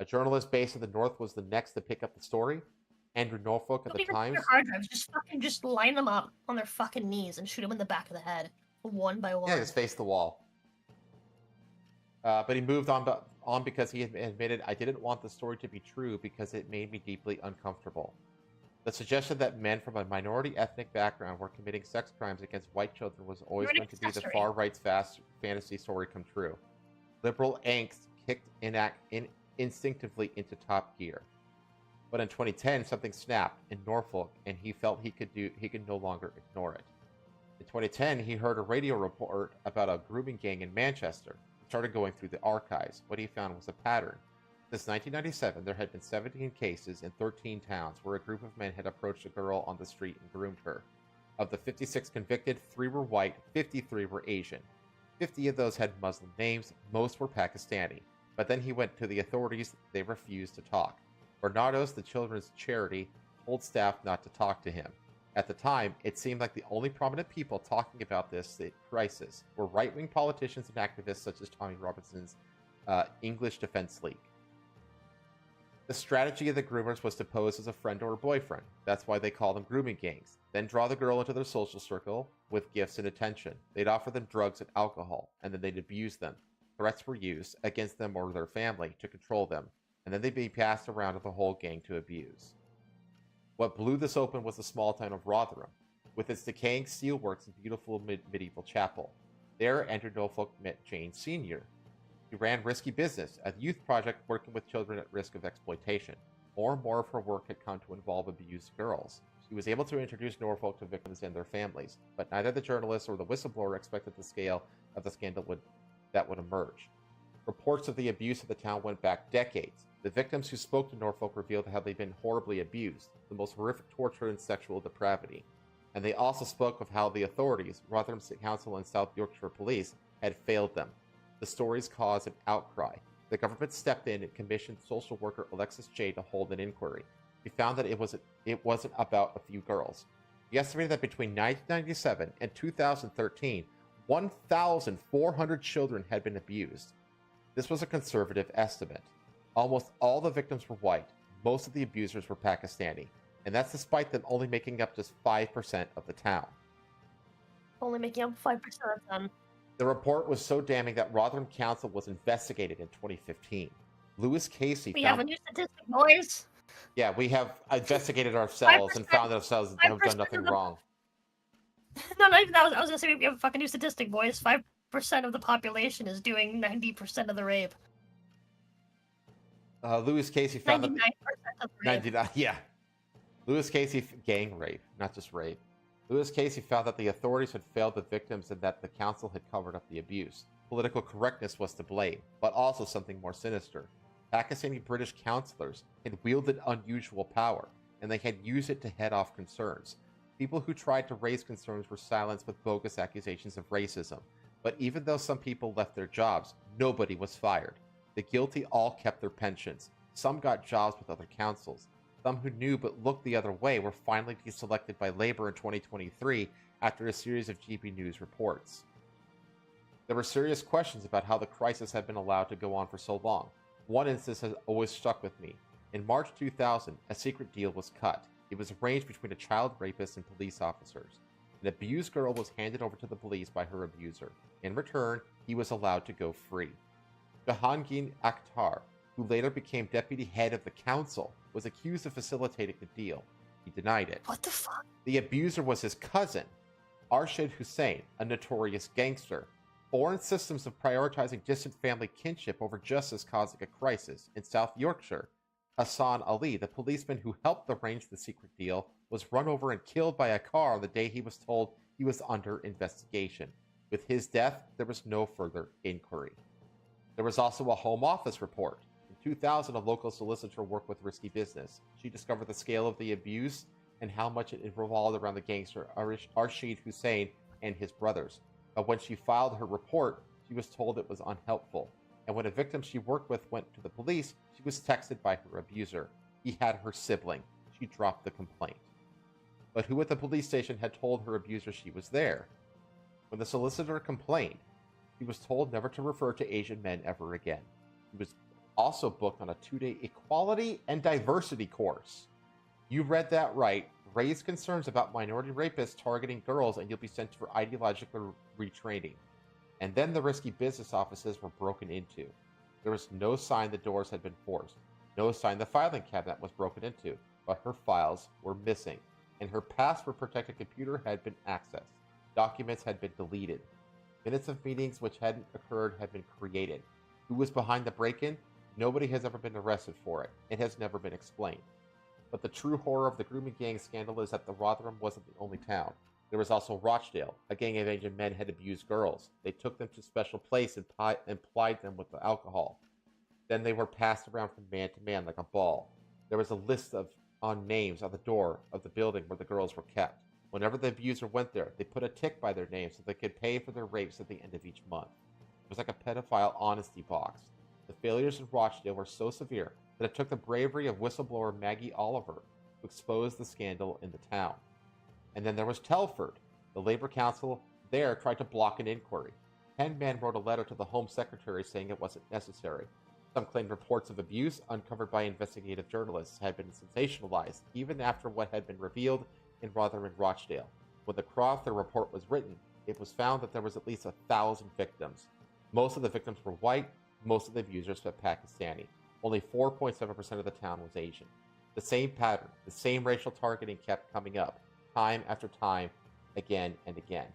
A journalist based in the North was the next to pick up the story. Andrew Norfolk at the Times. Hard drives. Just line them up on their fucking knees and shoot them in the back of the head, one by one. Yeah, just face the wall. But he moved on because he admitted, I didn't want the story to be true because it made me deeply uncomfortable. The suggestion that men from a minority ethnic background were committing sex crimes against white children was always You're an going to be the accessory. far-right's fantasy story come true. Liberal angst kicked instinctively into top gear. But in 2010, something snapped in Norfolk, and he felt he could no longer ignore it. In 2010, he heard a radio report about a grooming gang in Manchester. He started going through the archives. What he found was a pattern. Since 1997, there had been 17 cases in 13 towns where a group of men had approached a girl on the street and groomed her. Of the 56 convicted, 3 were white, 53 were Asian. 50 of those had Muslim names, most were Pakistani. But then he went to the authorities. They refused to talk. Bernardo's, the children's charity, told staff not to talk to him. At the time, it seemed like the only prominent people talking about this crisis were right-wing politicians and activists such as Tommy Robinson's English Defense League. The strategy of the groomers was to pose as a friend or a boyfriend. That's why they call them grooming gangs. Then draw the girl into their social circle with gifts and attention. They'd offer them drugs and alcohol, and then they'd abuse them. Threats were used against them or their family to control them, and then they'd be passed around to the whole gang to abuse. What blew this open was the small town of Rotherham, with its decaying steelworks and beautiful medieval chapel. There, Andrew Norfolk met Jane Sr. He ran Risky Business, a youth project working with children at risk of exploitation. More and more of her work had come to involve abused girls. She was able to introduce Norfolk to victims and their families, but neither the journalist or the whistleblower expected the scale of the scandal that would emerge. Reports of the abuse of the town went back decades. The victims who spoke to Norfolk revealed how they'd been horribly abused, the most horrific torture and sexual depravity. And they also spoke of how the authorities, Rotherham City Council and South Yorkshire Police, had failed them. The stories caused an outcry. The government stepped in and commissioned social worker Alexis J. to hold an inquiry. He found that it wasn't about a few girls. He estimated that between 1997 and 2013, 1,400 children had been abused. This was a conservative estimate. Almost all the victims were white. Most of the abusers were Pakistani. And that's despite them only making up just 5% of the town. Only making up 5% of them. The report was so damning that Rotherham Council was investigated in 2015. Lewis Casey We have a new statistic, boys. Yeah, we have investigated ourselves and found ourselves have done nothing wrong. No, not even that. I was gonna say we have a fucking new statistic, boys. 5% of the population is doing 90% of the rape. Lewis Casey found 99% of the rape. 99. Yeah. Lewis Casey gang rape, not just rape. Lewis Casey found that the authorities had failed the victims and that the council had covered up the abuse. Political correctness was to blame, but also something more sinister. Pakistani British counselors had wielded unusual power, and they had used it to head off concerns. People who tried to raise concerns were silenced with bogus accusations of racism. But even though some people left their jobs, nobody was fired. The guilty all kept their pensions. Some got jobs with other councils. Some who knew but looked the other way were finally deselected by Labour in 2023 after a series of GB News reports. There were serious questions about how the crisis had been allowed to go on for so long. One instance has always stuck with me. In March 2000, a secret deal was cut. It was arranged between a child rapist and police officers. An abused girl was handed over to the police by her abuser. In return, he was allowed to go free. Jahangir Akhtar, who later became deputy head of the council, was accused of facilitating the deal. He denied it. What the fuck? The abuser was his cousin, Arshid Hussain, a notorious gangster. Foreign systems of prioritizing distant family kinship over justice causing a crisis. In South Yorkshire, Hassan Ali, the policeman who helped arrange the secret deal, was run over and killed by a car on the day he was told he was under investigation. With his death, there was no further inquiry. There was also a Home Office report. In 2000, a local solicitor worked with Risky Business. She discovered the scale of the abuse and how much it revolved around the gangster Arshid Hussain and his brothers. But when she filed her report, she was told it was unhelpful. And when a victim she worked with went to the police, she was texted by her abuser. He had her sibling. She dropped the complaint. But who at the police station had told her abuser she was there? When the solicitor complained, he was told never to refer to Asian men ever again. He was also booked on a 2-day equality and diversity course. You read that right. Raise concerns about minority rapists targeting girls and you'll be sent for ideological retraining. And then the Risky Business offices were broken into. There was no sign the doors had been forced. No sign the filing cabinet was broken into. but her files were missing, and her password-protected computer had been accessed. Documents had been deleted. Minutes of meetings which hadn't occurred had been created. Who was behind the break-in? Nobody has ever been arrested for it. It has never been explained. But the true horror of the grooming gang scandal is that the Rotherham wasn't the only town. There was also Rochdale. A gang of Asian men had abused girls. They took them to a special place and plied them with the alcohol. Then they were passed around from man to man like a ball. There was a list on names on the door of the building where the girls were kept. Whenever the abuser went there, they put a tick by their name so they could pay for their rapes at the end of each month. It was like a pedophile honesty box. The failures in Rochdale were so severe that it took the bravery of whistleblower Maggie Oliver to expose the scandal in the town. And then there was Telford. The Labor Council there tried to block an inquiry. 10 men wrote a letter to the Home Secretary saying it wasn't necessary. Some claimed reports of abuse uncovered by investigative journalists had been sensationalized, even after what had been revealed in Rotherham and Rochdale. When the Crowther report was written, it was found that there was at least 1,000 victims. Most of the victims were white, most of the abusers were Pakistani. Only 4.7% of the town was Asian. The same pattern, the same racial targeting kept coming up, time after time, again and again.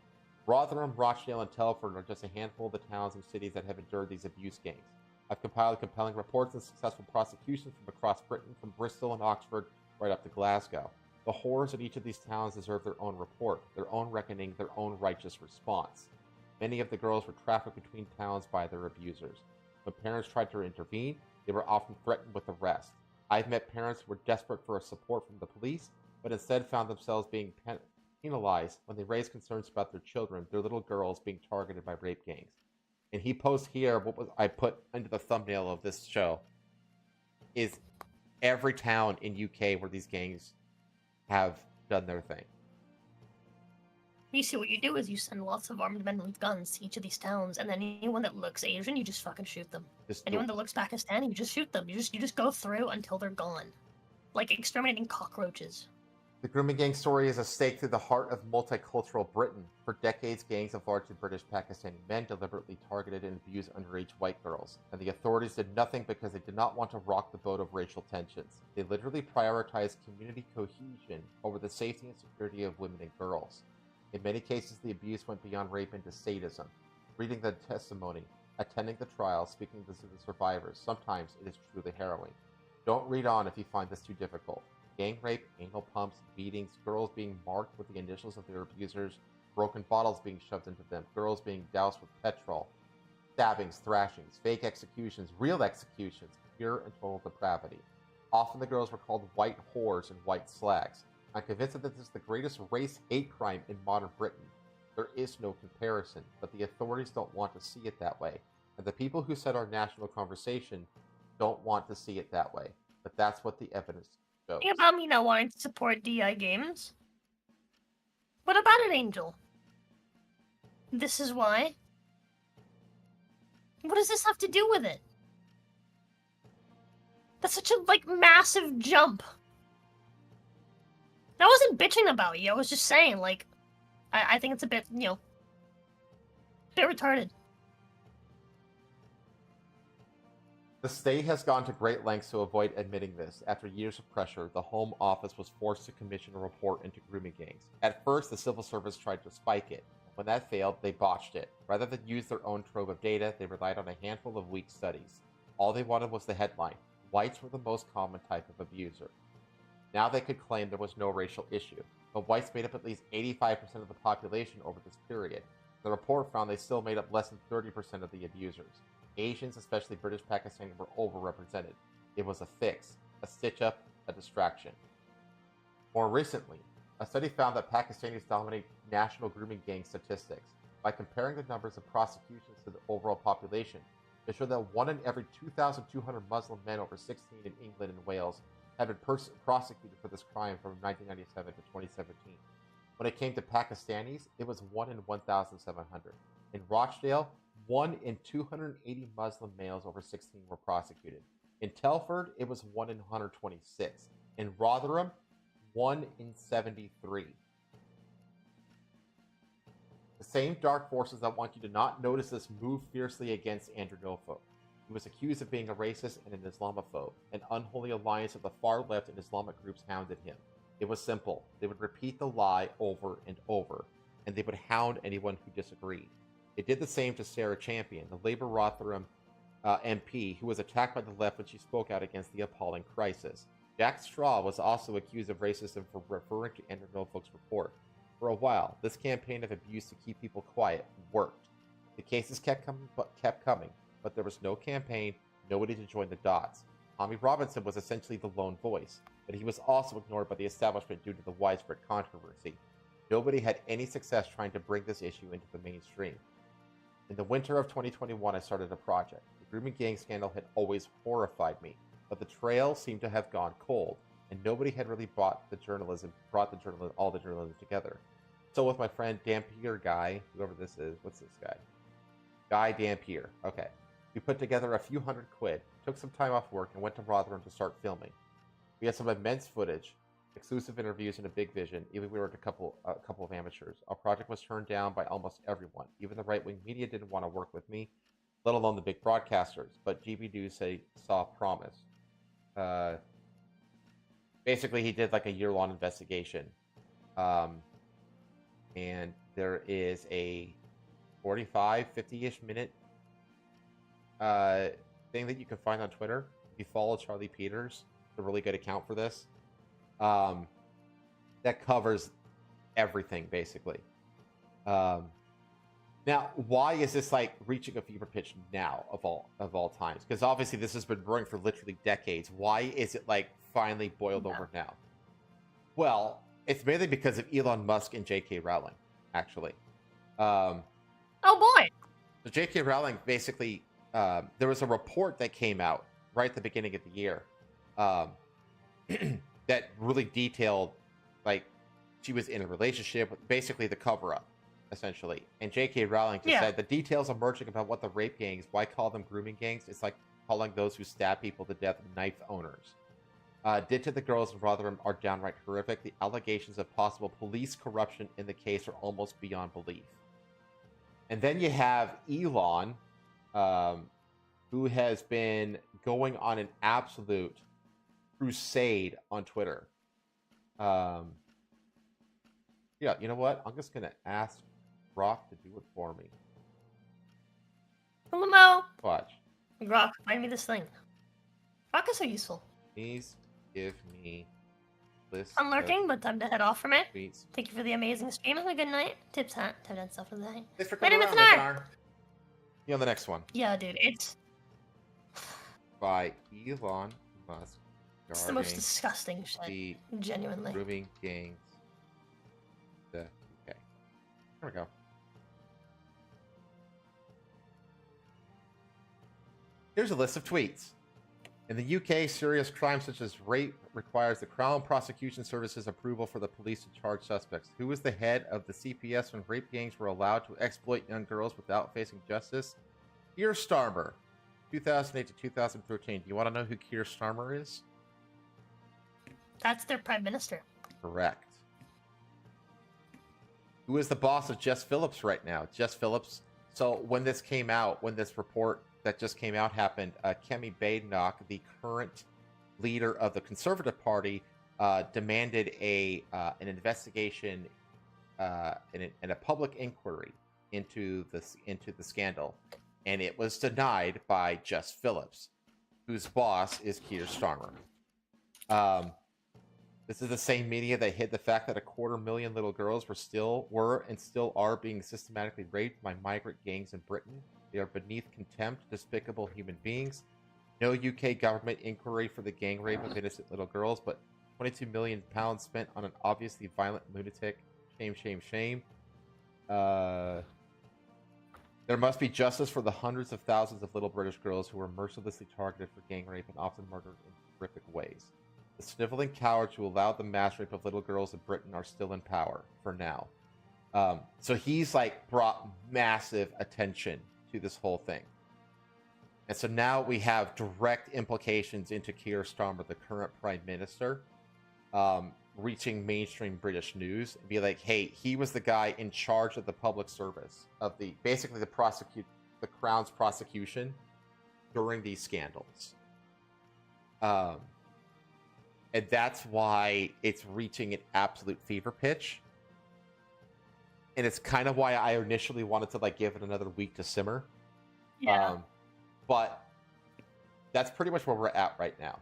Rotherham, Rochdale, and Telford are just a handful of the towns and cities that have endured these abuse gangs. I've compiled compelling reports and successful prosecutions from across Britain, from Bristol and Oxford, right up to Glasgow. The horrors in each of these towns deserve their own report, their own reckoning, their own righteous response. Many of the girls were trafficked between towns by their abusers. When parents tried to intervene, they were often threatened with arrest. I've met parents who were desperate for support from the police, but instead found themselves being penalized when they raised concerns about their children, their little girls being targeted by rape gangs. And he posts here what I put into the thumbnail of this show is every town in UK where these gangs have done their thing. You see, what you do is you send lots of armed men with guns to each of these towns, and then anyone that looks Asian, you just fucking shoot them. Anyone that looks Pakistani, you just shoot them. You just go through until they're gone, like exterminating cockroaches. The grooming gang story is a stake through the heart of multicultural Britain. For decades, gangs of largely British Pakistani men deliberately targeted and abused underage white girls, and the authorities did nothing because they did not want to rock the boat of racial tensions. They literally prioritized community cohesion over the safety and security of women and girls. In many cases, the abuse went beyond rape into sadism. Reading the testimony, attending the trial, speaking to the survivors, sometimes it is truly harrowing. Don't read on if you find this too difficult. Gang rape, anal pumps, beatings, girls being marked with the initials of their abusers, broken bottles being shoved into them, girls being doused with petrol, stabbings, thrashings, fake executions, real executions, pure and total depravity. Often the girls were called white whores and white slags. I'm convinced that this is the greatest race hate crime in modern Britain. There is no comparison, but the authorities don't want to see it that way. And the people who set our national conversation don't want to see it that way. But that's what the evidence shows. Think about me not wanting to support DI games. What about it, Angel? This is why? What does this have to do with it? That's such a, massive jump. I wasn't bitching about you, I was just saying, I think it's a bit, bit retarded. The state has gone to great lengths to avoid admitting this. After years of pressure, the Home Office was forced to commission a report into grooming gangs. At first, the civil service tried to spike it. When that failed, they botched it. Rather than use their own trove of data, they relied on a handful of weak studies. All they wanted was the headline. Whites were the most common type of abuser. Now they could claim there was no racial issue, but whites made up at least 85% of the population over this period. The report found they still made up less than 30% of the abusers. Asians, especially British Pakistani, were overrepresented. It was a fix, a stitch-up, a distraction. More recently, a study found that Pakistanis dominate national grooming gang statistics. By comparing the numbers of prosecutions to the overall population, it showed that 1 in every 2,200 Muslim men over 16 in England and Wales had been prosecuted for this crime from 1997 to 2017. When it came to Pakistanis, it was 1 in 1,700. In Rochdale, 1 in 280 Muslim males over 16 were prosecuted. In Telford, it was 1 in 126. In Rotherham, 1 in 73. The same dark forces that want you to not notice this move fiercely against Andrew Norfolk. He was accused of being a racist and an Islamophobe. An unholy alliance of the far left and Islamic groups hounded him. It was simple. They would repeat the lie over and over, and they would hound anyone who disagreed. It did the same to Sarah Champion, the Labour Rotherham MP, who was attacked by the left when she spoke out against the appalling crisis. Jack Straw was also accused of racism for referring to Andrew Norfolk's report. For a while, this campaign of abuse to keep people quiet worked. The cases kept coming, but there was no campaign, nobody to join the dots. Tommy Robinson was essentially the lone voice, but he was also ignored by the establishment due to the widespread controversy. Nobody had any success trying to bring this issue into the mainstream. In the winter of 2021, I started a project. The grooming gang scandal had always horrified me, but the trail seemed to have gone cold, and nobody had really brought the journalism together. So with my friend Dampier Guy, whoever this is, what's this guy? Guy Dampier. Okay. We put together a few hundred quid, took some time off work, and went to Rotherham to start filming. We had some immense footage, exclusive interviews, and a big vision. Even we were a couple of amateurs. Our project was turned down by almost everyone. Even the right-wing media didn't want to work with me, let alone the big broadcasters. But GB News saw promise. Basically, he did like a year-long investigation, and there is a 45, 50-ish minute thing that you can find on Twitter. If you follow Charlie Peters, it's a really good account for this. That covers everything, basically. Now, why is this like reaching a fever pitch now of all times? Because obviously this has been brewing for literally decades. Why is it like finally boiled over now? Well, it's mainly because of Elon Musk and J.K. Rowling, actually. Oh boy! So J.K. Rowling basically, there was a report that came out right at the beginning of the year that really detailed, like, she was in a relationship with basically the cover-up, essentially. And J.K. Rowling just said the details emerging about what the rape gangs, why call them grooming gangs? It's like calling those who stab people to death knife owners. Did to the girls in Rotherham are downright horrific. The allegations of possible police corruption in the case are almost beyond belief. And then you have Elon, who has been going on an absolute crusade on Twitter. Yeah, you know what? I'm just going to ask Brock to do it for me. Hello. Watch. Rock, find me this thing. Rock is so useful. Please give me list. I'm lurking, but time to head off from it. Tweets. Thank you for the amazing stream. Have a good night. Tips, hat, time and stuff for the night. Thanks for Later, coming Mr. around, Nar. Mr. You on the next one. Yeah, dude, it's By Elon Musk. the most disgusting shit. The Genuinely. grooming gangs. The UK. There we go. Here's a list of tweets. In the UK, serious crimes such as rape requires the Crown Prosecution Service's approval for the police to charge suspects. Who was the head of the CPS when rape gangs were allowed to exploit young girls without facing justice? Keir Starmer, 2008 to 2013. Do you want to know who Keir Starmer is? That's their prime minister. Correct. Who is the boss of Jess Phillips right now? Jess Phillips. So when this came out, when this report that just came out happened, Kemi Badenoch, the current leader of the Conservative Party, demanded an investigation and a public inquiry into the scandal, and it was denied by Jess Phillips, whose boss is Keir Starmer. This is the same media that hid the fact that 250,000 little girls were and still are being systematically raped by migrant gangs in Britain. They are beneath contempt, despicable human beings. No UK government inquiry for the gang rape of innocent little girls, but £22 million spent on an obviously violent lunatic. Shame, shame, shame. There must be justice for the hundreds of thousands of little British girls who were mercilessly targeted for gang rape and often murdered in horrific ways. The sniveling cowards who allowed the mass rape of little girls in Britain are still in power, for now. So he's like brought massive attention to this whole thing. And so now we have direct implications into Keir Starmer, the current prime minister, reaching mainstream British news and be like, hey, he was the guy in charge of the public service of basically the Crown's prosecution during these scandals. And that's why it's reaching an absolute fever pitch. And it's kind of why I initially wanted to like give it another week to simmer. Yeah. But that's pretty much where we're at right now.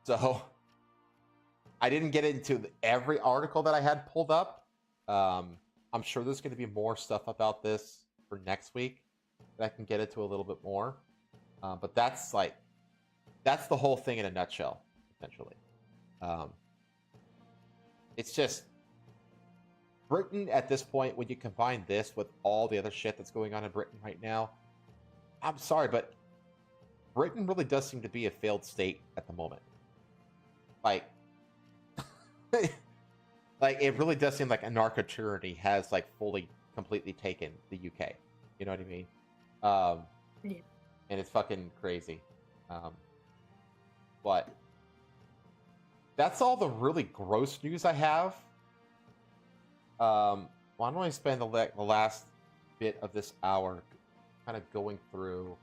So I didn't get into every article that I had pulled up. I'm sure there's going to be more stuff about this for next week that I can get into a little bit more. But that's the whole thing in a nutshell, essentially. It's just Britain at this point, when you combine this with all the other shit that's going on in Britain right now, I'm sorry, but Britain really does seem to be a failed state at the moment. Like, like it really does seem like anarcho-tyranny has like fully, completely taken the UK. You know what I mean? Yeah. And it's fucking crazy. But that's all the really gross news I have. Why don't I spend the last bit of this hour kind of going through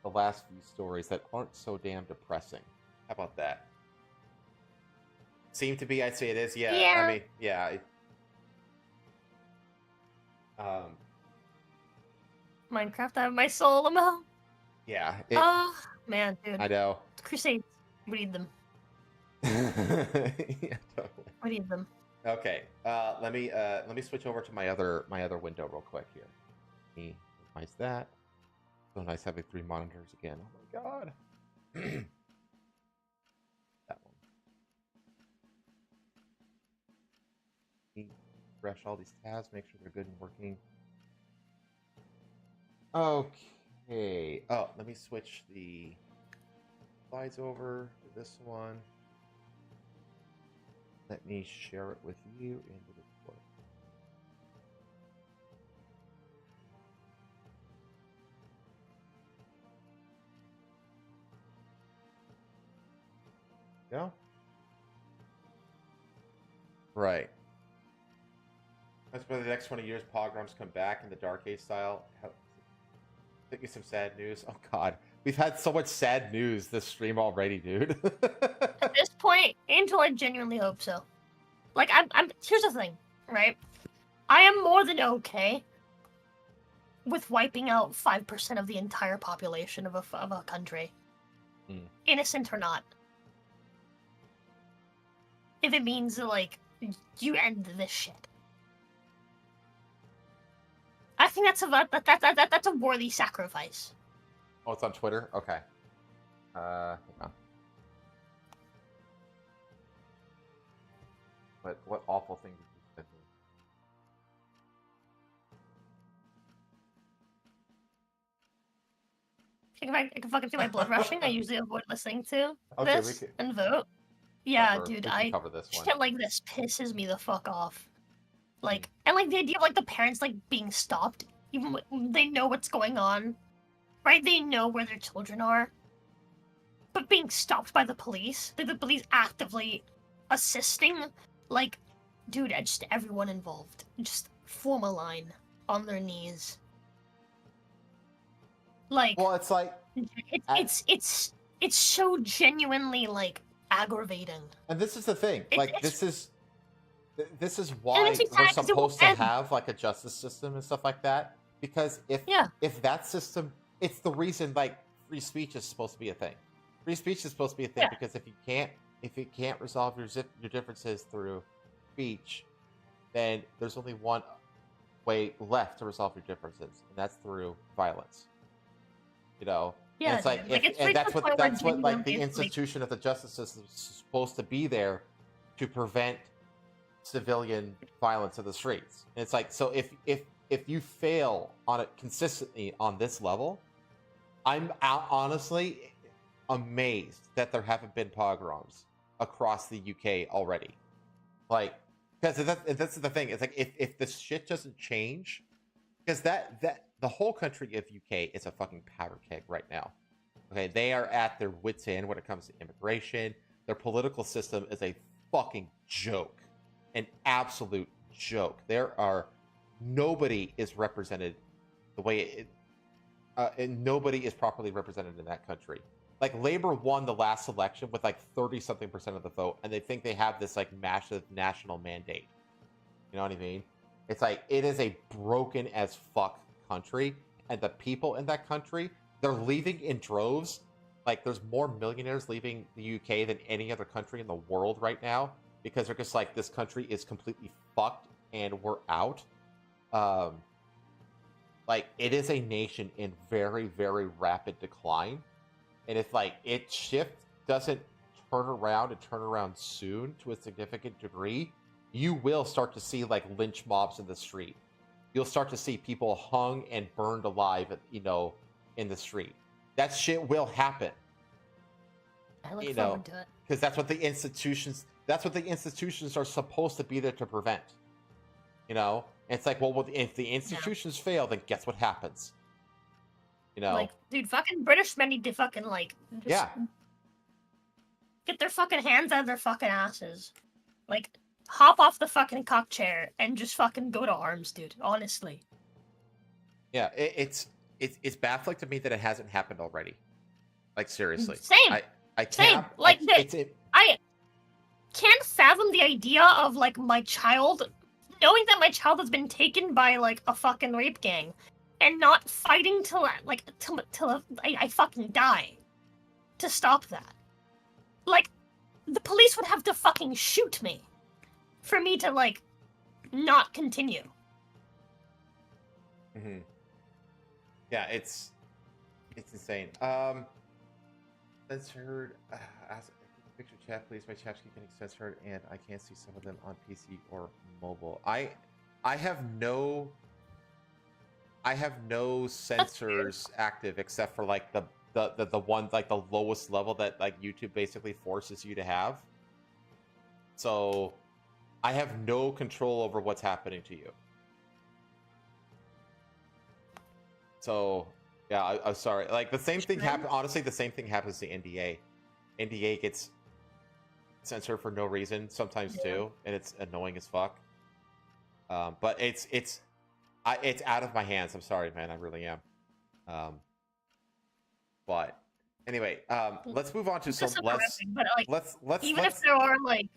the last few stories that aren't so damn depressing? How about that? Seem to be, I'd say it is. Yeah. Yeah. I mean, yeah. Minecraft, I have my soul, Amo. Yeah. Oh, man, dude. I know. Crusades. Read them. Yeah, totally. Read them. Okay. Let me switch over to my other window real quick here. Let me minimize that. So nice having 3 monitors again. Oh my god. That one. Refresh all these tabs, make sure they're good and working. Okay. Oh, let me switch the slides over to this one. Let me share it with you in the Discord. Go. Right. That's where the next 20 years pogroms come back in the Dark Age style. Think you some sad news. Oh god. We've had so much sad news this stream already, dude. At this point, Angel, I genuinely hope so. Like, I'm. Here's the thing, right? I am more than okay with wiping out 5% of the entire population of a country, innocent or not. If it means like you end this shit, I think that's a worthy sacrifice. Oh, it's on Twitter? Okay. Hang on. But what awful thing did you send me? I can fucking feel my blood rushing. I usually avoid listening to Okay, this and vote. Yeah, dude, we can cover this one. shit like this pisses me the fuck off. Like, and like the idea of like the parents like being stopped, even when they know what's going on, right? They know where their children are, but being stopped by the police, like the police actively assisting, like, dude, just everyone involved, just form a line on their knees. Like, Well, it's like, it's so genuinely like aggravating. and this is the thing. Like, It's- this is And why it's we're sad 'cause it will supposed to end. have like a justice system and stuff like that. Because if that system, it's the reason like free speech is supposed to be a thing. Free speech is supposed to be a thing Yeah. because if you can't resolve your differences through speech, then there's only one way left to resolve your differences, and that's through violence. You know, Yeah, and it's like, dude. Like, it's and reached that's the what point where like the genuinely, like- institution of the justice system is supposed to be there to prevent civilian violence in the streets. And it's like, so if you fail on it consistently on this level, I'm honestly amazed that there haven't been pogroms across the UK already. Like, because that's the thing. It's like if this shit doesn't change, because that the whole country of UK is a fucking powder keg right now. Okay, they are at their wits' end when it comes to immigration. Their political system is a fucking joke, an absolute joke. Nobody is represented the way and nobody is properly represented in that country. Like Labor won the last election with like 30-something% of the vote, and they think they have this like massive national mandate. You know what I mean? It's like it is a broken as fuck country, and the people in that country, they're leaving in droves. Like there's more millionaires leaving the UK than any other country in the world right now because they're just like this country is completely fucked and we're out. Like it is a nation in very, very rapid decline. And if like its shift doesn't turn around soon to a significant degree, you will start to see like lynch mobs in the street. You'll start to see people hung and burned alive, you know, in the street. That shit will happen. I look forward to it. Because that's what the institutions are supposed to be there to prevent. You know? And it's like, well, if the institutions fail, then guess what happens? You know? Like, dude, fucking British men need to fucking, like, just get their fucking hands out of their fucking asses. Like, hop off the fucking cock chair and just fucking go to arms, dude. Honestly. Yeah, it's baffling to me that it hasn't happened already. Like, seriously. Same. I can't. Same. Like, I can't fathom the idea of, like, my child... knowing that my child has been taken by, like, a fucking rape gang and not fighting till I fucking die to stop that. Like, the police would have to fucking shoot me for me to, like, not continue. Mm-hmm. Yeah, it's insane. Censored. Picture chat, please. My chats keep getting censored, and I can't see some of them on PC or mobile. I have no censors active except for like the one like the lowest level that like YouTube basically forces you to have. So I have no control over what's happening to you. So yeah, I'm sorry. Like the same thing happens. Honestly, the same thing happens to NDA. NDA gets censored for no reason sometimes too, and it's annoying as fuck. But it's out of my hands. I'm sorry, man. I really am. But anyway, let's move on to some less. But like, let's if there are like,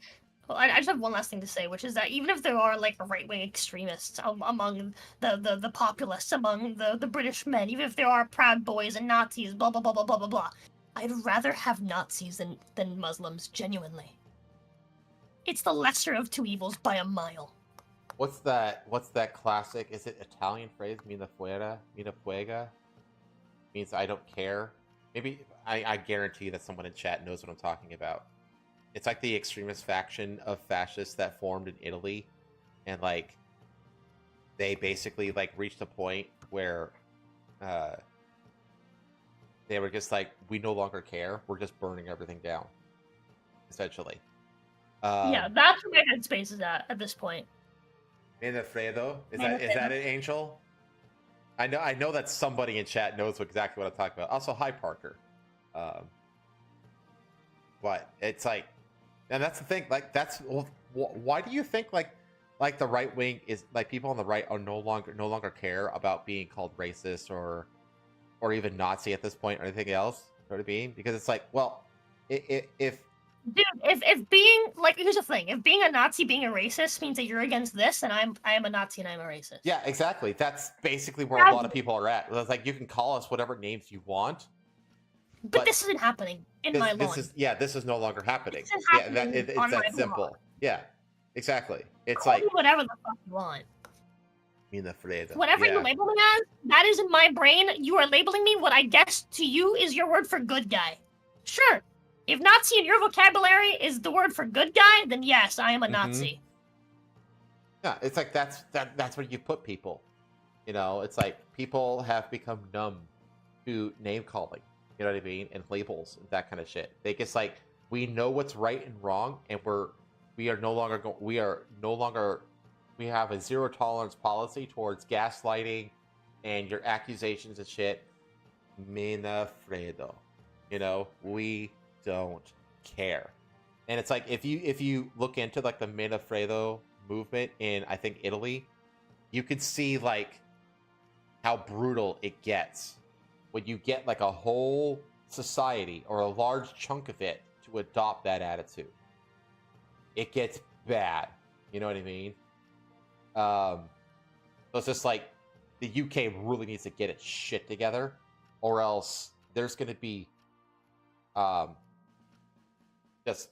well, I just have one last thing to say, which is that even if there are like right-wing extremists among the populace, among the British men, even if there are Proud Boys and Nazis, blah blah blah blah blah blah blah, I'd rather have Nazis than Muslims. Genuinely, it's the lesser of two evils by a mile. What's that classic? Is it Italian phrase? Mina fuera, mina fuega, means I don't care. Maybe I guarantee that someone in chat knows what I'm talking about. It's like the extremist faction of fascists that formed in Italy, and like they basically like reached a point where they were just like, we no longer care. We're just burning everything down, essentially. Yeah, that's where my headspace is at this point. Manfredo, is that an Angel? I know that somebody in chat knows exactly what I'm talking about. Also, hi Parker. But it's like, and that's the thing. Like, that's why do you think like the right wing is like people on the right are no longer care about being called racist or even Nazi at this point or anything else? You know what I mean? Because it's like, well, if being like, here's the thing: if being a Nazi, being a racist means that you're against this, and I am a Nazi and I'm a racist. Yeah, exactly. That's basically where a lot of people are at. It's like you can call us whatever names you want, but this isn't happening in my lawn. This is no longer happening. This is happening it's on that my simple. lawn. Yeah, exactly. It's Call like me whatever the fuck you want. Whatever you label me as, that is in my brain. You are labeling me what I guess to you is your word for good guy. Sure. If Nazi in your vocabulary is the word for good guy, then yes, I am a Nazi. Yeah, it's like that's where you put people. You know, it's like people have become numb to name calling. You know what I mean? And labels and that kind of shit. They just like, we know what's right and wrong, and we have a zero tolerance policy towards gaslighting and your accusations and shit. Manfredo. You know, we don't care. And it's like, if you look into like the Manfredo movement in, I think, Italy, you could see like how brutal it gets when you get like a whole society or a large chunk of it to adopt that attitude, it gets bad. You know what I mean? So it's just like the UK really needs to get its shit together, or else there's going to be just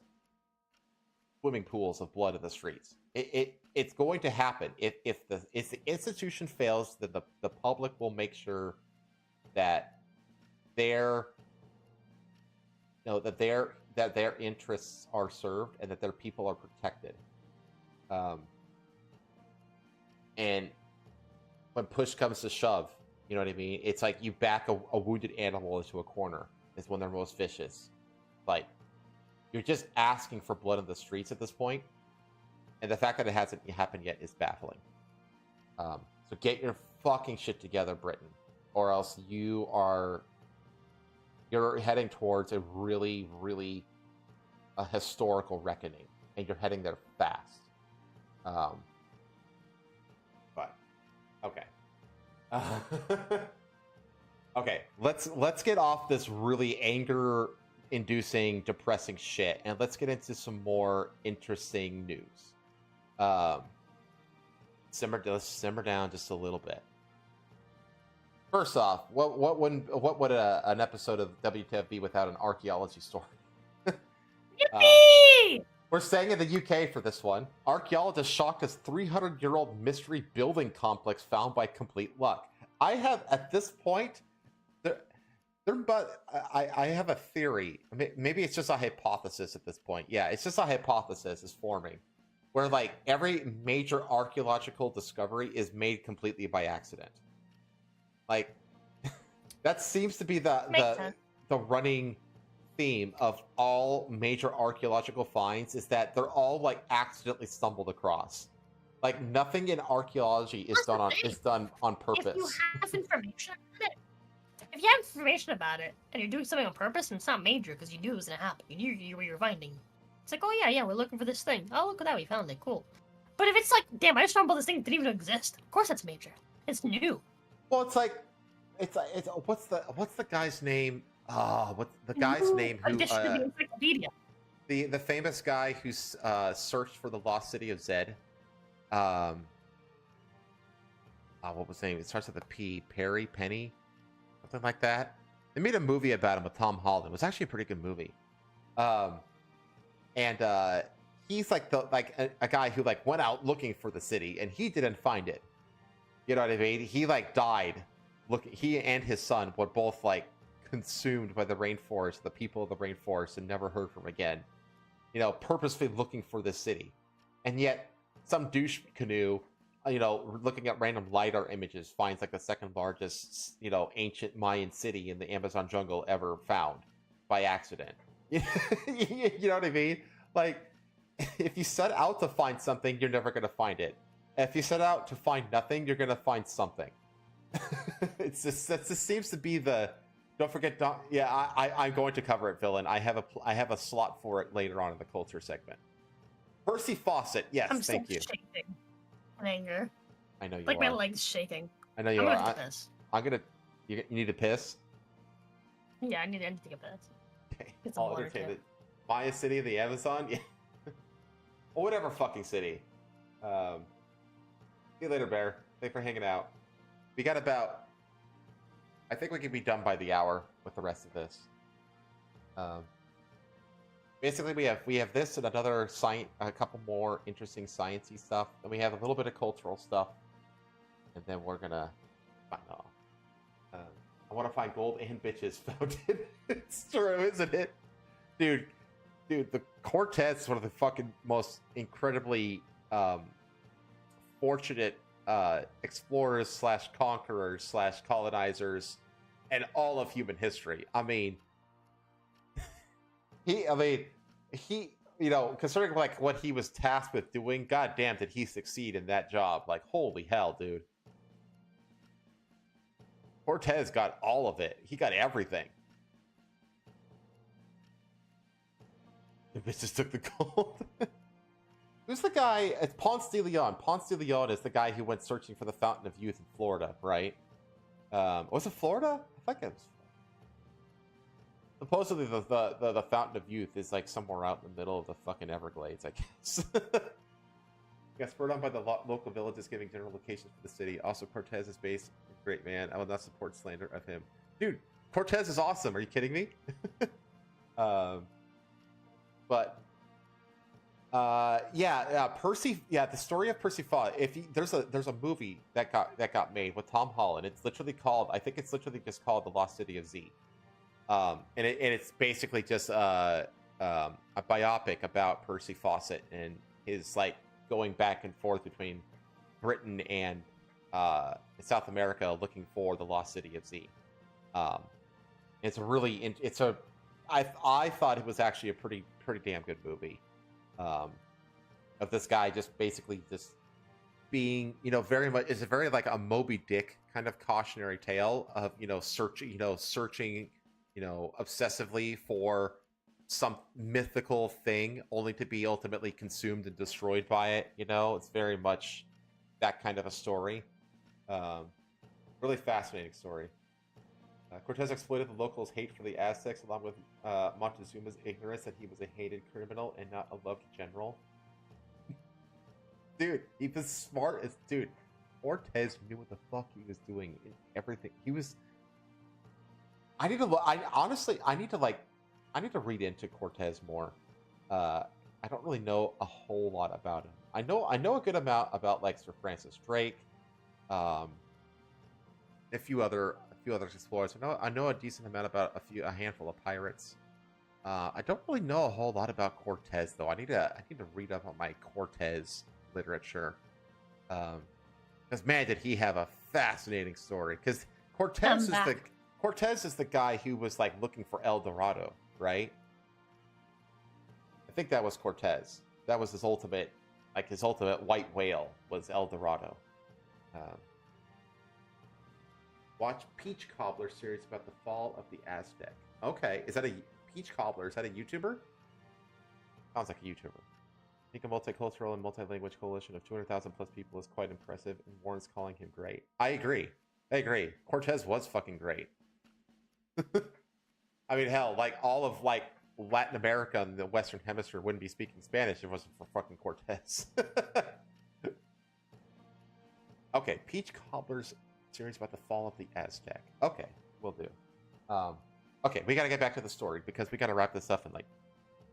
swimming pools of blood in the streets. It's going to happen. If the institution fails, then the public will make sure that their interests are served and that their people are protected. And when push comes to shove, you know what I mean? It's like you back a wounded animal into a corner is when they're most vicious. Like, you're just asking for blood in the streets at this point, and the fact that it hasn't happened yet is baffling. So get your fucking shit together, Britain, or else you're heading towards a really, really historical reckoning, and you're heading there fast. But okay. Okay, let's get off this really anger-inducing, depressing shit, and let's get into some more interesting news. Let's simmer down just a little bit. First off, what would an episode of WTF be without an archaeology story? Yippee! We're staying in the UK for this one. Archaeologists shocked as 300-year-old mystery building complex found by complete luck. I have, at this point, I have a theory. Maybe it's just a hypothesis at this point. Yeah, it's just a hypothesis is forming, where like every major archaeological discovery is made completely by accident. Like that seems to be the running theme of all major archaeological finds, is that they're all like accidentally stumbled across. Like nothing in archaeology is done on purpose. If you have information about it and you're doing something on purpose, and it's not major because you knew it was gonna happen, you knew what you were finding. It's like, oh yeah, we're looking for this thing. Oh, look at that, we found it. Cool. But if it's like, damn, I just found this thing didn't even exist. Of course, that's major. It's new. Well, it's what's the guy's name? What's the guy's name who the famous guy who searched for the lost city of Zed? What was his name? It starts with a P. Penny, something like that. They made a movie about him with Tom Holland. It was actually a pretty good movie. And he's like a guy who like went out looking for the city and he didn't find it. You know what I mean? He like died. He and his son were both like consumed by the rainforest, the people of the rainforest, and never heard from again. You know, purposefully looking for this city, and yet some douche canoe, you know, looking at random LiDAR images, finds like the second largest, you know, ancient Mayan city in the Amazon jungle ever found by accident. You know what I mean? Like, if you set out to find something, you're never going to find it. If you set out to find nothing, you're going to find something. That just seems to be the. Don't forget. I'm going to cover it, villain. I have a slot for it later on in the culture segment. Percy Fawcett. Yes, thank you. Shaking in anger. I know you like are. My legs shaking. I know you I'm are. gonna piss. I'm gonna. You need to piss. Yeah, I need to take a piss. Okay. Get some I'll water, entertain too. it. Maya City of the Amazon. Yeah. Or whatever fucking city. See you later, Bear. Thanks for hanging out. We got about. I think we can be done by the hour with the rest of this. Basically, we have this and another a couple more interesting sciencey stuff, and we have a little bit of cultural stuff, and then we're gonna find off. I want to find gold and bitches found it. It's true, isn't it, dude? The Cortez is one of the fucking most incredibly fortunate explorers / conquerors / colonizers and all of human history. I mean, he, you know, considering like what he was tasked with doing, goddamn, did he succeed in that job? Like, holy hell, dude. Cortez got all of it. He got everything. The bitches took the gold. Who's the guy? It's Ponce de Leon. Ponce de Leon is the guy who went searching for the Fountain of Youth in Florida, right? Was it Florida? I like it was supposedly the Fountain of Youth is like somewhere out in the middle of the fucking Everglades, I guess. Got spurred on by the local villages giving general locations for the city. Also, Cortez is based. Great man. I will not support slander of him. Dude, Cortez is awesome. Are you kidding me? Percy. Yeah, the story of Percy Fall. There's a movie that got made with Tom Holland. It's literally called. I think it's literally just called The Lost City of Z. And it's basically just a biopic about Percy Fawcett and his like going back and forth between Britain and South America looking for the Lost City of Z. It's a really I thought it was actually a pretty damn good movie of this guy just basically just being very much it's a very like a Moby Dick kind of cautionary tale of searching obsessively for some mythical thing only to be ultimately consumed and destroyed by it. It's very much that kind of a story. Really fascinating story. Cortez exploited the locals' hate for the Aztecs along with Montezuma's ignorance that he was a hated criminal and not a loved general. Dude, he was smart as dude. Cortez knew what the fuck he was doing in everything. He was I need to read into Cortez more. I don't really know a whole lot about him. I know a good amount about like Sir Francis Drake, a few other explorers. I know a decent amount about a handful of pirates. I don't really know a whole lot about Cortez though. I need to read up on my Cortez literature. Because man, did he have a fascinating story. Because Cortez is the guy who was like looking for El Dorado, right? I think that was Cortez. That was his ultimate white whale was El Dorado. Watch Peach Cobbler series about the fall of the Aztec. Okay, is that a Peach Cobbler? Is that a YouTuber? Sounds like a YouTuber. I think a multicultural and multilanguage coalition of 200,000 plus people is quite impressive, and Warren's calling him great. I agree. Cortez was fucking great. I mean, hell, like all of like Latin America and the Western Hemisphere wouldn't be speaking Spanish if it wasn't for fucking Cortez. Okay, Peach Cobbler's series about the fall of the Aztec. Okay, we'll do. Okay, we gotta get back to the story because we gotta wrap this up in like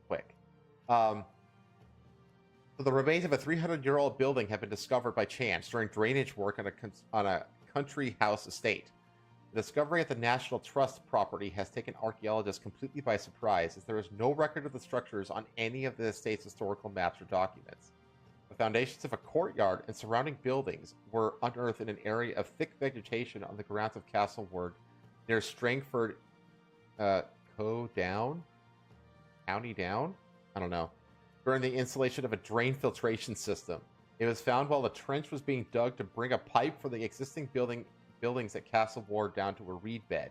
quick. So the remains of a 300-year-old building have been discovered by chance during drainage work on a country house estate. The discovery at the National Trust property has taken archaeologists completely by surprise, as there is no record of the structures on any of the estate's historical maps or documents. The foundations of a courtyard and surrounding buildings were unearthed in an area of thick vegetation on the grounds of Castle Ward near Strangford, County Down? I don't know. During the installation of a drain filtration system. It was found while a trench was being dug to bring a pipe for the existing buildings at Castle Ward down to a reed bed.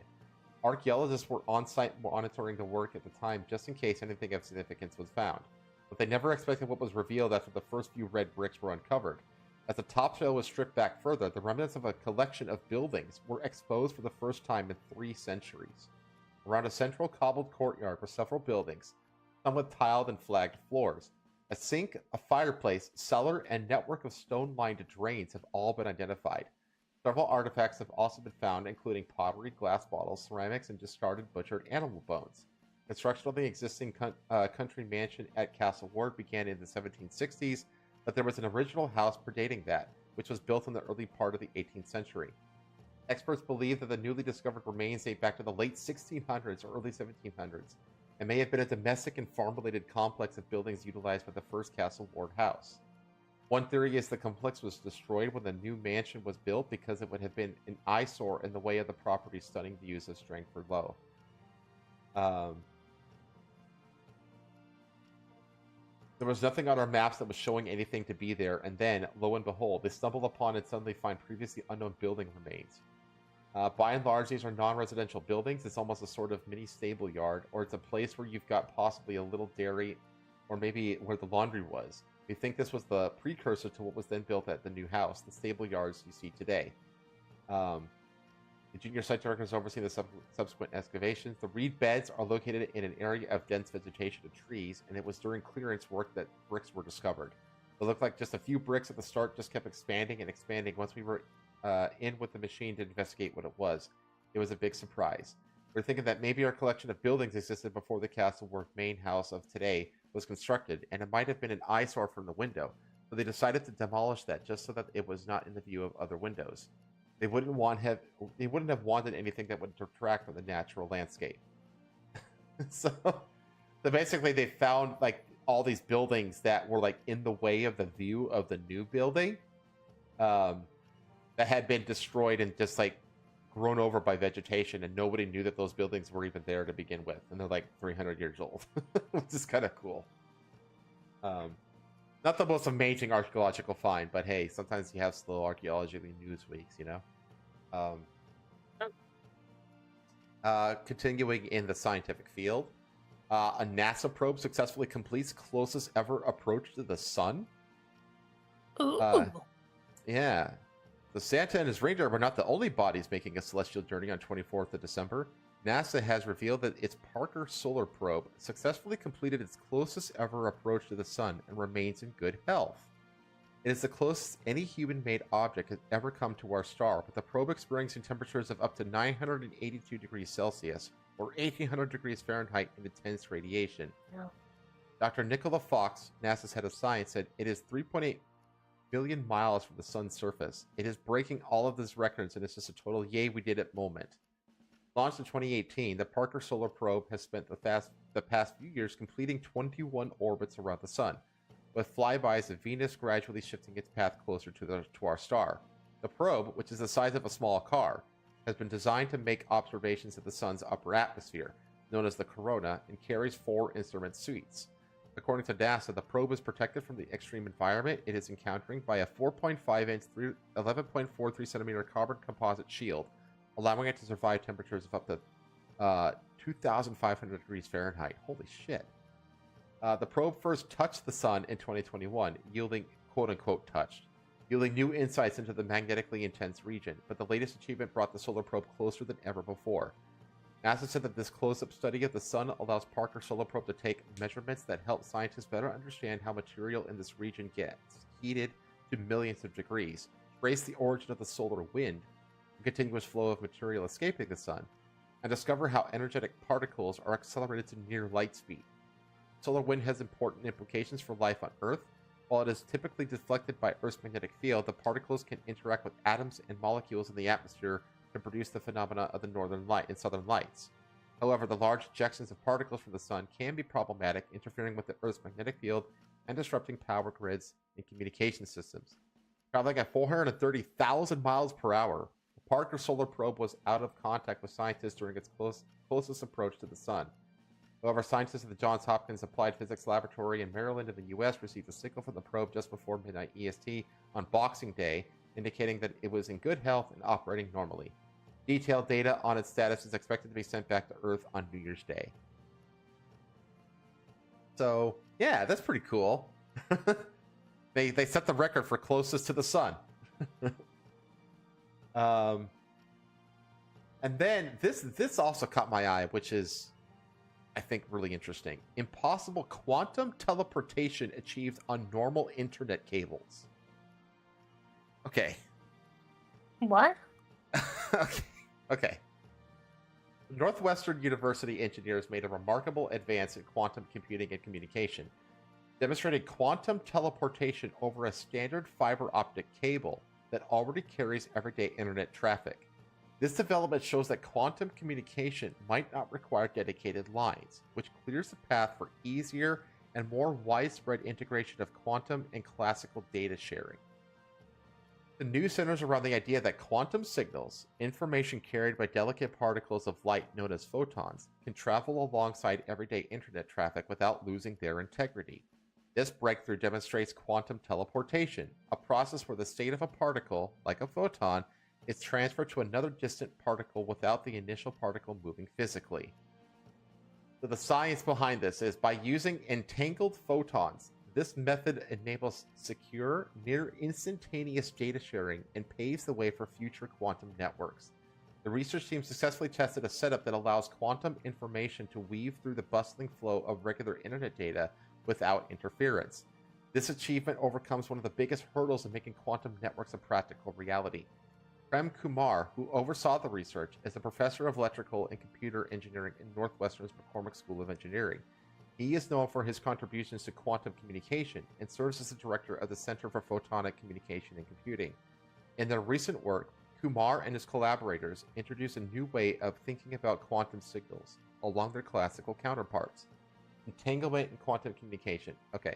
Archaeologists were on site monitoring the work at the time just in case anything of significance was found. But they never expected what was revealed after the first few red bricks were uncovered. As the topsoil was stripped back further, the remnants of a collection of buildings were exposed for the first time in 3 centuries. Around a central cobbled courtyard were several buildings, some with tiled and flagged floors. A sink, a fireplace, cellar, and network of stone-lined drains have all been identified. Several artifacts have also been found, including pottery, glass bottles, ceramics, and discarded butchered animal bones. Construction of the existing country mansion at Castle Ward began in the 1760s, but there was an original house predating that, which was built in the early part of the 18th century. Experts believe that the newly discovered remains date back to the late 1600s or early 1700s, and may have been a domestic and farm-related complex of buildings utilized by the first Castle Ward house. One theory is the complex was destroyed when the new mansion was built because it would have been an eyesore in the way of the property's stunning views of Strangford Lough. There was nothing on our maps that was showing anything to be there, and then, lo and behold, they stumble upon and suddenly find previously unknown building remains. By and large, these are non-residential buildings. It's almost a sort of mini stable yard, or it's a place where you've got possibly a little dairy, or maybe where the laundry was. We think this was the precursor to what was then built at the new house, the stable yards you see today. The junior site director is overseeing the subsequent excavations. The reed beds are located in an area of dense vegetation and trees, and it was during clearance work that bricks were discovered. It looked like just a few bricks at the start, just kept expanding and expanding. Once we were in with the machine to investigate what it was a big surprise. We're thinking that maybe our collection of buildings existed before the castle where main house of today was constructed, and it might have been an eyesore from the window. So they decided to demolish that just so that it was not in the view of other windows. They wouldn't have wanted anything that would detract from the natural landscape. so basically they found like all these buildings that were like in the way of the view of the new building, that had been destroyed and just like grown over by vegetation, and nobody knew that those buildings were even there to begin with, and they're like 300 years old, which is kind of cool. Not the most amazing archaeological find, but hey, sometimes you have slow archaeological news weeks, you know? Continuing in the scientific field, a NASA probe successfully completes closest ever approach to the sun. Ooh. Yeah. The Santa and his reindeer were not the only bodies making a celestial journey on 24th of December. NASA has revealed that its Parker Solar Probe successfully completed its closest ever approach to the sun and remains in good health. It is the closest any human-made object has ever come to our star, with the probe experiencing temperatures of up to 982 degrees Celsius, or 1800 degrees Fahrenheit in intense radiation. Yeah. Dr. Nicola Fox, NASA's head of science, said it is 3.8 billion miles from the sun's surface. It is breaking all of these records, and it's just a total yay we did it moment. Launched in 2018, the Parker Solar Probe has spent the past few years completing 21 orbits around the sun, with flybys of Venus gradually shifting its path closer to our star. The probe, which is the size of a small car, has been designed to make observations of the sun's upper atmosphere, known as the corona, and carries 4 instrument suites. According to NASA, the probe is protected from the extreme environment it is encountering by a 4.5-inch, 11.43 centimeter carbon composite shield, allowing it to survive temperatures of up to 2,500 degrees Fahrenheit. Holy shit. The probe first touched the sun in 2021, yielding, quote-unquote, touched, yielding new insights into the magnetically intense region, but the latest achievement brought the solar probe closer than ever before. NASA said that this close-up study of the sun allows Parker Solar Probe to take measurements that help scientists better understand how material in this region gets heated to millions of degrees, trace the origin of the solar wind, the continuous flow of material escaping the sun, and discover how energetic particles are accelerated to near light speed. Solar wind has important implications for life on Earth. While it is typically deflected by Earth's magnetic field, the particles can interact with atoms and molecules in the atmosphere to produce the phenomena of the northern light and southern lights. However, the large ejections of particles from the sun can be problematic, interfering with the Earth's magnetic field and disrupting power grids and communication systems. Traveling at 430,000 miles per hour, the Parker Solar Probe was out of contact with scientists during its closest approach to the sun. However, scientists at the Johns Hopkins Applied Physics Laboratory in Maryland in the U.S. received a signal from the probe just before midnight EST on Boxing Day, indicating that it was in good health and operating normally. Detailed data on its status is expected to be sent back to Earth on New Year's Day. So, yeah, that's pretty cool. They set the record for closest to the sun. And then this also caught my eye, which is, I think, really interesting. Impossible quantum teleportation achieved on normal internet cables. Okay. What? Okay. Northwestern University engineers made a remarkable advance in quantum computing and communication, demonstrating quantum teleportation over a standard fiber optic cable that already carries everyday internet traffic. This development shows that quantum communication might not require dedicated lines, which clears the path for easier and more widespread integration of quantum and classical data sharing. The news centers around the idea that quantum signals, information carried by delicate particles of light known as photons, can travel alongside everyday internet traffic without losing their integrity. This breakthrough demonstrates quantum teleportation, a process where the state of a particle, like a photon, is transferred to another distant particle without the initial particle moving physically. So the science behind this is by using entangled photons, this method enables secure, near instantaneous data sharing and paves the way for future quantum networks. The research team successfully tested a setup that allows quantum information to weave through the bustling flow of regular internet data without interference. This achievement overcomes one of the biggest hurdles in making quantum networks a practical reality. Prem Kumar, who oversaw the research, is a professor of electrical and computer engineering in Northwestern's McCormick School of Engineering. He is known for his contributions to quantum communication and serves as the director of the Center for Photonic Communication and Computing. In their recent work, Kumar and his collaborators introduced a new way of thinking about quantum signals along their classical counterparts. Entanglement and quantum communication. Okay,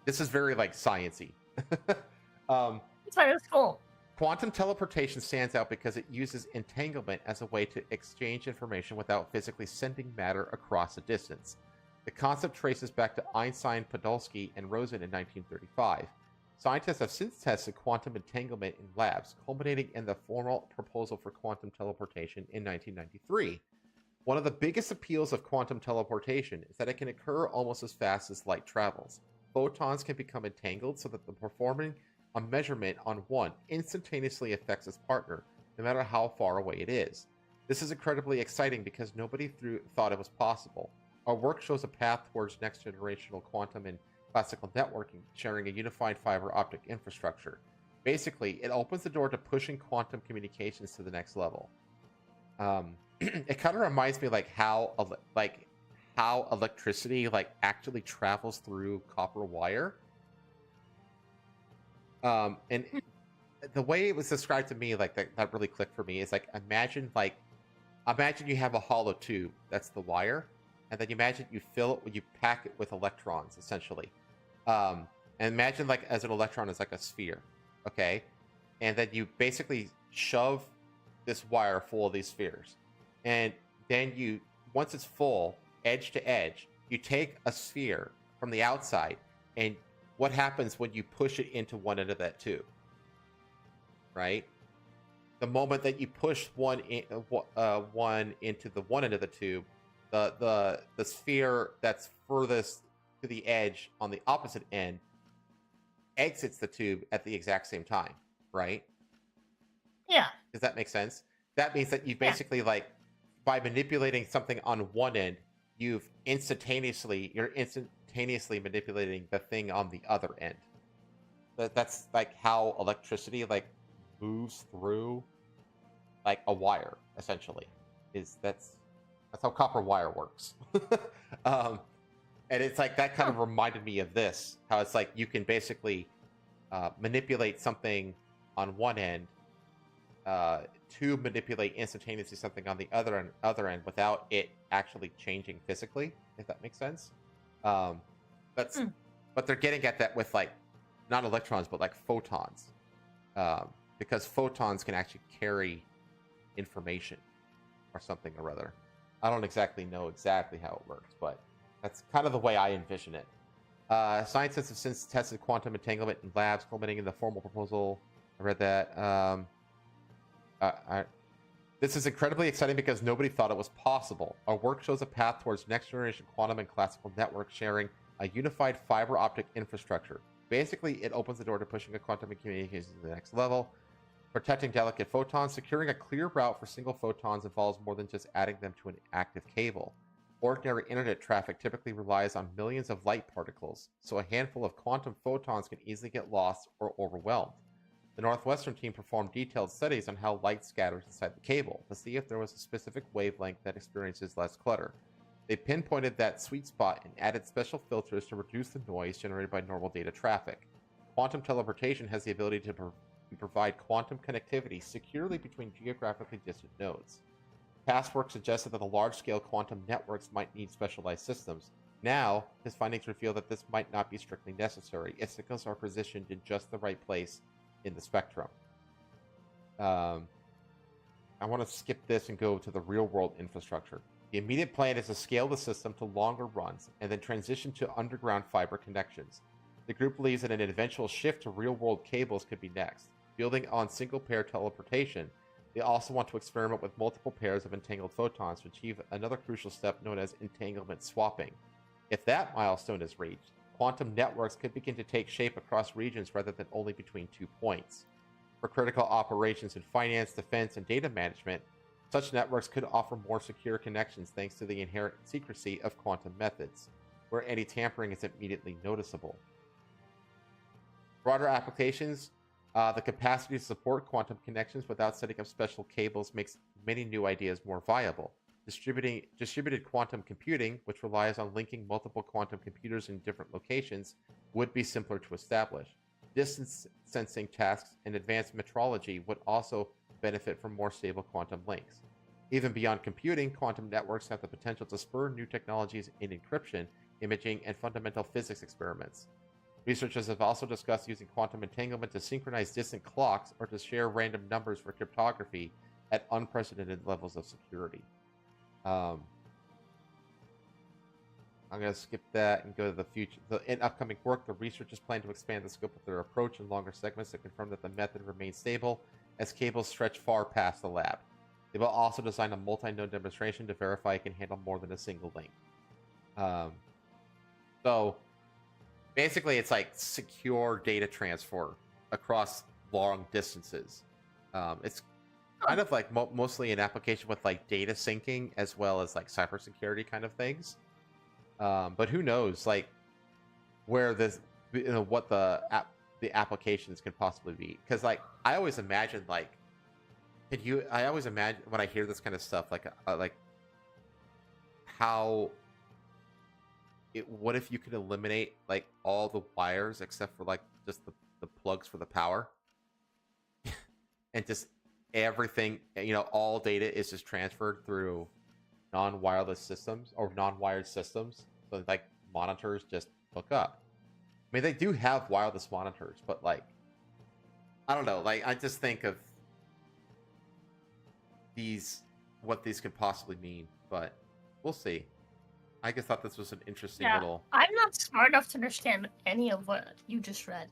this is very like science-y. It's fine, it's cool. Quantum teleportation stands out because it uses entanglement as a way to exchange information without physically sending matter across a distance. The concept traces back to Einstein, Podolsky, and Rosen in 1935. Scientists have since tested quantum entanglement in labs, culminating in the formal proposal for quantum teleportation in 1993. One of the biggest appeals of quantum teleportation is that it can occur almost as fast as light travels. Photons can become entangled so that the performing a measurement on one instantaneously affects its partner, no matter how far away it is. This is incredibly exciting because nobody thought it was possible. Our work shows a path towards next-generational quantum and classical networking, sharing a unified fiber optic infrastructure. Basically, it opens the door to pushing quantum communications to the next level. It kind of reminds me like how electricity like actually travels through copper wire. And the way it was described to me, like that really clicked for me, is like imagine you have a hollow tube that's the wire, and then you imagine you pack it with electrons essentially. And imagine like as an electron is like a sphere, okay, and then you basically shove this wire full of these spheres, and then once it's full, edge to edge, you take a sphere from the outside, and what happens when you push it into one end of that tube, right? The moment that you push one into the one end of the tube, the sphere that's furthest to the edge on the opposite end exits the tube at the exact same time, right? Yeah. Does that make sense? That means that you basically like by manipulating something on one end, you're instantaneously manipulating the thing on the other end. That's like how electricity like moves through like a wire essentially. That's how copper wire works. And it's like that kind of reminded me of this, how it's like you can basically manipulate something on one end to manipulate instantaneously something on the other end without it actually changing physically, if that makes sense. But they're getting at that with like not electrons but like photons, because photons can actually carry information or something or other. I don't exactly know exactly how it works, but that's kind of the way I envision it. Scientists have since tested quantum entanglement in labs, culminating in the formal proposal. I read that. This is incredibly exciting because nobody thought it was possible. Our work shows a path towards next-generation quantum and classical networks sharing a unified fiber optic infrastructure. Basically, it opens the door to pushing a quantum communications to the next level. Protecting delicate photons, securing a clear route for single photons involves more than just adding them to an active cable. Ordinary internet traffic typically relies on millions of light particles, so a handful of quantum photons can easily get lost or overwhelmed. The Northwestern team performed detailed studies on how light scatters inside the cable to see if there was a specific wavelength that experiences less clutter. They pinpointed that sweet spot and added special filters to reduce the noise generated by normal data traffic. Quantum teleportation has the ability to provide quantum connectivity securely between geographically distant nodes. Past work suggested that the large-scale quantum networks might need specialized systems. Now, his findings reveal that this might not be strictly necessary if signals are positioned in just the right place in the spectrum. I want to skip this and go to the real-world infrastructure. The immediate plan is to scale the system to longer runs and then transition to underground fiber connections. The group believes that an eventual shift to real-world cables could be next. Building on single-pair teleportation, they also want to experiment with multiple pairs of entangled photons to achieve another crucial step known as entanglement swapping. If that milestone is reached, quantum networks could begin to take shape across regions rather than only between 2 points. For critical operations in finance, defense, and data management, Such networks could offer more secure connections thanks to the inherent secrecy of quantum methods, where any tampering is immediately noticeable. Broader applications, the capacity to support quantum connections without setting up special cables makes many new ideas more viable. Distributed quantum computing, which relies on linking multiple quantum computers in different locations, would be simpler to establish. Distance sensing tasks and advanced metrology would also benefit from more stable quantum links. Even beyond computing, quantum networks have the potential to spur new technologies in encryption, imaging, and fundamental physics experiments. Researchers have also discussed using quantum entanglement to synchronize distant clocks or to share random numbers for cryptography at unprecedented levels of security. I'm going to skip that and go to the future. In upcoming work, the researchers plan to expand the scope of their approach in longer segments to confirm that the method remains stable as cables stretch far past the lab. They will also design a multi-node demonstration to verify it can handle more than a single link. So basically, it's like secure data transfer across long distances. It's kind of like mostly an application with like data syncing as well as like cybersecurity kind of things. But who knows, like where this, what the applications could possibly be? Because like I always imagine like, I always imagine when I hear this kind of stuff, like how. What if you could eliminate like all the wires except for like just the plugs for the power and just everything, all data is just transferred through non-wireless systems or non-wired systems, so like monitors just hook up. I mean, they do have wireless monitors, but like I don't know, like I just think of what these could possibly mean, but we'll see. I just thought this was an interesting little. I'm not smart enough to understand any of what you just read.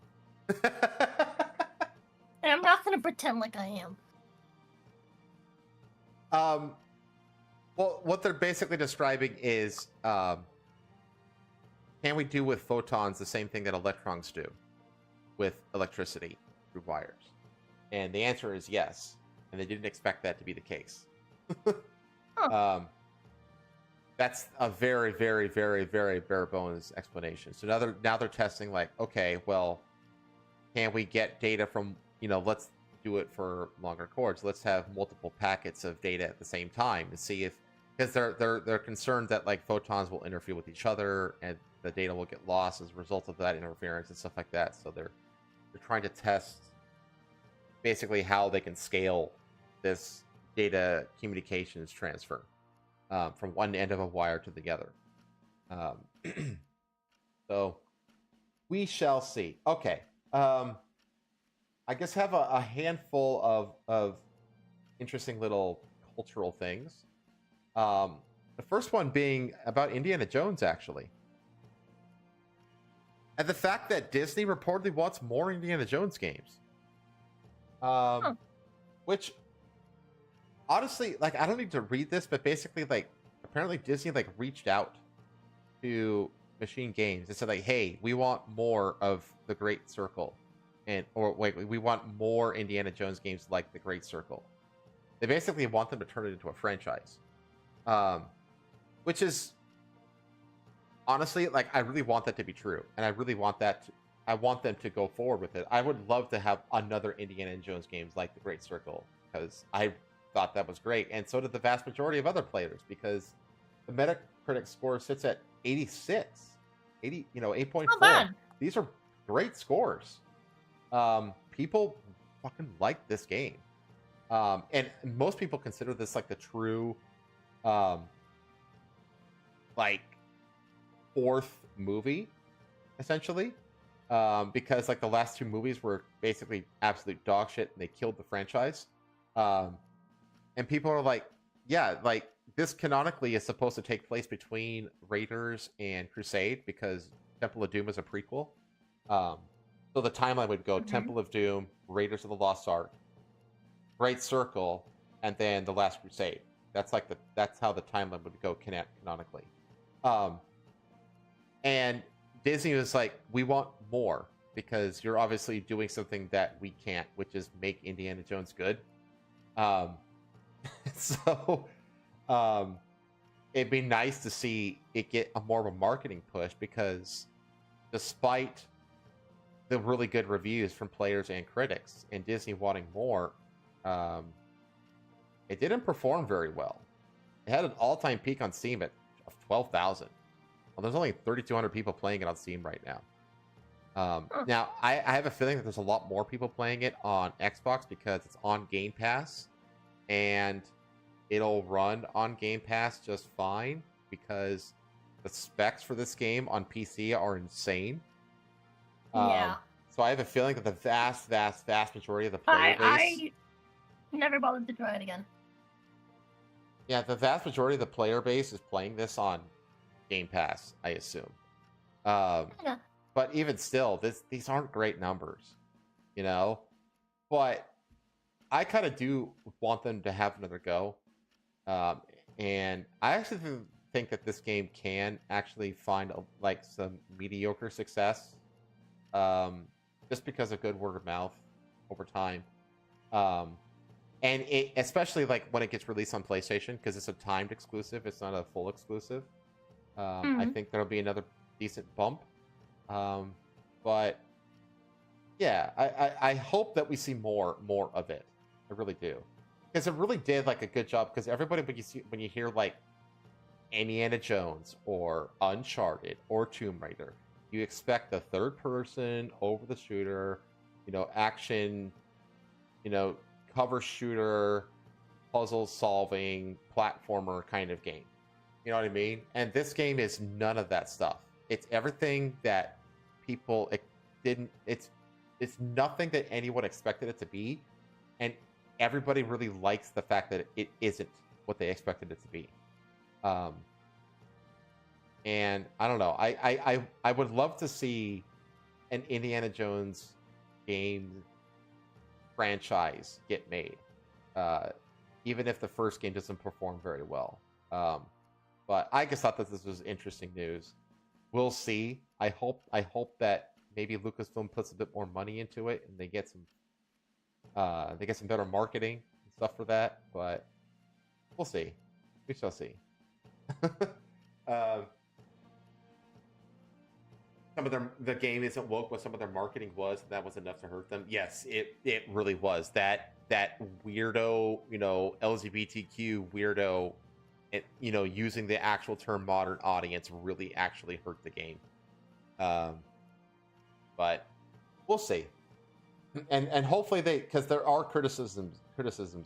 And I'm not going to pretend like I am. Well, what they're basically describing is, can we do with photons the same thing that electrons do with electricity through wires? And the answer is yes. And they didn't expect that to be the case. Huh. That's a very, very, very, very bare bones explanation. So now they're testing like, okay, well, can we get data from, let's do it for longer cords. Let's have multiple packets of data at the same time and see if, because they're concerned that like photons will interfere with each other and the data will get lost as a result of that interference and stuff like that. So they're trying to test basically how they can scale this data communications transfer. From one end of a wire to the other. So we shall see. Okay. I guess have a handful of interesting little cultural things. The first one being about Indiana Jones, actually. And the fact that Disney reportedly wants more Indiana Jones games. Which honestly, like, I don't need to read this, but basically, like, apparently Disney, like, reached out to Machine Games and said, like, hey, we want more of The Great Circle. We want more Indiana Jones games like The Great Circle. They basically want them to turn it into a franchise. Which is, honestly, like, I really want that to be true. And I really want I want them to go forward with it. I would love to have another Indiana Jones games like The Great Circle, because I thought that was great, and so did the vast majority of other players, because the Metacritic score sits at 86, 8.4. These are great scores. People fucking like this game, and most people consider this like the true, like fourth movie, essentially, because like the last two movies were basically absolute dog shit, and they killed the franchise. And people are like, yeah, like this canonically is supposed to take place between Raiders and Crusade, because Temple of Doom is a prequel. So the timeline would go Temple of Doom, Raiders of the Lost Ark, Great Circle, and then The Last Crusade. That's how the timeline would go canonically. And Disney was like, we want more, because you're obviously doing something that we can't, which is make Indiana Jones good. So, it'd be nice to see it get a more of a marketing push because despite the really good reviews from players and critics and Disney wanting more, it didn't perform very well. It had an all-time peak on Steam of 12,000. Well, there's only 3,200 people playing it on Steam right now. Now, I have a feeling that there's a lot more people playing it on Xbox because it's on Game Pass, and it'll run on Game Pass just fine because the specs for this game on PC are insane. Yeah. So I have a feeling that the vast majority of the player base... I never bothered to try it again. Yeah, the vast majority of the player base is playing this on Game Pass, I assume. Yeah. But even still, these aren't great numbers, you know? But I kind of do want them to have another go. And I actually think that this game can actually find like some mediocre success, just because of good word of mouth over time. And it, especially like when it gets released on PlayStation, because it's a timed exclusive, it's not a full exclusive. I think there'll be another decent bump. But yeah, I hope that we see more of it. I really do, because it really did like a good job. Because everybody, when you hear like Indiana Jones or Uncharted or Tomb Raider, you expect the third person over the shooter, you know, action, you know, cover shooter, puzzle solving, platformer kind of game. You know what I mean? And this game is none of that stuff. It's everything that people it's nothing that anyone expected it to be, and everybody really likes the fact that it isn't what they expected it to be. And I don't know. I would love to see an Indiana Jones game franchise get made, even if the first game doesn't perform very well. But I just thought that this was interesting news. We'll see. I hope that maybe Lucasfilm puts a bit more money into it and they get some better marketing and stuff for that. But we'll see. We shall see. Some of the game isn't woke, but some of their marketing was, and that was enough to hurt them. Yes, it really was. That weirdo, you know, LGBTQ weirdo, you know, using the actual term modern audience really actually hurt the game. But we'll see. And hopefully because there are criticisms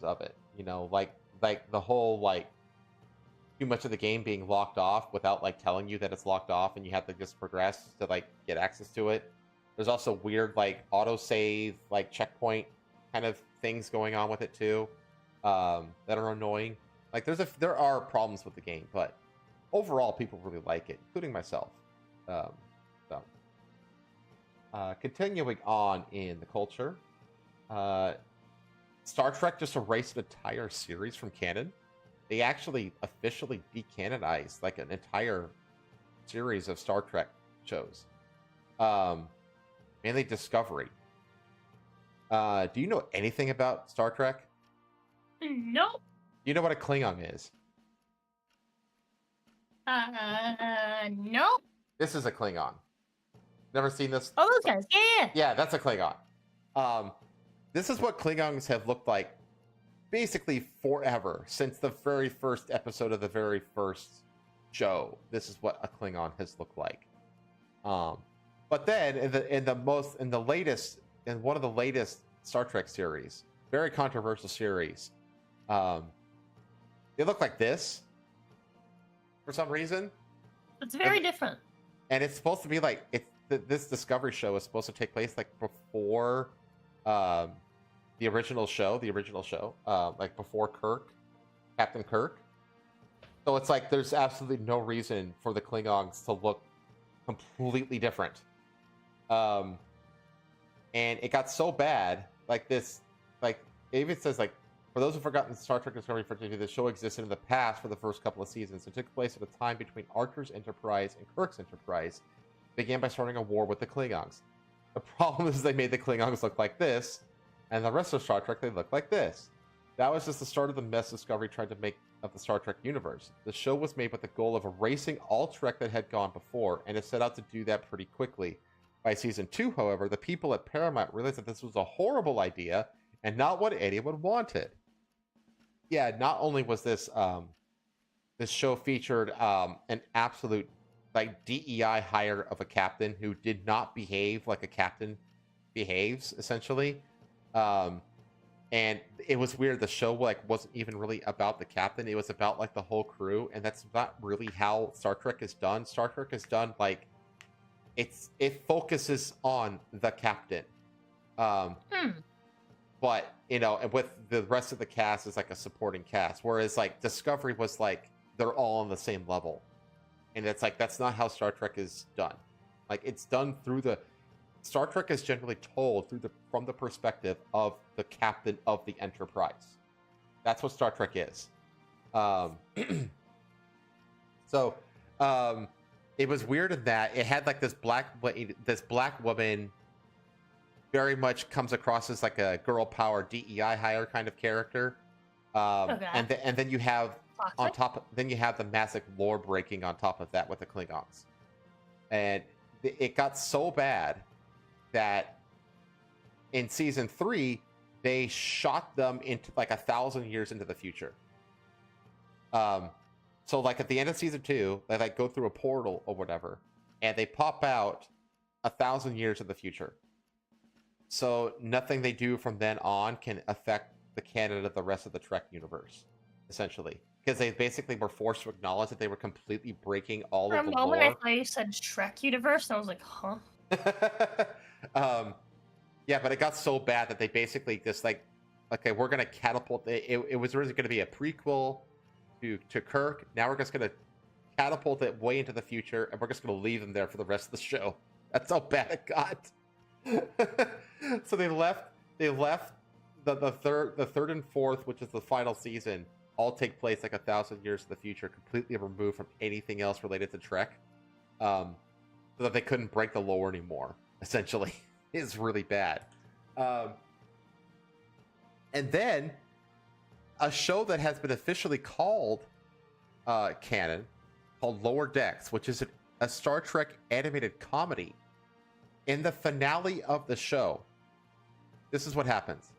of it, you know, like the whole like too much of the game being locked off without like telling you that it's locked off, and you have to just progress to like get access to it. There's also weird like autosave, like checkpoint kind of things going on with it too, that are annoying. Like there are problems with the game, but overall people really like it, including myself. Continuing on in the culture, Star Trek just erased an entire series from canon. They actually officially decanonized like an entire series of Star Trek shows, mainly Discovery. Do you know anything about Star Trek? Nope. Do you know what a Klingon is? Nope. This is a Klingon. Never seen this? Oh, those guys. Yeah. Yeah, that's a Klingon. This is what Klingons have looked like basically forever, since the very first episode of the very first show. This is what a Klingon has looked like. But then in one of the latest Star Trek series, very controversial series, they look like this for some reason. It's very different. And it's supposed to be like this Discovery show is supposed to take place like before the original show, like before Captain Kirk. So it's like there's absolutely no reason for the Klingons to look completely different. And it got so bad, like this, like it even says like, for those who've forgotten, Star Trek Discovery, the show existed in the past for the first couple of seasons. It took place at a time between Archer's Enterprise and Kirk's Enterprise. It began by starting a war with the Klingons. The problem is they made the Klingons look like this, and the rest of Star Trek, they look like this. That was just the start of the mess Discovery tried to make of the Star Trek universe. The show was made with the goal of erasing all Trek that had gone before, and it set out to do that pretty quickly. By season 2, however, the people at Paramount realized that this was a horrible idea and not what anyone wanted. Yeah, not only was this show featured an absolute like DEI hire of a captain who did not behave like a captain behaves, essentially. And it was weird. The show like wasn't even really about the captain. It was about like the whole crew, and that's not really how Star Trek is done. Star Trek is done like it focuses on the captain. But you know, and with the rest of the cast is like a supporting cast. Whereas like Discovery was like they're all on the same level, and it's like that's not how Star Trek is done. Like it's done through the Star Trek is generally told from the perspective of the captain of the Enterprise. That's what Star Trek is. So it was weird in that it had like this black woman very much comes across as like a girl power DEI hire kind of character. Okay. And then you have on Toxic? top then you have the massive lore breaking on top of that with the Klingons. And it got so bad that in season 3 they shot them into like 1,000 years into the future. So like at the end of season 2 they like go through a portal or whatever and they pop out 1,000 years in the future. So nothing they do from then on can affect the canon of the rest of the Trek universe, essentially, because they basically were forced to acknowledge that they were completely breaking all For of a the moment, I lore. thought you said Shrek universe, and I was like, huh? Yeah, but it got so bad that they basically just like, okay, we're gonna catapult. It was originally going to be a prequel to Kirk. Now we're just gonna catapult it way into the future, and we're just gonna leave them there for the rest of the show. That's how bad it got. So they left the third and fourth, which is the final season, all take place like 1,000 years in the future, completely removed from anything else related to Trek, so that they couldn't break the lore anymore. Essentially, it's really bad. And then a show that has been officially called canon, called Lower Decks, which is a Star Trek animated comedy. In the finale of the show, this is what happens.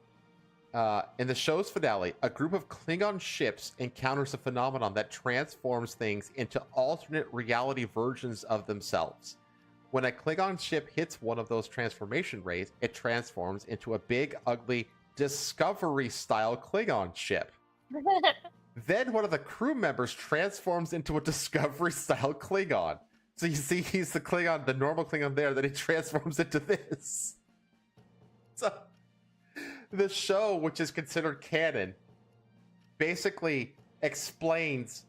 In the show's finale, a group of Klingon ships encounters a phenomenon that transforms things into alternate reality versions of themselves. When a Klingon ship hits one of those transformation rays, it transforms into a big, ugly, Discovery-style Klingon ship. Then one of the crew members transforms into a Discovery-style Klingon. So you see he's the Klingon, the normal Klingon there, that he transforms into this. So the show, which is considered canon, basically explains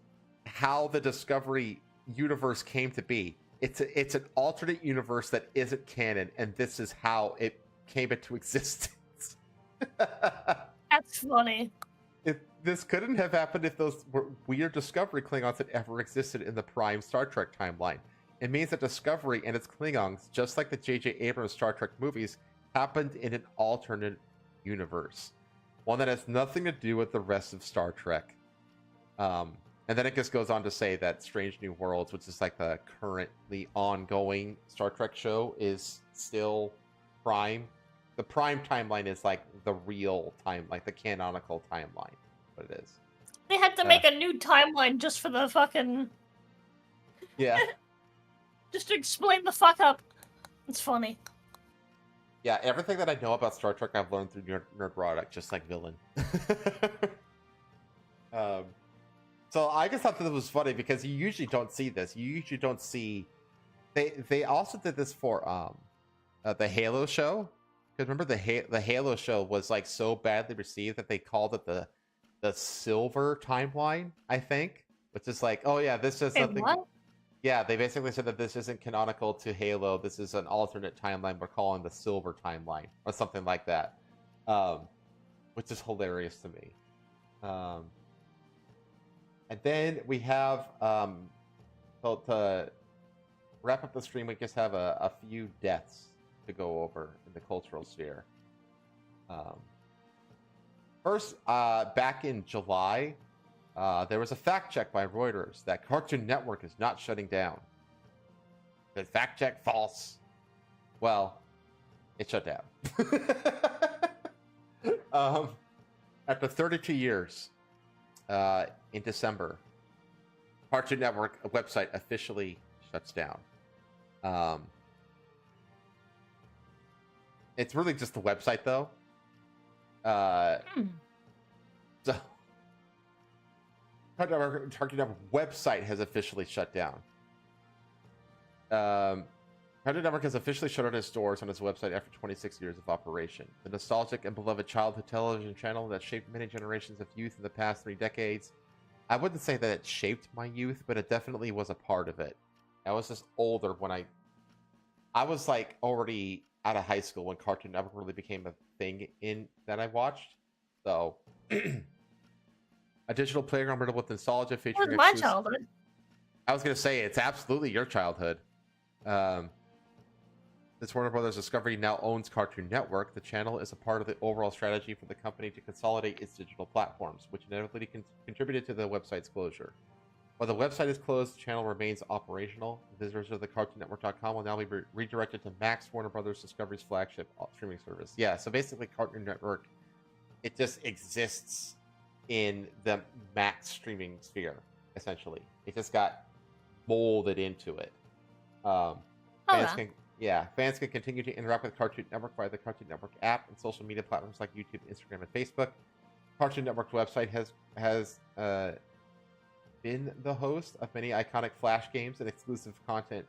how the Discovery universe came to be. It's an alternate universe that isn't canon, and this is how it came into existence. That's funny. This couldn't have happened if those weird Discovery Klingons had ever existed in the prime Star Trek timeline. It means that Discovery and its Klingons, just like the J.J. Abrams Star Trek movies, happened in an alternate universe. One that has nothing to do with the rest of Star Trek. And then it just goes on to say that Strange New Worlds, which is like the currently ongoing Star Trek show, is still prime. The prime timeline is like the real time, like the canonical timeline. What it is. They had to make a new timeline just for the fucking... Yeah. Just to explain the fuck up. It's funny. Yeah, everything that I know about Star Trek I've learned through Nerdrotic, just like Villain. So I just thought that it was funny because you usually don't see this. You usually don't see... They also did this for the Halo show. Because remember the Halo show was like so badly received that they called it the Silver timeline, I think. Which is like, oh yeah, this is something... What? Yeah, they basically said that this isn't canonical to Halo. This is an alternate timeline we're calling the Silver timeline, or something like that, which is hilarious to me. And then we have, so to wrap up the stream, we just have a few deaths to go over in the cultural sphere. First, back in July, there was a fact check by Reuters that Cartoon Network is not shutting down. The fact check false. Well, it shut down. After 32 years, in December, Cartoon Network website officially shuts down. It's really just the website, though. So, Cartoon Network website has officially shut down. Cartoon Network has officially shut down its doors on its website after 26 years of operation. The nostalgic and beloved childhood television channel that shaped many generations of youth in the past 3 decades. I wouldn't say that it shaped my youth, but it definitely was a part of it. I was just older when I was like already out of high school when Cartoon Network really became a thing that I watched. So, a digital playground riddled with nostalgia featuring. It was my childhood. I was gonna say it's absolutely your childhood. Since Warner Brothers Discovery now owns Cartoon Network, the channel is a part of the overall strategy for the company to consolidate its digital platforms, which inevitably contributed to the website's closure. While the website is closed, the channel remains operational. Visitors of the CartoonNetwork.com will now be redirected to Max, Warner Brothers Discovery's flagship streaming service. Yeah, so basically Cartoon Network, it just exists in the Max streaming sphere, essentially. It just got molded into it. Fans can continue to interact with Cartoon Network via the Cartoon Network app and social media platforms like YouTube, Instagram, and Facebook. Cartoon Network's website has been the host of many iconic Flash games and exclusive content,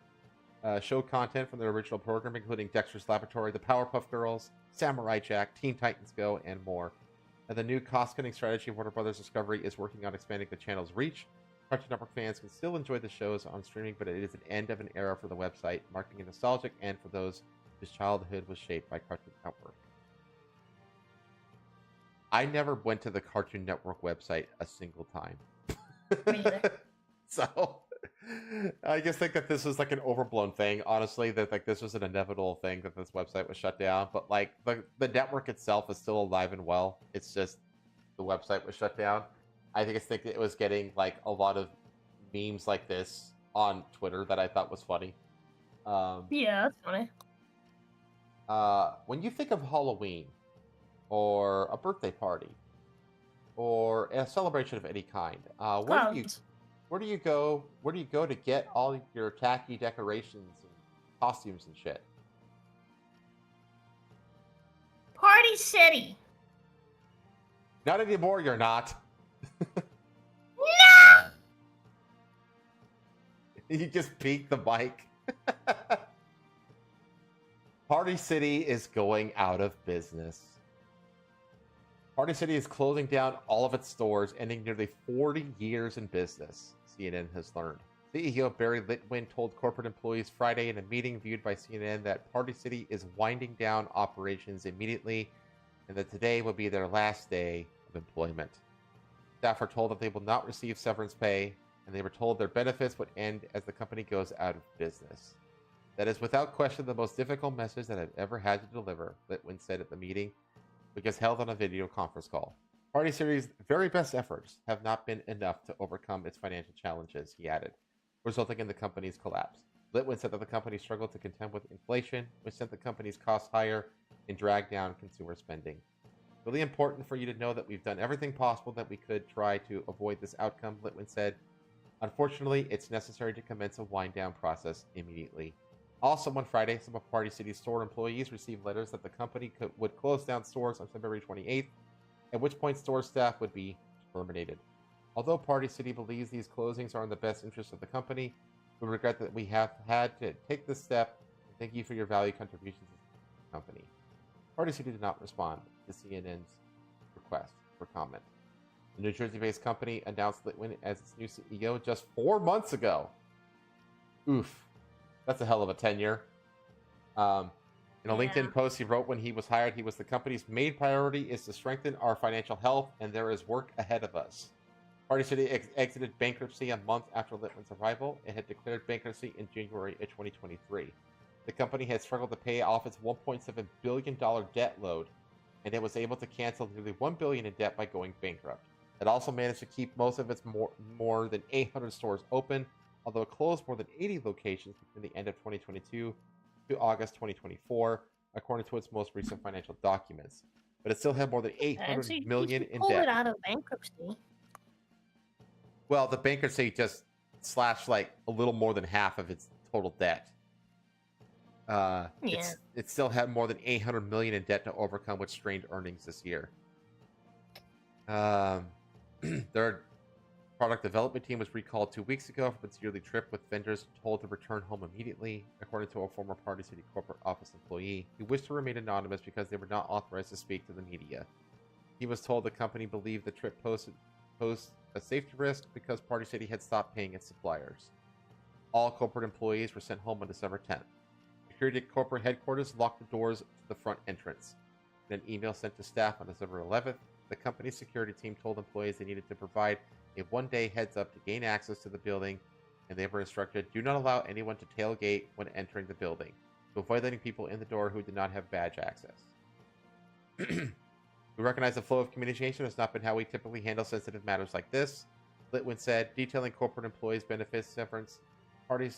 show content from their original programming, including Dexter's Laboratory, The Powerpuff Girls, Samurai Jack, Teen Titans Go, and more. And the new cost-cutting strategy of Warner Brothers Discovery is working on expanding the channel's reach. Cartoon Network fans can still enjoy the shows on streaming, but it is an end of an era for the website, marking a nostalgic end for those whose childhood was shaped by Cartoon Network. I never went to the Cartoon Network website a single time. Me neither. So, I just think that this was like an overblown thing, honestly, that like this was an inevitable thing that this website was shut down. But like the network itself is still alive and well. It's just the website was shut down. I think it was getting like a lot of memes like this on Twitter that I thought was funny. Yeah, that's funny. When you think of Halloween or a birthday party or a celebration of any kind, where do you go to get all your tacky decorations and costumes and shit? Party City. Not anymore, you're not. No! You just peeked the mic. Party City is going out of business. Party City is closing down all of its stores, ending nearly 40 years in business, CNN has learned. CEO Barry Litwin told corporate employees Friday in a meeting viewed by CNN that Party City is winding down operations immediately and that today will be their last day of employment. Staff are told that they will not receive severance pay, and they were told their benefits would end as the company goes out of business. That is without question the most difficult message that I've ever had to deliver, Litwin said at the meeting, which was held on a video conference call. Party City's very best efforts have not been enough to overcome its financial challenges, he added, resulting in the company's collapse. Litwin said that the company struggled to contend with inflation, which sent the company's costs higher and dragged down consumer spending. Really important for you to know that we've done everything possible that we could try to avoid this outcome, Litwin said. Unfortunately, it's necessary to commence a wind-down process immediately. Also on Friday, some of Party City's store employees received letters that the company would close down stores on February 28th, at which point store staff would be terminated. Although Party City believes these closings are in the best interest of the company, we regret that we have had to take this step, and thank you for your valued contributions to the company. Party City did not respond to CNN's request for comment. The New Jersey-based company announced Litwin as its new CEO just 4 months ago. Oof. That's a hell of a tenure. In a LinkedIn post he wrote when he was hired, he was the company's main priority is to strengthen our financial health, and there is work ahead of us. Party City exited bankruptcy a month after Litwin's arrival and had declared bankruptcy in January of 2023. The company had struggled to pay off its $1.7 billion debt load and it was able to cancel nearly $1 billion in debt by going bankrupt. It also managed to keep most of its more than 800 stores open, although it closed more than 80 locations between the end of 2022 to August 2024, according to its most recent financial documents. But it still had more than $800 million in pulled debt. it out of bankruptcy. Well, the bankruptcy just slashed like a little more than half of its total debt. It still had more than $800 million in debt to overcome, which strained earnings this year. Their product development team was recalled 2 weeks ago from its yearly trip, with vendors told to return home immediately, according to a former Party City corporate office employee who wished to remain anonymous because they were not authorized to speak to the media. He was told the company believed the trip posed a safety risk because Party City had stopped paying its suppliers. All corporate employees were sent home on December 10th. Security at corporate headquarters locked the doors to the front entrance. In an email sent to staff on December 11th, the company's security team told employees they needed to provide a one-day heads-up to gain access to the building, and they were instructed, do not allow anyone to tailgate when entering the building, to avoid letting people in the door who did not have badge access. We recognize the flow of communication has not been how we typically handle sensitive matters like this, Litwin said, detailing corporate employees' benefits severance. Party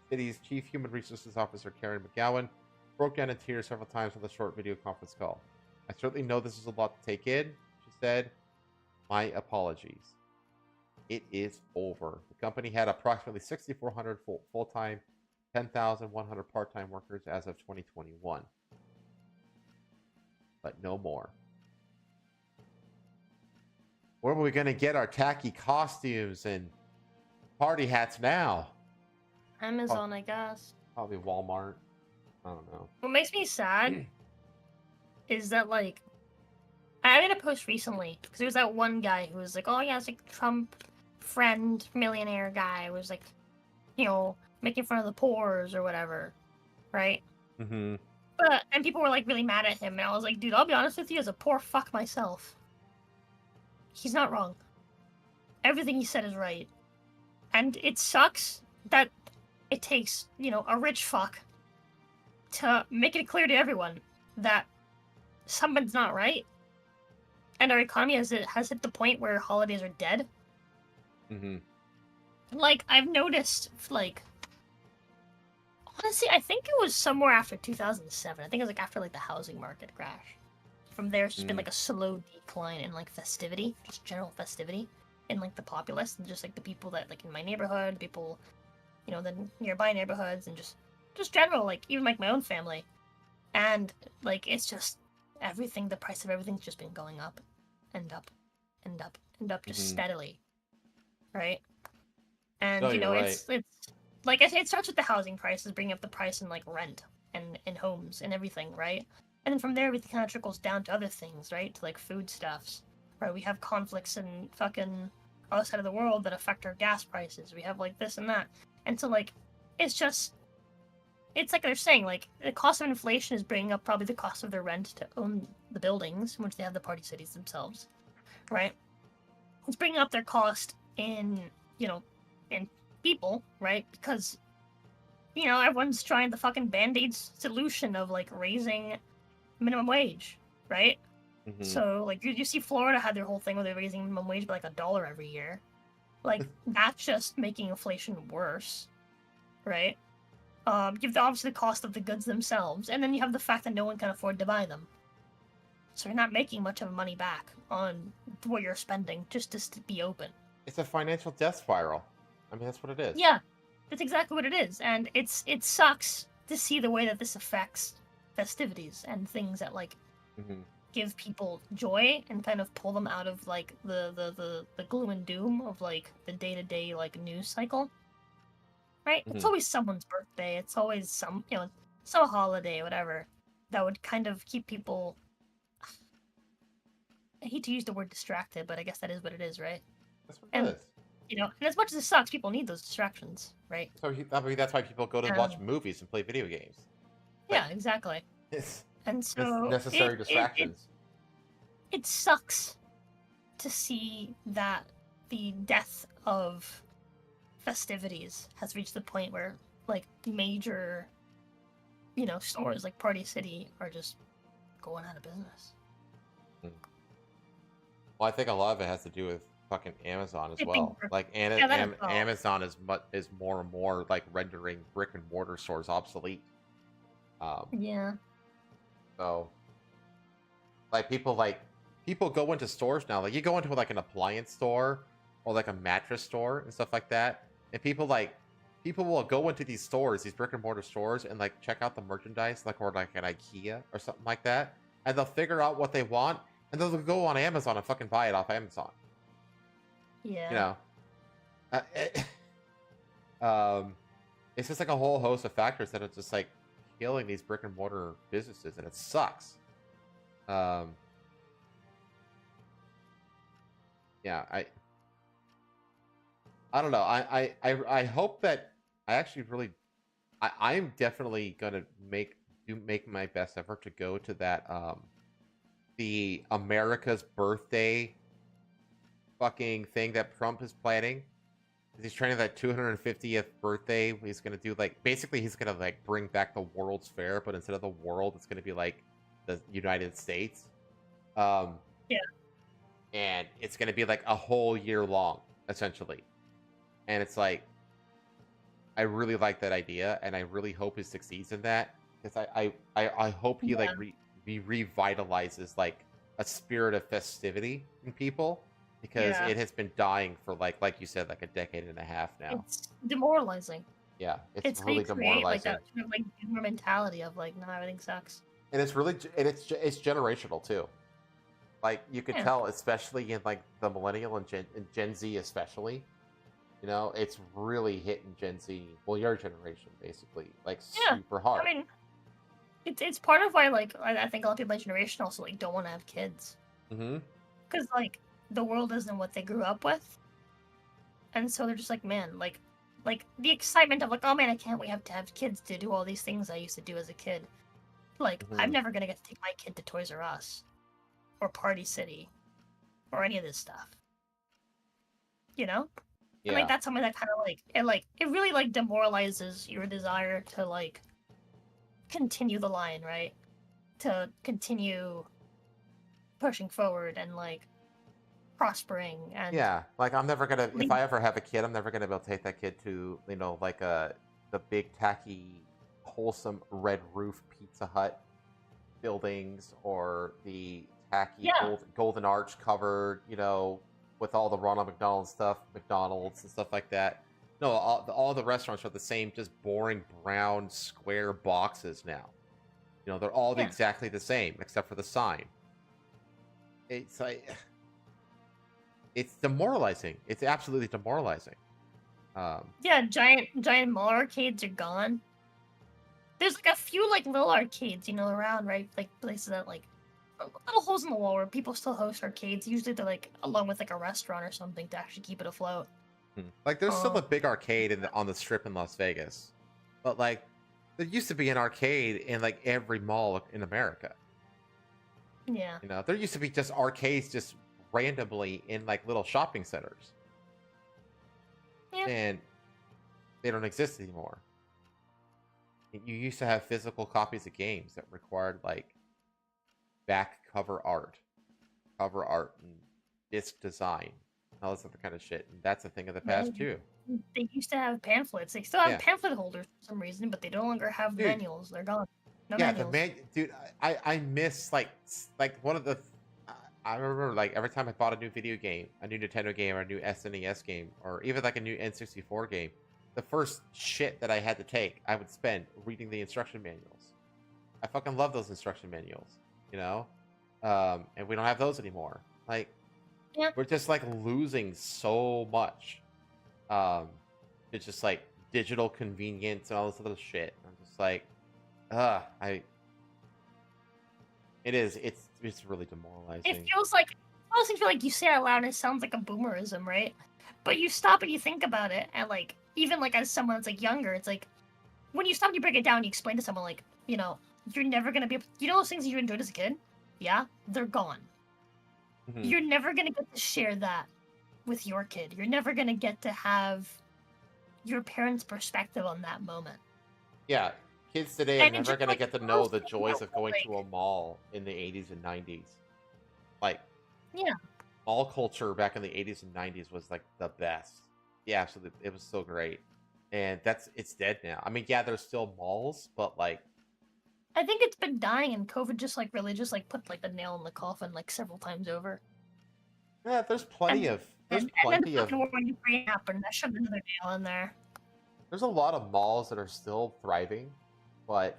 City's Chief Human Resources Officer, Karen McGowan, broke down in tears several times on the short video conference call. I certainly know this is a lot to take in, she said. My apologies. It is over. The company had approximately 6,400 full-time, 10,100 part-time workers as of 2021. But no more. Where are we going to get our tacky costumes and party hats now? Amazon, I guess. Probably Walmart. I don't know. What makes me sad is that, like, I made a post recently because there was that one guy who was like, oh yeah, it's like Trump friend, millionaire guy was like, you know, making fun of the poors or whatever, right? Mm-hmm. And people were like really mad at him, and I was like, dude, I'll be honest with you, as a poor fuck myself, he's not wrong. Everything he said is right. And it sucks that it takes, you know, a rich fuck to make it clear to everyone that something's not right. And our economy has hit the point where holidays are dead. Mm-hmm. Like, I've noticed, like, honestly, I think it was somewhere after 2007. I think it was like after like the housing market crash. From there, it's just been like a slow decline in like festivity, just general festivity, in like the populace and just like the people that like in my neighborhood, people, you know, the nearby neighborhoods, and just general, like even like my own family. And like it's just everything, the price of everything's just been going up and up and up and up just steadily, right? And you know, right. it's like it starts with the housing prices, bringing up the price in like rent and in homes and everything, right? And then from there, everything kind of trickles down to other things, right? To like foodstuffs, right? We have conflicts in fucking other side of the world that affect our gas prices. We have like this and that, and so like it's just, it's like they're saying, like the cost of inflation is bringing up probably the cost of their rent to own the buildings in which they have the party cities themselves, right? It's bringing up their cost in, you know, in people, right? Because, you know, everyone's trying the fucking Band-Aid solution of like raising minimum wage, right? So like you see Florida had their whole thing where they're raising minimum wage by like $1 every year. Like that's just making inflation worse, right? You have obviously the cost of the goods themselves, and then you have the fact that no one can afford to buy them. So you're not making much of money back on what you're spending just to be open. It's a financial death spiral. I mean, that's what it is. Yeah, that's exactly what it is, and it sucks to see the way that this affects festivities and things that like give people joy and kind of pull them out of like the gloom and doom of like the day-to-day like news cycle. Right? It's always someone's birthday. It's always some, you know, some holiday, whatever, that would kind of keep people. I hate to use the word distracted, but I guess that is what it is, right? That's what it is. You know, and as much as it sucks, people need those distractions, right? So I mean, that's why people go to watch movies and play video games. Yeah, exactly. And so it's necessary distractions. It sucks to see that the death of festivities has reached the point where like major, you know, stores like Party City are just going out of business. Well, I think a lot of it has to do with fucking Amazon as I think well. we're- Like, Yeah, that as well. Amazon is more and more like rendering brick and mortar stores obsolete. Yeah. So, like people go into stores now. Like, you go into like an appliance store or like a mattress store and stuff like that, and people will go into these stores, these brick and mortar stores, and like check out the merchandise, like, or like an IKEA or something like that, and they'll figure out what they want, and they'll go on Amazon and fucking buy it off Amazon. Yeah. You know, it's just like a whole host of factors that are just like killing these brick and mortar businesses, and it sucks. Yeah, I don't know. I hope that I actually really I'm definitely gonna make my best effort to go to that the America's birthday fucking thing that Trump is planning. He's trying that 250th birthday. He's gonna do like basically he's gonna like bring back the World's Fair, but instead of the world, it's gonna be like the United States. Yeah. And it's gonna be like a whole year long, essentially. And it's like, I really like that idea, and I really hope he succeeds in that, because I hope he like he revitalizes like a spirit of festivity in people, because it has been dying for like you said, like a decade and a half now. It's demoralizing. Yeah, It's how really you create, demoralizing. like that kind of like boomer mentality of like, no, everything sucks. And it's really it's generational too. Like, you could tell, especially in like the millennial and Gen Z especially. You know, it's really hitting Gen Z, well, your generation, basically, like super hard. I mean, it's part of why like I think a lot of people in my generation also like don't want to have kids. Mm-hmm. Because like the world isn't what they grew up with, and so they're just like, man, like the excitement of like, oh man, I can't wait to have kids to do all these things I used to do as a kid. Like, I'm never gonna get to take my kid to Toys R Us, or Party City, or any of this stuff. You know? Yeah. And like that's something that kind of like it really like demoralizes your desire to like continue the line, right? To continue pushing forward and like prospering and yeah, like I'm never gonna, if I ever have a kid, I'm never gonna be able to take that kid to, you know, like the big tacky wholesome red roof Pizza Hut buildings, or the tacky golden arch covered, you know, with all the Ronald McDonald stuff, McDonald's and stuff like that. No, all the restaurants are the same, just boring brown square boxes now. You know, they're all exactly the same except for the sign. It's like, it's demoralizing. It's absolutely demoralizing. yeah, giant mall arcades are gone. There's like a few like little arcades, you know, around, right? Like places that like little holes in the wall where people still host arcades. Usually they're like along with like a restaurant or something to actually keep it afloat. Like, there's still a big arcade on the Strip in Las Vegas, but like there used to be an arcade in like every mall in America. Yeah. You know, there used to be just arcades just randomly in like little shopping centers. Yeah. And they don't exist anymore. You used to have physical copies of games that required like back cover art and disc design, and all this other kind of shit. And that's a thing of the past too. They used to have pamphlets. They still have pamphlet holders for some reason, but they no longer have manuals. They're gone. No manuals. Dude, I miss like one of the. I remember like every time I bought a new video game, a new Nintendo game, or a new SNES game, or even like a new N64 game, the first shit that I had to take, I would spend reading the instruction manuals. I fucking love those instruction manuals, you know? And we don't have those anymore. Like, we're just like losing so much. It's just like digital convenience and all this other shit. I'm just like, it's really demoralizing. It feels like, honestly, feel like you say it out loud and it sounds like a boomerism, right? But you stop and you think about it, and like, even like as someone that's like younger, it's like, when you stop and you break it down, you explain to someone like, you know, you're never gonna be able, you know those things you enjoyed as a kid? Yeah, they're gone. You're never gonna get to share that with your kid. You're never gonna get to have your parents' perspective on that moment. Yeah, Kids today are And it never just, going to like, get to know the shows joys how, of going like- to a mall in the 80s and 90s. Like, Yeah. mall culture back in the 80s and 90s was like the best. Yeah, so it was so great. And it's dead now. I mean, yeah, there's still malls, but like, I think it's been dying, and COVID just like really just like put like the nail in the coffin like several times over. yeah, there's plenty And- of there's And plenty then the of fucking War in Ukraine happened. That shoved another nail in there. there's a lot of malls that are still thriving, but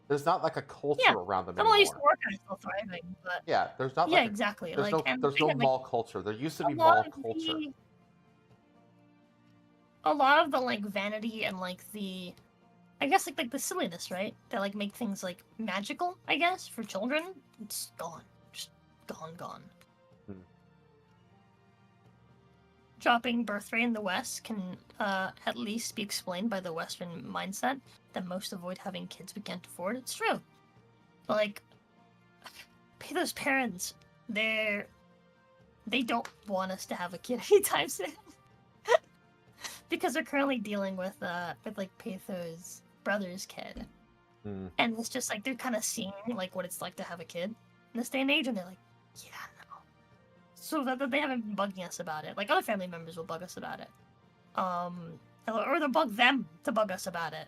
there's not like a culture around them The mall I used to anymore. work at is still thriving, but Yeah, there's not yeah, like exactly. there's Like, no and there's no again, like, mall culture. There used to a be lot mall of culture. a lot of the like vanity and like the, I guess like the silliness, right? That like make things like magical, I guess, for children. It's gone, just gone. Hmm. Dropping birth rate in the West can at least be explained by the Western mindset that most avoid having kids we can't afford. It's true. Like, pay those parents. They don't want us to have a kid anytime soon. Because they're currently dealing with like Patho's brother's kid. Hmm. And it's just like they're kind of seeing like what it's like to have a kid in this day and age, and they're like, yeah, no. So that they haven't been bugging us about it. Like other family members will bug us about it. Or they'll bug them to bug us about it.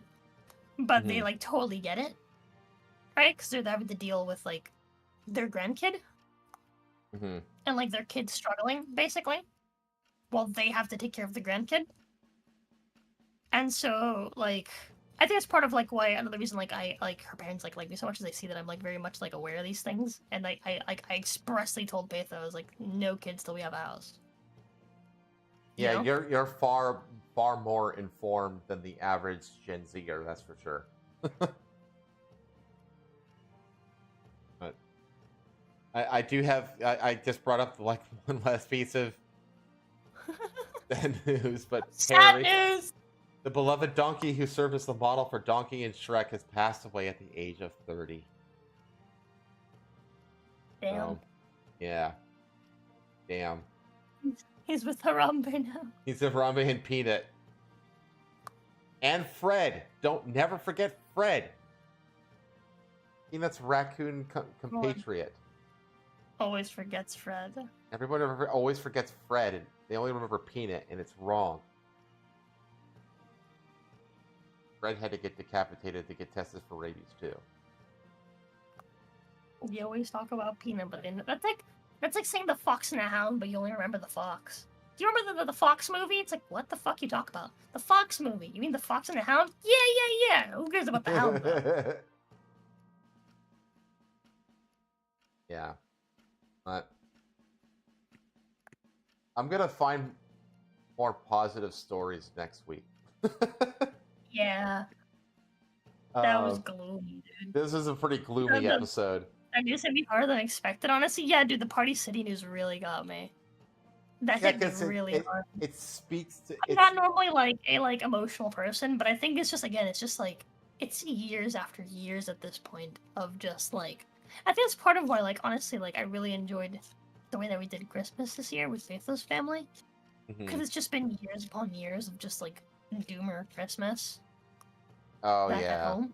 But they like totally get it. Right? Because they're having to deal with like their grandkid Hmm. and like their kid struggling, basically. While they have to take care of the grandkid. And so, like, I think that's part of like why another reason like I like her parents like me so much is they see that I'm like very much like aware of these things, and I expressly told Patho I was like, no kids till we have a house. You Yeah, know? you're far more informed than the average Gen Zer, that's for sure. But I do have I just brought up like one last piece of sad news, but Sad Harry, news. the beloved donkey who served as the model for Donkey and Shrek, has passed away at the age of 30. Damn, So, yeah. Damn. he's with Harambe now. He's a Harambe and Peanut. And Fred. Never forget Fred. Peanut's raccoon compatriot. Always forgets Fred. Everybody always forgets Fred, and they only remember Peanut, and it's wrong. Fred had to get decapitated to get tested for rabies too. We always talk about Peanut, but that's like saying the Fox and the Hound, but you only remember the fox. Do you remember the Fox movie? It's like, what the fuck you talk about? The Fox movie? You mean the Fox and the Hound? Yeah. Who cares about the Hound? Though? Yeah. But I'm gonna find more positive stories next week. Yeah. That was gloomy, dude. This is a pretty gloomy The- episode. I knew it's gonna be harder than expected, honestly. Yeah, dude, the Party City news really got me. That Yeah, hit me 'cause really hard. it speaks to. I'm not normally like a like emotional person, but I think it's just it's just like it's years after years at this point of just like I think it's part of why like honestly like I really enjoyed the way that we did Christmas this year with Faith's family because it's just been years upon years of just like doomer Christmas Oh back at yeah. home,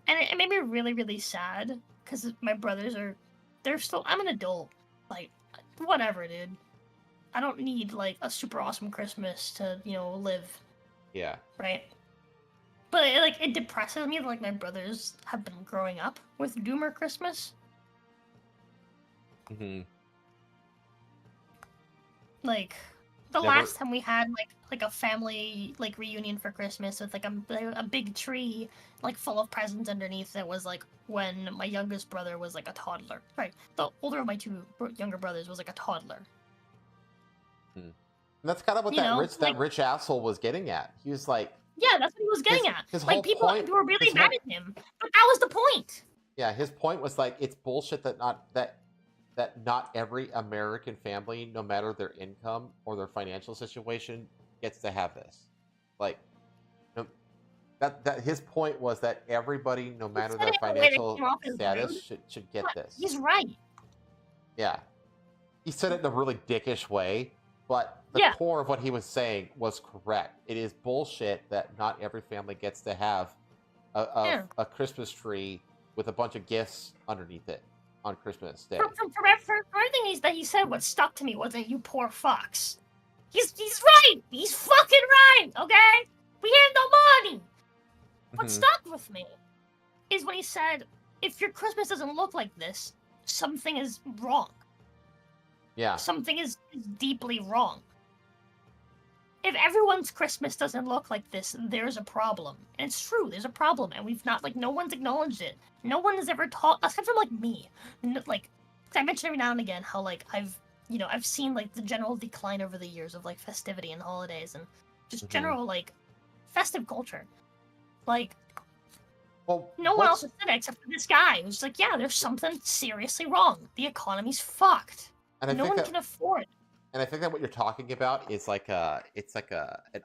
and it made me really really sad because my brothers they're still I'm an adult, like whatever, dude. I don't need like a super awesome Christmas to live. Yeah. Right. But it depresses me that like my brothers have been growing up with Doomer Christmas. Hmm. Like the Never- last time we had like a family like reunion for Christmas with like a big tree like full of presents underneath it was like when my youngest brother was like a toddler. Right. The older of my two younger brothers was like a toddler. And that's kind of what You know, that rich asshole was getting at. He was like, Yeah, that's what he was getting at. his Like whole people point- were really his mad whole- at him, but that was the point. yeah, his point was like, it's bullshit that not every American family, no matter their income or their financial situation, gets to have this. Like, that his point was that everybody, no matter said their it in a way that financial came off as status, rude, should get But this. he's right. Yeah. He said it in a really dickish way, but the Yeah. core of what he was saying was correct. It is bullshit that not every family gets to have Yeah. a Christmas tree with a bunch of gifts underneath it on Christmas Day. For everything that he said, what stuck to me wasn't "you poor fucks." He's right. He's fucking right. Okay, we have no money. What stuck with me is when he said, "If your Christmas doesn't look like this, something is wrong. Yeah. Something is deeply wrong. If everyone's Christmas doesn't look like this, there's a problem." And it's true, there's a problem, and we've not, like, no one's acknowledged it. No one has ever taught, aside from, like, me. Like, 'cause I mention every now and again how, like, I've seen, like, the general decline over the years of, like, festivity and holidays and just general, like, festive culture. Like, well, no one else has said it except for this guy who's like, yeah, there's something seriously wrong. The economy's fucked. And no one can afford. And I think that what you're talking about is like an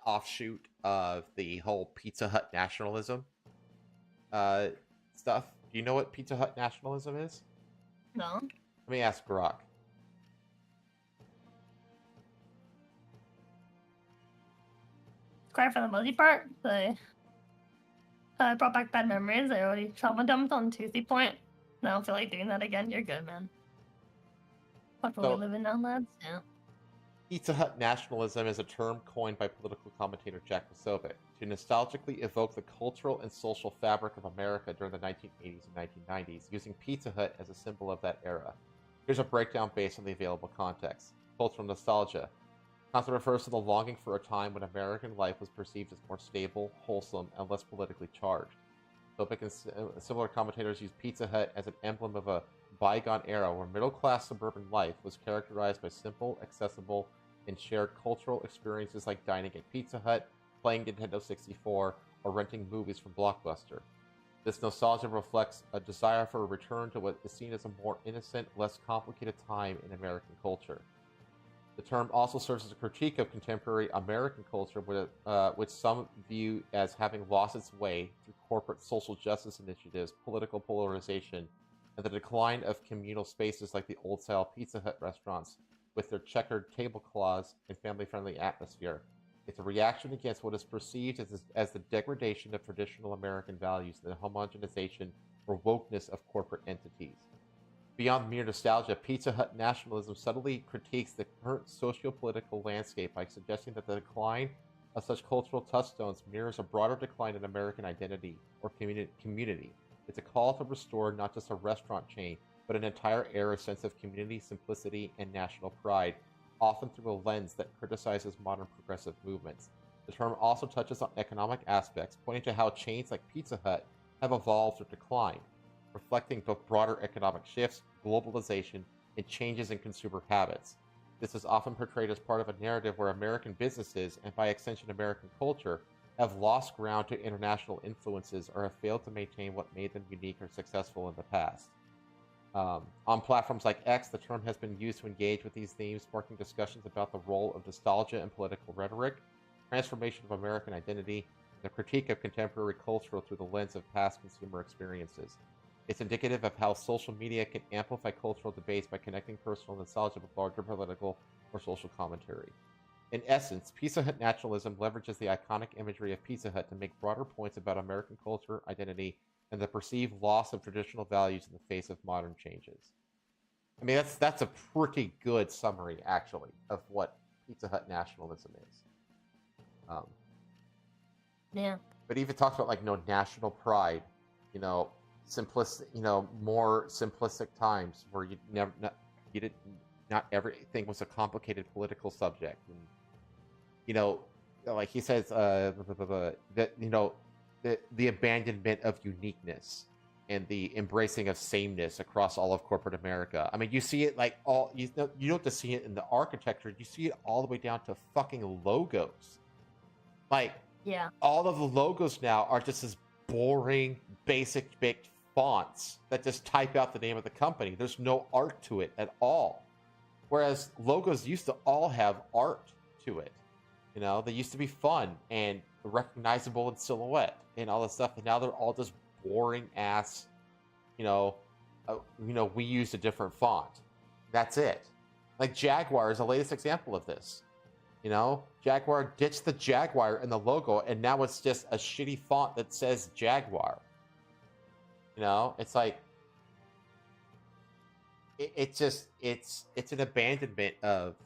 offshoot of the whole Pizza Hut nationalism stuff. Do you know what Pizza Hut nationalism is? No. Let me ask Grok. Cry for the most part. They brought back bad memories. I already trauma dumped on Toothy Point. I don't feel like doing that again. You're good, man. What will we live in now, lads? Yeah. Pizza Hut nationalism is a term coined by political commentator Jack Posobiec to nostalgically evoke the cultural and social fabric of America during the 1980s and 1990s, using Pizza Hut as a symbol of that era. Here's a breakdown based on the available context. Cultural nostalgia. Concept refers to the longing for a time when American life was perceived as more stable, wholesome, and less politically charged. Posobiec and similar commentators use Pizza Hut as an emblem of a bygone era where middle-class suburban life was characterized by simple, accessible, and shared cultural experiences like dining at Pizza Hut, playing Nintendo 64, or renting movies from Blockbuster. This nostalgia reflects a desire for a return to what is seen as a more innocent, less complicated time in American culture. The term also serves as a critique of contemporary American culture, which some view as having lost its way through corporate social justice initiatives, political polarization, and the decline of communal spaces like the old-style Pizza Hut restaurants, with their checkered tablecloths and family-friendly atmosphere. It's a reaction against what is perceived as the degradation of traditional American values, the homogenization or wokeness of corporate entities. Beyond mere nostalgia, Pizza Hut nationalism subtly critiques the current socio-political landscape by suggesting that the decline of such cultural touchstones mirrors a broader decline in American identity or community. It's a call to restore not just a restaurant chain, but an entire era's sense of community, simplicity, and national pride, often through a lens that criticizes modern progressive movements. The term also touches on economic aspects, pointing to how chains like Pizza Hut have evolved or declined, reflecting both broader economic shifts, globalization, and changes in consumer habits. This is often portrayed as part of a narrative where American businesses, and by extension American culture, have lost ground to international influences or have failed to maintain what made them unique or successful in the past. On platforms like X, the term has been used to engage with these themes, sparking discussions about the role of nostalgia in political rhetoric, transformation of American identity, and the critique of contemporary culture through the lens of past consumer experiences. It's indicative of how social media can amplify cultural debates by connecting personal nostalgia with larger political or social commentary. In essence, Pizza Hut nationalism leverages the iconic imagery of Pizza Hut to make broader points about American culture, identity, and the perceived loss of traditional values in the face of modern changes. I mean, that's a pretty good summary, actually, of what Pizza Hut nationalism is. Yeah. But even talks about, like, national pride, more simplistic times where not everything was a complicated political subject, and like he says, the abandonment of uniqueness and the embracing of sameness across all of corporate America. I mean, you see it like you don't have to see it in the architecture. You see it all the way down to fucking logos. Like, yeah, all of the logos now are just this boring, basic baked fonts that just type out the name of the company. There's no art to it at all. Whereas logos used to all have art to it. They used to be fun and recognizable in silhouette and all this stuff, and now they're all just boring ass. We used a different font. That's it. Like Jaguar is the latest example of this. You know, Jaguar ditched the Jaguar in the logo, and now it's just a shitty font that says Jaguar. You know, it's like it's an abandonment of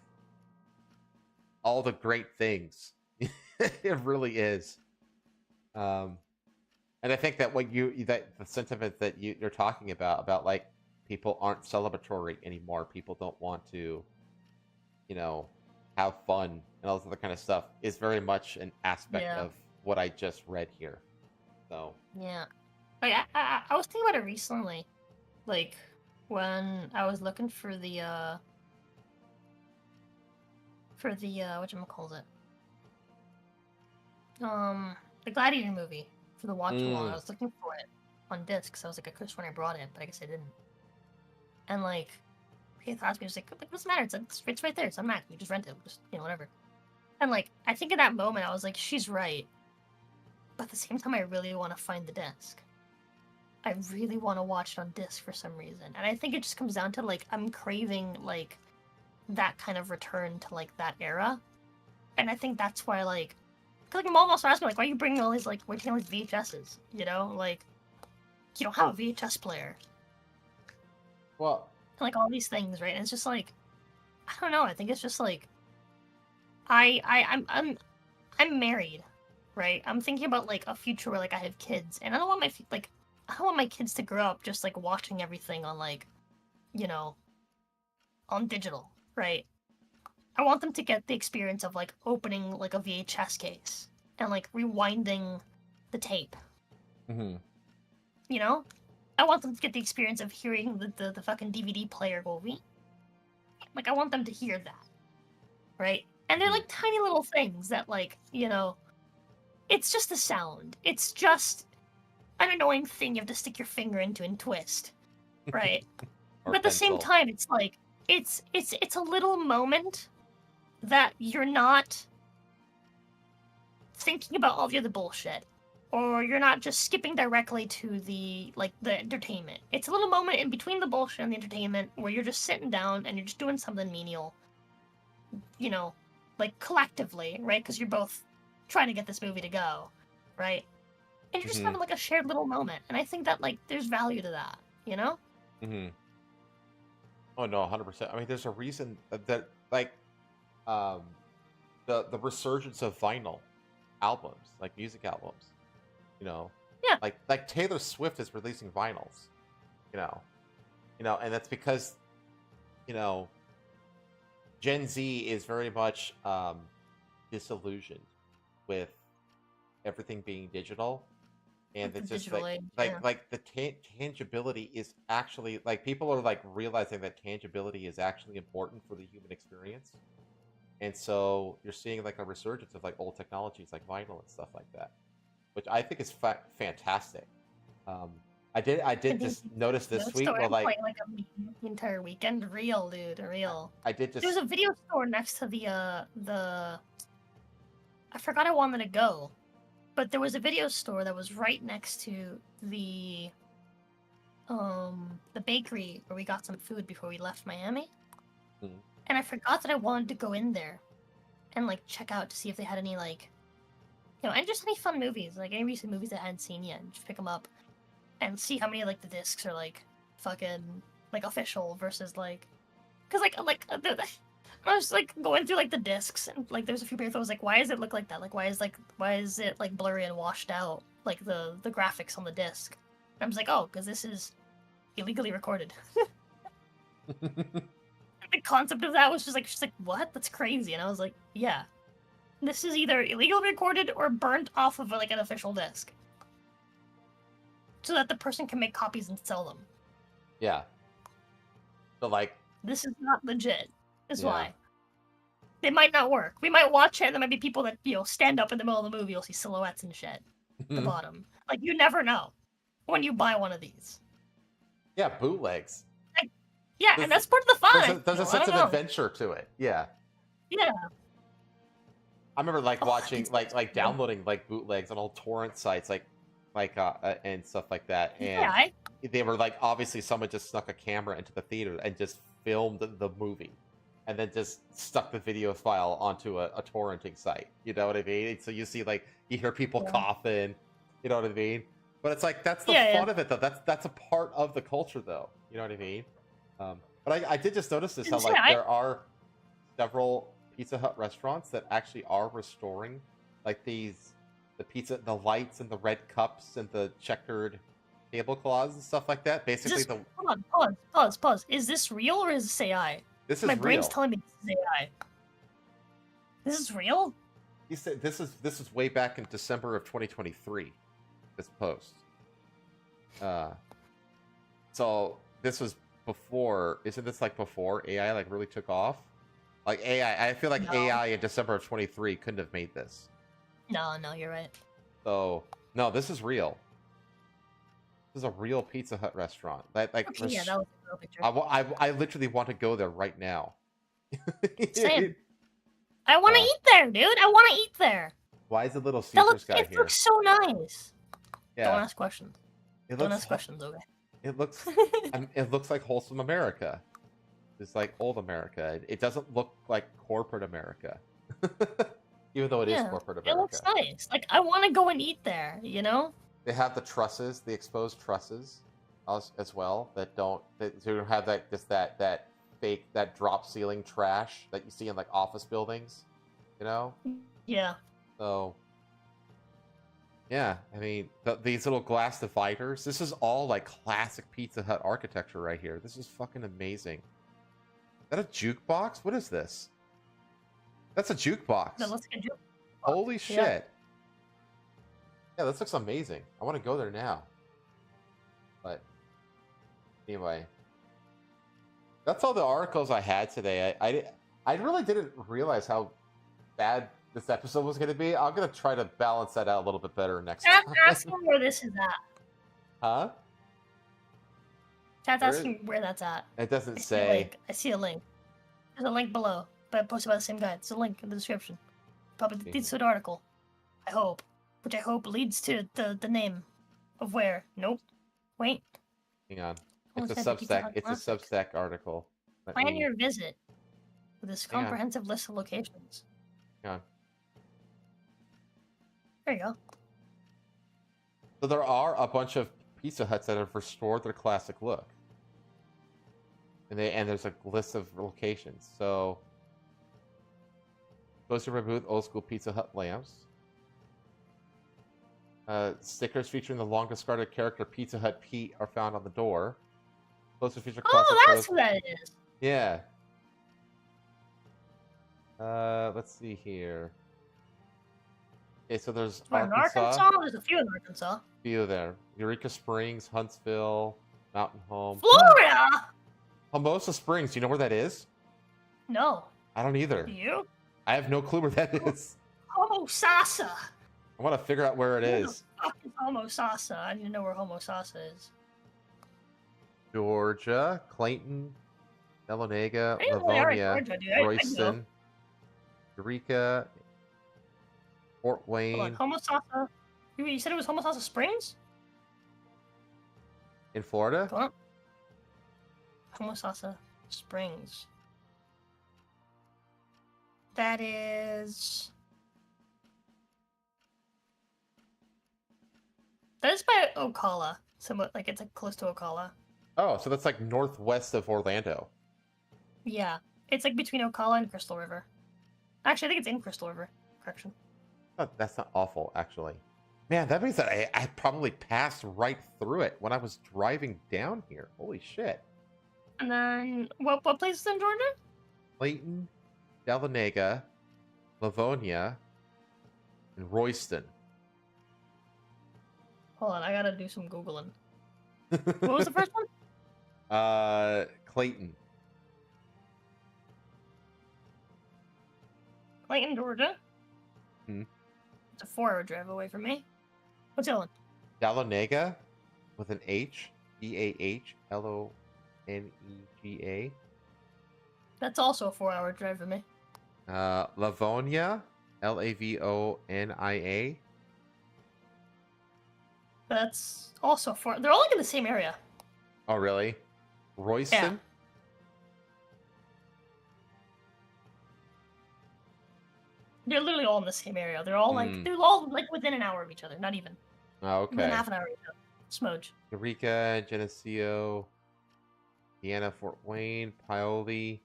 all the great things. It really is. And I think that the sentiment that you're talking about like people aren't celebratory anymore. People don't want to, you know, have fun and all this other kind of stuff is very much an aspect of what I just read here. So yeah, like I was thinking about it recently, like when I was looking for the whatchamacallit, the Gladiator movie for the watch along. I was looking for it on disc, so I was like, I could have sworn I brought it, but I guess I didn't. And like, he asked me, was like, what's the matter? It's right there. It's on Mac. You just rent it. Just, you know, whatever. And like, I think in that moment, I was like, she's right. But at the same time, I really want to find the disc. I really want to watch it on disc for some reason. And I think it just comes down to like, I'm craving like that kind of return to like that era. And I think that's why like, because like, mom also asked me like, why are you bringing all these like, why are you taking all these VHSs? You know, like, you don't have a VHS player. well, And, like all these things, right? And it's just like, I don't know. I think it's just like, I'm married, right? I'm thinking about like a future where like I have kids, and I don't want my kids to grow up just like watching everything on like, you know, on digital, right? I want them to get the experience of like opening like a VHS case and like rewinding the tape. mm-hmm. You know, I want them to get the experience of hearing the fucking DVD player go wee. Like I want them to hear that, right? And they're like tiny little things that like, you know, it's just a sound. It's just an annoying thing you have to stick your finger into and twist, right? But at the same time, it's like it's a little moment that you're not thinking about all the other bullshit, or you're not just skipping directly to the entertainment. It's a little moment in between the bullshit and the entertainment where you're just sitting down and you're just doing something menial, you know, like collectively, right? Because you're both trying to get this movie to go, right? And you're just having like a shared little moment, and I think that like there's value to that, you know? Mm-hmm. Oh no, 100%. I mean, there's a reason that like the resurgence of vinyl albums, like music albums, you know, like Taylor Swift is releasing vinyls, you know, and that's because, you know, Gen Z is very much disillusioned with everything being digital, and it's just like the tangibility is actually like people are like realizing that tangibility is actually important for the human experience, and so you're seeing like a resurgence of like old technologies like vinyl and stuff like that, which I think is fantastic. I did just notice this week where like the entire weekend, real dude, real. I did just there was a video store next to the I forgot I wanted to go, but there was a video store that was right next to the bakery where we got some food before we left Miami. And I forgot that I wanted to go in there and like check out to see if they had any like, you know, and just any fun movies, like any recent movies I hadn't seen yet, and just pick them up and see how many like the discs are like fucking like official versus like, cause like I was like going through like the discs, and like there's a few people that was like, why does it look like that? Like why is it like blurry and washed out, like the graphics on the disc? And I was like, oh, because this is illegally recorded. The concept of that was just like, what? That's crazy. And I was like, yeah, this is either illegally recorded or burnt off of like an official disc, so that the person can make copies and sell them. Yeah. But like, this is not legit. Is why. It might not work. We might watch it, and there might be people that, you know, stand up in the middle of the movie. You'll see silhouettes and shit at the bottom. Like, you never know when you buy one of these. Yeah, bootlegs. Yeah, and that's part of the fun. There's a sense of adventure to it. Yeah. Yeah. I remember like watching, like downloading like bootlegs on old torrent sites, like and stuff like that. And they were like, obviously someone just snuck a camera into the theater and just filmed the movie. and then just stuck the video file onto a torrenting site. You know what I mean? So you see, like, you hear people coughing. You know what I mean? But it's like that's the fun of it, though. That's a part of the culture, though. You know what I mean? But I did just notice this, how like there are several Pizza Hut restaurants that actually are restoring like the lights and the red cups and the checkered tablecloths and stuff like that. Basically, Hold on, pause. Is this real or is this AI? This is My real. brain's telling me this is AI. This is real? He said this is way back in December of 2023. This post. So this was before. Isn't this like before AI like really took off? Like AI, I feel like AI in December of 23 couldn't have made this. No, you're right. So no, this is real. This is a real Pizza Hut restaurant. That that was a real picture. I literally want to go there right now. Same. I want to eat there, dude. I want to eat there. Why is the Little Caesars guy here? It looks so nice. Yeah. Don't ask questions. Don't ask questions, okay? It looks it looks like wholesome America. It's like old America. It doesn't look like corporate America. Even though it is corporate America. It looks nice. Like, I want to go and eat there, you know? They have the trusses, the exposed trusses as well, that don't have that fake, that drop ceiling trash that you see in like office buildings, you know? Yeah. So yeah, I mean, these little glass dividers, this is all like classic Pizza Hut architecture right here. This is fucking amazing. Is that a jukebox? What is this? That's a jukebox. That looks like a jukebox. Holy shit. Yeah, this looks amazing. I want to go there now. But anyway, that's all the articles I had today. I really didn't realize how bad this episode was going to be. I'm going to try to balance that out a little bit better next time. Ask me where this is at. Huh? Chat's asking where that's at. It doesn't say. I see a link. There's a link below, but posted by the same guy. It's a link in the description. Probably leads to an article. I hope. Which I hope leads to the name of where. Nope. Wait. Hang on. It's a Substack. It's a Substack article. Plan your visit with this comprehensive list of locations. Hang on. There you go. So there are a bunch of Pizza Huts that have restored their classic look. And there's a list of locations. So those who remove old school Pizza Hut lamps. Stickers featuring the long discarded character Pizza Hut Pete are found on the door. Closer feature classic. Oh, that's who that is. Yeah. Let's see here. Okay, so there's Arkansas. There's a few in Arkansas. Few there. Eureka Springs, Huntsville, Mountain Home. Florida! Hermosa Springs. Do you know where that is? No. I don't either. Do you? I have no clue where that is. Homosassa. I want to figure out where it is. Where the fuck is Homosassa? I need to know where Homosassa is. Georgia, Clayton, Dahlonega, Livonia, Royston, Eureka, Fort Wayne. Hold on, Homosassa. You said it was Homosassa Springs? In Florida? Hold on. Homosassa Springs. That is by Ocala. Somewhat like it's like close to Ocala. Oh, so that's like northwest of Orlando. Yeah. It's like between Ocala and Crystal River. Actually, I think it's in Crystal River. Correction. Oh, that's not awful, actually. Man, that means that I probably passed right through it when I was driving down here. Holy shit. And then, what place is in Georgia? Clayton, Dahlonega, Livonia, and Royston. Hold on, I gotta do some Googling. What was the first one? Clayton. Clayton, Georgia? Hmm. It's a 4-hour drive away from me. What's the other one? Dahlonega with an H. Dahlonega. That's also a 4-hour drive for me. Livonia. Lavonia. That's also 4. They're all like in the same area. Oh, really? Royston? They're literally all in the same area. They're all like within an hour of each other. Not even. Oh, Within okay. half an hour of each other. Smudge. Eureka, Geneseo, Indiana, Fort Wayne, Paoli.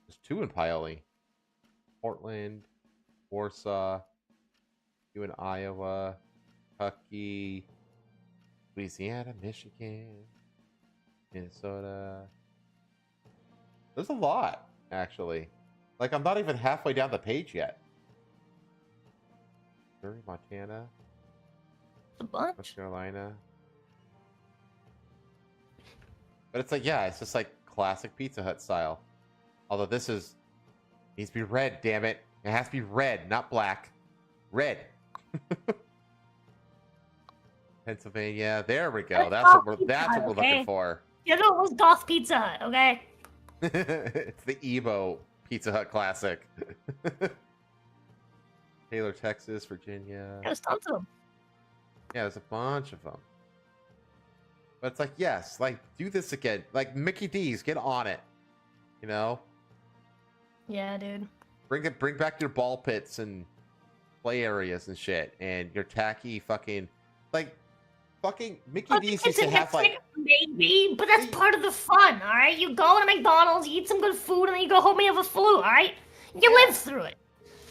There's 2 in Paoli. Portland, Warsaw, 2 in Iowa, Kentucky, Louisiana, Michigan, Minnesota. There's a lot, actually. Like, I'm not even halfway down the page yet. Missouri, Montana, A bunch. North Carolina. But it's like, yeah, it's just like classic Pizza Hut style. Although this needs to be red, damn it. It has to be red, not black. Red. Pennsylvania. There we go. That's what we're looking for. You know, it was Goth Pizza Hut, okay? It's the Ebo Pizza Hut classic. Taylor, Texas, Virginia. There's tons of them. Yeah, there's a bunch of them. But it's like, yes, like, do this again. Like, Mickey D's, get on it. You know? Yeah, dude. Bring back your ball pits and play areas and shit. And your tacky fucking Mickey D's used to have like maybe, but that's part of the fun, alright? You go to McDonald's, you eat some good food, and then you go home and you have a flu, alright? You live through it.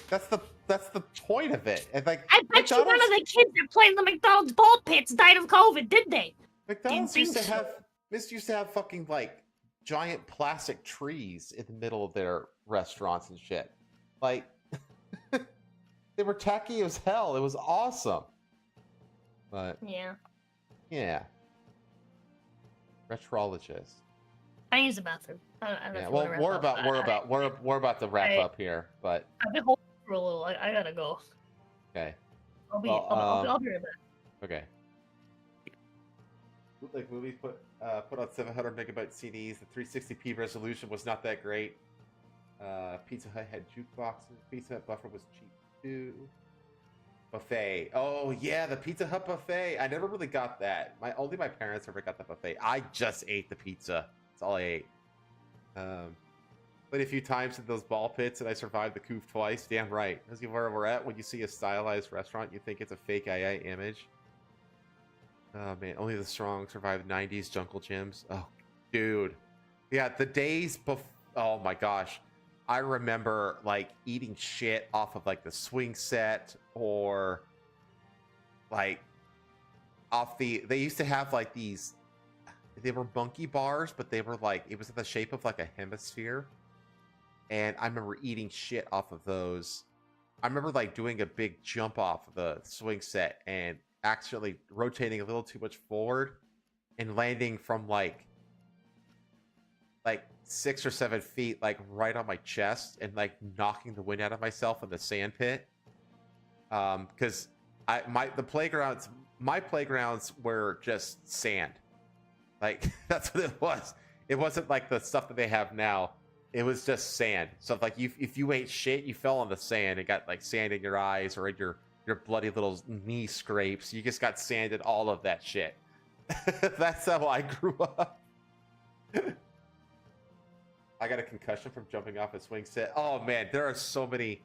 That's the point of it. And like, I bet you one of the kids that played in the McDonald's ball pits died of COVID, did they? McDonald's used to have fucking like giant plastic trees in the middle of their restaurants and shit. Like, they were tacky as hell. It was awesome. But yeah. Retrologist. I use the bathroom. We're about to wrap up here, but I've been holding for a little. I gotta go. Okay. I'll be right back. Okay. Bootleg movies put on 700 megabyte CDs. The 360p resolution was not that great. Pizza Hut had jukeboxes. Pizza Hut buffer was cheap too. Buffet. Oh yeah, the Pizza Hut buffet. I never really got that. Only my parents ever got the buffet. I just ate the pizza. That's all I ate. Played a few times in those ball pits, and I survived the coup twice. Damn right. As you where we're at, when you see a stylized restaurant, you think it's a fake AI image. Oh man, only the strong survive 90s jungle gyms. Oh, dude. Yeah, the days before. Oh my gosh. I remember like eating shit off of like the swing set or like off they used to have like these, they were monkey bars, but they were like, it was in the shape of like a hemisphere. And I remember eating shit off of those. I remember like doing a big jump off of the swing set and actually rotating a little too much forward and landing from like 6 or 7 feet, like right on my chest, and like knocking the wind out of myself in the sand pit. Because my playgrounds were just sand. Like that's what it was. It wasn't like the stuff that they have now. It was just sand. So like if you ate shit, you fell on the sand and got like sand in your eyes or in your bloody little knee scrapes. You just got sand in all of that shit. That's how I grew up. I got a concussion from jumping off a swing set. Oh man, there are so many.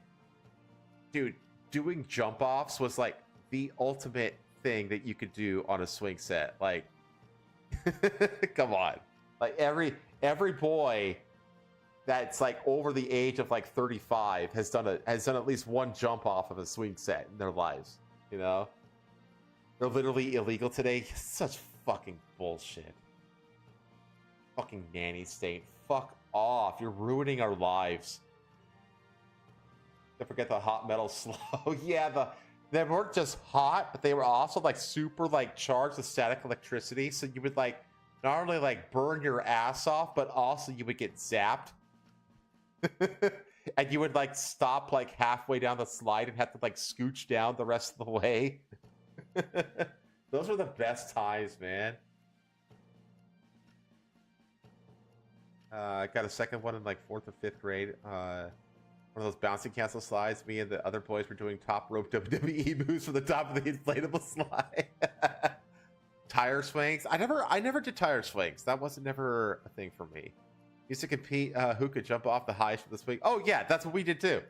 Dude, doing jump offs was like the ultimate thing that you could do on a swing set. Like, come on. Like every boy that's like over the age of like 35 has done at least one jump off of a swing set in their lives. You know? They're literally illegal today. Such fucking bullshit. Fucking nanny state. Fuck off. You're ruining our lives. Don't forget the hot metal slow. Yeah, they weren't just hot, but they were also like super like charged with static electricity. So you would like not only like burn your ass off, but also you would get zapped. And you would like stop like halfway down the slide and have to like scooch down the rest of the way. Those were the best times, man. I got a second one in like 4th or 5th grade. One of those bouncy castle slides. Me and the other boys were doing top rope WWE moves from the top of the inflatable slide. Tire swings. I never did tire swings. That wasn't never a thing for me. Used to compete who could jump off the highest from the swing. Oh yeah, that's what we did too.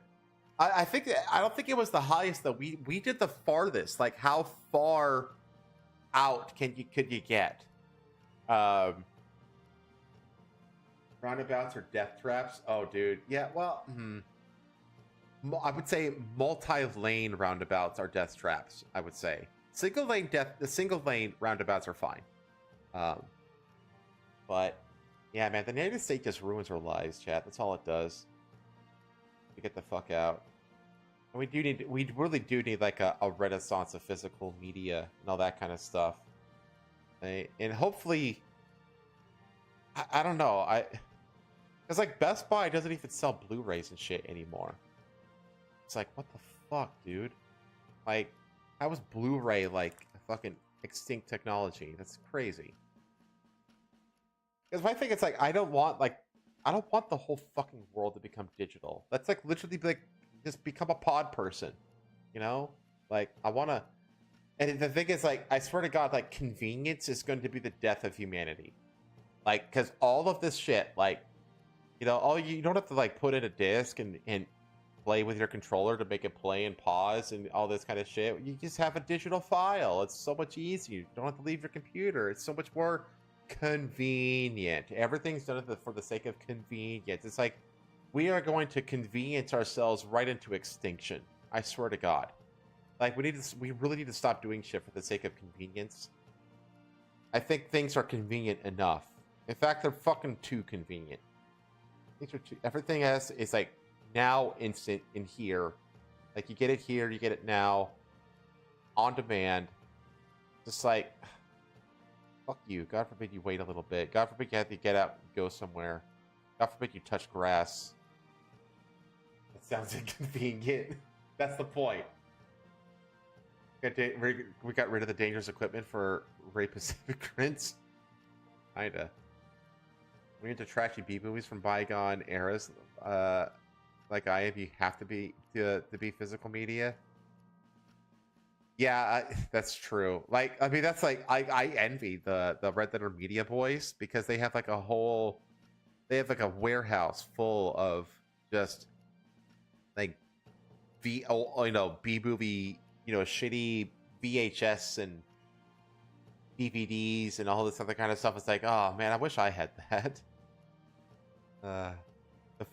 I don't think it was the highest though. We did the farthest. Like, how far out could you get? Roundabouts or death traps? Oh, dude. Yeah. Well, I would say multi-lane roundabouts are death traps. I would say the single lane roundabouts are fine. But yeah, man, the United States just ruins our lives, chat. That's all it does. To get the fuck out. And we really do need like a renaissance of physical media and all that kind of stuff. And hopefully, I don't know, because like Best Buy doesn't even sell Blu-rays and shit anymore. It's like, what the fuck, dude? Like, how was Blu-ray like a fucking extinct technology? That's crazy. Because my thing is like, I don't want the whole fucking world to become digital. That's like literally like just become a pod person, you know? Like, I want to. And the thing is, like, I swear to God, like, convenience is going to be the death of humanity. Like, because all of this shit, like, you know, you don't have to like put in a disc and play with your controller to make it play and pause and all this kind of shit. You just have a digital file. It's so much easier. You don't have to leave your computer. It's so much more convenient. Everything's done for the sake of convenience. It's like we are going to convenience ourselves right into extinction. I swear to God. Like, we really need to stop doing shit for the sake of convenience. I think things are convenient enough. In fact, they're fucking too convenient. Everything else is like now instant in here. Like, you get it here, you get it now, on demand. Just like, fuck you. God forbid you wait a little bit. God forbid you have to get out and go somewhere. God forbid you touch grass. That sounds inconvenient. That's the point. We got rid of the dangerous equipment for Ray Pacific Grinch. Kinda. We into trashy B movies from bygone eras. Like I am, you have to be to be physical media. Yeah, that's true. Like, I mean, that's like I envy the Red Letter Media boys because they have like a warehouse full of just like B movie, shitty VHS and DVDs and all this other kind of stuff. It's like, oh man, I wish I had that. The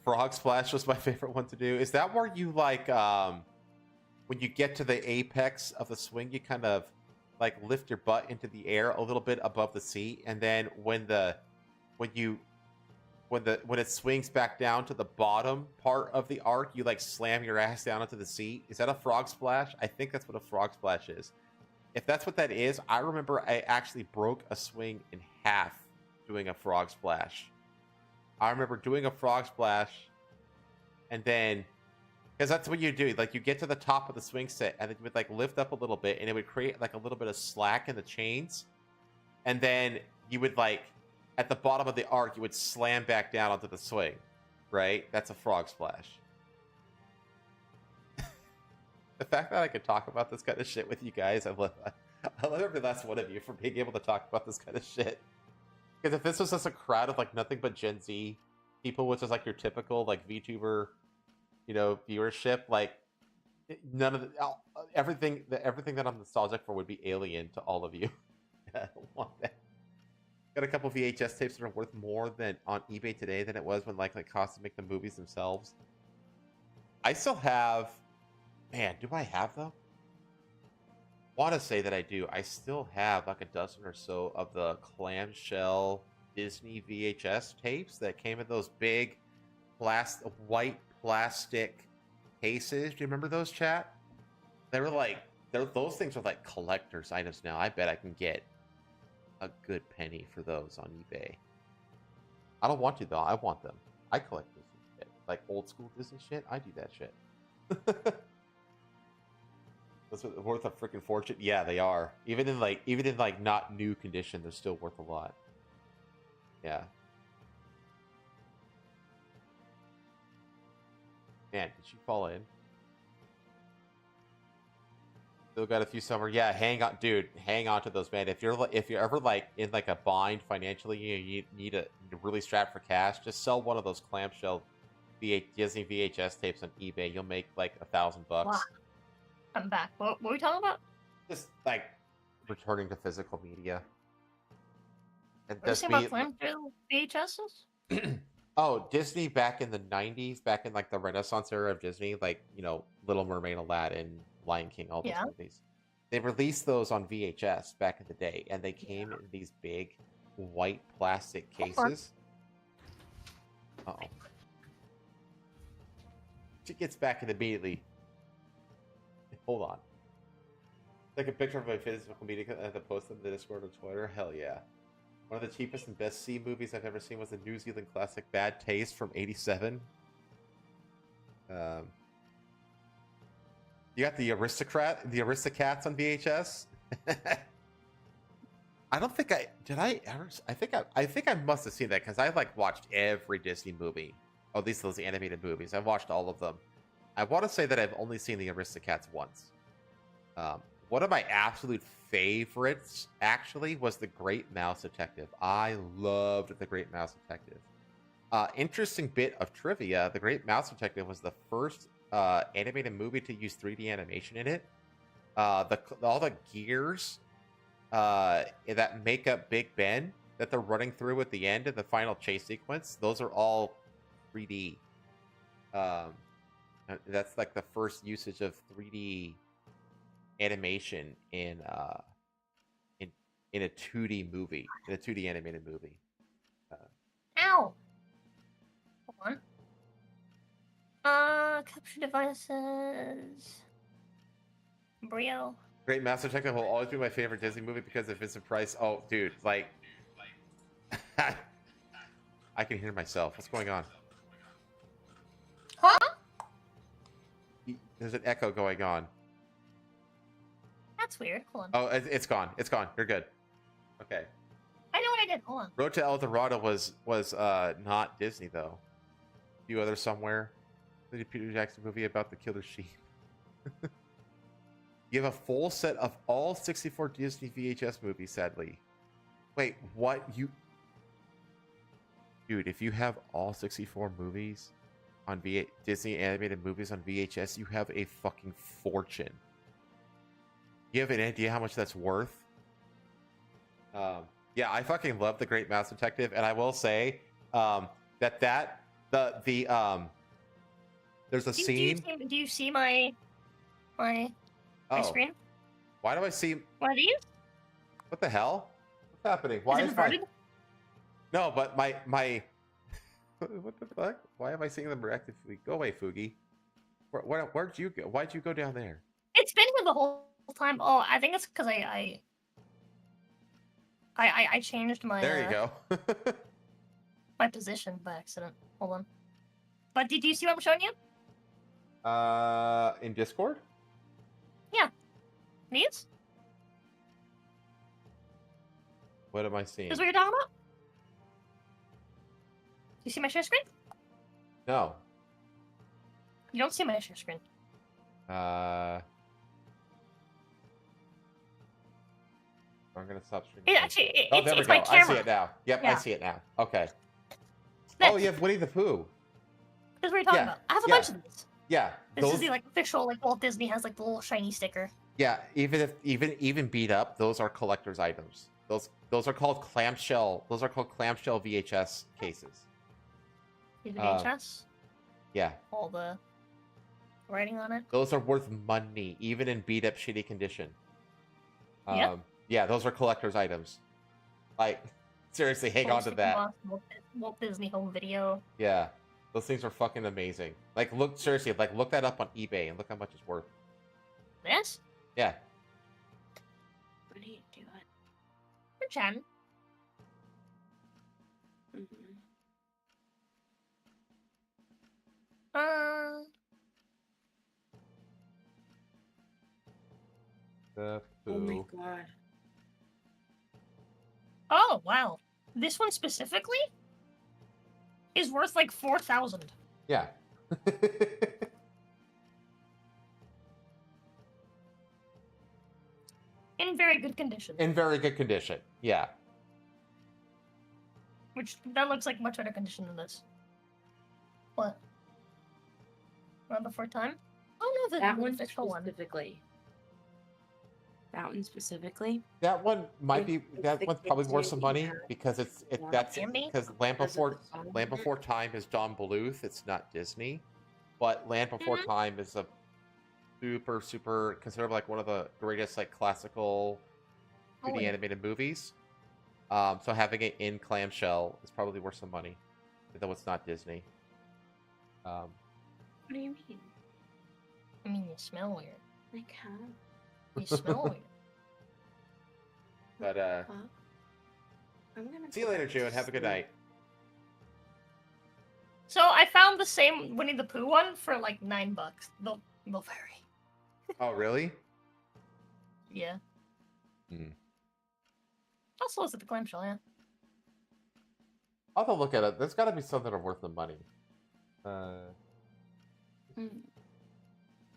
frog splash was my favorite one to do. Is that where you like when you get to the apex of the swing, you kind of like lift your butt into the air a little bit above the seat, and then when it swings back down to the bottom part of the arc, you like slam your ass down into the seat? Is that a frog splash? I think that's what a frog splash is. If that's what that is, I remember I actually broke a swing in half doing a frog splash. I remember doing a frog splash, and then, because that's what you do, like you get to the top of the swing set, and then you would like lift up a little bit, and it would create like a little bit of slack in the chains, and then you would like, at the bottom of the arc, you would slam back down onto the swing, right? That's a frog splash. The fact that I could talk about this kind of shit with you guys, I love every last one of you for being able to talk about this kind of shit. Because if this was just a crowd of like nothing but Gen Z people, which is like your typical like VTuber, viewership, like none of everything that I'm nostalgic for would be alien to all of you. I don't want that. Got a couple VHS tapes that are worth more than on eBay today than it was when like cost to make the movies themselves. I still have, man, do I have them? Want to say that I do. I still have like a dozen or so of the clamshell Disney VHS tapes that came in those big white plastic cases. Do you remember those, chat? They were like, those things are like collector's items now. I bet I can get a good penny for those on eBay. I don't want to though. I want them. I collect Disney shit, like old school Disney shit. I do that shit. That's worth a freaking fortune. Yeah, they are. Even in like not new condition, they're still worth a lot. Yeah. Man, did she fall in? Still got a few summer. Yeah, hang on, dude. Hang on to those, man. If you're ever like in like a bind financially, you need to really strap for cash. Just sell one of those clamshell Disney VHS tapes on eBay, you'll make like $1,000 bucks. Wow. I'm back. What were we talking about? Just like returning to physical media. And What were you saying about flamethrower VHSs? Oh, Disney back in the 90s, back in like the Renaissance era of Disney, like, you know, Little Mermaid, Aladdin, Lion King, all those movies. They released those on VHS back in the day, and they came in these big white plastic cases. Uh-oh. She gets back in immediately. Hold on. Take a picture of my physical media and then post them in the Discord or Twitter. Hell yeah. One of the cheapest and best C movies I've ever seen was the New Zealand classic Bad Taste from '87. You got the Aristocats on VHS. I don't think I did. I think I must have seen that because I like watched every Disney movie. Oh, at least those animated movies. I've watched all of them. I want to say that I've only seen the Aristocats once. One of my absolute favorites, actually, was The Great Mouse Detective. I loved The Great Mouse Detective. Interesting bit of trivia, The Great Mouse Detective was the first animated movie to use 3D animation in it. All the gears that make up Big Ben that they're running through at the end in the final chase sequence, those are all 3D. That's like the first usage of 3D animation in a 2D movie, in a 2D animated movie. Ow! Hold on. Capture devices. Brio. Great Mouse Detective will always be my favorite Disney movie because of Vincent Price. Oh, dude, like, I can hear myself. What's going on? Huh? There's an echo going on. That's weird. Hold on. Oh, it's gone. It's gone. You're good. Okay. I know what I did. Hold on. Road to El Dorado was not Disney though. A few others somewhere. The Peter Jackson movie about the killer sheep. You have a full set of all 64 Disney VHS movies, sadly. Wait, what? Dude, if you have all 64 movies on Disney animated movies on VHS, you have a fucking fortune. You have an idea how much that's worth? Yeah, I fucking love The Great Mouse Detective, and I will say there's a scene. Do you see my screen? Why do I see? One of these? What the hell? What's happening? Why is it inverted? No, but my what the fuck? Why am I seeing them reactively? Go away, Fugi. Where'd you go? Why'd you go down there? It's been here the whole time. Oh, I think it's because I changed my. There you go. My position by accident. Hold on. But did you see what I'm showing you? In Discord? Yeah. These? What am I seeing? Is what you're talking about? Do you see my share screen? No. You don't see my share screen. I'm gonna stop streaming. There we go. I see it now. Yep, yeah. I see it now. Okay. Next. Oh, you have Winnie the Pooh. That's what you're talking about. I have a bunch of these. Yeah. This is the official Walt Disney has the little shiny sticker. Yeah, even beat up, those are collector's items. Those are called clamshell. Those are called clamshell VHS cases. The VHS. Yeah. All the writing on it. Those are worth money, even in beat up, shitty condition. Yep. Yeah, those are collector's items. Like, seriously, hang on to that. Walt Disney Home Video. Yeah, those things are fucking amazing. Like, look that up on eBay and look how much it's worth. This? Yeah. What are you doing? We're chatting. The Oh my Pooh. god. Oh wow! This one specifically is worth like 4,000. Yeah. In very good condition. In very good condition. Yeah. Which that looks like much better condition than this. What? Land Before Time. I don't know if That it's one the official one. specifically. That one specifically. That one might be. If That the one's probably kids worth do, some money yeah. because Yeah. that's Can be. because Land Because of Before the song. Land Before Time is Don Bluth. It's not Disney, but Land Before Mhm. Time is a super considered like one of the greatest like classical 2D Oh, yeah. animated movies. So having it in clamshell is probably worth some money, even though it's not Disney. What do you mean? I mean, you smell weird. Like how? You smell weird. But Fuck. I'm gonna see you go later, back to June. Have a good sleep. night. So I found the same Winnie the Pooh one for like $9. They'll vary. Oh, really? Yeah. Hmm. Also, is it the clamshell? Yeah. I'll have to look at it. There's got to be some that are worth the money. Hmm.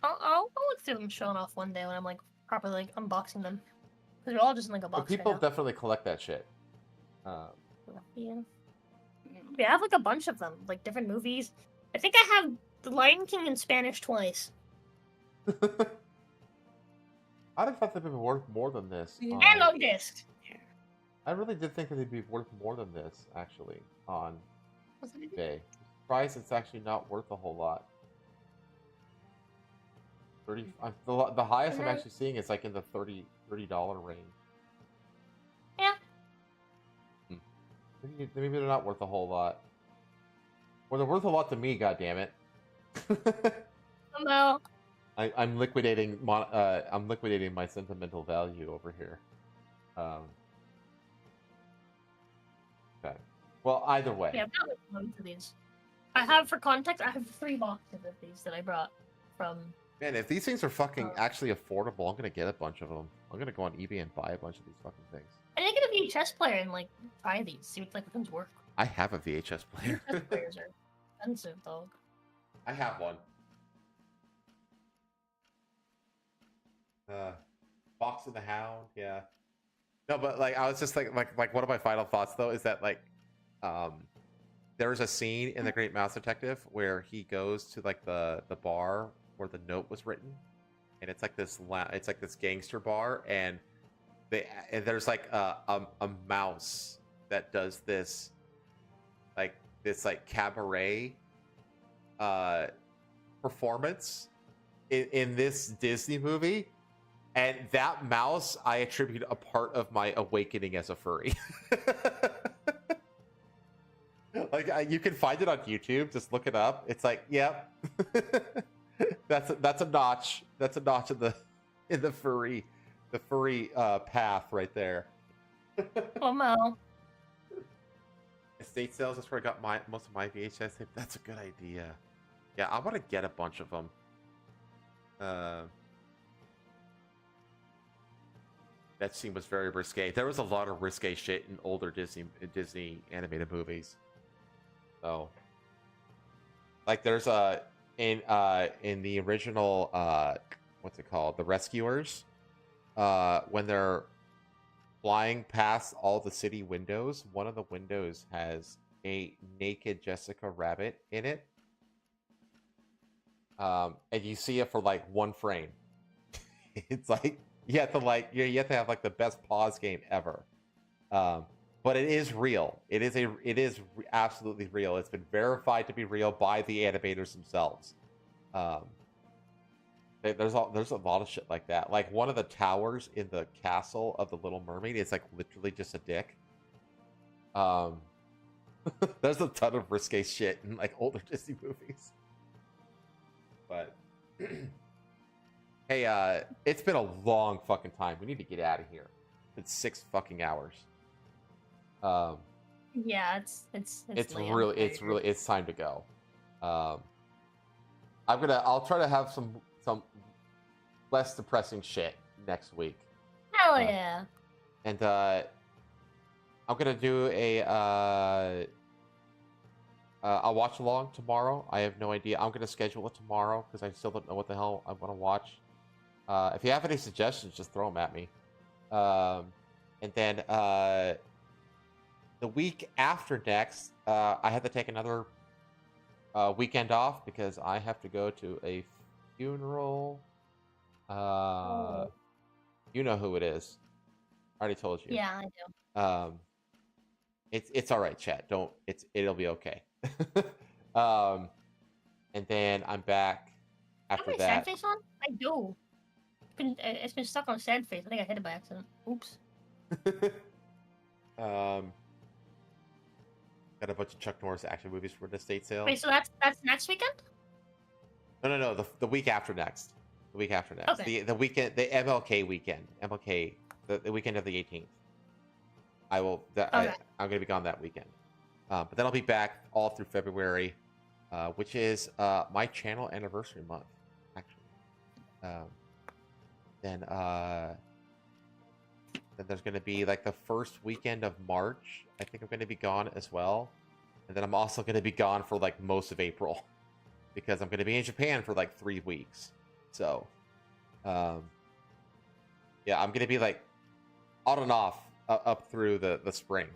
I'll look through them showing off one day when I'm like properly like unboxing them. Because they're all just in like a But box. people right now. definitely collect that shit. Yeah. Yeah, I have like a bunch of them, like different movies. I think I have The Lion King in Spanish twice. I'd have thought they'd be worth more than this. Yeah. And on disc. I really did think that they'd be worth more than this, actually, on Was it- eBay. Surprised it's actually not worth a whole lot. 30. The highest I'm Mhm. actually seeing is like in the $30 range. Yeah. Maybe they're not worth a whole lot. Well, they're worth a lot to me. Goddammit. Well, I'm liquidating. I'm liquidating my sentimental value over here. Okay. Well, either way. yeah, I've got like loads of these. I have, for context, I have 3 boxes of these that I brought from. Man, if these things are fucking Oh. actually affordable, I'm gonna get a bunch of them. I'm gonna go on eBay and buy a bunch of these fucking things. I need to get a VHS player and like try these, see what like things work. I have a VHS player. VHS players are expensive, dog. I have one. Fox and the Hound, yeah. No, but like I was just like one of my final thoughts though is that like there was a scene in The Great Mouse Detective where he goes to like the bar where the note was written, and it's like this gangster bar, and there's like a mouse that does this cabaret performance in this Disney movie, and that mouse I attribute a part of my awakening as a furry. Like you can find it on YouTube. Just look it up. It's like, yep, that's a notch. That's a notch in the furry path right there. Oh no. Estate sales. That's where I got most of my VHS tape. That's a good idea. Yeah, I want to get a bunch of them. That scene was very risque. There was a lot of risque shit in older Disney animated movies. So, like, there's in the original what's it called? The Rescuers. When they're flying past all the city windows, one of the windows has a naked Jessica Rabbit in it. And you see it for like one frame. It's like you have to have like the best pause game ever. But it is real. It is absolutely real. It's been verified to be real by the animators themselves. There's a lot of shit like that. Like one of the towers in the castle of the Little Mermaid is like literally just a dick. There's a ton of risque shit in like older Disney movies. But hey, it's been a long fucking time. We need to get out of here. It's 6 fucking hours. Yeah, it's time to go. I'll try to have some less depressing shit next week. Hell yeah. And I'm gonna do a watch along tomorrow. I have no idea. I'm gonna schedule it tomorrow because I still don't know what the hell I want to watch. If you have any suggestions, just throw them at me. And then the week after next, I have to take another weekend off because I have to go to a funeral. You know who it is. I already told you. Yeah, I do. It's all right, chat. It'll be okay. And then I'm back after Have I that. sad face on? I do. It's been stuck on sad face. I think I hit it by accident. Oops. Got a bunch of Chuck Norris action movies for the estate sale. Wait, so that's next weekend? No. The week after next. The week after next. Okay. The weekend. The MLK weekend. MLK. The weekend of the 18th. I'm gonna be gone that weekend. But then I'll be back all through February, which is my channel anniversary month, actually. Then there's gonna be like the first weekend of March. I think I'm gonna be gone as well, and then I'm also gonna be gone for like most of April because I'm gonna be in Japan for like 3 weeks. So, yeah, I'm gonna be like on and off up through the spring.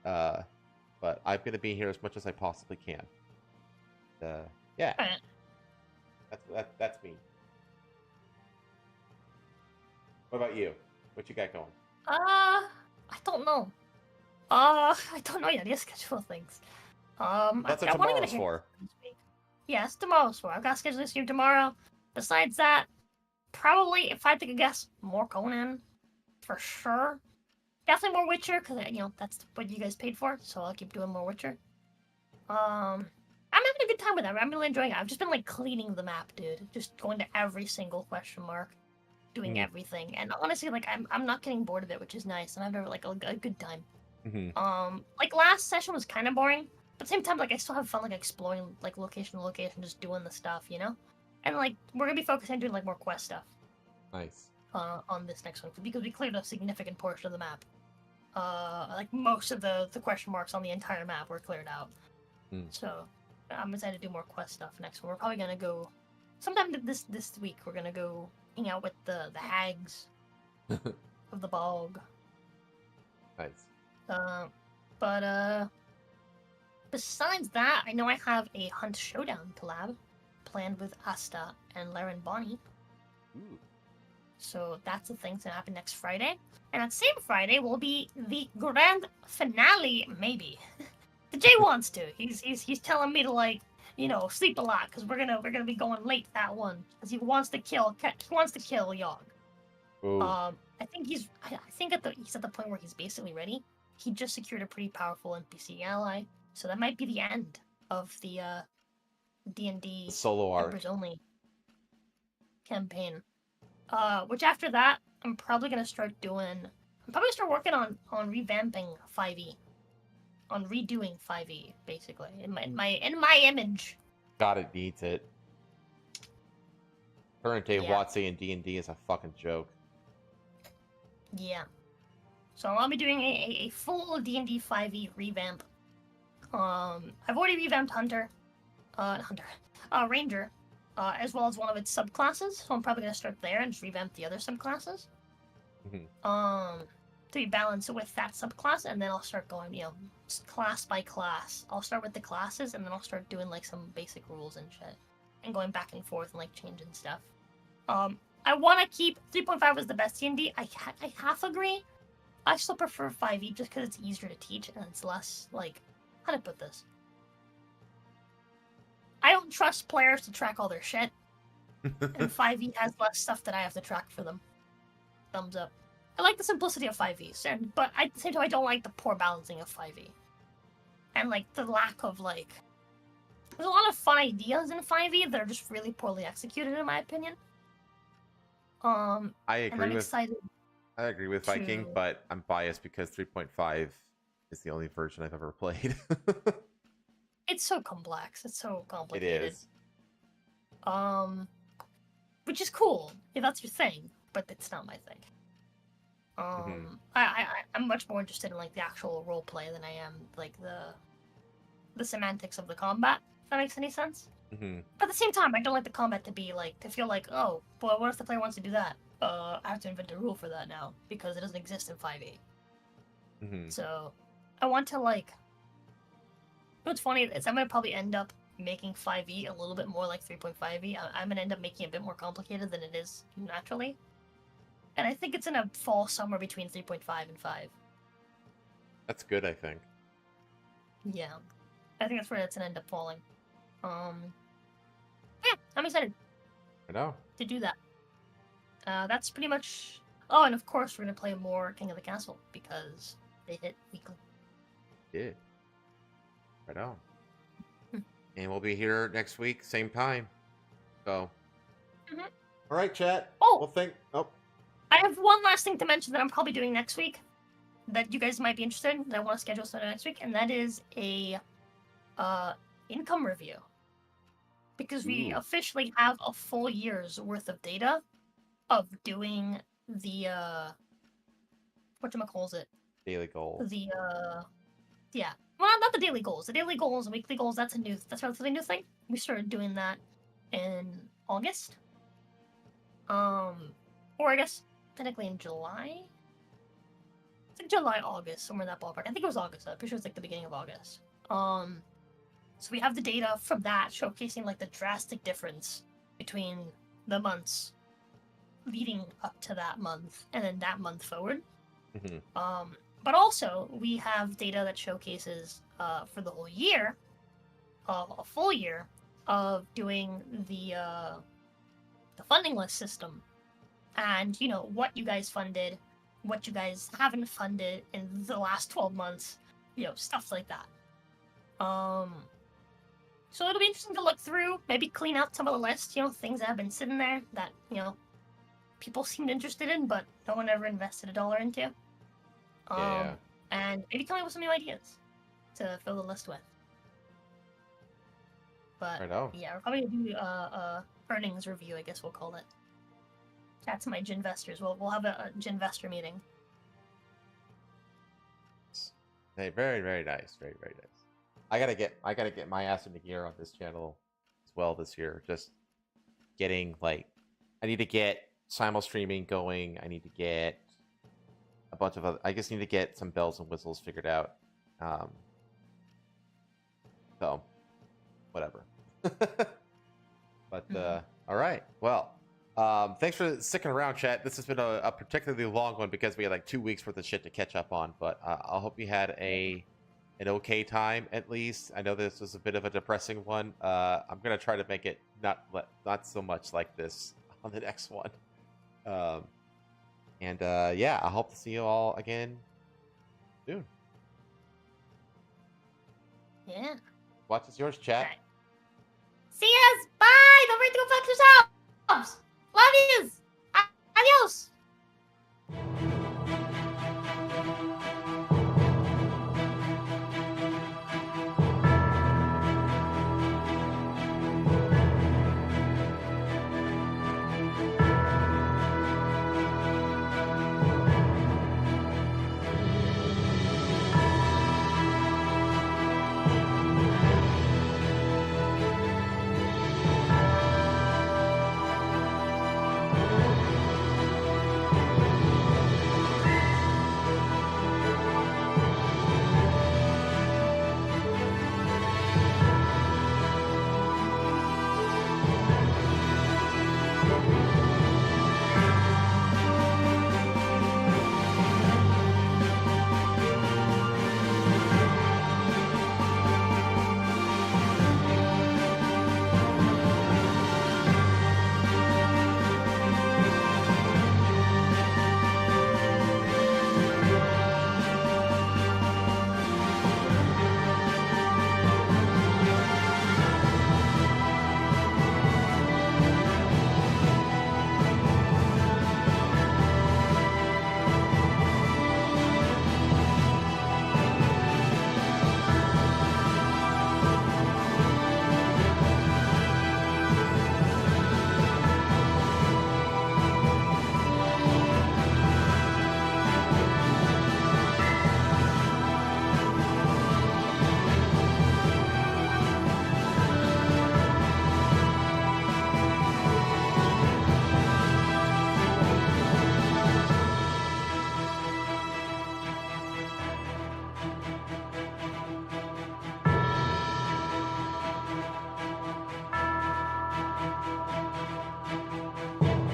But I'm gonna be here as much as I possibly can. Yeah, Alright. that's me. What about you? What you got going? I don't know. I don't know yet. I schedule things. That's what I wanna tomorrow's get a for. haircut this week. Yes, tomorrow's for. I've got scheduled this stream tomorrow. Besides that, probably if I had to guess, more Conan, for sure. Definitely more Witcher, because that's what you guys paid for. So I'll keep doing more Witcher. I'm having a good time with that. I'm really enjoying it. I've just been like cleaning the map, dude. Just going to every single question mark, doing everything. And honestly, like I'm not getting bored of it, which is nice. And I'm having like a good time. Like last session was kind of boring, but at the same time, like I still have fun like exploring like location to location, just doing the stuff, And like we're gonna be focusing on doing like more quest stuff. Nice. On this next one because we cleared a significant portion of the map. Like most of the question marks on the entire map were cleared out. So I'm excited to do more quest stuff next one. We're probably gonna go sometime this week. We're gonna go hang out with the hags of the bog. Nice. But besides that, I know I have a Hunt Showdown collab planned with Asta and Laren Bonnie. Ooh. So that's the thing's gonna happen next Friday. And that same Friday will be the grand finale, maybe. The Jay wants to. He's telling me to like, sleep a lot because we're gonna be going late that one because he wants to kill Yogg. Ooh. I think he's at the point where he's basically ready. He just secured a pretty powerful NPC ally, so that might be the end of the D&D Solo arc. members only campaign. Which after that, I'm probably gonna start working on revamping 5e, on redoing 5e basically in my image. God, it needs it. Current day Yeah. WotC and D&D is a fucking joke. Yeah. So I'll be doing a full D&D 5e revamp. I've already revamped Ranger, as well as one of its subclasses. So I'm probably gonna start there and just revamp the other subclasses. To be balanced with that subclass, and then I'll start going, class by class. I'll start with the classes, and then I'll start doing like some basic rules and shit, and going back and forth and like changing stuff. I want to keep 3.5 as the best D&D. I half agree. I still prefer 5e just because it's easier to teach and it's less like, how to put this? I don't trust players to track all their shit, and 5e has less stuff that I have to track for them. Thumbs up. I like the simplicity of 5e, but at the same time, I don't like the poor balancing of 5e. And, like, the lack of, like... There's a lot of fun ideas in 5e that are just really poorly executed, in my opinion. I agree with excited Viking, to- but I'm biased because 3.5 is the only version I've ever played. It's so complex. It's so It complicated. is. Which is cool, if that's your thing, but it's not my thing. I'm much more interested in like the actual role play than I am like the semantics of the combat. If that makes any sense. But at the same time, I don't like the combat to feel like, oh, boy, what if the player wants to do that? I have to invent a rule for that now because it doesn't exist in 5e. So I want to like. What's funny is I'm gonna probably end up making 5e a little bit more like 3.5e. I'm gonna end up making it a bit more complicated than it is naturally. And I think it's gonna fall somewhere between 3.5 and 5. That's good, I think. Yeah. I think that's where it's gonna end up falling. Yeah, I'm excited I know. to do that. That's pretty much... Oh, and of course we're gonna play more King of the Castle, because they hit weekly. Yeah. Right on. And we'll be here next week, same time. So. Mhm. All right, chat. Oh! We'll think. Oh. I have one last thing to mention that I'm probably doing next week that you guys might be interested in, that I want to schedule something next week, and that is a income review. Because we officially have a full year's worth of data of doing the whatchamacallit? Daily goal. The yeah. Well, not the daily goals. The daily goals and weekly goals, that's a relatively new thing. We started doing that in August. Or I guess technically in July. It's like July, August, somewhere in that ballpark. I think it was August. I'm pretty sure it's like the beginning of August. So we have the data from that showcasing like the drastic difference between the months leading up to that month and then that month forward. Mm-hmm. But also we have data that showcases for the whole year, a full year of doing the funding list system, and you know what you guys funded, what you guys haven't funded in the last 12 months, you know, stuff like that. So it'll be interesting to look through, maybe clean out some of the lists, you know, things that have been sitting there that, you know, people seemed interested in, but no one ever invested $1 into. Yeah. And maybe come up with some new ideas to fill the list with. But Right on. yeah, we're probably gonna do a earnings review, I guess we'll call it. That's my Ginvestors. We'll have a Ginvestor meeting. Hey, very, very nice. Very, very nice. I gotta get my ass into gear on this channel as well this year. Just getting I need to get simul streaming going. I need to get a bunch of other. I just need to get some bells and whistles figured out. So, whatever. But all right. Well, thanks for sticking around, chat. This has been a particularly long one because we had like 2 weeks worth of shit to catch up on. But I hope you had an okay time at least. I know this was a bit of a depressing one. I'm gonna try to make it not so much like this on the next one. Yeah, I hope to see you all again soon. Yeah. Watch is yours, chat. Right. See yous! Bye! Don't forget to go fuck yourselves! Love yous! Adios!